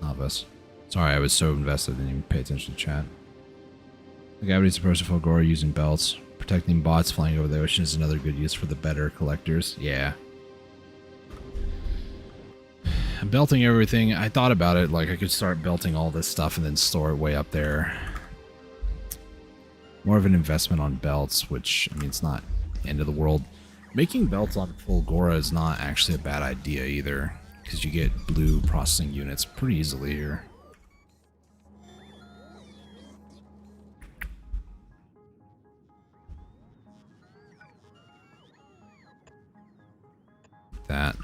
[SPEAKER 1] Novice. Sorry, I was so invested I didn't even pay attention to chat. The guy needs to approach Fulgora using belts. Protecting bots flying over the ocean is another good use for the better collectors. Yeah. Belting everything. I thought about it. Like, I could start belting all this stuff and then store it way up there. More of an investment on belts, which, I mean, it's not the end of the world. Making belts on Fulgora is not actually a bad idea either, because you get blue processing units pretty easily here. That.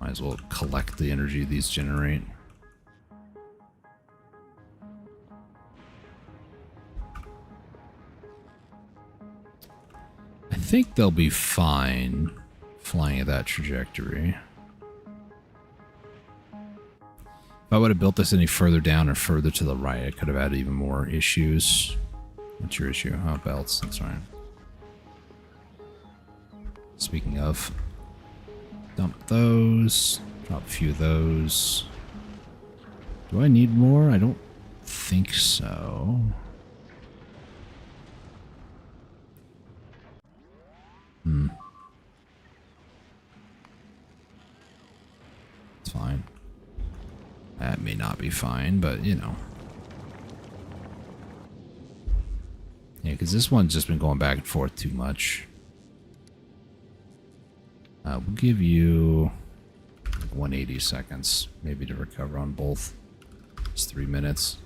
[SPEAKER 1] Might as well collect the energy these generate. I think they'll be fine flying at that trajectory. If I would have built this any further down or further to the right, I could have had even more issues. What's your issue? Oh, belts. That's right. Speaking of... Dump those. Drop a few of those. Do I need more? I don't think so. It's fine. That may not be fine, but you know. Yeah, because this one's just been going back and forth too much. We'll give you 180 seconds, maybe to recover on both. It's 3 minutes.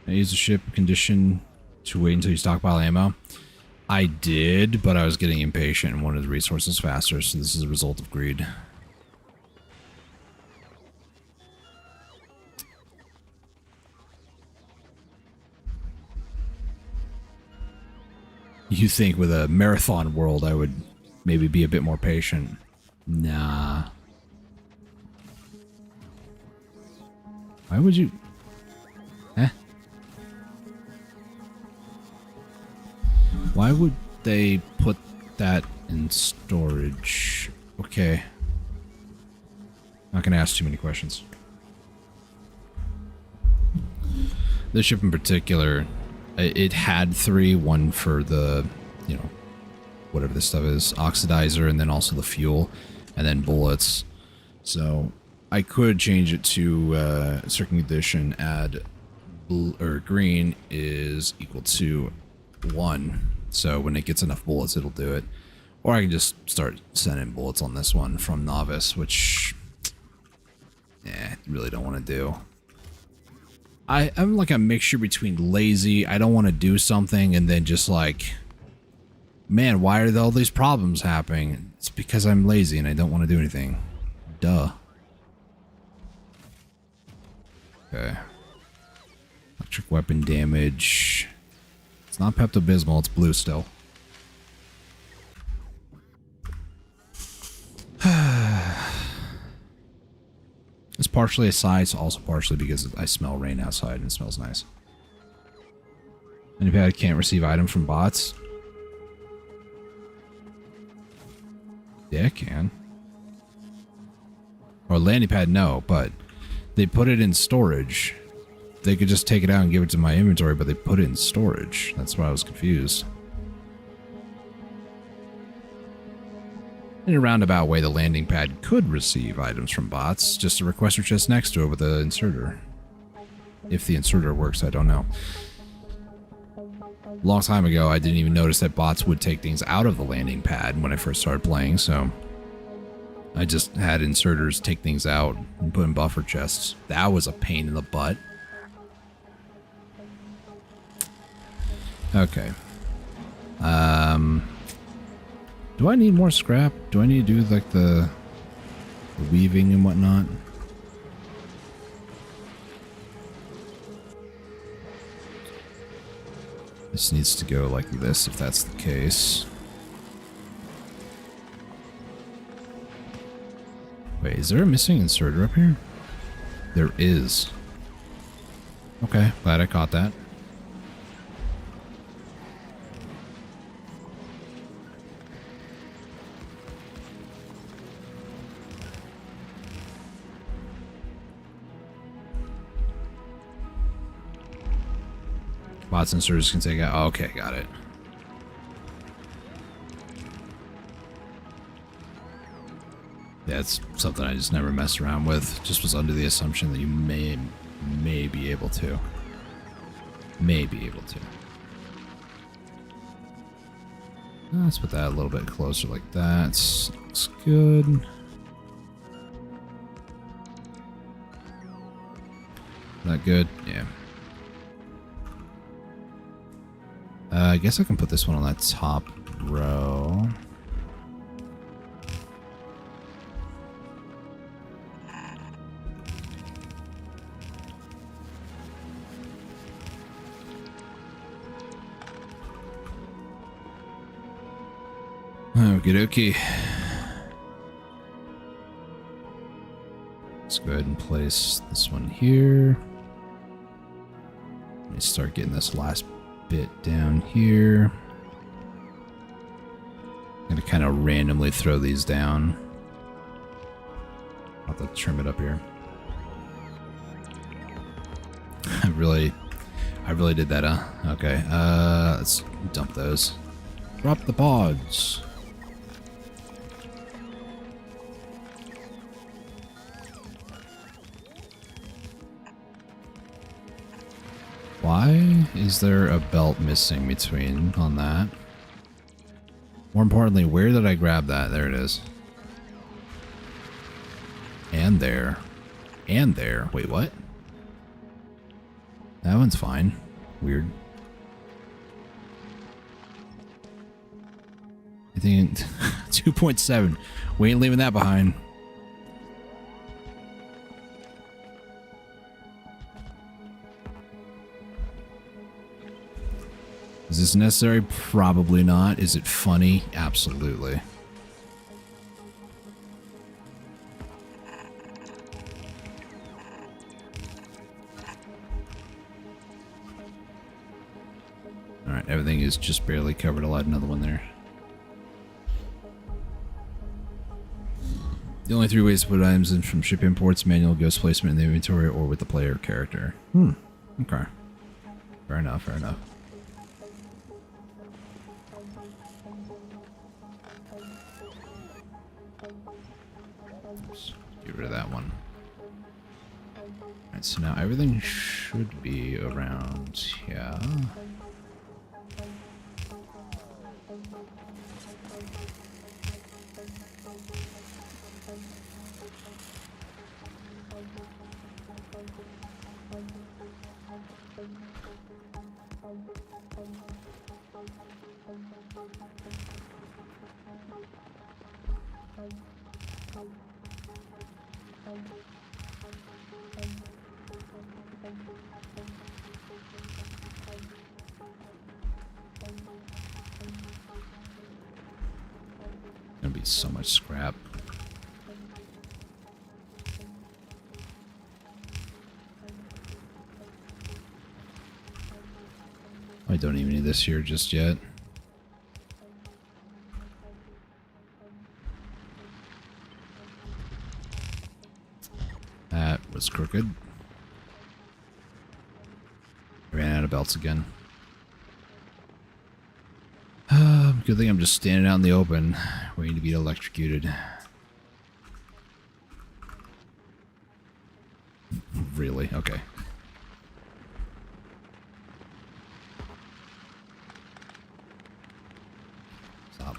[SPEAKER 1] I use the ship condition to wait until you stockpile ammo. I did, but I was getting impatient and wanted the resources faster, so this is a result of greed. You think with a marathon world I would maybe be a bit more patient. Nah. Why would you... Eh? Why would they put that in storage? Okay. Not gonna ask too many questions. This ship in particular, it had 3, one for the, you know, whatever this stuff is, oxidizer, and then also the fuel, and then bullets. So I could change it to circuit condition, add blue or green is equal to 1. So when it gets enough bullets, it'll do it. Or I can just start sending bullets on this one from novice, which, really don't want to do. I'm like a mixture between lazy, I don't want to do something, and then just like, man, why are all these problems happening? It's because I'm lazy and I don't want to do anything. Duh. Okay. Electric weapon damage. It's not Pepto-Bismol, it's blue still. It's partially a size, also partially because I smell rain outside and it smells nice. Landing pad can't receive items from bots. Yeah, it can. Or landing pad, no, but they put it in storage. They could just take it out and give it to my inventory, but they put it in storage. That's why I was confused. In a roundabout way, the landing pad could receive items from bots, just a requester chest next to it with the inserter. If the inserter works, I don't know. A long time ago, I didn't even notice that bots would take things out of the landing pad when I first started playing, so I just had inserters take things out and put in buffer chests. That was a pain in the butt. Okay. Do I need more scrap? Do I need to do like the weaving and whatnot? This needs to go like this if that's the case. Wait, is there a missing inserter up here? There is. Okay, glad I caught that. Bot sensors can take out. Oh, okay, got it. Yeah, it's something I just never messed around with. Just was under the assumption that you may be able to. May be able to. Let's put that a little bit closer like that. Looks good. That good? Yeah. I guess I can put this one on that top row. Okie dokie. Let's go ahead and place this one here. Let me start getting this last bit down here. I'm gonna kind of randomly throw these down. I'll have to trim it up here. I really did that, huh? Okay, let's dump those. Drop the pods. Why is there a belt missing between on that? More importantly, where did I grab that? There it is. And there. And there. Wait, what? That one's fine. Weird. I think 2.7. We ain't leaving that behind. Is this necessary? Probably not. Is it funny? Absolutely. Alright, everything is just barely covered. I'll add another one there. The only 3 ways to put items in from ship imports: manual, ghost placement in the inventory, or with the player character. Okay. Fair enough, fair enough. Oops, get rid of that one. Alright, so now everything should be around here. Gonna be so much scrap. I don't even need this here just yet. That was crooked. Ran out of belts again. Good thing I'm just standing out in the open, waiting to be electrocuted. Really? Okay. Stop.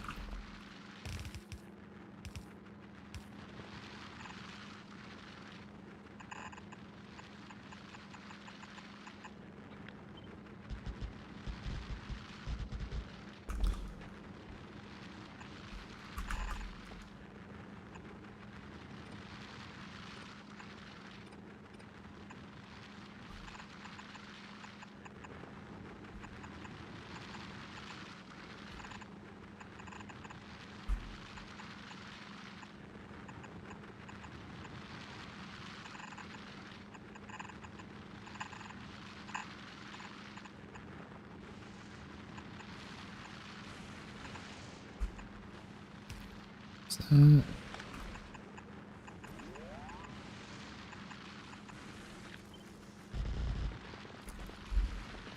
[SPEAKER 1] I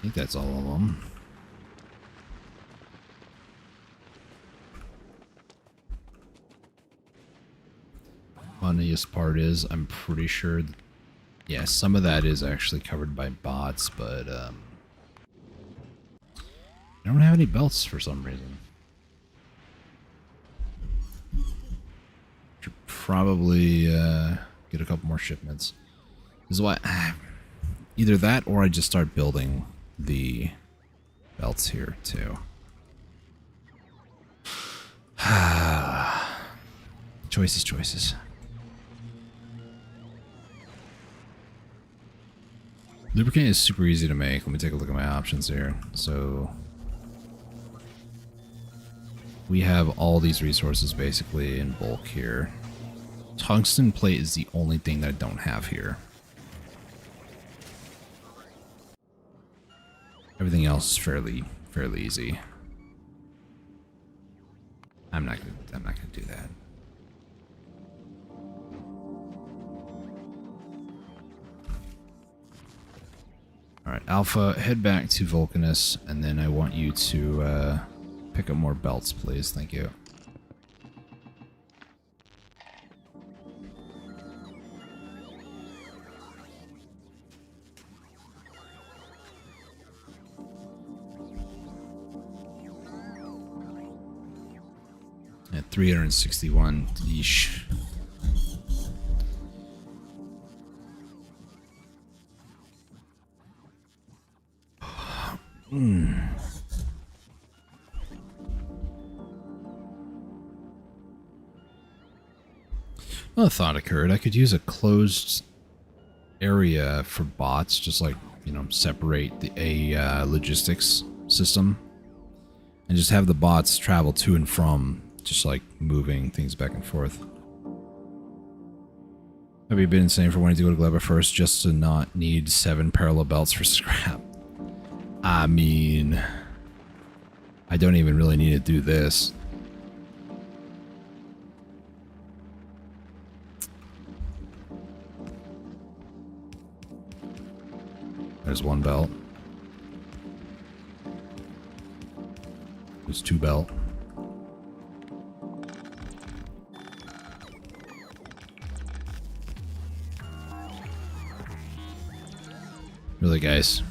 [SPEAKER 1] think that's all of them. Funniest part is, I'm pretty sure, yeah, some of that is actually covered by bots, but I don't have any belts for some reason. Should probably get a couple more shipments. This is why either that or I just start building the belts here too. Choices. Lubricant is super easy to make. Let me take a look at my options here. So we have all these resources basically in bulk here. Tungsten plate is the only thing that I don't have here. Everything else is fairly easy. I'm not gonna do that. Alright, Alpha, head back to Vulcanus, and then I want you to pick up more belts, please. Thank you. At 361. Yeesh. Another thought occurred. I could use a closed area for bots, just like, you know, separate a logistics system, and just have the bots travel to and from, just like moving things back and forth. Have you been insane for wanting to go to Gleba first just to not need 7 parallel belts for scrap? I mean, I don't even really need to do this. There's one belt. There's 2 belt. Really, guys?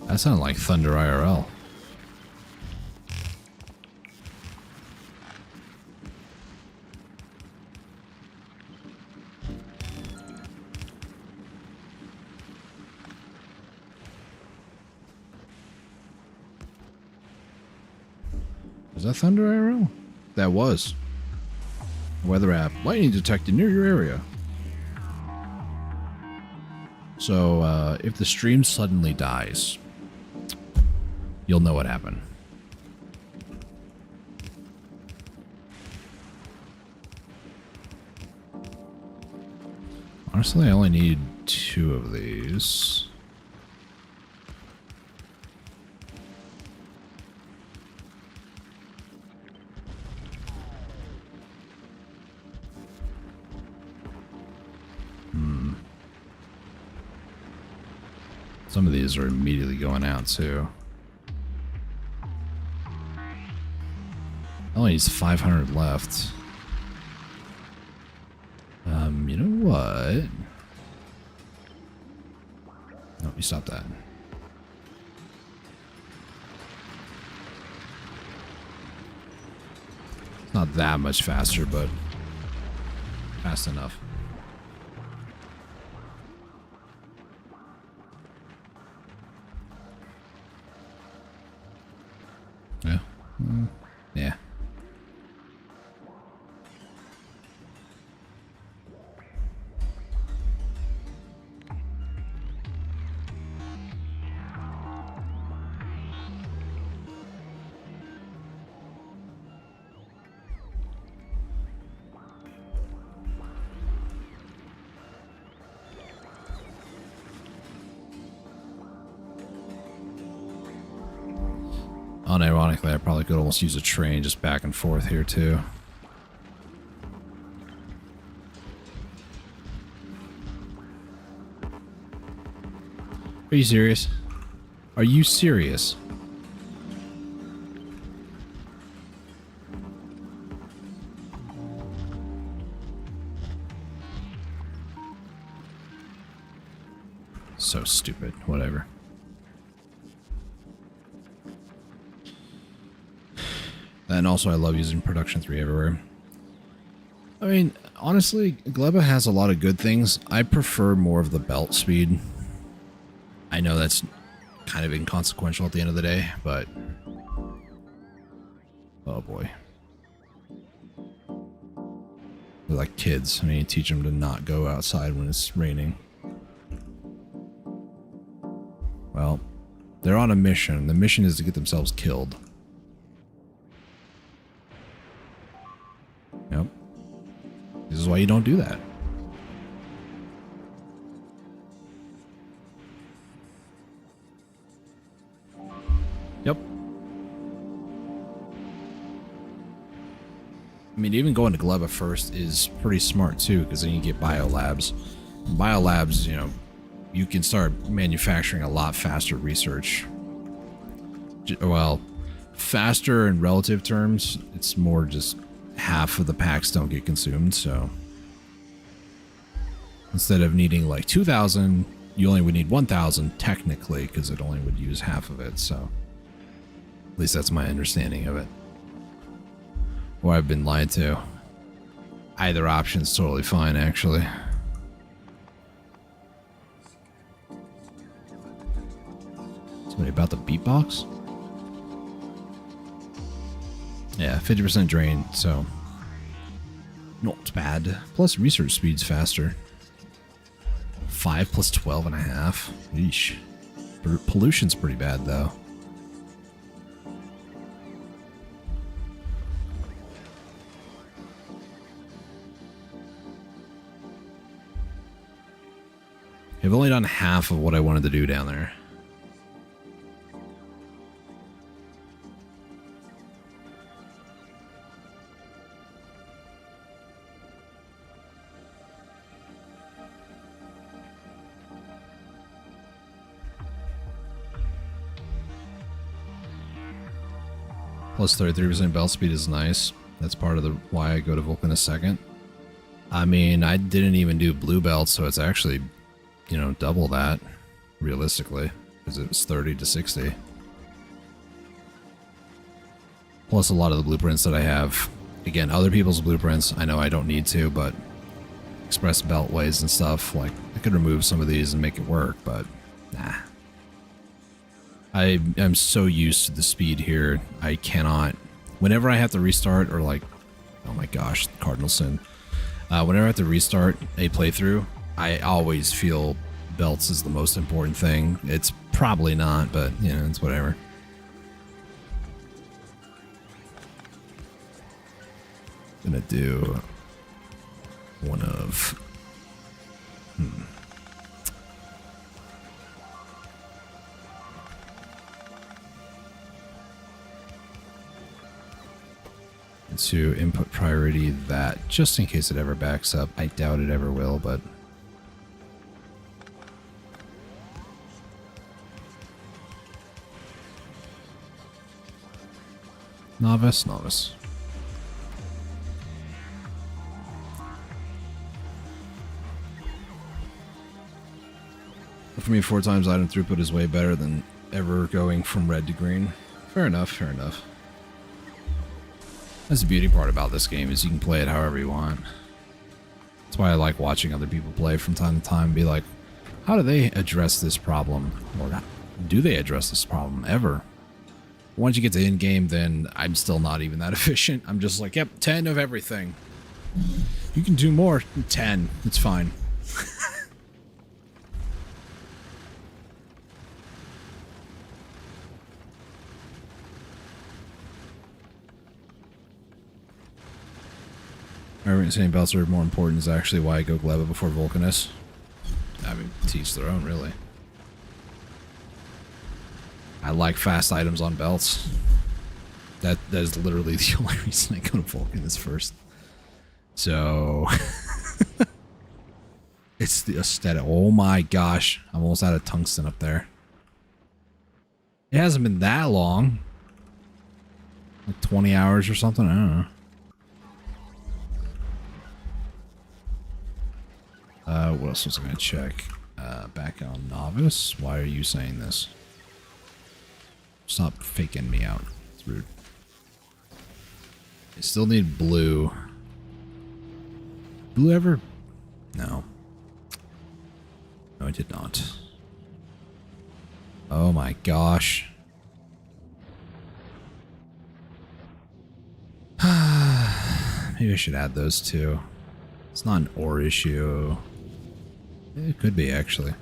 [SPEAKER 1] That sounded like Thunder IRL. Was that Thunder IRL? That was. Weather app. Lightning detected near your area. So, if the stream suddenly dies, you'll know what happened. Honestly, I only need 2 of these. Some of these are immediately going out, too. Only needs 500 left. You know what? No, you stop that. It's not that much faster, but fast enough. Yeah. Yeah. Unironically, I probably could almost use a train just back and forth here, too. Are you serious? Are you serious? So stupid. Whatever. And also, I love using Production 3 everywhere. I mean, honestly, Gleba has a lot of good things. I prefer more of the belt speed. I know that's kind of inconsequential at the end of the day, but... oh boy. They're like kids. I mean, you teach them to not go outside when it's raining. Well, they're on a mission. The mission is to get themselves killed. Yep. This is why you don't do that. Yep. I mean, even going to Gleba first is pretty smart too, because then you get biolabs. Biolabs, you know, you can start manufacturing a lot faster research. Well, faster in relative terms, it's more just half of the packs don't get consumed, so instead of needing like 2,000, you only would need 1,000 technically, because it only would use half of it, so at least that's my understanding of it. Or I've been lied to. Either option's totally fine, actually. Somebody about the beatbox? Yeah, 50% drain, so not bad. Plus research speed's faster. 5 plus 12.5. Yeesh. Pollution's pretty bad, though. I've only done half of what I wanted to do down there. Plus 33% belt speed is nice. That's part of the why I go to Vulcan a second. I mean, I didn't even do blue belt, so it's actually, you know, double that, realistically, because it was 30 to 60. Plus a lot of the blueprints that I have. Again, other people's blueprints, I know I don't need to, but express beltways and stuff, like, I could remove some of these and make it work, but nah. I am so used to the speed here, I cannot, whenever I have to restart, or like, oh my gosh, Cardinal Sin. Whenever I have to restart a playthrough, I always feel belts is the most important thing. It's probably not, but, you know, it's whatever. Gonna do one of... To input priority that, just in case it ever backs up. I doubt it ever will, but... Novice, novice. For me, 4 times item throughput is way better than ever going from red to green. Fair enough, fair enough. That's the beauty part about this game, is you can play it however you want. That's why I like watching other people play from time to time and be like, how do they address this problem? Or do they address this problem ever? Once you get to in-game, then I'm still not even that efficient. I'm just like, yep, 10 of everything. You can do more. 10. It's fine. Everyone saying belts are more important is actually why I go Gleba before Vulcanus. I mean, teach their own, really. I like fast items on belts. That is literally the only reason I go to Vulcanus first. So... it's the aesthetic. Oh my gosh. I'm almost out of tungsten up there. It hasn't been that long. Like 20 hours or something? I don't know. What else was I going to check? Back on Novice. Why are you saying this? Stop faking me out. It's rude. I still need blue. Blue ever? No. No, I did not. Oh my gosh. Maybe I should add those two. It's not an ore issue. It could be, actually.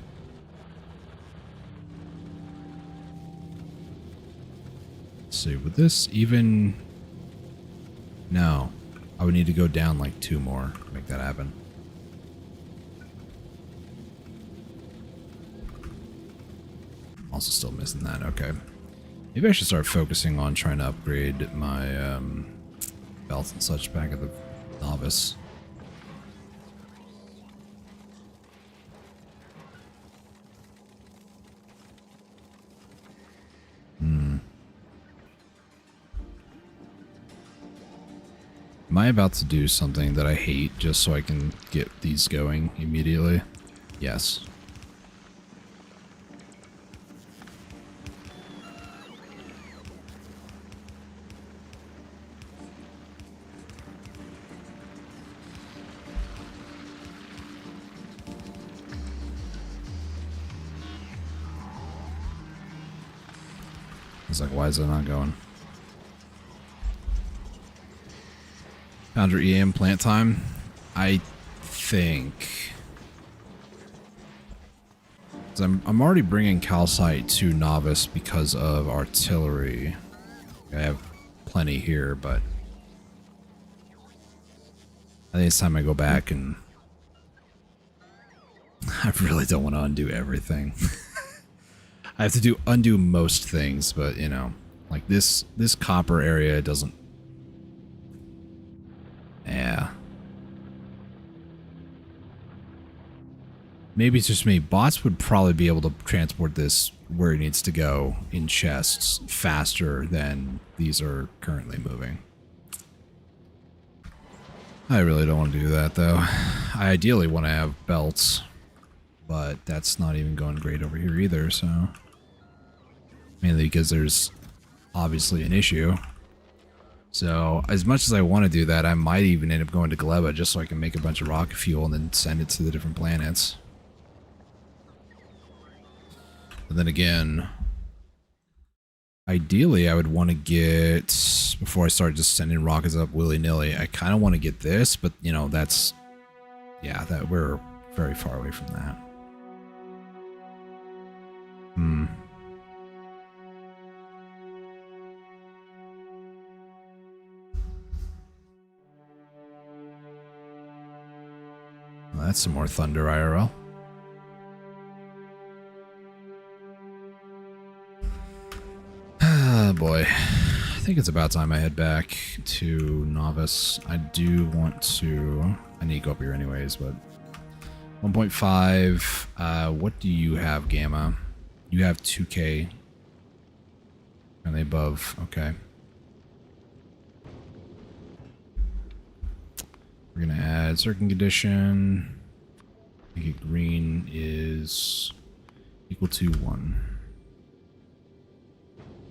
[SPEAKER 1] Let's see, would this even... No. I would need to go down like 2 more to make that happen. Also still missing that, okay. Maybe I should start focusing on trying to upgrade my belt and such back at the Novice. Am I about to do something that I hate just so I can get these going immediately? Yes. It's like, why is it not going? Foundry EM plant time. I think... I'm already bringing calcite to Novice because of artillery. I have plenty here, but... I think it's time I go back and...
[SPEAKER 2] I really don't want to undo everything. I have to undo most things, but you know, like this copper area doesn't. Yeah. Maybe it's just me. Bots would probably be able to transport this where it needs to go in chests faster than these are currently moving. I really don't want to do that, though. I ideally want to have belts, but that's not even going great over here either, so... Mainly because there's obviously an issue. So, as much as I want to do that, I might even end up going to Gleba just so I can make a bunch of rocket fuel and then send it to the different planets. But then again, ideally I would want to get, before I start just sending rockets up willy-nilly, I kind of want to get this, but you know, that's, yeah, that we're very far away from that. Well, that's some more thunder IRL. Ah, boy. I think it's about time I head back to Novice. I do want to... I need to go up here anyways, but... 1.5. What do you have, Gamma? You have 2K. Are they above? Okay. We're going to add circuit condition. Make it green is equal to 1.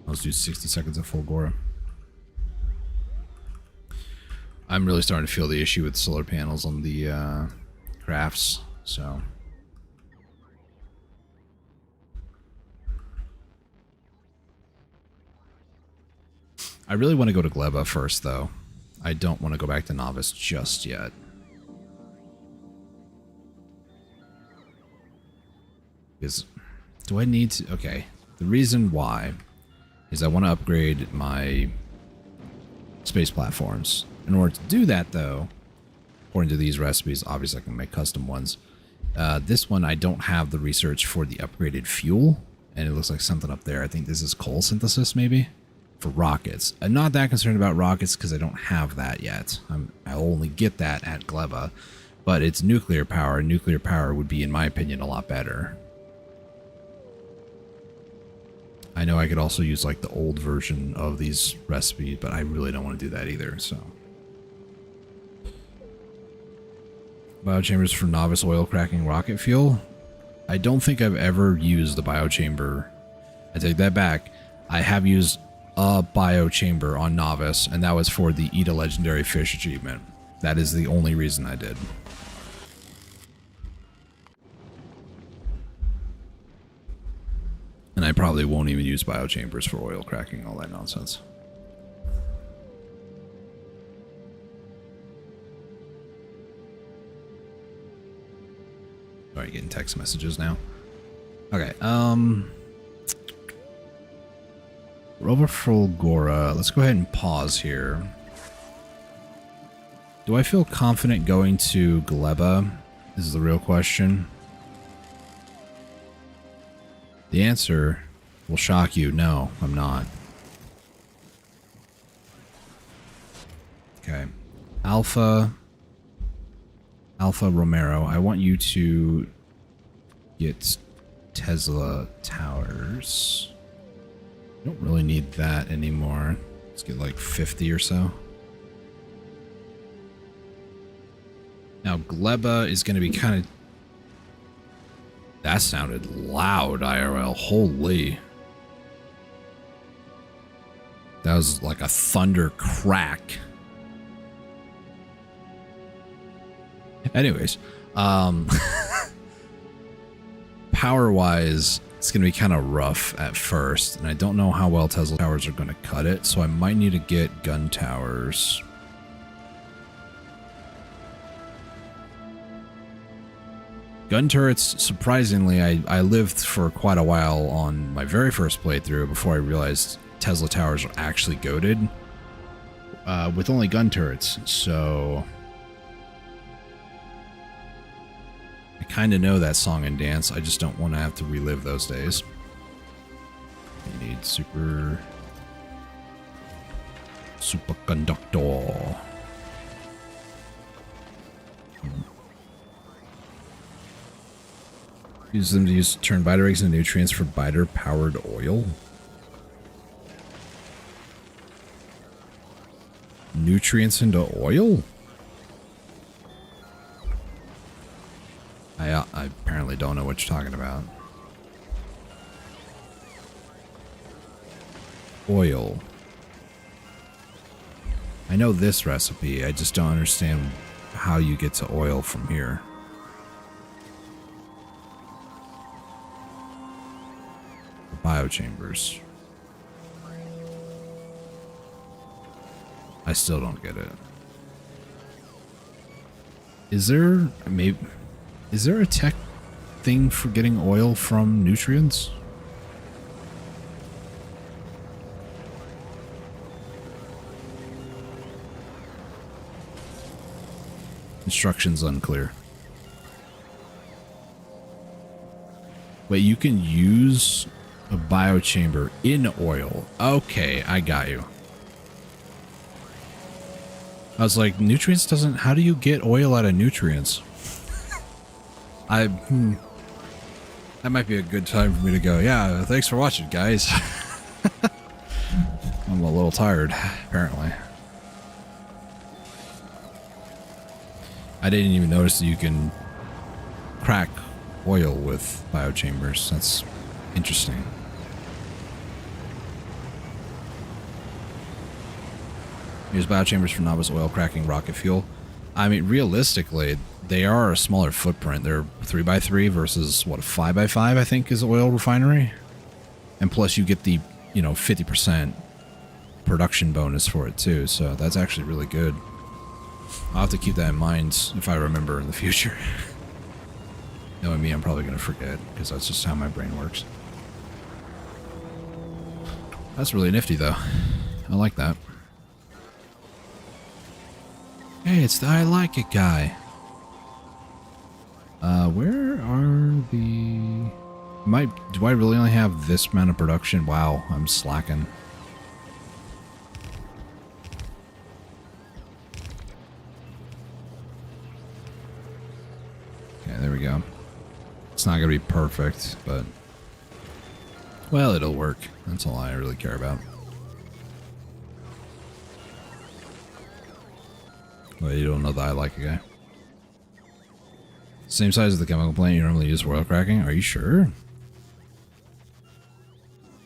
[SPEAKER 2] Let's do 60 seconds of full Gora. I'm really starting to feel the issue with solar panels on the crafts, so... I really want to go to Gleba first, though. I don't want to go back to Novice just yet. Because, do I need to... Okay, the reason why is I want to upgrade my space platforms. In order to do that, though, according to these recipes, obviously I can make custom ones. This one, I don't have the research for the upgraded fuel, and it looks like something up there. I think this is coal synthesis, maybe? For rockets. I'm not that concerned about rockets because I don't have that yet. I'll only get that at Gleba, but it's nuclear power. Nuclear power would be, in my opinion, a lot better. I know I could also use like the old version of these recipes, but I really don't want to do that either, so. Biochambers for novice oil cracking rocket fuel. I don't think I've ever used the biochamber. I take that back. I have used a biochamber on novice, and that was for the Eat a Legendary Fish achievement. That is the only reason I did. And I probably won't even use biochambers for oil cracking, all that nonsense. Alright, getting text messages now. Okay, Rover Fulgora. Let's go ahead and pause here. Do I feel confident going to Gleba? This is the real question. The answer will shock you. No, I'm not. Okay. Alpha Romero, I want you to get Tesla Towers. Don't really need that anymore. Let's get like 50 or so. Now Gleba is going to be kind of... That sounded loud, IRL. Holy. That was like a thunder crack. Anyways, power-wise, it's going to be kind of rough at first, and I don't know how well Tesla Towers are going to cut it, so I might need to get gun towers. Gun turrets, surprisingly, I lived for quite a while on my very first playthrough before I realized Tesla Towers are actually goated with only gun turrets, so... I kind of know that song and dance. I just don't want to have to relive those days. You need superconductor. Use them to turn biter eggs into nutrients for biter-powered oil. Nutrients into oil? I apparently don't know what you're talking about. Oil. I know this recipe, I just don't understand how you get to oil from here. Biochambers. I still don't get it. Is there a tech thing for getting oil from nutrients? Instructions unclear. Wait, you can use a biochamber in oil. Okay, I got you. I was like, nutrients doesn't... How do you get oil out of nutrients? That might be a good time for me to go, yeah, thanks for watching, guys. I'm a little tired, apparently. I didn't even notice that you can crack oil with biochambers. That's interesting. Use biochambers for novice oil cracking rocket fuel. I mean, realistically, they are a smaller footprint. They're 3x3 versus, what, a 5x5, I think, is oil refinery. And plus you get the, 50% production bonus for it, too. So that's actually really good. I'll have to keep that in mind if I remember in the future. Knowing me, I'm probably going to forget, because that's just how my brain works. That's really nifty, though. I like that. Hey, it's the I like it guy. Where are the... Do I really only have this amount of production? Wow, I'm slacking. Okay, there we go. It's not gonna be perfect, but... Well, it'll work. That's all I really care about. Well, you don't know that I like a guy. Same size as the chemical plant you normally use for oil cracking? Are you sure?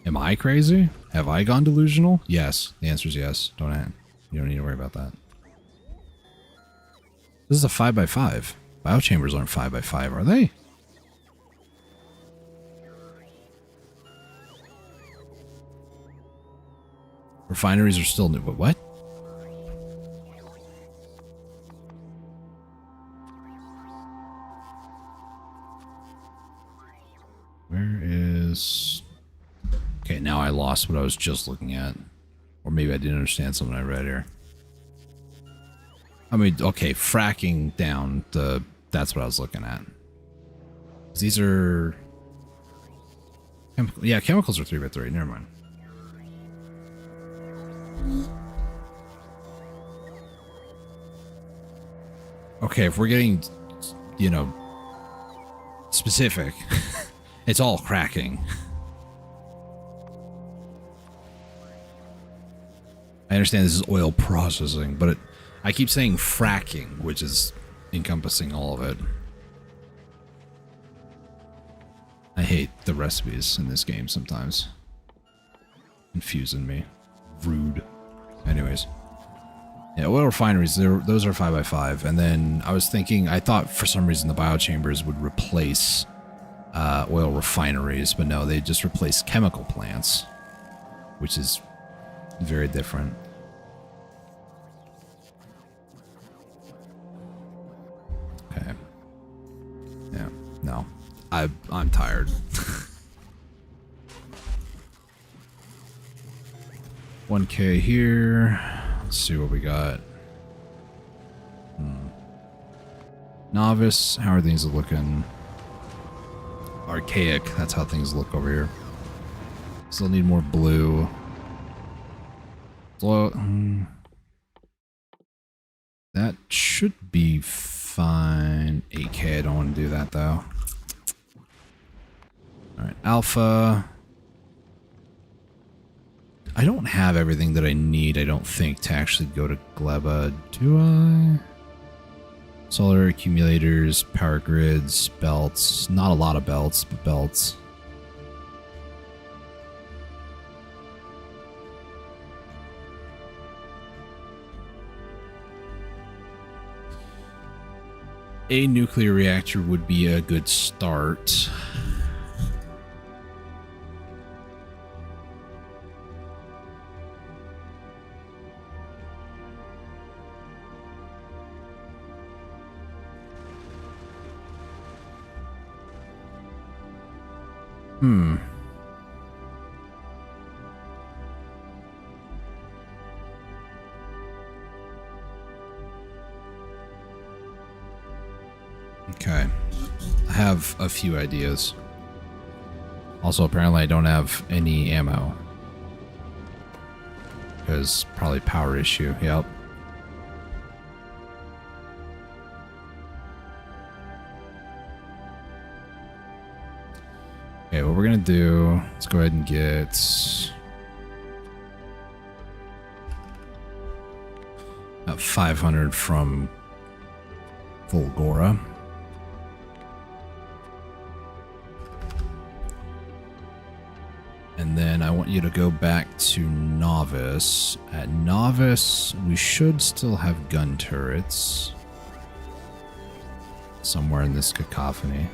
[SPEAKER 2] Am I crazy? Have I gone delusional? Yes. The answer is yes. You don't need to worry about that. This is a 5x5. Biochambers aren't 5x5, are they? Refineries are still new, but what? Where is... Okay, now I lost what I was just looking at. Or maybe I didn't understand something I read here. I mean, okay, fracking down the... That's what I was looking at. These are... Yeah, chemicals are 3x3, never mind. Okay, if we're getting, specific... It's all cracking. I understand this is oil processing, but I keep saying fracking, which is encompassing all of it. I hate the recipes in this game sometimes. Confusing me. Rude. Anyways. Yeah, oil refineries, those are 5x5. And then I was thinking, I thought for some reason the biochambers would replace... oil refineries, but no, they just replace chemical plants, which is very different. Okay. Yeah, no. I'm tired. 1K here. Let's see what we got. Novice, how are things looking? Archaic, that's how things look over here. Still need more blue. That should be fine. 8K, I don't want to do that though. Alright, Alpha. I don't have everything that I need, I don't think, to actually go to Gleba. Do I? Solar accumulators, power grids, belts. Not a lot of belts, but belts. A nuclear reactor would be a good start. Okay. I have a few ideas. Also, apparently I don't have any ammo. Because probably power issue. Yep. Okay, what we're gonna do, let's go ahead and get about 500 from Volgora. And then I want you to go back to Novice. At Novice, we should still have gun turrets. Somewhere in this cacophony.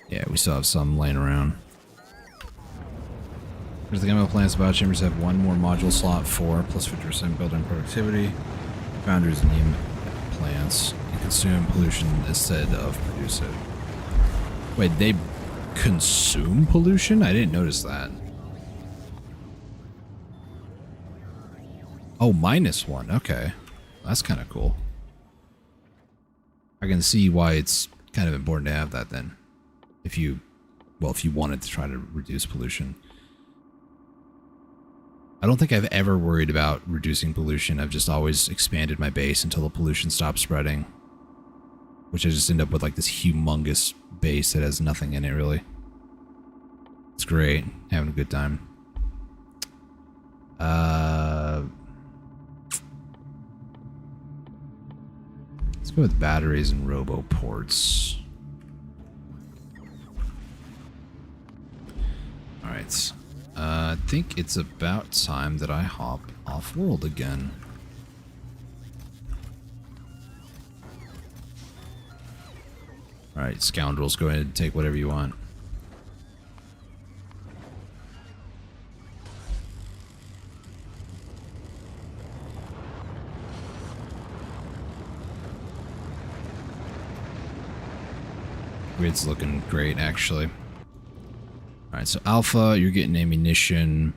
[SPEAKER 2] Yeah, we still have some laying around. Here's the ammo plants. Biochambers have one more module slot, 4 plus 50% building productivity. Foundries need plants and consume pollution instead of produce it. Wait, they consume pollution? I didn't notice that. Oh, -1. Okay. That's kind of cool. I can see why it's kind of important to have that then. If you wanted to try to reduce pollution. I don't think I've ever worried about reducing pollution. I've just always expanded my base until the pollution stops spreading. Which I just end up with like this humongous base that has nothing in it really. It's great. Having a good time. Let's go with batteries and robo ports. Alright. I think it's about time that I hop off-world again. Alright, scoundrels, go ahead and take whatever you want. Grid's looking great, actually. Alright, so Alpha, you're getting ammunition.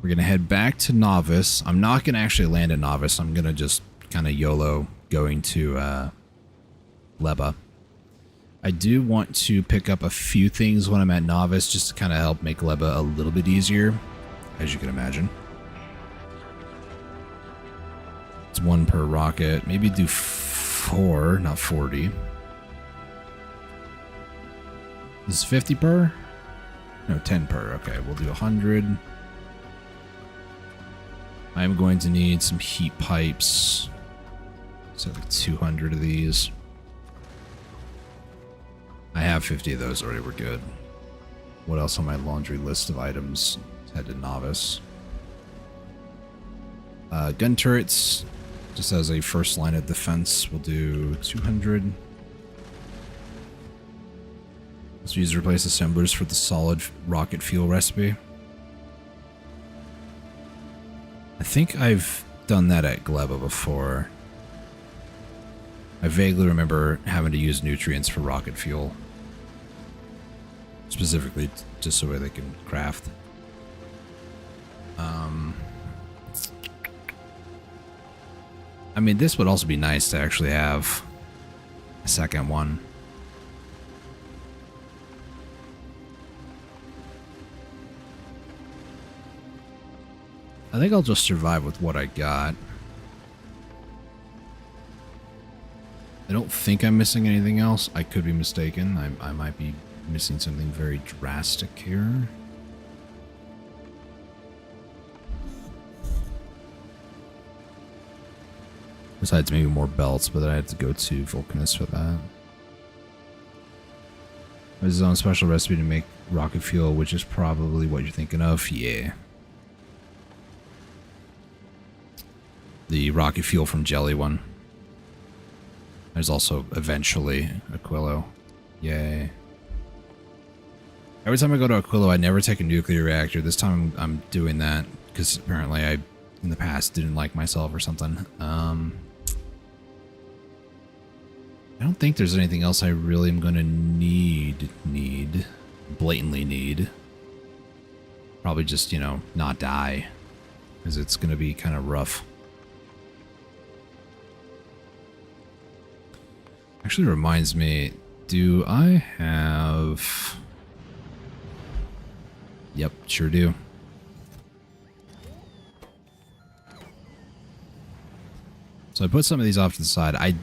[SPEAKER 2] We're going to head back to Novice. I'm not going to actually land at Novice. I'm going to just kind of YOLO going to Leba. I do want to pick up a few things when I'm at Novice just to kind of help make Leba a little bit easier, as you can imagine. It's 1 per rocket. Maybe do 4, not 40. This is 50 per? No, 10 per. Okay, we'll do 100. I'm going to need some heat pipes. So like 200 of these. I have 50 of those already. We're good. What else on my laundry list of items? Let's head to Novice. Gun turrets. Just as a first line of defense, we'll do 200. Let's use replace assemblers for the solid rocket fuel recipe. I think I've done that at Gleba before. I vaguely remember having to use nutrients for rocket fuel. Specifically, just so they can craft. I mean, this would also be nice to actually have a second one. I think I'll just survive with what I got. I don't think I'm missing anything else. I could be mistaken. I might be missing something very drastic here. Besides maybe more belts, but I had to go to Vulcanus for that. There's his own special recipe to make rocket fuel, which is probably what you're thinking of. Yeah. The rocket fuel from Jelly one. There's also eventually Aquilo. Yay. Every time I go to Aquilo, I never take a nuclear reactor. This time I'm doing that because apparently I, in the past, didn't like myself or something. I don't think there's anything else I really am going to blatantly need. Probably just, you know, not die, because it's going to be kind of rough. Actually reminds me, do I have... Yep, sure do. So I put some of these off to the side. I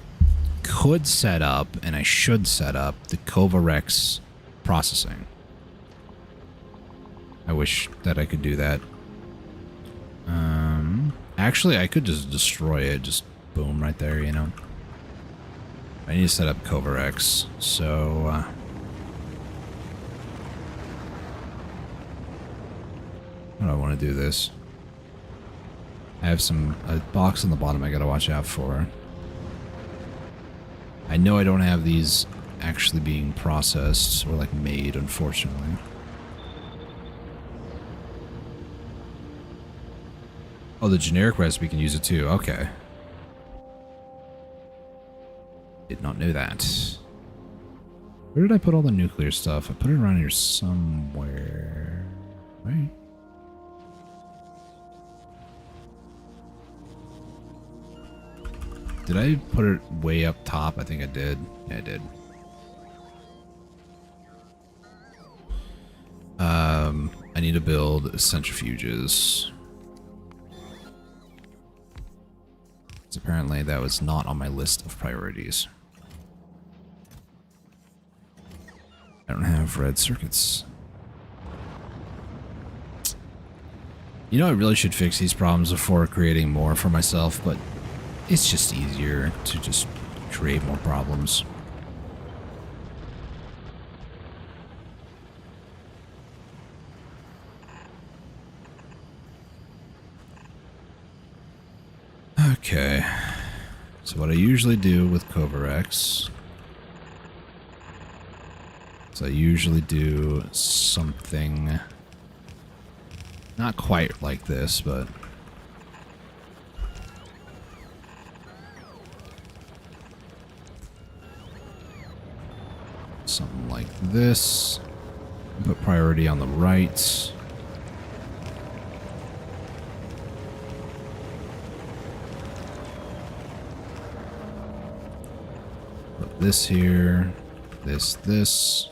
[SPEAKER 2] could set up, and I should set up, the Kovarex processing. I wish that I could do that. Actually, I could just destroy it. Just boom right there, you know. I need to set up Kovarex, so... how do I want to do this? I have a box on the bottom I gotta watch out for. I know I don't have these actually being processed or like made, unfortunately. Oh, the generic recipe can use it too. Okay. Did not know that. Where did I put all the nuclear stuff? I put it around here somewhere. Right? Did I put it way up top? I think I did. Yeah, I did. I need to build centrifuges. Because apparently that was not on my list of priorities. I don't have red circuits. You know, I really should fix these problems before creating more for myself, but it's just easier to just create more problems. Okay. So what I usually do with Kovarex is I usually do something not quite like this, but something like this. Put priority on the right. Put this here. This.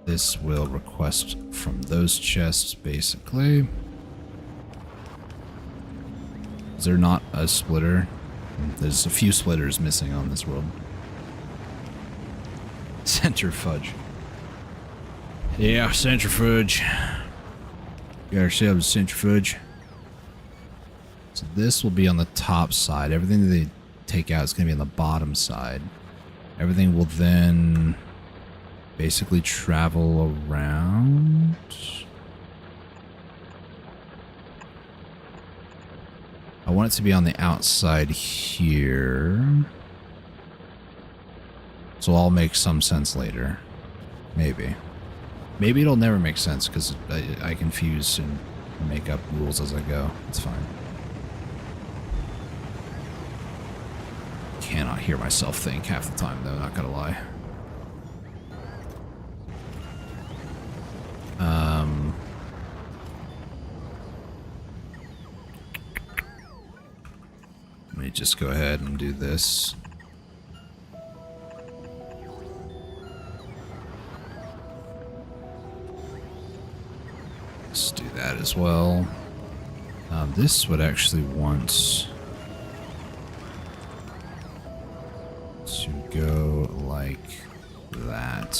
[SPEAKER 2] This will request from those chests, basically. Is there not a splitter? There's a few splitters missing on this world. Centrifuge. Yeah, centrifuge. Got ourselves a centrifuge. So this will be on the top side. Everything that they take out is going to be on the bottom side. Everything will then basically travel around. I want it to be on the outside here. So I'll make some sense later. Maybe. Maybe it'll never make sense because I confuse and make up rules as I go. It's fine. Cannot hear myself think half the time though, not gonna lie. just go ahead and do this. Let's do that as well. This would actually want to go like that.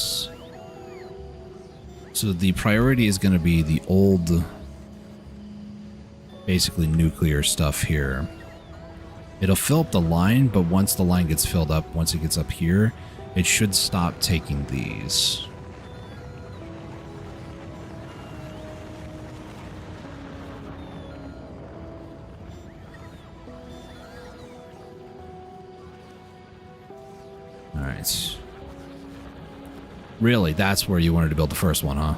[SPEAKER 2] So the priority is going to be the old, basically nuclear stuff here. It'll fill up the line, but once the line gets filled up, once it gets up here, it should stop taking these. Alright. Really, that's where you wanted to build the first one, huh?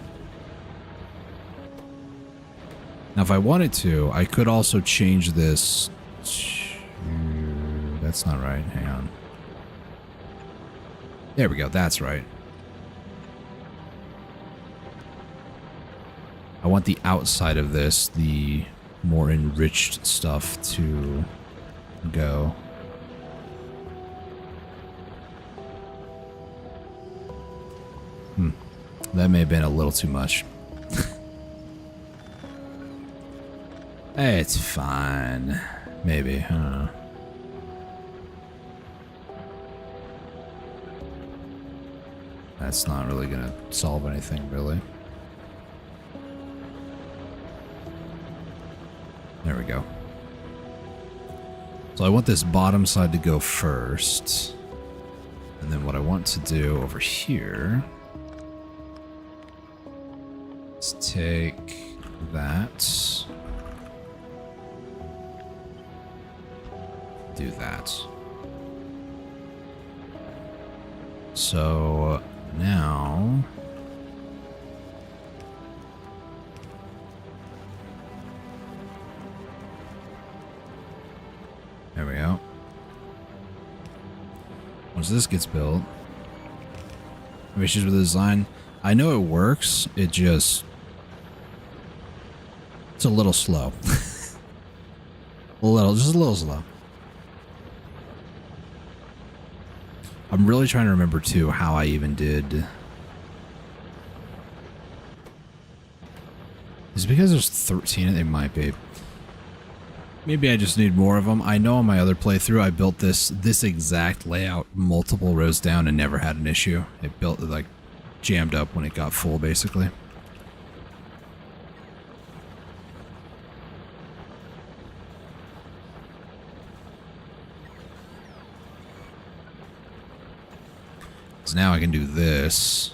[SPEAKER 2] Now, if I wanted to, I could also change this to... That's not right. Hang on. There we go. That's right. I want the outside of this, the more enriched stuff, to go. That may have been a little too much. It's fine. Maybe, I don't know. That's not really gonna solve anything, really. There we go. So I want this bottom side to go first. And then what I want to do over here is take that. Do that. So now there we go. Once this gets built, issues with the design. I know it works. It just it's a little slow. Just a little slow. I'm really trying to remember, too, how I even did... Is it because there's 13? It might be. Maybe I just need more of them. I know on my other playthrough, I built this exact layout multiple rows down and never had an issue. It built, like, jammed up when it got full, basically. So now I can do this.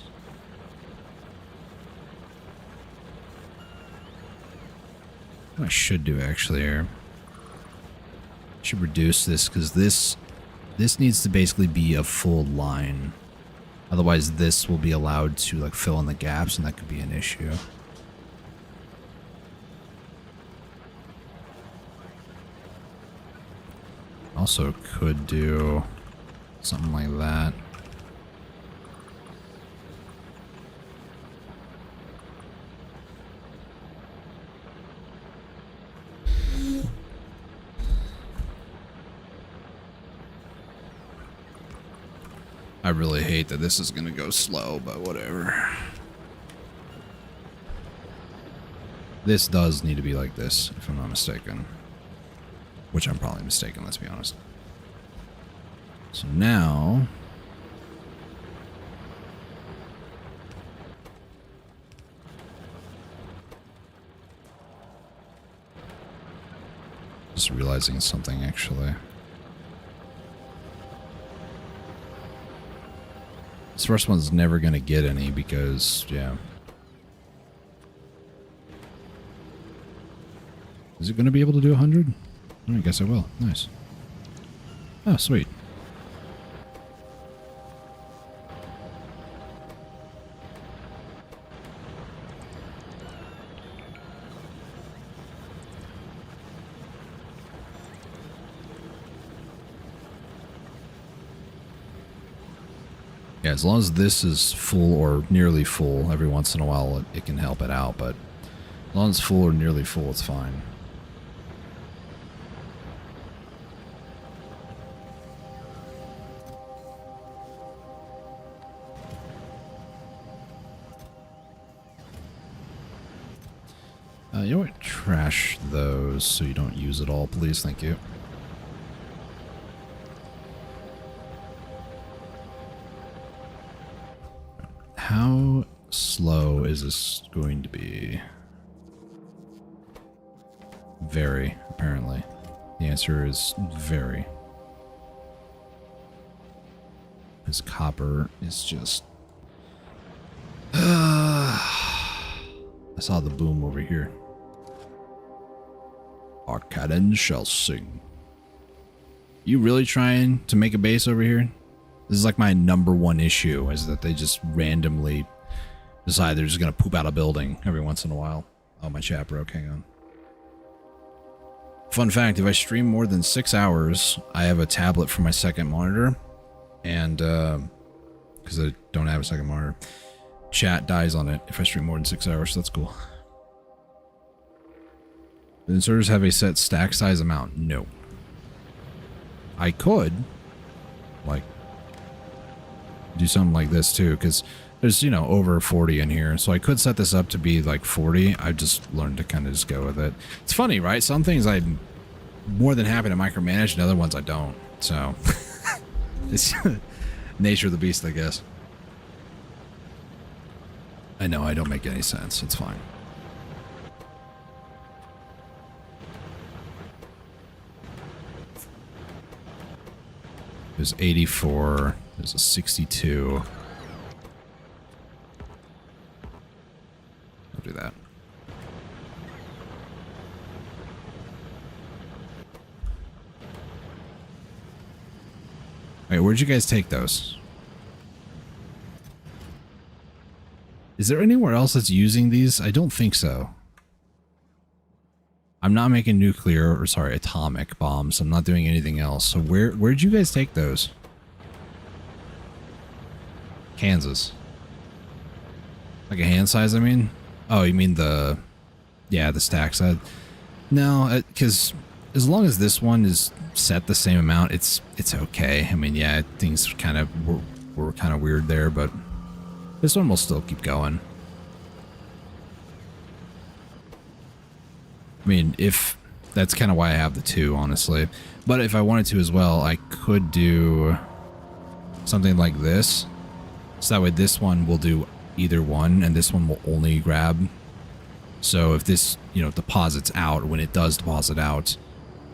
[SPEAKER 2] What I should do actually here. I should reduce this because this needs to basically be a full line. Otherwise this will be allowed to like fill in the gaps and that could be an issue. Also could do something like that. I really hate that this is going to go slow, but whatever. This does need to be like this, if I'm not mistaken. Which I'm probably mistaken, let's be honest. So now... Just realizing something, actually. This first one's never going to get any because, yeah. Is it going to be able to do 100? I guess I will. Nice. Oh, sweet. Yeah, as long as this is full or nearly full, every once in a while it can help it out, but as long as it's full or nearly full, it's fine. You know what? Trash those so you don't use it all, please. Thank you. How slow is this going to be? Very, apparently. The answer is very. This copper is just... I saw the boom over here. Our cannon shall sing. You really trying to make a base over here? This is like my #1 issue, is that they just randomly decide they're just going to poop out a building every once in a while. Oh, my chat broke. Hang on. Fun fact, if I stream more than 6 hours, I have a tablet for my second monitor. And, because I don't have a second monitor. Chat dies on it if I stream more than 6 hours, so that's cool. The inserters have a set stack size amount. No. I could, like, do something like this too, because there's, you know, over 40 in here, so I could set this up to be like 40. I just learned to kind of just go with it. It's funny, right? Some things I'm more than happy to micromanage, and other ones I don't. So it's nature of the beast, I guess. I know I don't make any sense. It's fine. There's 84. There's a 62. I'll do that. Alright, where'd you guys take those? Is there anywhere else that's using these? I don't think so. I'm not making nuclear, or sorry, atomic bombs. I'm not doing anything else. So where'd you guys take those? Kansas. Like a hand size, I mean? Oh, you mean the... Yeah, the stack side. No, because as long as this one is set the same amount, it's okay. I mean, yeah, things kind of were kind of weird there, but this one will still keep going. I mean, if that's kind of why I have the two, honestly. But if I wanted to as well, I could do something like this. So that way this one will do either one, and this one will only grab. So if this, you know, deposits out, when it does deposit out,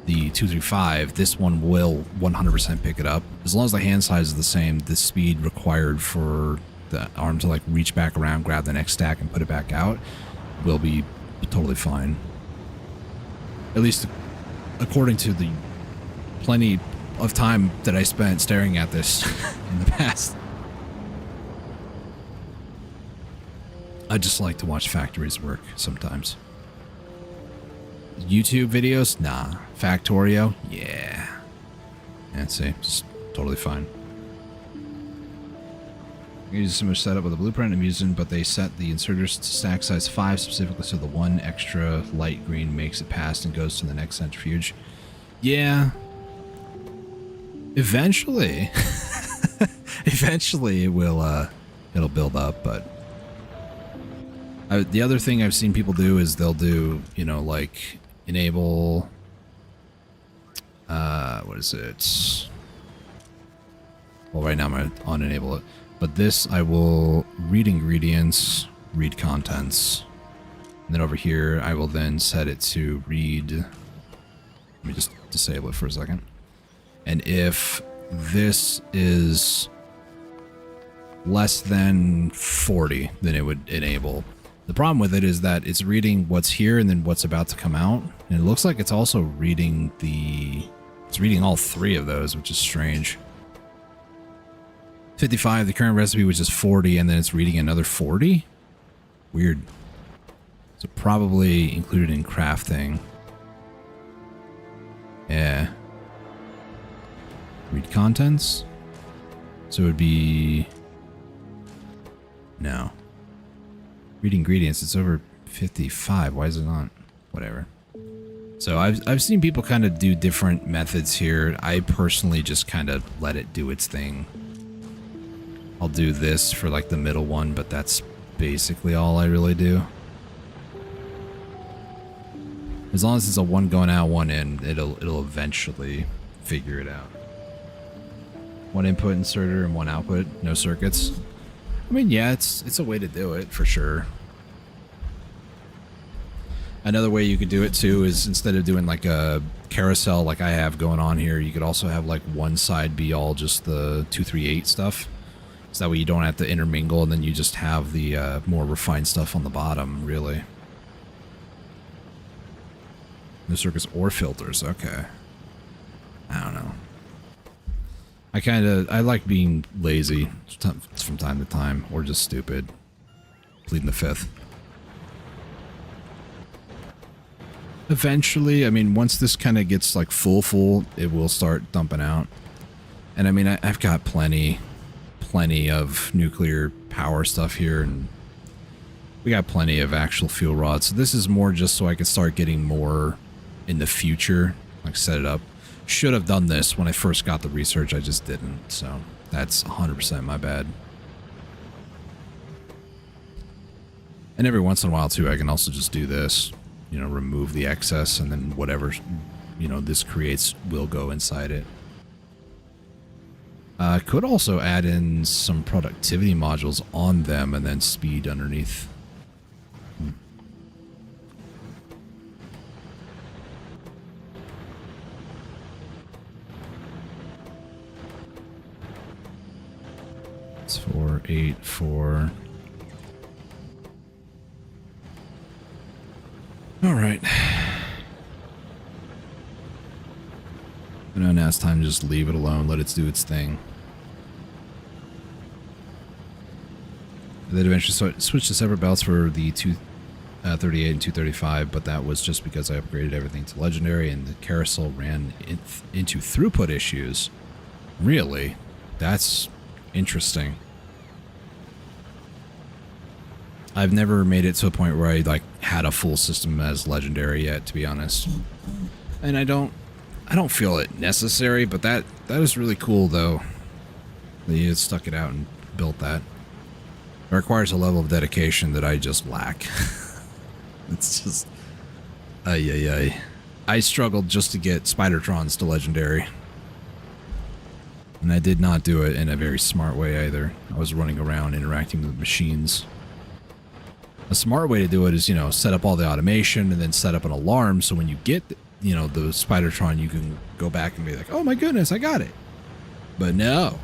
[SPEAKER 2] the 235, this one will 100% pick it up. As long as the hand size is the same, the speed required for the arm to like reach back around, grab the next stack, and put it back out will be totally fine. At least according to the plenty of time that I spent staring at this in the past. I just like to watch factories work sometimes. YouTube videos? Nah. Factorio? Yeah. That's see. Just totally fine. I use a similar setup with a blueprint I'm using, but they set the inserters to stack size 5 specifically so the one extra light green makes it past and goes to the next centrifuge. Yeah. Eventually. Eventually it will, it'll build up, but... the other thing I've seen people do is they'll do, you know, like, enable... what is it? Well, right now I'm going to unenable it. But this, I will read ingredients, read contents. And then over here, I will then set it to read... Let me just disable it for a second. And if this is less than 40, then it would enable. The problem with it is that it's reading what's here and then what's about to come out. And it looks like it's also reading the... It's reading all three of those, which is strange. 55, the current recipe, which is 40, and then it's reading another 40? Weird. So probably included in crafting. Yeah. Read contents? So it would be... No. Read ingredients, it's over 55. Why is it not? Whatever. So I've seen people kind of do different methods here. I personally just kind of let it do its thing. I'll do this for like the middle one, but that's basically all I really do. As long as it's a one going out, one in, it'll eventually figure it out. One input inserter and one output, no circuits. I mean, yeah, it's a way to do it for sure. Another way you could do it too is instead of doing like a carousel like I have going on here, you could also have like one side be all just the 238 stuff. So that way you don't have to intermingle, and then you just have the more refined stuff on the bottom, really. No circuits or filters, okay. I don't know. I like being lazy from time to time, or just stupid. Pleading the fifth. Eventually, I mean, once this kind of gets like full, it will start dumping out. And I mean, I've got plenty of nuclear power stuff here, and we got plenty of actual fuel rods. So this is more just so I can start getting more in the future, like set it up. Should have done this when I first got the research, I just didn't. So that's 100% my bad. And every once in a while too, I can also just do this. You know, remove the excess, and then whatever, you know, this creates will go inside it. Could also add in some productivity modules on them and then speed underneath. It's 4, 8, 4. All right. I know now it's time to just leave it alone, let it do its thing. Then eventually switched to separate belts for the 238 and 235, but that was just because I upgraded everything to legendary, and the carousel ran into throughput issues. Really? That's interesting. I've never made it to a point where I like had a full system as legendary yet, to be honest. And I don't feel it necessary, but that is really cool though. That you stuck it out and built that. It requires a level of dedication that I just lack. It's just I struggled just to get Spidertrons to legendary. And I did not do it in a very smart way either. I was running around interacting with machines. A smart way to do it is, you know, set up all the automation and then set up an alarm so when you get, you know, the Spidertron, you can go back and be like, oh my goodness, I got it. But no.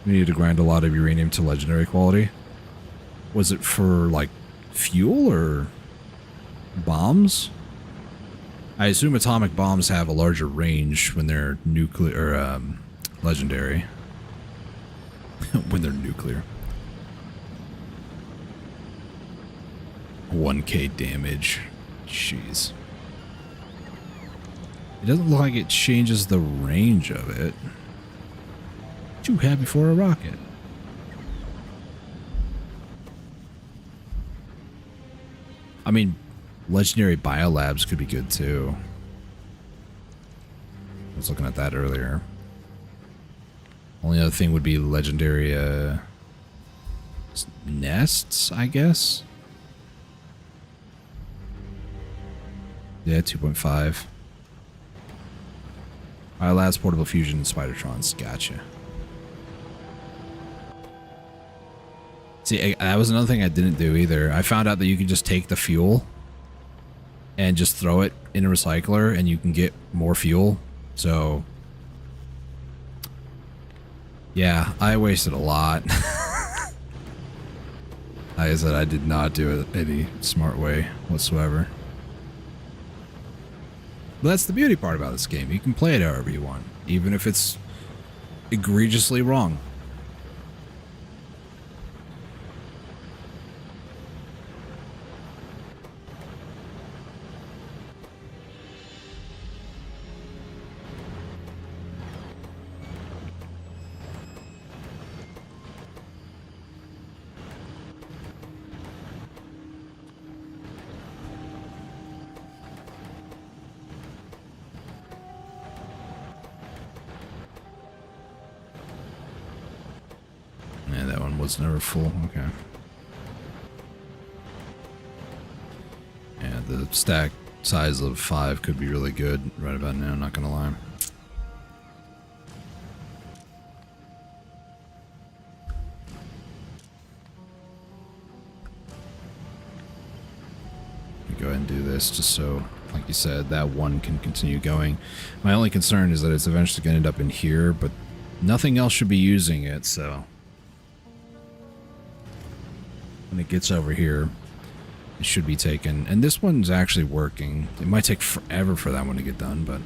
[SPEAKER 2] We needed to grind a lot of uranium to legendary quality. Was it for, like, fuel or bombs? I assume atomic bombs have a larger range when they're nuclear, or, legendary. When they're nuclear. 1k damage. Jeez. It doesn't look like it changes the range of it. Too heavy for a rocket. I mean, legendary biolabs could be good too. I was looking at that earlier. Only other thing would be legendary nests, I guess. Yeah, 2.5. Biolabs, portable fusion, and Spidertrons. Gotcha. See, that was another thing I didn't do either. I found out that you can just take the fuel and just throw it in a recycler and you can get more fuel. So, yeah, I wasted a lot. Like I said, I did not do it any smart way whatsoever. But that's the beauty part about this game. You can play it however you want, even if it's egregiously wrong. Yeah, that one was never full. Okay. the stack size of 5 could be really good right about now, not gonna lie. Go ahead and do this just so, like you said, that one can continue going. My only concern is that it's eventually going to end up in here, but nothing else should be using it, so when it gets over here, it should be taken. And this one's actually working. It might take forever for that one to get done, but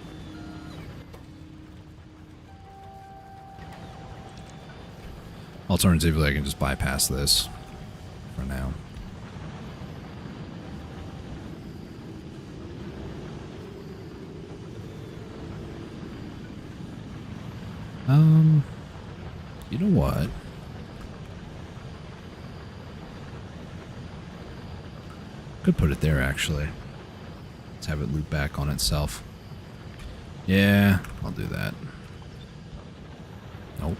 [SPEAKER 2] alternatively, I can just bypass this for now. You know what? Could put it there, actually. Let's have it loop back on itself. Yeah, I'll do that. Nope.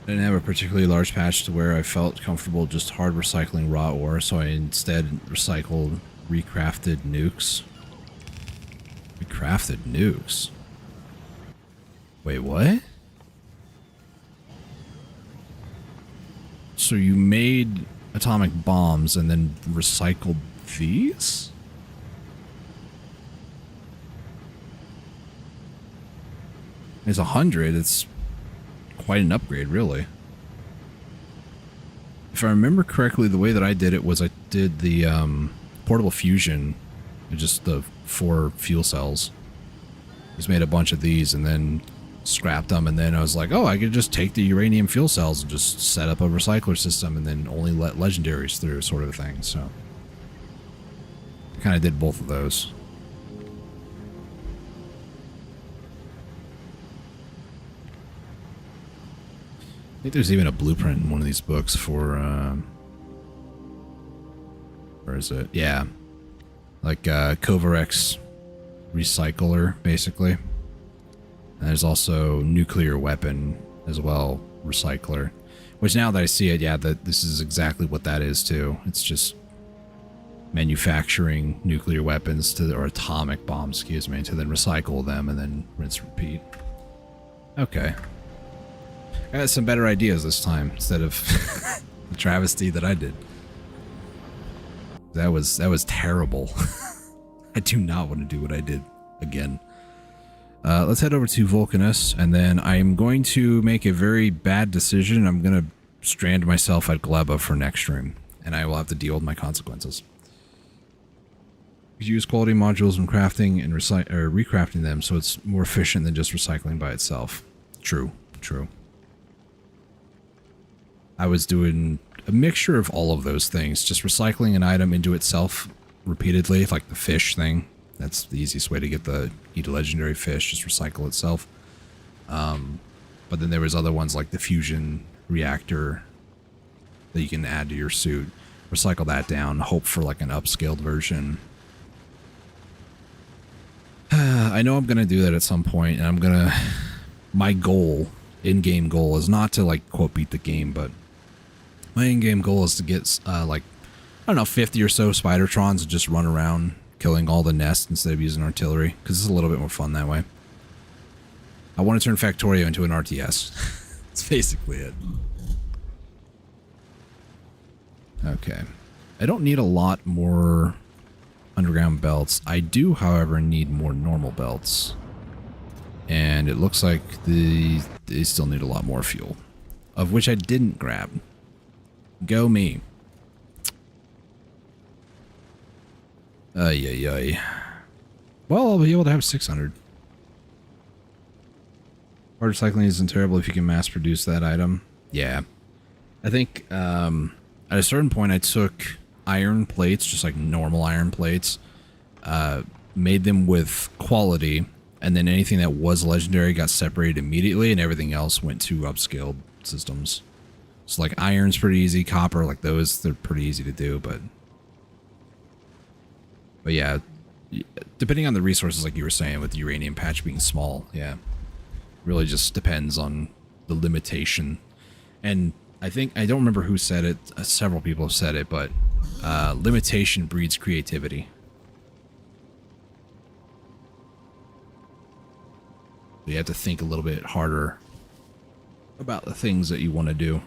[SPEAKER 2] I didn't have a particularly large patch to where I felt comfortable just hard recycling raw ore, so I instead recycled recrafted nukes. Recrafted nukes? Wait, what? So you made atomic bombs and then recycled these? It's 100, it's quite an upgrade, really. If I remember correctly, the way that I did it was I did the portable fusion, just the 4 fuel cells. Just made a bunch of these and then scrapped them, and then I was like, oh, I could just take the uranium fuel cells and just set up a recycler system and then only let legendaries through, sort of a thing. So I kind of did both of those. I think there's even a blueprint in one of these books for, where is it? Yeah. Like, Kovarex recycler, basically. And there's also nuclear weapon as well, recycler. Which now that I see it, yeah, this is exactly what that is, too. It's just manufacturing nuclear weapons or atomic bombs, excuse me, to then recycle them and then rinse repeat. Okay. I got some better ideas this time instead of the travesty that I did. That was terrible. I do not want to do what I did again. Let's head over to Vulcanus, and then I'm going to make a very bad decision. I'm going to strand myself at Gleba for next stream, and I will have to deal with my consequences. Use quality modules when crafting and recrafting them, so it's more efficient than just recycling by itself. True, true. I was doing a mixture of all of those things, just recycling an item into itself repeatedly, like the fish thing. That's the easiest way to eat a legendary fish, just recycle itself. But then there was other ones like the fusion reactor that you can add to your suit. Recycle that down, hope for like an upscaled version. I know I'm going to do that at some point, and my goal, in-game goal, is not to like, quote, beat the game, but my in-game goal is to get, like, I don't know, 50 or so Spidertrons and just run around killing all the nests instead of using artillery, because it's a little bit more fun that way. I want to turn Factorio into an RTS. That's basically it. Okay. I don't need a lot more underground belts. I do, however, need more normal belts. And it looks like they still need a lot more fuel, of which I didn't grab. Go me. Ay. Well, I'll be able to have 600. Hard recycling isn't terrible if you can mass produce that item. Yeah. I think at a certain point I took iron plates, just like normal iron plates, made them with quality, and then anything that was legendary got separated immediately, and everything else went to upscaled systems. So like iron's pretty easy, copper, like those, they're pretty easy to do, but yeah, depending on the resources, like you were saying, with the uranium patch being small, yeah, really just depends on the limitation. And I think, I don't remember who said it, several people have said it, but limitation breeds creativity. You have to think a little bit harder about the things that you want to do.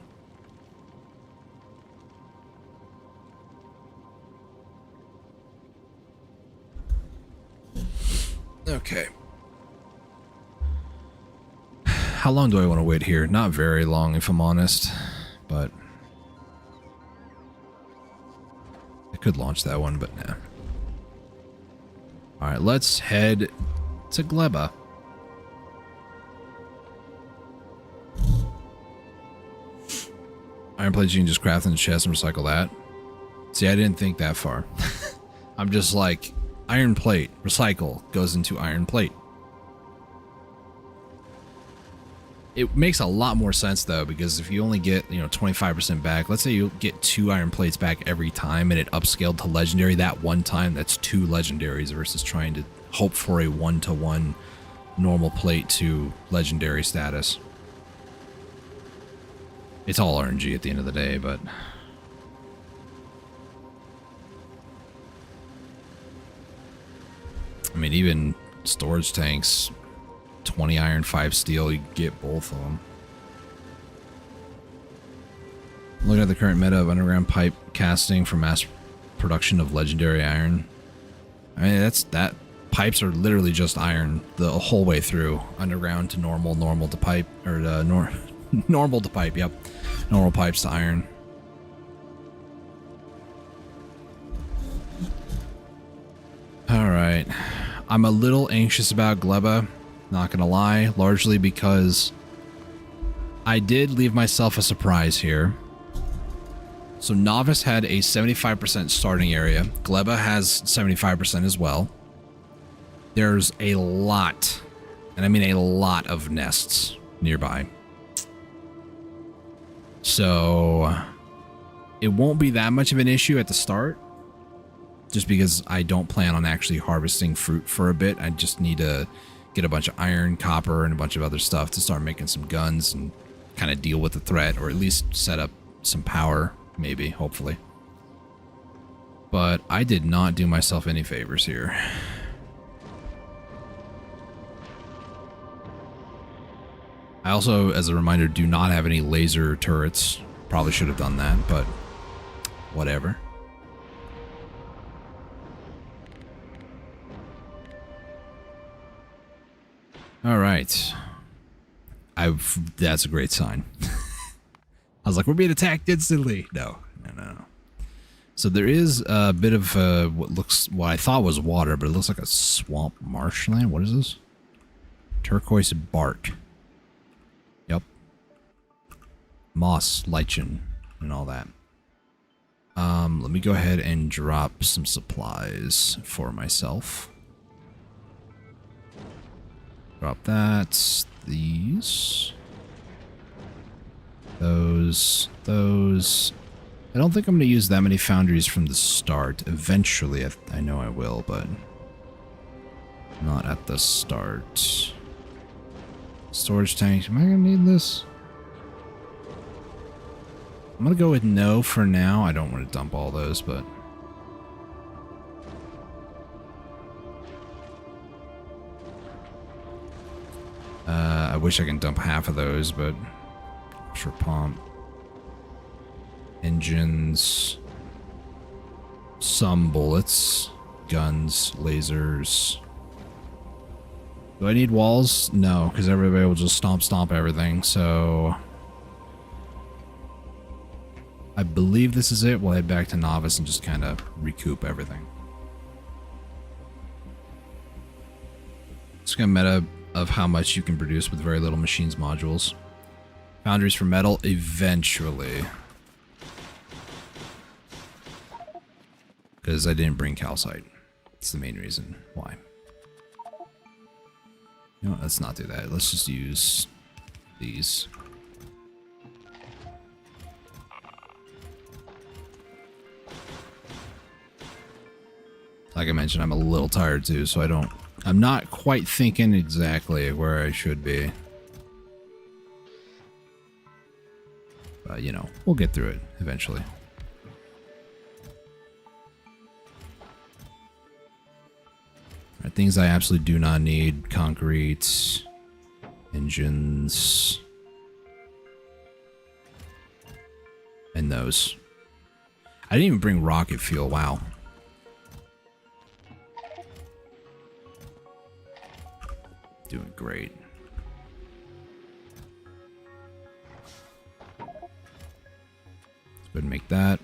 [SPEAKER 2] Okay. How long do I want to wait here? Not very long, if I'm honest, but I could launch that one, but nah. All right, let's head to Gleba. Iron plates you can just craft in the chest and recycle that. See, I didn't think that far. I'm just like, iron plate, recycle, goes into iron plate. It makes a lot more sense though, because if you only get, 25% back, let's say you get 2 iron plates back every time and it upscaled to legendary that one time, that's 2 legendaries versus trying to hope for a 1-to-1 normal plate to legendary status. It's all RNG at the end of the day, but I mean, even storage tanks, 20 iron, 5 steel, you get both of them. Looking at the current meta of underground pipe casting for mass production of legendary iron. I mean, that pipes are literally just iron the whole way through, underground to normal, normal to pipe, or normal to pipe, yep. Normal pipes to iron. Alright. I'm a little anxious about Gleba, not gonna lie, largely because I did leave myself a surprise here. So Novice had a 75% starting area. Gleba has 75% as well. There's a lot, and I mean a lot of nests nearby. So it won't be that much of an issue at the start, just because I don't plan on actually harvesting fruit for a bit. I just need to get a bunch of iron, copper, and a bunch of other stuff to start making some guns and kind of deal with the threat, or at least set up some power, maybe, hopefully. But I did not do myself any favors here. I also, as a reminder, do not have any laser turrets. Probably should have done that, but whatever. All right. That's a great sign. I was like, we're being attacked instantly. No. So there is a bit of what I thought was water, but it looks like a swamp marshland. What is this? Turquoise bark. Yep. Moss, lichen, and all that. Let me go ahead and drop some supplies for myself. Drop that. These. Those. I don't think I'm going to use that many foundries from the start. Eventually, I know I will, but not at the start. Storage tanks. Am I going to need this? I'm going to go with no for now. I don't want to dump all those, but I wish I can dump half of those, but sure pump. Engines. Some bullets. Guns. Lasers. Do I need walls? No, because everybody will just stomp everything, so I believe this is it. We'll head back to Novice and just kind of recoup everything. It's got meta of how much you can produce with very little machines modules. Foundries for metal, eventually. Because I didn't bring calcite. That's the main reason why. You know what, let's not do that. Let's just use these. Like I mentioned, I'm a little tired too, so I'm not quite thinking exactly where I should be. But, you know, we'll get through it eventually. Alright, things I absolutely do not need. Concrete. Engines. And those. I didn't even bring rocket fuel. Wow. Doing great. Let's go ahead and make that.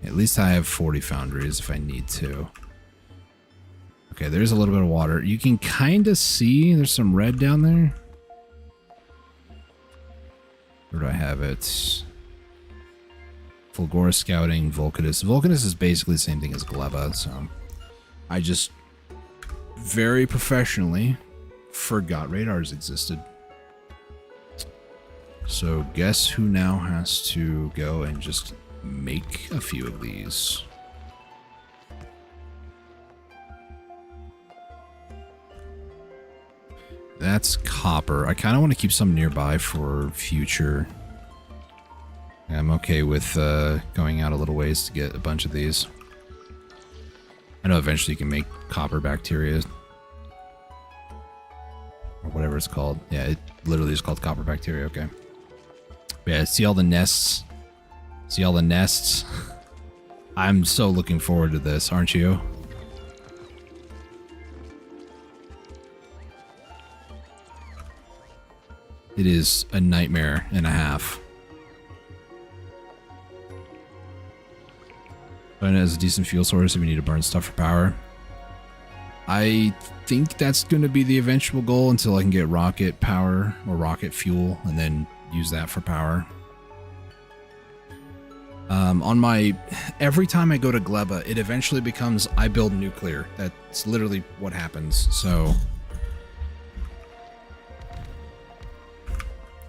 [SPEAKER 2] At least I have 40 foundries if I need to. Okay, there's a little bit of water. You can kind of see there's some red down there. Where do I have it? Fulgora Scouting, Vulcanus. Vulcanus is basically the same thing as Gleba, so I just very professionally forgot radars existed. So guess who now has to go and just make a few of these? That's copper. I kind of want to keep some nearby for future. I'm okay with going out a little ways to get a bunch of these. I know eventually you can make copper bacteria. Or whatever it's called. Yeah, it literally is called copper bacteria, okay. But yeah, see all the nests? See all the nests? I'm so looking forward to this, aren't you? It is a nightmare and a half. But it has a decent fuel source if we need to burn stuff for power. I think that's going to be the eventual goal until I can get rocket power or rocket fuel and then use that for power. Every time I go to Gleba, it eventually becomes I build nuclear. That's literally what happens. So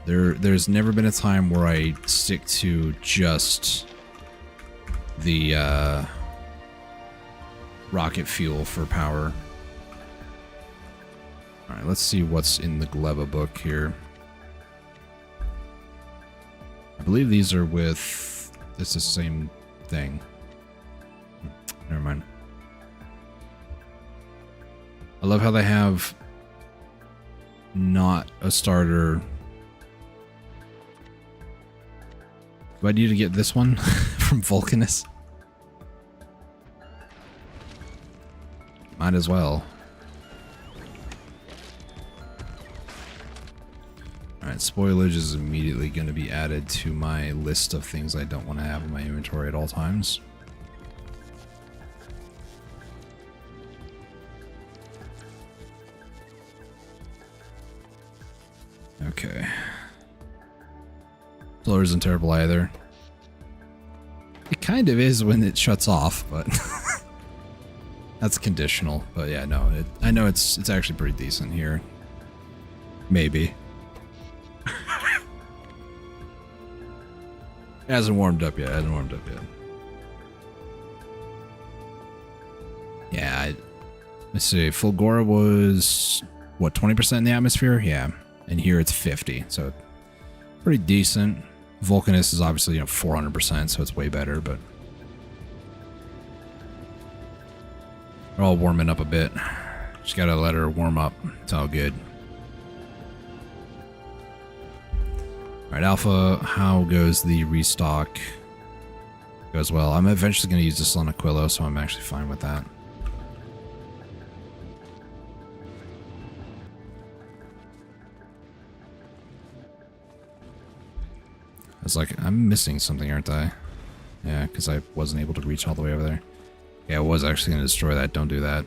[SPEAKER 2] there's never been a time where I stick to just the rocket fuel for power. Alright, let's see what's in the Gleba book here. I believe these are with... it's the same thing. Never mind. I love how they have not a starter. Do I need to get this one from Vulcanus? Might as well. Alright, spoilage is immediately going to be added to my list of things I don't want to have in my inventory at all times. Okay. Solar isn't terrible either. It kind of is when it shuts off, but that's conditional. But yeah, no, I know it's actually pretty decent here. Maybe. It hasn't warmed up yet. Yeah, let's see. Fulgora was, what, 20% in the atmosphere? Yeah. And here it's 50, so pretty decent. Vulcanus is obviously, 400%, so it's way better, but they're all warming up a bit. Just gotta let her warm up. It's all good. Alright, Alpha, how goes the restock? Goes well. I'm eventually going to use this on Aquilo, so I'm actually fine with that. I was like, I'm missing something, aren't I? Yeah, because I wasn't able to reach all the way over there. Yeah, I was actually going to destroy that. Don't do that.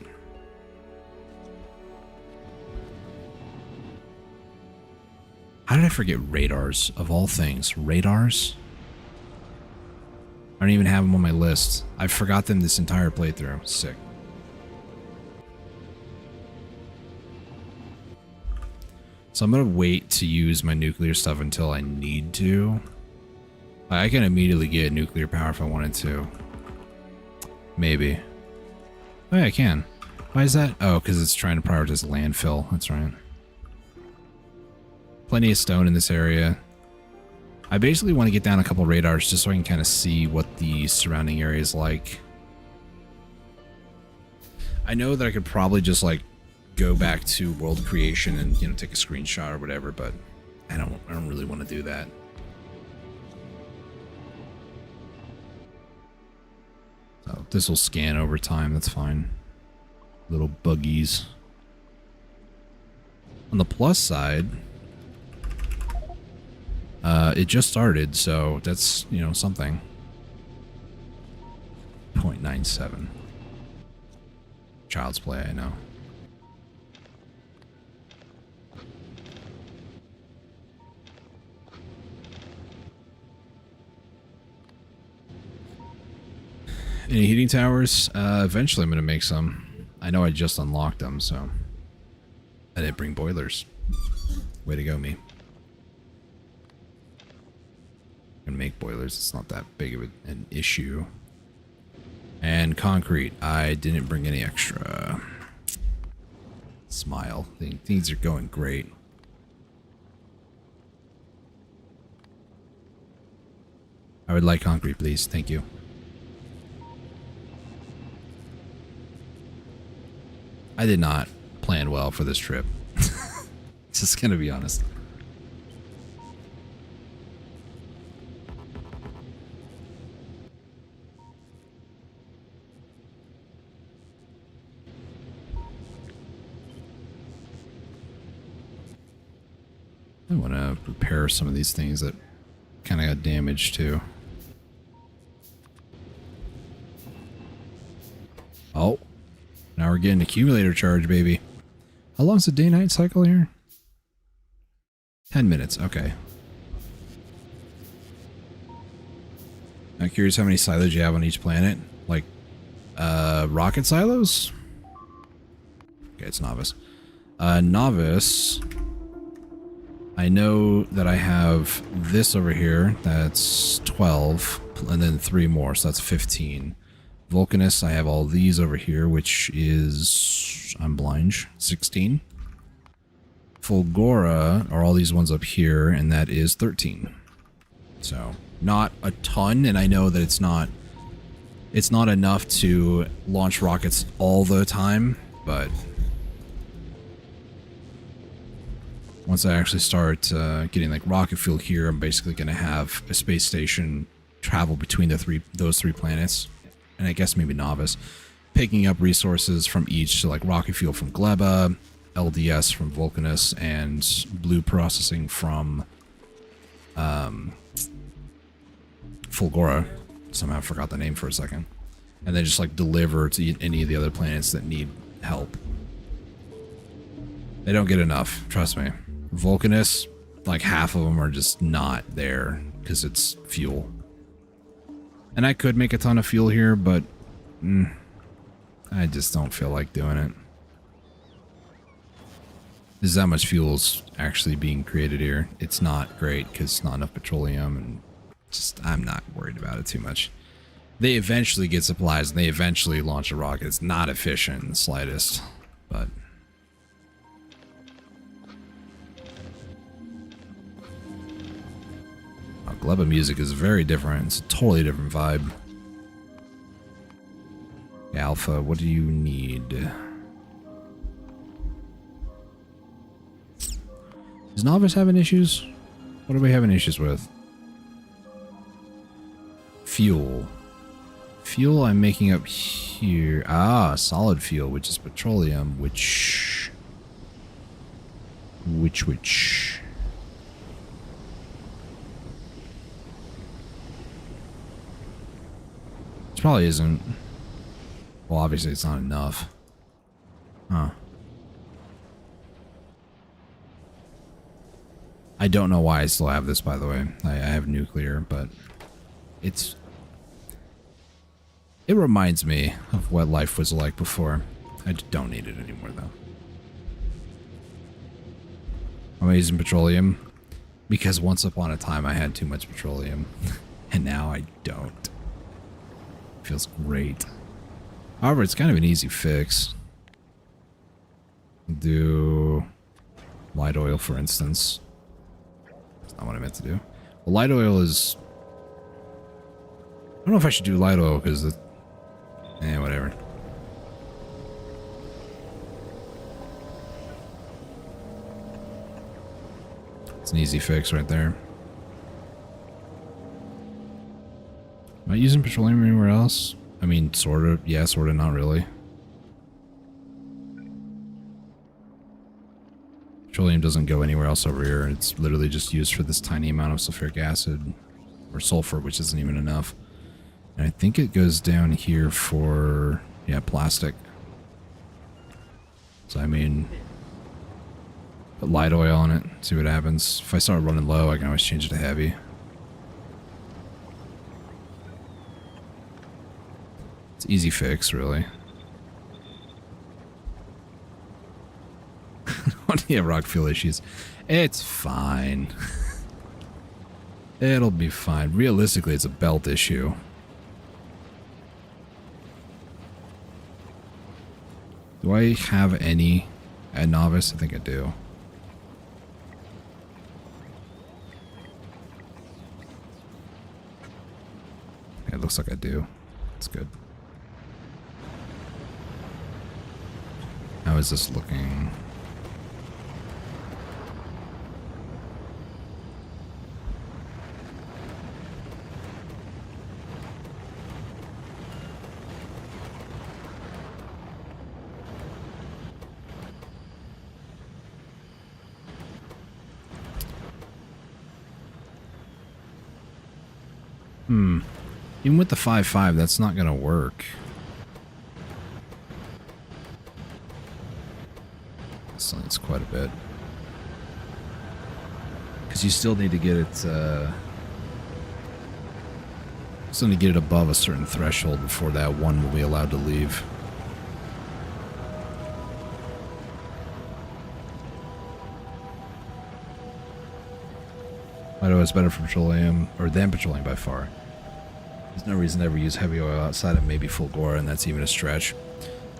[SPEAKER 2] How did I forget radars, of all things? Radars? I don't even have them on my list. I forgot them this entire playthrough. Sick. So I'm going to wait to use my nuclear stuff until I need to. I can immediately get nuclear power if I wanted to. Maybe. Oh yeah, I can. Why is that? Oh, because it's trying to prioritize landfill. That's right. Plenty of stone in this area. I basically want to get down a couple radars just so I can kind of see what the surrounding area is like. I know that I could probably just like go back to world creation and, you know, take a screenshot or whatever, but I don't really want to do that. So this will scan over time, that's fine. Little buggies. On the plus side, it just started, so that's, you know, something. 0.97. Child's play, I know. Any heating towers? Eventually I'm going to make some. I know I just unlocked them, so. I didn't bring boilers. Way to go, me. I can make boilers. It's not that big of an issue. And concrete. I didn't bring any extra. Smile. Things are going great. I would like concrete, please. Thank you. I did not plan well for this trip. Just gonna be honest. I want to repair some of these things that kind of got damaged too. Oh, now we're getting accumulator charge, baby. How long's the day-night cycle here? 10 minutes, okay. I'm curious how many silos you have on each planet. Like, rocket silos? Okay, it's Novice. Novice, I know that I have this over here, that's 12, and then 3 more, so that's 15. Vulcanus, I have all these over here, which is, I'm blind, 16. Fulgora are all these ones up here, and that is 13. So, not a ton, and I know that it's not enough to launch rockets all the time, but once I actually start getting like rocket fuel here, I'm basically going to have a space station travel between those three planets, and I guess maybe Novice, picking up resources from each, so like rocket fuel from Gleba, LDS from Vulcanus, and blue processing from Fulgora. Somehow I forgot the name for a second. And then just like deliver to any of the other planets that need help. They don't get enough, trust me. Vulcanus, like half of them are just not there because it's fuel. And I could make a ton of fuel here, but I just don't feel like doing it. There's that much fuel's actually being created here. It's not great because it's not enough petroleum, and just I'm not worried about it too much. They eventually get supplies and they eventually launch a rocket. It's not efficient in the slightest, but Gleba music is very different. It's a totally different vibe. Alpha, what do you need? Is Novice having issues? What are we having issues with? Fuel. Fuel I'm making up here. Ah, solid fuel, which is petroleum, which... This probably isn't... Well, obviously it's not enough. Huh. I don't know why I still have this, by the way. I have nuclear, but it reminds me of what life was like before. I don't need it anymore, though. Why am I using petroleum? Because once upon a time I had too much petroleum. And now I don't. Feels great. However, it's kind of an easy fix. Do light oil, for instance. That's not what I meant to do. Well, light oil is... I don't know if I should do light oil because it... whatever. It's an easy fix right there. Am I using petroleum anywhere else? I mean, sort of. Yeah, sort of. Not really. Petroleum doesn't go anywhere else over here. It's literally just used for this tiny amount of sulfuric acid. Or sulfur, which isn't even enough. And I think it goes down here for... yeah, plastic. So, I mean... put light oil on it. See what happens. If I start running low, I can always change it to heavy. Easy fix, really. What do you have rock fuel issues? It's fine. It'll be fine. Realistically, it's a belt issue. Do I have any at novice? I think I do. It looks like I do. That's good. How is this looking? Even with the 5.5, that's not gonna work. So it's quite a bit. Because you still need to get it, still need to get it above a certain threshold before that one will be allowed to leave. Light oil is better for petroleum, or than petroleum by far. There's no reason to ever use heavy oil outside of maybe full gore, and that's even a stretch.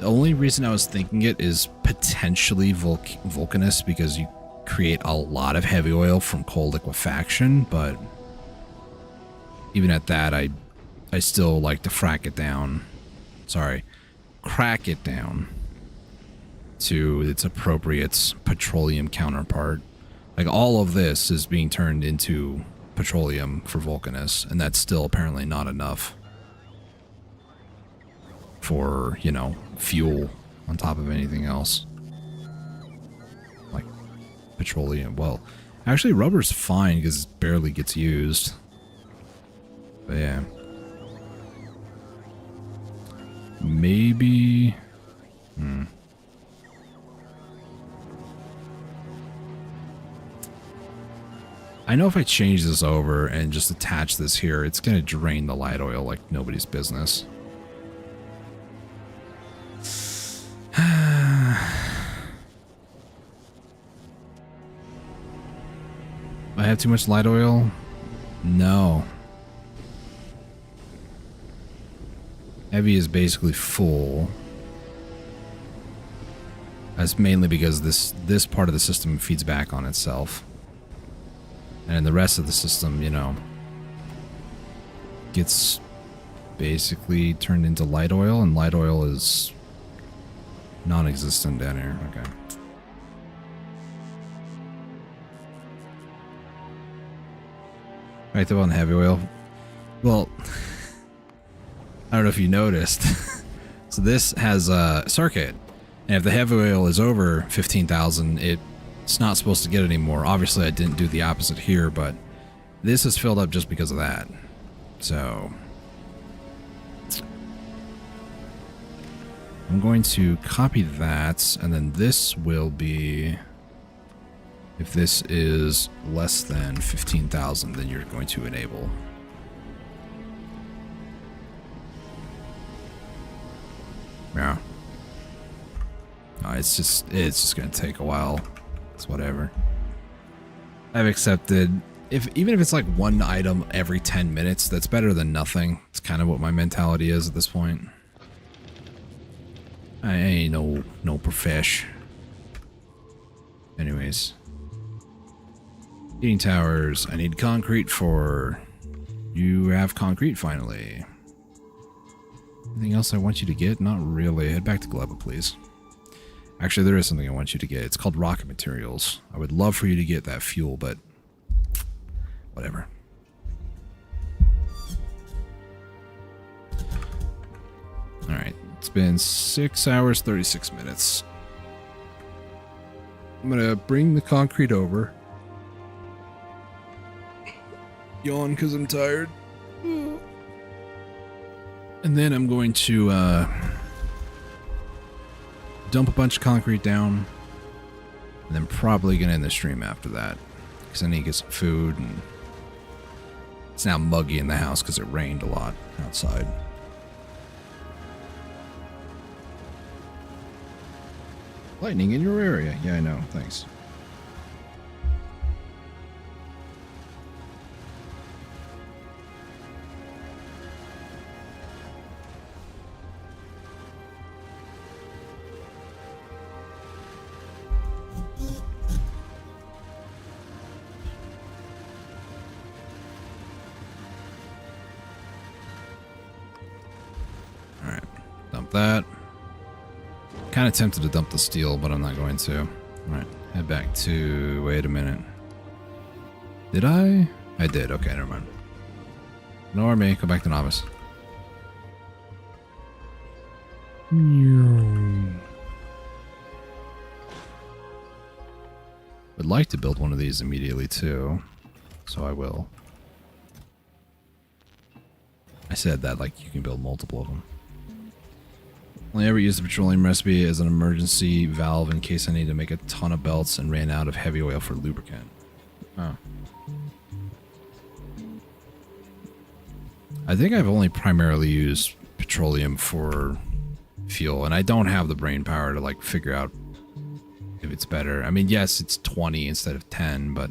[SPEAKER 2] The only reason I was thinking it is potentially Vulcanus, because you create a lot of heavy oil from coal liquefaction, but even at that, I still like to crack it down to its appropriate petroleum counterpart. Like, all of this is being turned into petroleum for Vulcanus, and that's still apparently not enough for, you know, fuel on top of anything else. Like, petroleum. Well, actually, rubber's fine because it barely gets used. But yeah. Maybe... I know if I change this over and just attach this here, it's going to drain the light oil like nobody's business. I have too much light oil? No. Heavy is basically full. That's mainly because this part of the system feeds back on itself. And the rest of the system, you know, gets basically turned into light oil, and light oil is non-existent down here. Okay. Right, though, on the heavy oil. Well, I don't know if you noticed. So this has a circuit, and if the heavy oil is over 15,000, it's not supposed to get any more. Obviously, I didn't do the opposite here, but this is filled up just because of that. So I'm going to copy that, and then this will be, if this is less than 15,000, then you're going to enable. Yeah. No, it's just going to take a while. It's whatever. I've accepted, even if it's like one item every 10 minutes, that's better than nothing. It's kind of what my mentality is at this point. I ain't no profesh. Anyways. Heating towers. I need concrete for... You have concrete finally. Anything else I want you to get? Not really. Head back to Gleba, please. Actually, there is something I want you to get. It's called rocket materials. I would love for you to get that fuel, but... whatever. Alright. It's been 6 hours, 36 minutes. I'm gonna bring the concrete over. Yawn because I'm tired. And then I'm going to dump a bunch of concrete down. And then probably gonna end the stream after that. Because I need to get some food. And it's now muggy in the house because it rained a lot outside. Lightning in your area. Yeah, I know. Thanks. Alright. Dump that. Kind of tempted to dump the steel, but I'm not going to. Alright, head back to... Wait a minute. Did I? I did. Okay, never mind. Ignore me. Go back to novice. Would like to build one of these immediately, too. So I will. I said that like you can build multiple of them. Only ever used the petroleum recipe as an emergency valve in case I need to make a ton of belts and ran out of heavy oil for lubricant. Oh. I think I've only primarily used petroleum for fuel, and I don't have the brain power to like figure out if it's better. I mean, yes, it's 20 instead of 10, but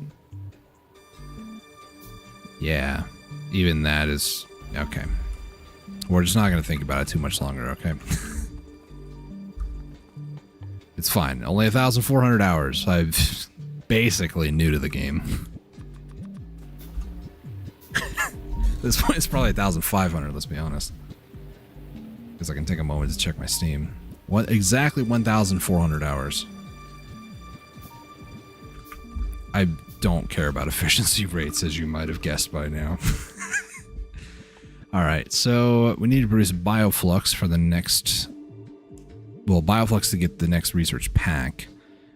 [SPEAKER 2] yeah, even that is okay. We're just not going to think about it too much longer, okay? It's fine. Only 1,400 hours. I'm basically new to the game. At this point, it's probably 1,500, let's be honest. Because I can take a moment to check my Steam. What exactly 1,400 hours. I don't care about efficiency rates, as you might have guessed by now. Alright, so we need to produce bioflux for the next... Well, bioflux to get the next research pack.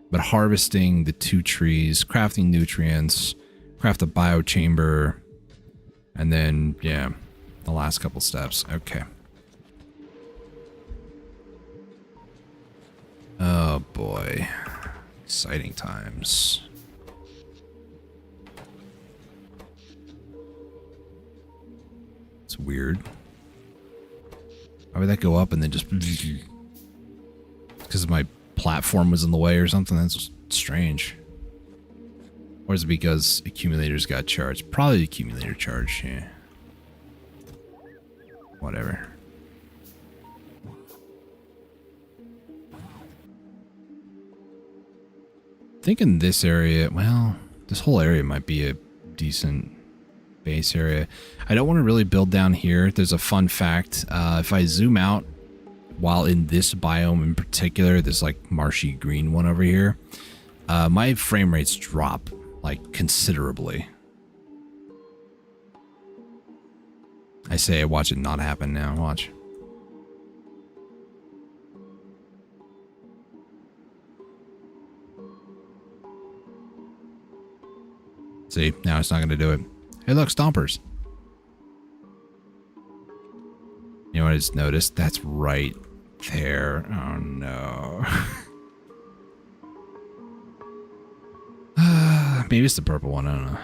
[SPEAKER 2] But harvesting the 2 trees, crafting nutrients, craft a biochamber, and then, yeah, the last couple steps. Okay. Oh boy. Exciting times. It's weird. Why would that go up and then just... Because my platform was in the way or something? That's strange. Or is it because accumulators got charged? Probably accumulator charge, yeah. Whatever. I think in this area, well, this whole area might be a decent base area. I don't want to really build down here. There's a fun fact. If I zoom out, while in this biome in particular, this like marshy green one over here, my frame rates drop like considerably. I say, watch it not happen now. Watch. See, now it's not going to do it. Hey, look, stompers. You know what I just noticed? That's right there. Oh, no. Maybe it's the purple one. I don't know.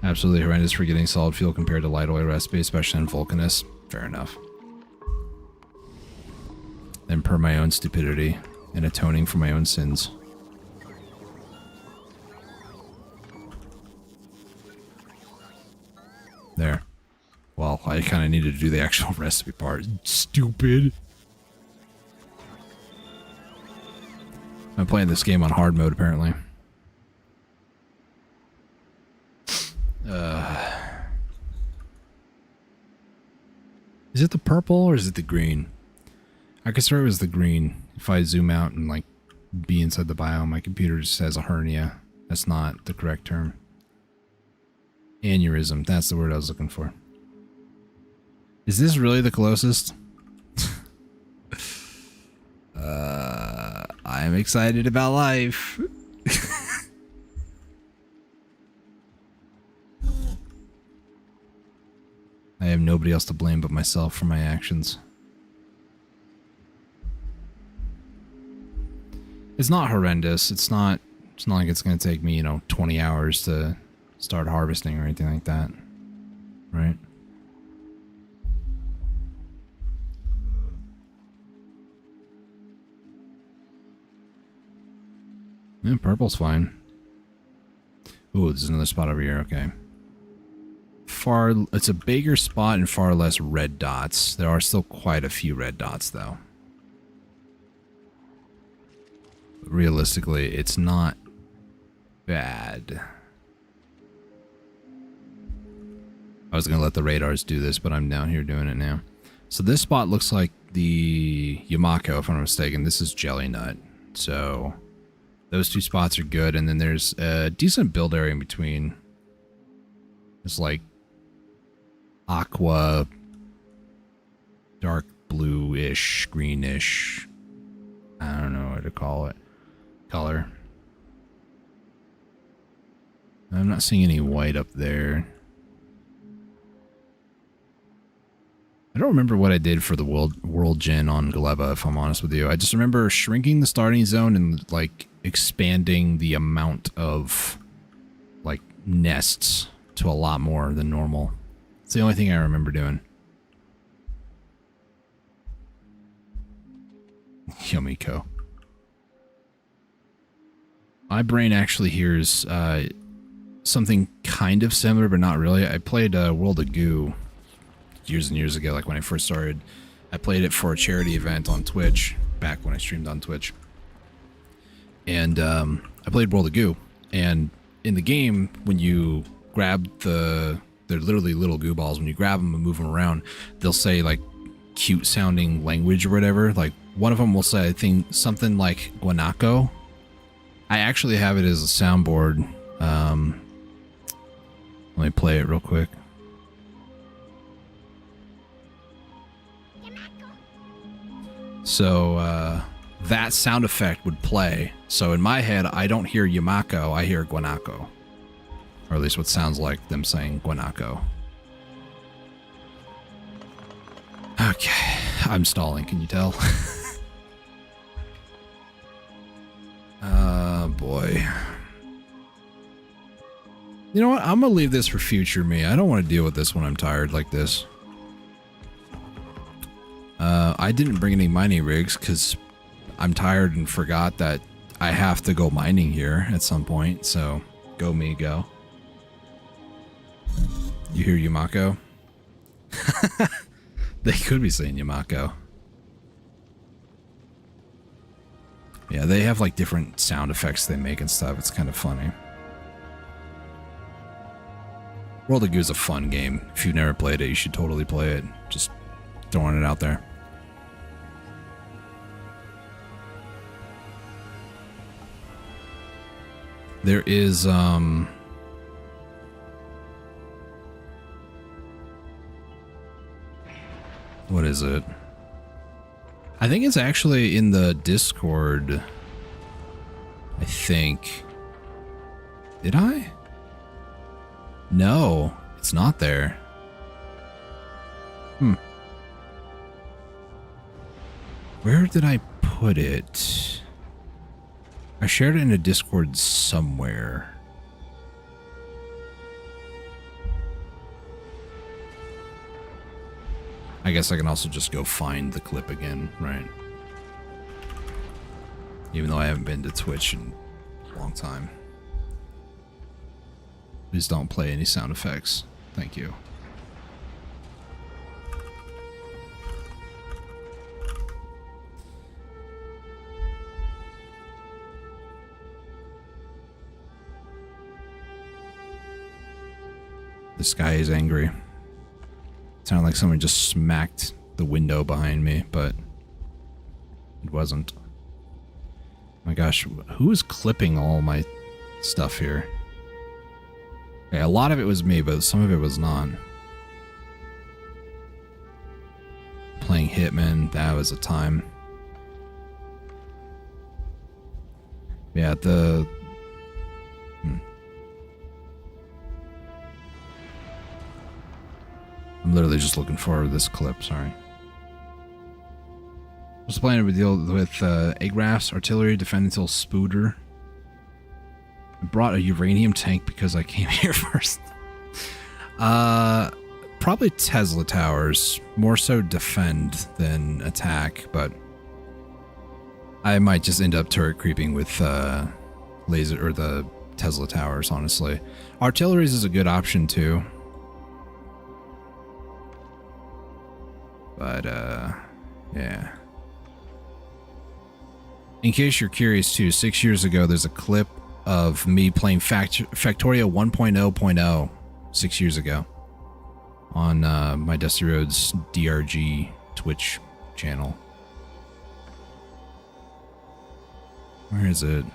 [SPEAKER 2] Absolutely horrendous for getting solid fuel compared to light oil recipe, especially in Vulcanus. Fair enough. Then per my own stupidity and atoning for my own sins. There. Well, I kind of needed to do the actual recipe part. Stupid. I'm playing this game on hard mode, apparently. Is it the purple or is it the green? I could swear it was the green. If I zoom out and, like, be inside the biome, my computer just says a hernia. That's not the correct term. Aneurysm. That's the word I was looking for. Is this really the closest? I'm excited about life. I have nobody else to blame but myself for my actions. It's not horrendous. It's not like it's going to take me, 20 hours to start harvesting or anything like that. Right? Yeah, purple's fine. Ooh, there's another spot over here. Okay. It's a bigger spot and far less red dots. There are still quite a few red dots, though. But realistically, it's not bad. I was going to let the radars do this, but I'm down here doing it now. So this spot looks like the Yamako, if I'm not mistaken. This is Jelly Nut. So those two spots are good. And then there's a decent build area in between. It's like aqua, dark blue-ish, greenish. I don't know what to call it. Color. I'm not seeing any white up there. I don't remember what I did for the world gen on Galeva, if I'm honest with you. I just remember shrinking the starting zone and, like, expanding the amount of, like, nests to a lot more than normal. It's the only thing I remember doing. Yumiko. My brain actually hears something kind of similar, but not really. I played World of Goo years and years ago, like when I first started. I played it for a charity event on Twitch, back when I streamed on Twitch. And I played World of Goo. And in the game, when you grab they're literally little goo balls. When you grab them and move them around, they'll say, like, cute sounding language or whatever. Like, one of them will say, I think, something like guanaco. I actually have it as a soundboard. Let me play it real quick. So, that sound effect would play. So in my head, I don't hear Yamako, I hear guanaco. Or at least what sounds like them saying guanaco. Okay, I'm stalling, can you tell? Boy. You know what? I'm gonna leave this for future me. I don't want to deal with this when I'm tired like this. I didn't bring any mining rigs because I'm tired and forgot that I have to go mining here at some point. So, go me, go. You hear Yamako? They could be saying Yamako. Yeah, they have like different sound effects they make and stuff. It's kind of funny. World of Goo is a fun game. If you've never played it, you should totally play it. Just throwing it out there. There is, what is it? I think it's actually in the Discord. I think. Did I? No, it's not there. Where did I put it? I shared it in a Discord somewhere. I guess I can also just go find the clip again, right? Even though I haven't been to Twitch in a long time. Please don't play any sound effects. Thank you. This guy is angry. It sounded like someone just smacked the window behind me, but it wasn't. My gosh, who is clipping all my stuff here? Okay, a lot of it was me, but some of it was not. Playing Hitman, that was a time. Yeah, I'm literally just looking for this clip, sorry. I was playing a deal with Agraf's artillery, defend until Spooder. I brought a uranium tank because I came here first. Probably Tesla towers. More so defend than attack, but I might just end up turret creeping with laser or the Tesla towers, honestly. Artilleries is a good option too. But yeah. In case you're curious too, 6 years ago there's a clip of me playing Factorio 1.0.0 6 years ago on my Dusty Roads DRG Twitch channel. Where is it?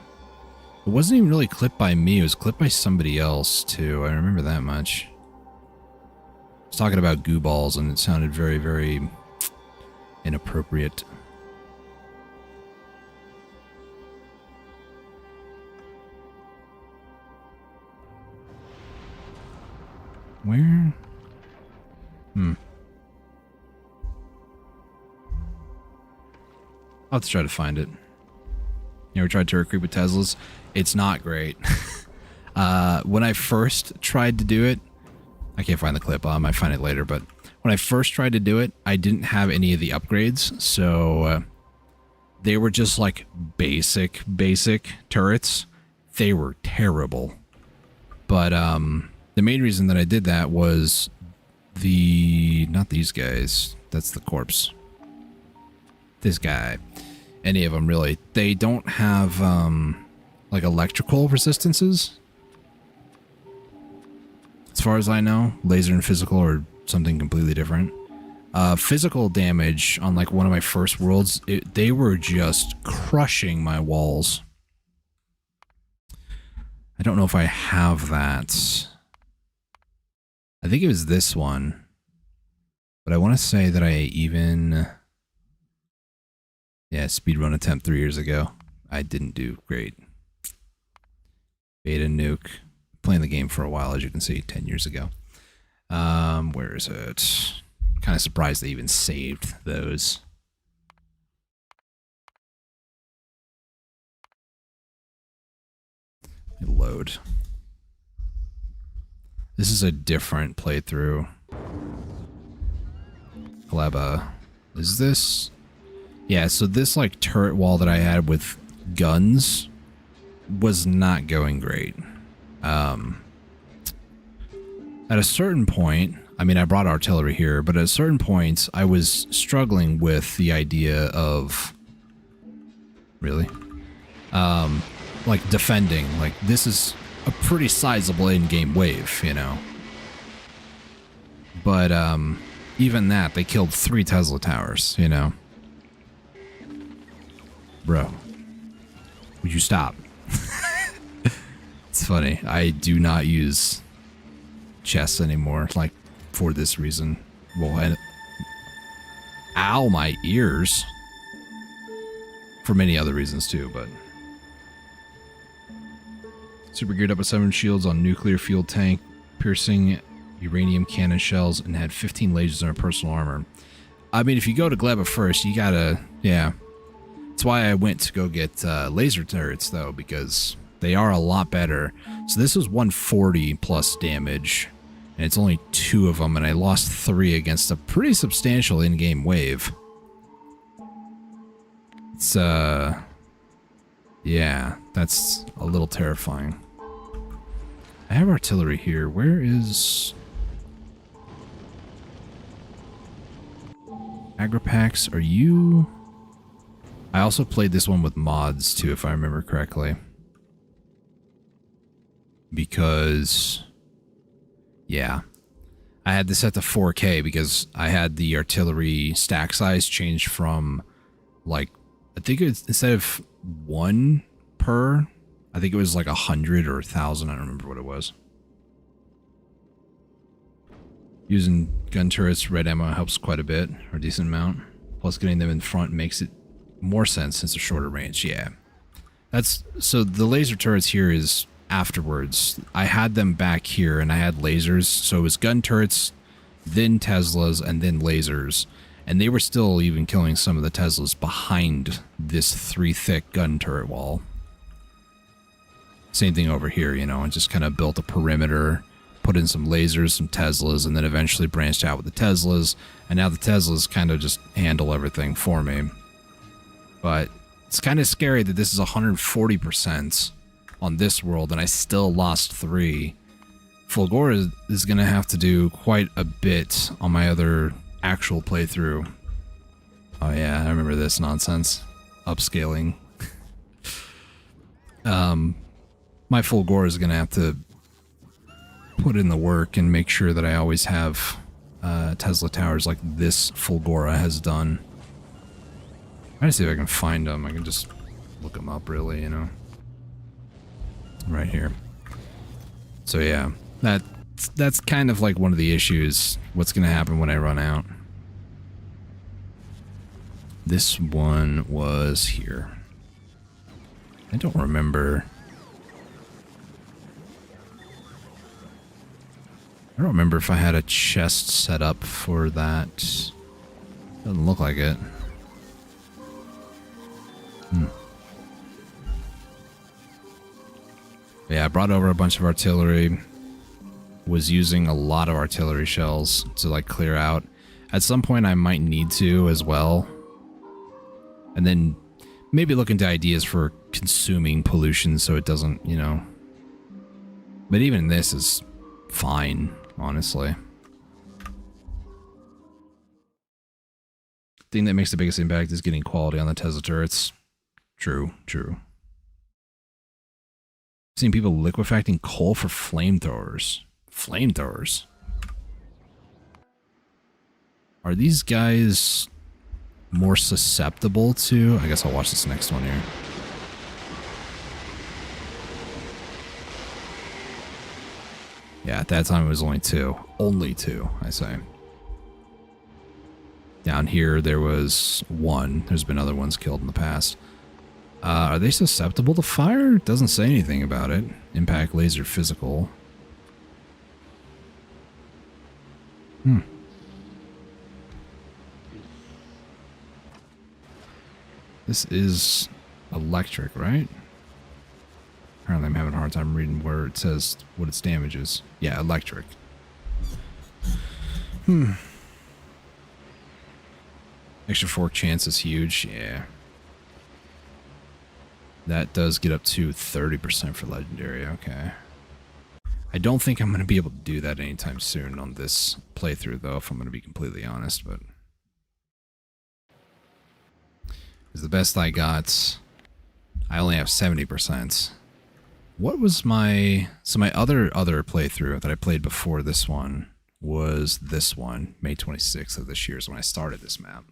[SPEAKER 2] It wasn't even really clipped by me, it was clipped by somebody else too. I remember that much. I was talking about goo balls and it sounded very, very inappropriate. Where? I'll have to try to find it. You ever tried turret creep with Teslas? It's not great. When I first tried to do it, I can't find the clip. I might find it later, but when I first tried to do it, I didn't have any of the upgrades, so they were just like basic turrets. They were terrible. But the main reason that I did that was not these guys. That's the corpse. This guy. Any of them, really. They don't have, like, electrical resistances. As far as I know, laser and physical are something completely different. Physical damage on, like, one of my first worlds, they were just crushing my walls. I don't know if I have that. I think it was this one. But I want to say that I even... Yeah, speedrun attempt 3 years ago. I didn't do great. Beta nuke. Playing the game for a while, as you can see, 10 years ago. Where is it? Kind of surprised they even saved those. Load. This is a different playthrough. Gleba. Is this... Yeah, so this like turret wall that I had with guns was not going great. At a certain point, I mean, I brought artillery here, but at a certain point, I was struggling with the idea of... Really? Like defending. Like, this is a pretty sizable in-game wave, you know? But, even that, they killed 3 Tesla towers, you know? Bro, would you stop? It's funny. I do not use chests anymore, like, for this reason. Well, ow, my ears. For many other reasons, too, but... Super geared up with 7 shields on nuclear fuel tank, piercing uranium cannon shells, and had 15 lasers in her personal armor. I mean, if you go to Gleba first, you gotta... Yeah. That's why I went to go get laser turrets, though, because they are a lot better. So this was 140 plus damage, and it's only 2 of them, and I lost 3 against a pretty substantial in-game wave. It's, yeah, that's a little terrifying. I have artillery here. Where is... Agripacks, are you... I also played this one with mods, too, if I remember correctly. Because... Yeah, I had this set to 4K because I had the artillery stack size changed from, like, I think it's instead of 1 per, I think it was like 100 or 1,000. I don't remember what it was. Using gun turrets, red ammo helps quite a bit, or a decent amount. Plus getting them in front makes it more sense since they're shorter range. Yeah. So the laser turrets here is afterwards. I had them back here and I had lasers. So it was gun turrets, then Teslas, and then lasers. And they were still even killing some of the Teslas behind this 3 thick gun turret wall. Same thing over here, you know, and just kind of built a perimeter, put in some lasers, some Teslas, and then eventually branched out with the Teslas. And now the Teslas kind of just handle everything for me. But it's kind of scary that this is 140% on this world, and I still lost 3. Fulgora is going to have to do quite a bit on my other actual playthrough. Oh yeah, I remember this nonsense. Upscaling. My Fulgora is going to have to put in the work and make sure that I always have Tesla towers like this Fulgora has done. I'm trying to see if I can find them. I can just look them up, really, you know. Right here. So yeah, that's kind of like one of the issues. What's going to happen when I run out? This one was here. I don't remember. I don't remember if I had a chest set up for that. Doesn't look like it. Yeah, I brought over a bunch of artillery. Was using a lot of artillery shells to like clear out. At some point I might need to as well. And then maybe look into ideas for consuming pollution so it doesn't, you know. But even this is fine, honestly. The thing that makes the biggest impact is getting quality on the Tesla turrets. True, true. I've seen people liquefacting coal for flamethrowers. Flamethrowers? Are these guys more susceptible to... I guess I'll watch this next one here. Yeah, at that time it was only 2. Only 2, I say. Down here there was 1. There's been other ones killed in the past. Are they susceptible to fire? It doesn't say anything about it. Impact, laser, physical. This is electric, right? Apparently I'm having a hard time reading where it says what its damage is. Yeah, electric. Extra fork chance is huge. Yeah. That does get up to 30% for legendary. Okay. I don't think I'm going to be able to do that anytime soon on this playthrough, though, if I'm going to be completely honest, but... Because the best I got, I only have 70%. What was my... So my other playthrough that I played before this one was this one. May 26th of this year is when I started this map.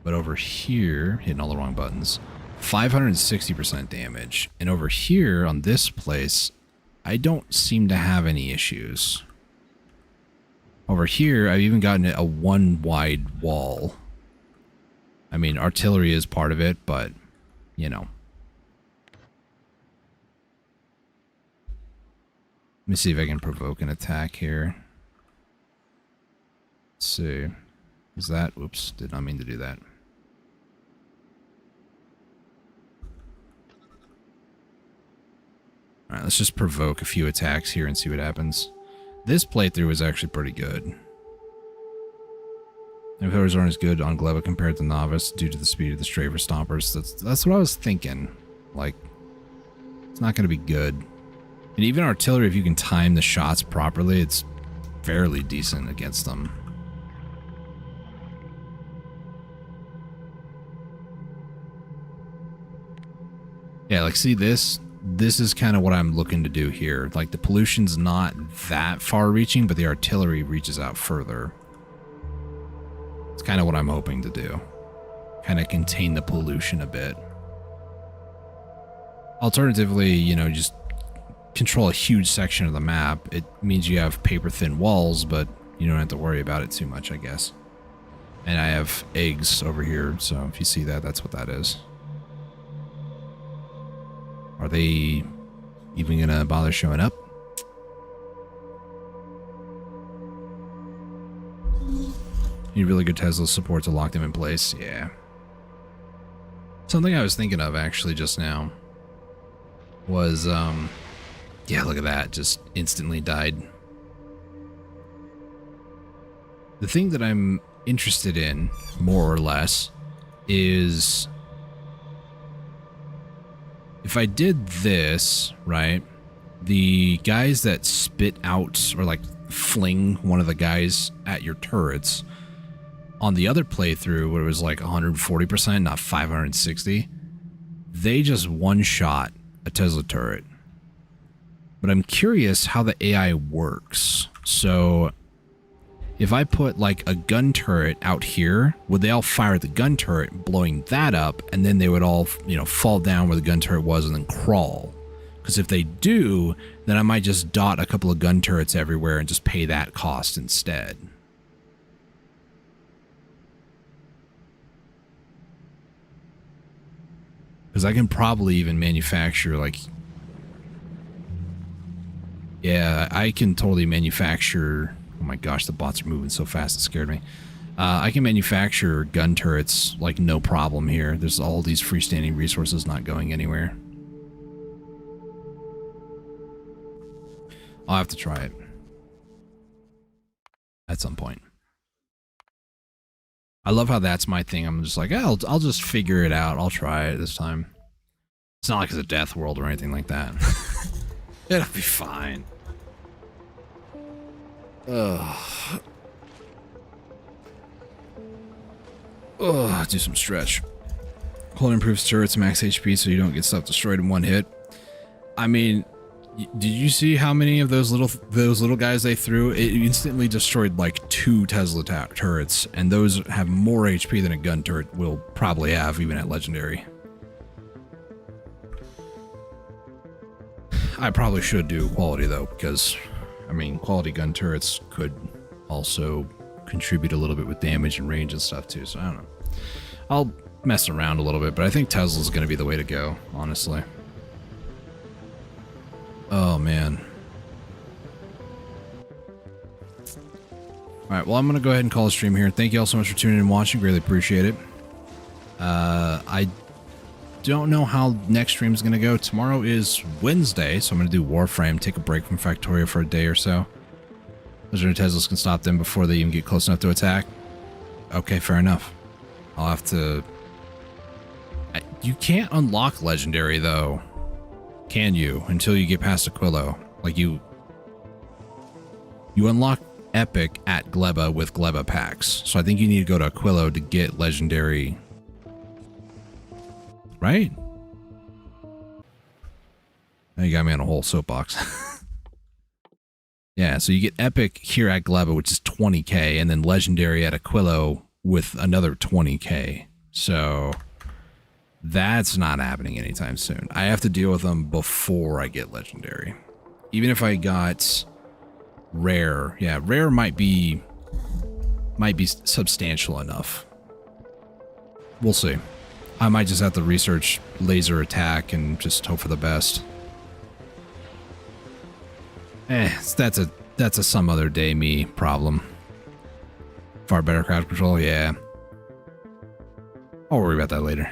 [SPEAKER 2] But over here, hitting all the wrong buttons, 560% damage. And over here on this place, I don't seem to have any issues. Over here, I've even gotten a 1 wide wall. I mean, artillery is part of it, but, you know. Let me see if I can provoke an attack here. Let's see. Is that... Oops, did not mean to do that. Alright, let's just provoke a few attacks here and see what happens. This playthrough is actually pretty good. Inhibitors aren't as good on Gleba compared to Novice due to the speed of the Straver Stompers. That's what I was thinking. Like, it's not going to be good. And even artillery, if you can time the shots properly, it's fairly decent against them. Yeah, like, see this? this is kind of what I'm looking to do here. Like, the pollution's not that far reaching, but the artillery reaches out further. It's kind of what I'm hoping to do. Kind of contain the pollution a bit. Alternatively, you know, just control a huge section of the map. It means you have paper-thin walls, but you don't have to worry about it too much, I guess. And I have eggs over here, so if you see that, that's what that is. Are they even gonna bother showing up? Need really good Tesla support to lock them in place. Yeah. Something I was thinking of actually just now was, yeah, look at that. Just instantly died. The thing that I'm interested in, more or less, is if I did this, right, the guys that spit out or like fling one of the guys at your turrets on the other playthrough where it was like 140%, not 560, they just one-shot a Tesla turret. But I'm curious how the AI works. So if I put like a gun turret out here, would they all fire at the gun turret, blowing that up, and then they would all, you know, fall down where the gun turret was and then crawl? Because if they do, then I might just dot a couple of gun turrets everywhere and just pay that cost instead. Because I can probably even manufacture, like... Yeah, I can totally manufacture... Oh my gosh, the bots are moving so fast, it scared me. I can manufacture gun turrets, like, no problem here. There's all these freestanding resources not going anywhere. I'll have to try it. At some point. I love how that's my thing. I'm just like, oh, I'll just figure it out. I'll try it this time. It's not like it's a death world or anything like that. It'll be fine. Ugh. Ugh, do some stretch. Hold improves turrets max HP so you don't get stuff destroyed in one hit. I mean, did you see how many of those little guys they threw? It instantly destroyed like 2 Tesla turrets, and those have more HP than a gun turret will probably have, even at legendary. I probably should do quality though, because I mean, quality gun turrets could also contribute a little bit with damage and range and stuff too, so I don't know. I'll mess around a little bit, but I think Tesla's going to be the way to go, honestly. Oh, man. Alright, well, I'm going to go ahead and call a stream here. Thank you all so much for tuning in and watching. Greatly appreciate it. I don't know how next stream is going to go. Tomorrow is Wednesday, so I'm going to do Warframe, take a break from Factorio for a day or so. Legendary Teslas can stop them before they even get close enough to attack. Okay, fair enough. I'll have to... You can't unlock Legendary, though. Can you? Until you get past Aquilo. Like, you unlock Epic at Gleba with Gleba packs. So I think you need to go to Aquilo to get Legendary. Right? Now you got me on a whole soapbox. Yeah, so you get Epic here at Gleba, which is 20k, and then Legendary at Aquilo with another 20k. So that's not happening anytime soon. I have to deal with them before I get Legendary. Even if I got Rare. Yeah, Rare might be substantial enough. We'll see. I might just have to research laser attack and just hope for the best. That's a some other day me problem. Far better crowd control, yeah. I'll worry about that later.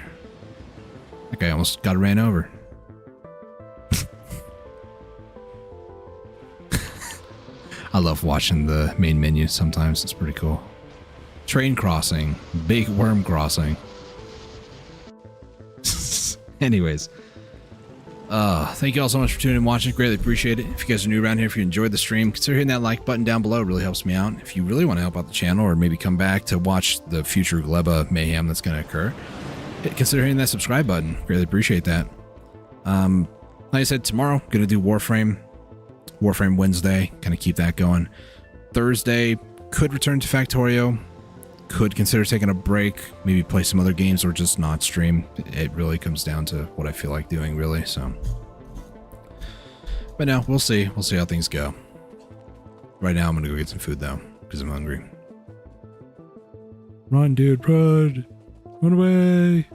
[SPEAKER 2] Okay, I almost got ran over. I love watching the main menu sometimes, it's pretty cool. Train crossing, big worm crossing. Anyways. Thank you all so much for tuning in and watching. Greatly appreciate it. If you guys are new around here, if you enjoyed the stream, consider hitting that like button down below. It really helps me out. If you really want to help out the channel or maybe come back to watch the future Gleba mayhem that's going to occur, consider hitting that subscribe button. Greatly appreciate that.
[SPEAKER 1] like I said, tomorrow, gonna do Warframe Wednesday, kind of keep that going. Thursday, could return to Factorio. Could consider taking a break, maybe play some other games or just not stream. It really comes down to what I feel like doing, really. So, but no, we'll see. We'll see how things go. Right now, I'm gonna go get some food though, because I'm hungry. Run, dude, run! Run away!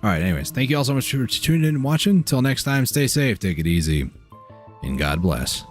[SPEAKER 1] All right. Anyways, thank you all so much for tuning in and watching. Until next time, stay safe, take it easy, and God bless.